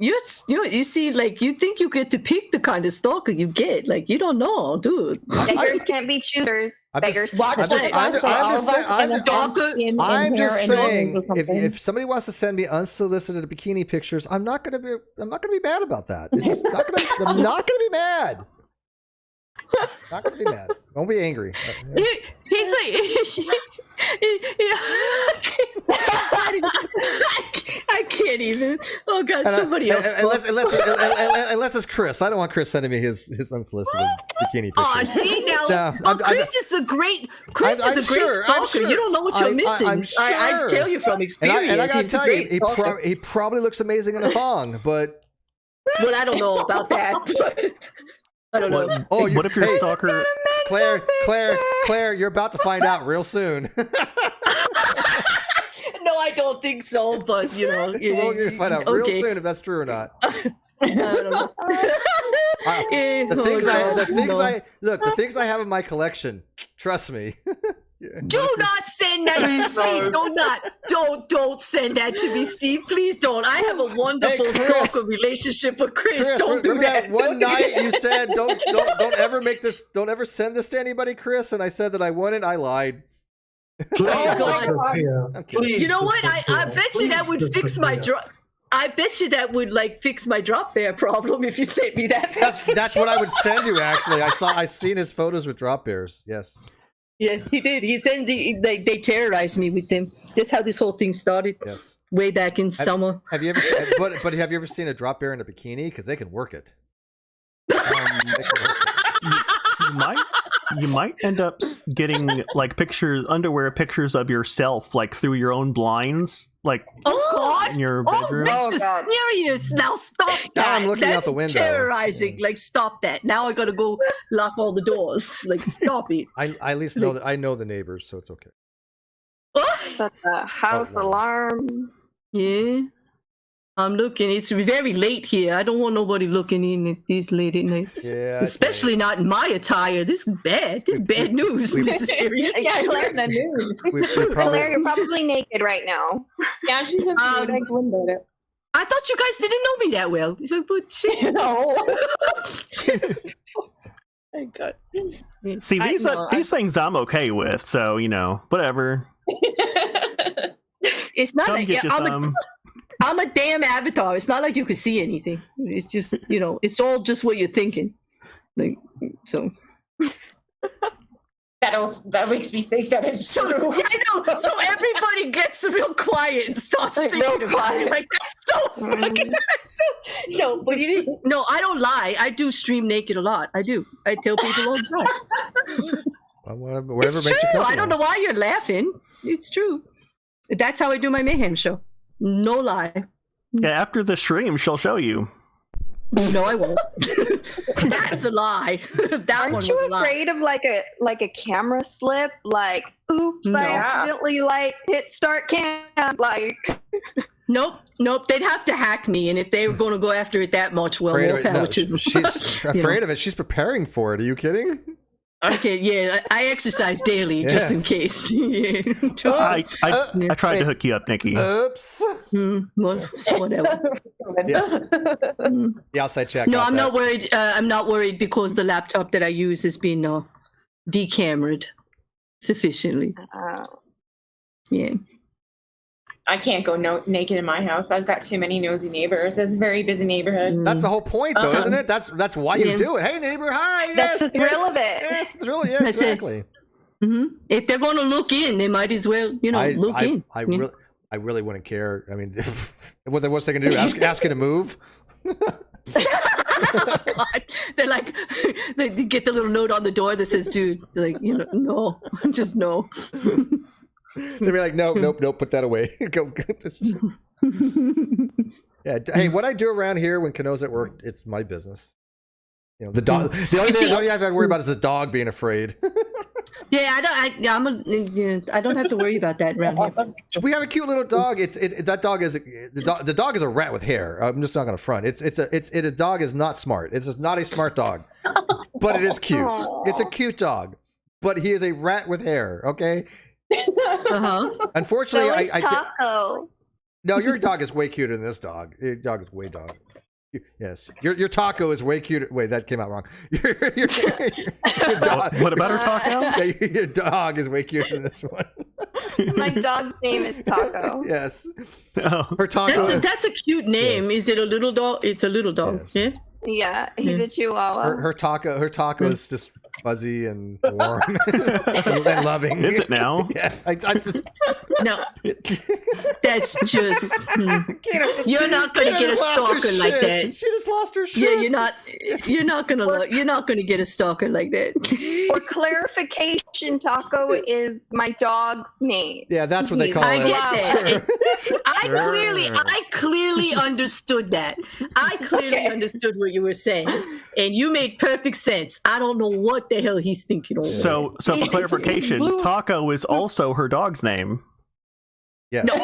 You see, like you think you get to pick the kind of stalker you get. Like you don't know, dude. Beggars can't be choosers. Beggars. I'm just saying, if somebody wants to send me unsolicited bikini pictures, I'm not gonna be mad about that. It's just I'm not gonna be mad. Not gonna be mad. Won't be angry. He's like, I can't even. Oh God, somebody else. Unless it's Chris. I don't want Chris sending me his unsolicited bikini pictures. Oh, see now, Chris is a great stalker. You don't know what you're missing. I'm sure. I tell you from experience. And I gotta tell you, he probably looks amazing in a thong, but. Well, I don't know about that. I don't know. What if your stalker... Claire, you're about to find out real soon. No, I don't think so, but we're going to find out real soon if that's true or not. I don't know. The things I have in my collection, trust me. Do not send that to me, Steve. Don't send that to me, Steve. Please don't. I have a wonderful stalker relationship with Chris. Don't do that. One night you said don't ever send this to anybody, Chris, and I said that I wouldn't. I lied. Please You know what? I disappear. bet you that would Please fix my disappear. drop. I bet you that would like fix my drop bear problem if you sent me that. That's what I would send you. Actually, I seen his photos with drop bears. Yes. Yeah, he did. He sent. They terrorized me with them. That's how this whole thing started. Yes. Way back in summer. Have you ever? But have you ever seen a drop bear in a bikini? Because they can work it. You might end up getting like underwear pictures of yourself, like through your own blinds, like God! in your Oh, bedroom. Mr. Serious! Now stop that! Now I'm looking That's out the window. terrorizing. Like, stop that! Now I gotta go lock all the doors. Like, stop it. I at least know that I know the neighbors, so it's okay. That's a house alarm. Yeah. I'm looking. It's very late here. I don't want nobody looking in at this late at night. Yeah. Especially not in my attire. This is bad. This is bad news, Mrs. Serious. Yeah, Claire, the news. Claire, you're probably naked right now. Yeah, she's a I windowed it. I thought you guys didn't know me that well. But shit. No. Thank God. See, these things I'm okay with, so whatever. It's not Come like get you some. I'm a damn avatar. It's not like you can see anything. It's just, it's all just what you're thinking. Like, so. That makes me think that it's true. I know. So everybody gets real quiet and starts thinking about it. Like, that's so fucking. No, but you didn't. No, I don't lie. I do stream naked a lot. I do. I tell people all the time. Whatever It's makes you true. comfortable. I don't know why you're laughing. It's true. That's how I do my mayhem show. No lie. Yeah, after the stream, she'll show you. No, I won't. That's a lie. Aren't you afraid of like a camera slip? Like, oops, I accidentally hit start cam. Like, nope. They'd have to hack me, and if they were going to go after it that much, well, more power to them. She's afraid of it. She's preparing for it. Are you kidding? Okay, yeah, I exercise daily just in case. Yeah. I tried to hook you up, Nikki. Oops. Whatever. The outside check. No, I'm not worried. I'm not worried because the laptop that I use has been decamered sufficiently. Yeah. I can't go naked in my house. I've got too many nosy neighbors. It's a very busy neighborhood. That's the whole point, though, isn't it? That's why you do it. Hey, neighbor, hi. That's the thrill of it. Yes, the thrill. Yes, exactly. If they're going to look in, they might as well, look in. I really wouldn't care. I mean, what's they gonna do? Ask you to move? God. They're like, they get the little note on the door that says, "Dude," like, no, just no. They'd be like, nope, put that away. Go. Yeah. Hey, what I do around here when Kano's at work, it's my business. The dog. The only thing you have to worry about is the dog being afraid. Yeah, I don't have to worry about that around here. We have a cute little dog. That dog is the dog is a rat with hair. I'm just not gonna front. A dog is not smart. It's not a smart dog, but it is cute. It's a cute dog, but he is a rat with hair. Okay. Unfortunately, so is Taco. No, your dog is way cuter than this dog. Your dog is way dog. Yes, your taco is way cuter. Wait, that came out wrong. Your dog, what about her taco? Your dog is way cuter than this one. My dog's name is Taco. Yes. Oh. Her taco. That's a cute name. Yeah. Is it a little dog? It's a little dog. Yes. Yeah, he's a Chihuahua. Her taco is just fuzzy and warm and loving. Is it now? Yeah. No, that's just you're not gonna get a stalker like that. She just lost her shit. Yeah, you're not gonna get a stalker like that. For clarification, Taco is my dog's name. Yeah, that's what they call I it. Get that. I clearly understood that. I clearly understood what you were saying, and you made perfect sense. I don't know what the hell he's thinking of. So for clarification, Taco is also her dog's name. Yes. No.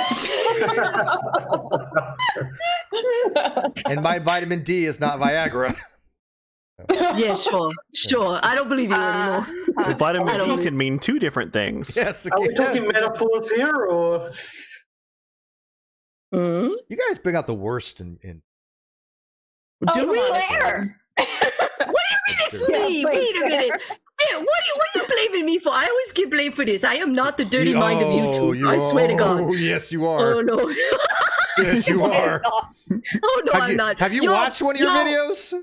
And my vitamin D is not Viagra. Yeah, sure. I don't believe you anymore. Vitamin D can mean two different things. Yes. Are we talking metaphors here, or? You guys bring out the worst in. Do we? Claire. What do you mean it's me? Wait a minute. Yeah, what are you blaming me for? I always get blamed for this. I am not the dirty mind of YouTube. I swear to God. Oh, yes, you are. Oh no. Yes, you are. Oh no, I'm not. Have you watched one of your videos?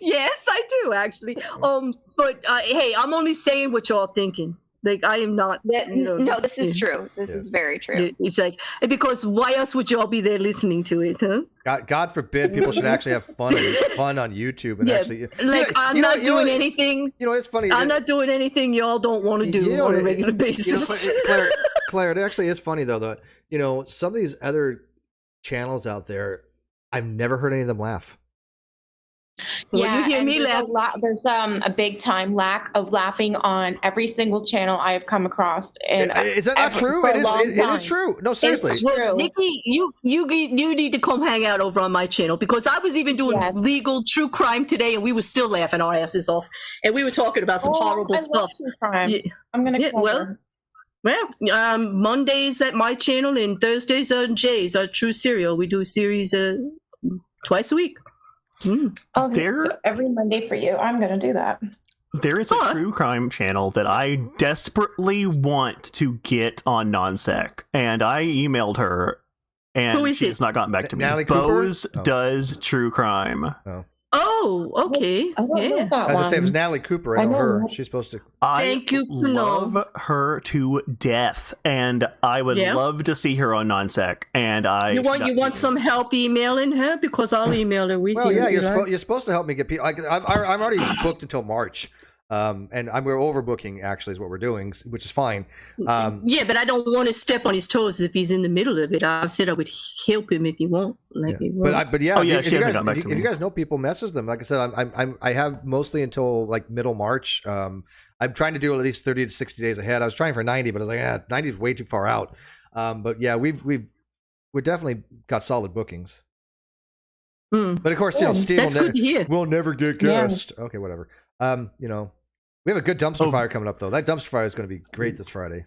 Yes, I do actually. But hey, I'm only saying what y'all thinking. Like I am not. No, this is true. This is very true. It's like because why else would y'all be there listening to it, huh? God forbid people should actually have fun on YouTube and actually. I'm not doing anything. You know, it's funny. I'm not doing anything y'all don't want to do on a regular basis. Claire, it actually is funny though that some of these other channels out there, I've never heard any of them laugh. Yeah, you hear me laugh. There's a big time lack of laughing on every single channel I have come across. And is that not true? It is true. No, seriously. It's true. Nikki, you need to come hang out over on my channel because I was even doing legal true crime today, and we were still laughing our asses off, and we were talking about some horrible stuff. True crime. Yeah. I'm gonna Mondays at my channel and Thursdays on Jay's, our True Serial. We do series twice a week. Okay, so every Monday for you. I'm gonna do that. There is a true crime channel that I desperately want to get on Nonsec, and I emailed her, and she has not gotten back to me. Natalie Bose does true crime. Oh, okay. I don't know that I was gonna say it was one. Natalie Cooper. I know her. She's supposed to. Thank you. Love her to death, and I would love to see her on Nonsec. And you want some help emailing her because I'll email her with you. Well, yeah, you're supposed to help me get people. I'm already booked until March. And we're overbooking actually is what we're doing, which is fine. Yeah, but I don't want to step on his toes if he's in the middle of it. I said I would help him if he won't. If you guys know people, message them. Like I said, I have mostly until like middle March. I'm trying to do at least 30 to 60 days ahead. I was trying for 90, but I was like, 90 is way too far out. But yeah, we've definitely got solid bookings. But of course, Steve will never get guest. Yeah. Okay, whatever. We have a good dumpster fire coming up though. That dumpster fire is going to be great this Friday.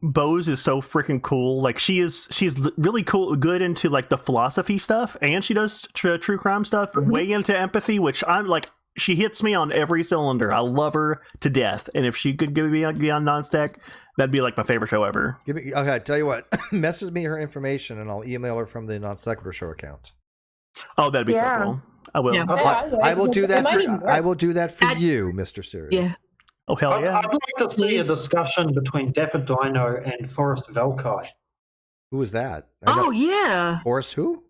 Bose is so freaking cool. Like she's really cool, good into like the philosophy stuff, and she does true crime stuff. Way into empathy, which I'm like, she hits me on every cylinder. I love her to death, and if she could be on Nonstack, that'd be like my favorite show ever. Okay, tell you what, message me her information, and I'll email her from the Non Sequitur Show account. Oh, that'd be so cool. I will. Yeah. I will do that. I will do that for you, Mr. Sirius. Yeah. Oh hell yeah! I'd like to see a discussion between Dapper Dino and Forrest Velkai. Who is that? Oh yeah. Forrest who?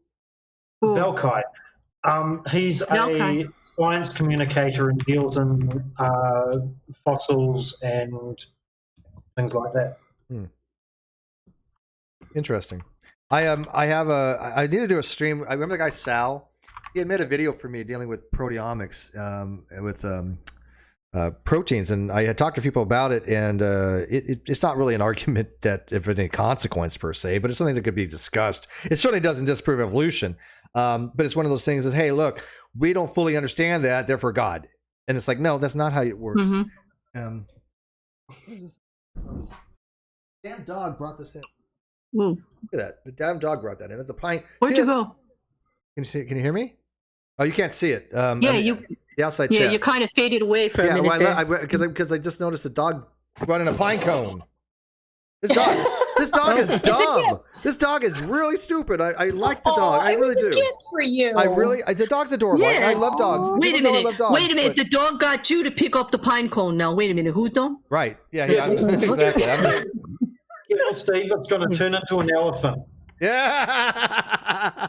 Velkai. He's a science communicator and deals in fossils and things like that. Interesting. I need to do a stream. I remember the guy Sal. He had made a video for me dealing with proteomics, with proteins, and I had talked to people about it, and it's not really an argument that if any consequence per se, but it's something that could be discussed. It certainly doesn't disprove evolution, but it's one of those things that, hey, look, we don't fully understand that, therefore God. And it's like, no, that's not how it works. What is this? Damn dog brought this in. Look at that. The damn dog brought that in. That's a pine. Where'd you go? Can you hear me? Oh, you can't see it. The outside chat. Yeah, you kind of faded away for a minute. Because I just noticed a dog running a pine cone. This dog is dumb. This dog is really stupid. I like the dog. I really do. Gift for you. The dog's adorable. Yeah. I love dogs. Wait a minute. The dog got you to pick up the pine cone now. Wait a minute. Who's dog? Right. Yeah. Exactly. Steve, it's going to turn into an elephant. Yeah.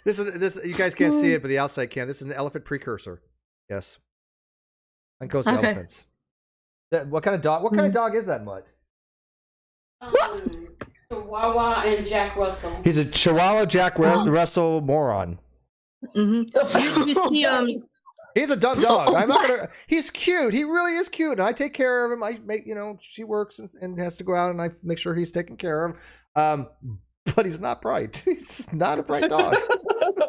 This you guys can't see it, but the outside can. This is an elephant precursor. Yes. And goes to elephants. What kind of dog? What kind of dog is that, Mutt? Chihuahua and Jack Russell. He's a Chihuahua Jack Russell moron. You see, he's a dumb dog. I'm not gonna. He's cute. He really is cute, and I take care of him. I make, she works and has to go out, and I make sure he's taken care of. But he's not bright. He's not a bright dog.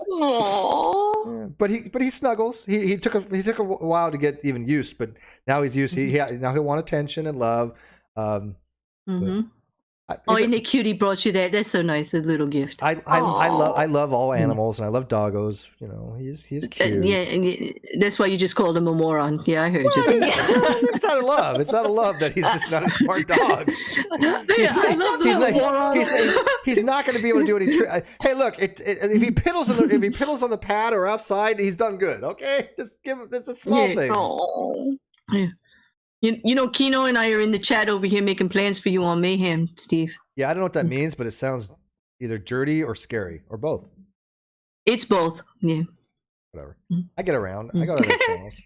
Yeah, but he snuggles. He took a while to get even used, but now he's used. Now he'll want attention and love. and the cutie brought you that. That's so nice, a little gift. I love all animals, and I love doggos. You know, he's cute. Yeah, and that's why you just called him a moron. Yeah, I heard you. It's out of love. It's out of love that he's just not a smart dog. I love the moron. He's not going to be able to do any. Hey, look! If he piddles on the pad or outside, he's done good. Okay, just give him. It's a small thing. Oh. Yeah. You know, Kino and I are in the chat over here making plans for you on Mayhem, Steve. Yeah, I don't know what that means, but it sounds either dirty or scary or both. It's both. Yeah. Whatever. I get around. I go to other channels.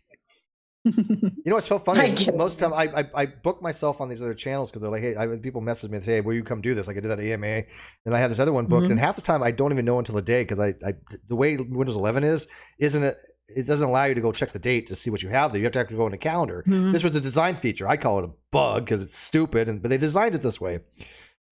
You know what's so funny? Most of the time, I book myself on these other channels because they're like, hey, people message me and say, hey, will you come do this? Like I did that AMA, and I have this other one booked, and half the time I don't even know until the day because the way Windows 11 isn't it? It doesn't allow you to go check the date to see what you have there. You have to actually go in the calendar. This was a design feature. I call it a bug because it's stupid, but they designed it this way.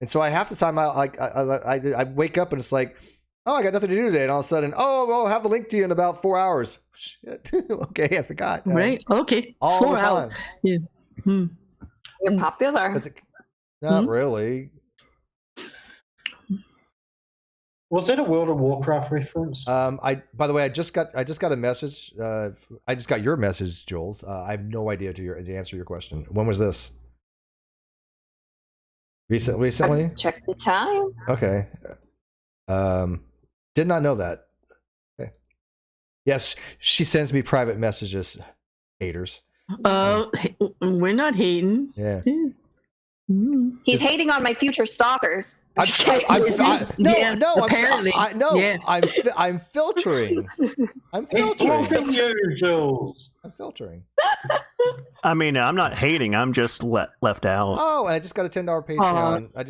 And so half the time I wake up and it's like, oh, I got nothing to do today, and all of a sudden, oh, well, I'll have the link to you in about 4 hours. Shit. Okay, I forgot. Right. Okay. All 4 the time. hours. Yeah. You're popular. Not really. Was that a World of Warcraft reference? By the way, I just got a message. I just got your message, Jules. I have no idea to answer your question. When was this? Recently? Check the time. Okay. Did not know that. Okay. Yes, she sends me private messages. Haters. We're not hating. Yeah. He's hating on my future stalkers. No, apparently. I'm filtering. I'm filtering. You, Jules. I'm filtering. I mean, I'm not hating. I'm just left out. Oh, and I just got a $10 Patreon. I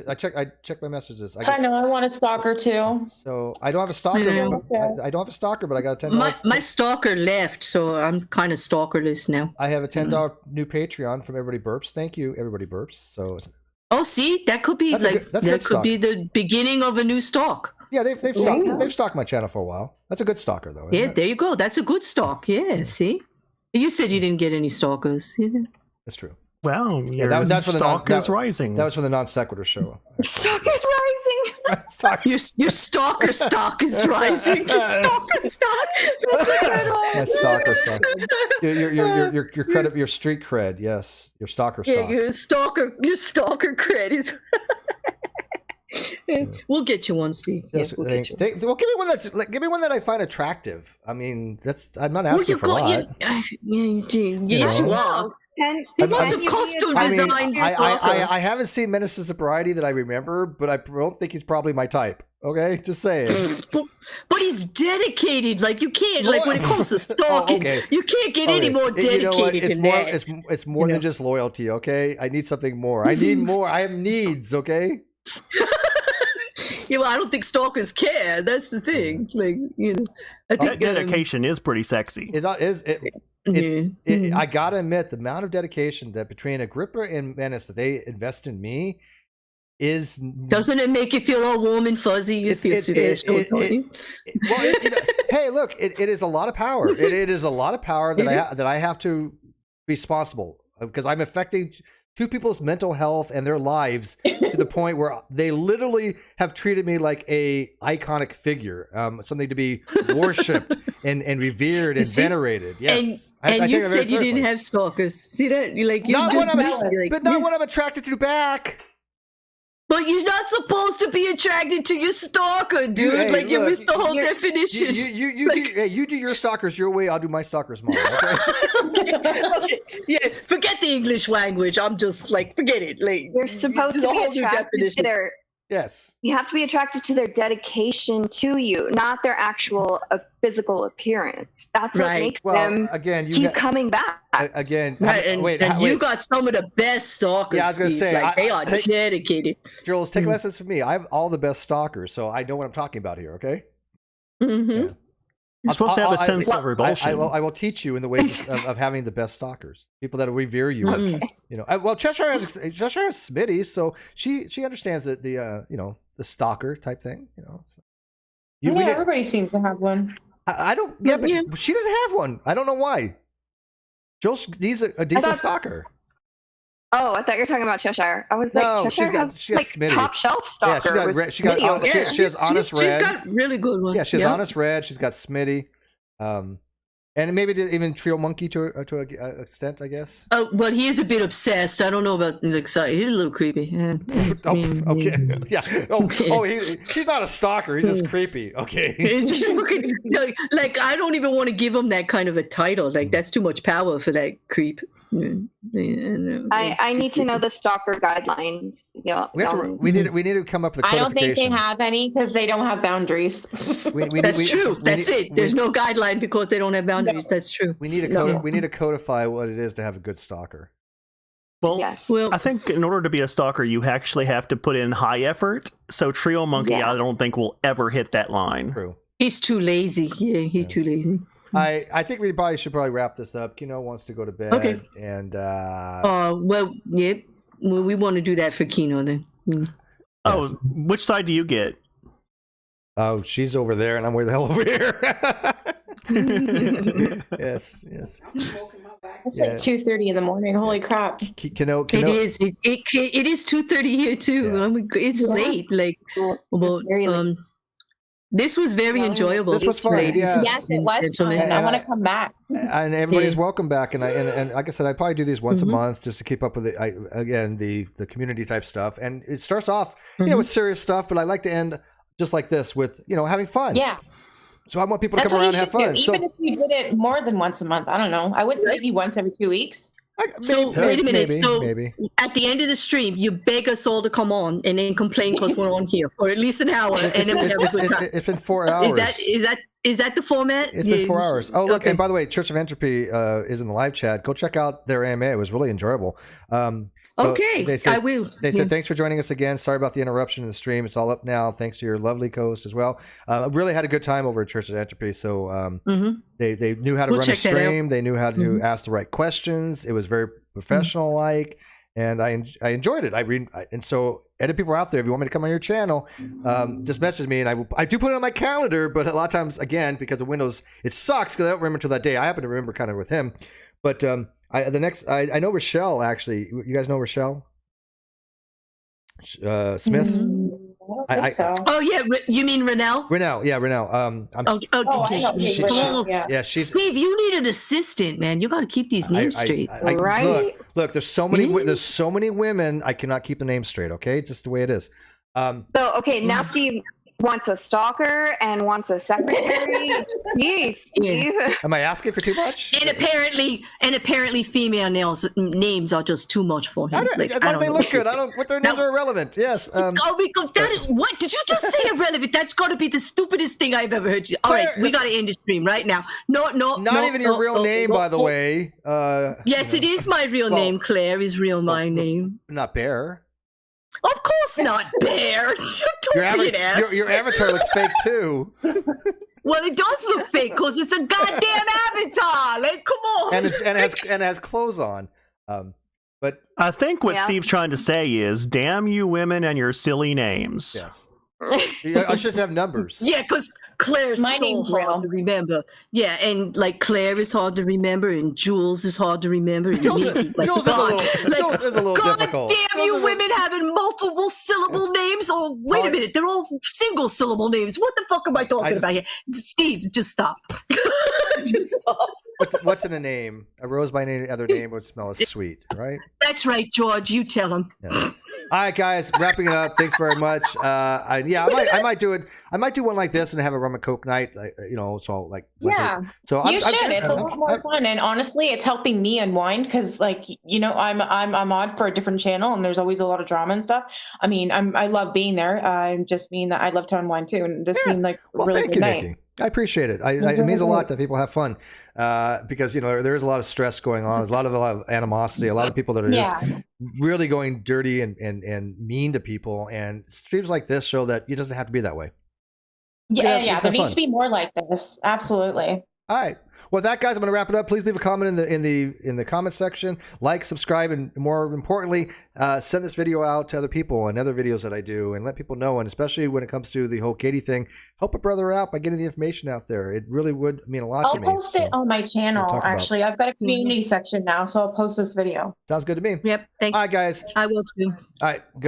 checked my messages. I know. I want a stalker too. So I don't have a stalker. I don't have a stalker, but I got a $10. My stalker left, so I'm kind of stalkerless now. I have a $10 new Patreon from Everybody Burps. Thank you, Everybody Burps. So. Oh, see, that could be that could be the beginning of a new stalk. Yeah, they've stalked my channel for a while. That's a good stalker, though. Yeah, there you go. That's a good stalk. Yeah, see, you said you didn't get any stalkers. Yeah. That's true. Well, that's for the stalk is rising. That was for the non sequitur show. Stalk is rising. Your stalker stock is rising. Stalker stock. My stalker stock. Your credit, your street cred. Yes, your stalker stock. Yeah, your stalker credit. We'll get you one, Steve. Yes, we'll get you. Well, give me one that I find attractive. I mean, I'm not asking for a lot. Yes, you are. You want some costume designs. I haven't seen Menace to Sobriety that I remember, but I don't think he's probably my type. Okay, just saying. But he's dedicated. Like you can't. Like when it comes to stalking, you can't get any more dedicated than that. It's more than just loyalty. Okay, I need something more. I need more. I have needs. Okay. Yeah, well, I don't think stalkers care. That's the thing. Like, you know, I think dedication is pretty sexy. I gotta admit, the amount of dedication that between Agrippa and Menace that they invest in me is. Doesn't it make you feel all warm and fuzzy? You feel special. Hey, look, it is a lot of power. It is a lot of power that I have to be responsible because I'm affecting two people's mental health and their lives to the point where they literally have treated me like a iconic figure, something to be worshipped and revered and venerated. Yes, and you said you didn't have stalkers. See that? Not when I'm attracted to back. But you're not supposed to be attracted to your stalker, dude. Hey, you missed the whole definition. You do your stalkers your way. I'll do my stalkers mine. Okay? Okay. Yeah, forget the English language. I'm just forget it. You're supposed to be attracted to their. Yes. You have to be attracted to their dedication to you, not their actual physical appearance. That's what makes them keep coming back. Again, you got some of the best stalkers. Yeah, I was going to say they are dedicated. Jules, take lessons from me. I have all the best stalkers, so I know what I'm talking about here. Okay. Mm-hmm. Yeah. You're supposed to have a sense of revulsion. I will teach you in the ways of having the best stalkers, people that revere you. You know, well, Cheshire has Smitty, so she understands the stalker type thing. You know, so. Everybody seems to have one. I don't. Yeah, but she doesn't have one. I don't know why. Jules, he's a decent stalker. Oh, I thought you were talking about Cheshire. I was like, No, Cheshire she has Smitty. top shelf stalker. Yeah, she has honest red. She's got really good ones. Yeah, she has honest red. She's got Smitty. And maybe even Trio Monkey to an extent, I guess. Oh, well, he is a bit obsessed. I don't know about the excited. He's a little creepy. Yeah. Okay. Yeah. He's not a stalker. He's just creepy. Okay. He's just fucking, like I don't even want to give him that kind of a title. Like that's too much power for that creep. I need to know the stalker guidelines. Yeah. We need to come up with a codification. I don't think they have any because they don't have boundaries. That's true. That's it. There's no guideline because they don't have boundaries. No. That's true. We need to codify what it is to have a good stalker. Well, I think in order to be a stalker, you actually have to put in high effort. So Trio Monkey, I don't think will ever hit that line. True. He's too lazy. Yeah, he's too lazy. I think we should wrap this up. Kino wants to go to bed. Okay. And we want to do that for Kino then. Oh, which side do you get? Oh, she's over there, and I'm way the hell over here. Yes. It's like 2:30 in the morning. Holy crap! Kino. It is. It is 2:30 here too. Yeah. It's late. Like, this was very enjoyable. This was fun. Yes, it was fun. I want to come back. And everybody's welcome back. And like I said, I probably do these once a month just to keep up with the community type stuff. And it starts off, with serious stuff, but I like to end just like this with having fun. Yeah. So I want people to come around and have fun. Even if you did it more than once a month, I don't know. I would maybe once every 2 weeks. Wait a minute. Maybe. At the end of the stream, you beg us all to come on and then complain because we're on here for at least an hour, and then we have a good time. It's been 4 hours. Is that the format? It's been 4 hours. Oh, look, and by the way, Church of Entropy is in the live chat. Go check out their AMA. It was really enjoyable. I will. They said, thanks for joining us again. Sorry about the interruption in the stream. It's all up now. Thanks to your lovely co-host as well. I really had a good time over at Church of Entropy. So they knew how to run a stream. They knew how to ask the right questions. It was very professional-like. And I enjoyed it. And so, any people out there, if you want me to come on your channel, just message me, and I do put it on my calendar. But a lot of times, again, because of Windows, it sucks because I don't remember till that day. I happen to remember kind of with him, but I know Rochelle actually. You guys know Rochelle Smith? I think so. Oh yeah, you mean Renelle? Renelle, yeah, Renelle. I know. She's Steve. You need an assistant, man. You got to keep these names straight, right? Look. There's so many women. I cannot keep the name straight. Okay, just the way it is. Now Steve wants a stalker and wants a secretary. Jeez, Steve. Am I asking for too much? And apparently, female names are just too much for him. They look good. But their names are irrelevant. Yes. What did you just say? Irrelevant? That's got to be the stupidest thing I've ever heard. All right, we got to end the stream right now. Not even your real name, by the way. Yes, it is my real name. Claire is my name. Not Bear. Of course not, Bear. Your avatar looks fake too. Well, it does look fake because it's a goddamn avatar. Like, come on. And it has clothes on. But I think what Steve's trying to say is, damn you women and your silly names. Yes. I should have numbers. Yeah, because Claire's so hard to remember. Yeah, and like Claire is hard to remember, and Jules is hard to remember. Jules is a little difficult. Damn you women having multiple syllable names. Oh, wait a minute, they're all single syllable names. What the fuck am I talking about here? Steve, just stop. Just stop. What's in a name? A rose by any other name would smell as sweet, right? That's right, George. You tell him. Yeah. All right, guys, wrapping it up. Thanks very much. I might do it. I might do one like this and have a rum and coke night. So you should. It's a lot more fun, and honestly, it's helping me unwind because, I'm on for a different channel, and there's always a lot of drama and stuff. I mean, I love being there. I just mean that I love to unwind too, and this seemed like a really good night. Nikki. I appreciate it. It means a lot that people have fun because there is a lot of stress going on. There's a lot of animosity. A lot of people that are just really going dirty and mean to people. And streams like this show that it doesn't have to be that way. Yeah. There needs to be more like this. Absolutely. All right. Well, with that, guys, I'm going to wrap it up. Please leave a comment in the comment section. Like, subscribe, and more importantly, send this video out to other people and other videos that I do, and let people know. And especially when it comes to the whole Katie thing, help a brother out by getting the information out there. It really would mean a lot to me. I'll post it on my channel. Actually, I've got a community section now, so I'll post this video. Sounds good to me. Yep. Thank you. All right, guys. I will too. All right. Good.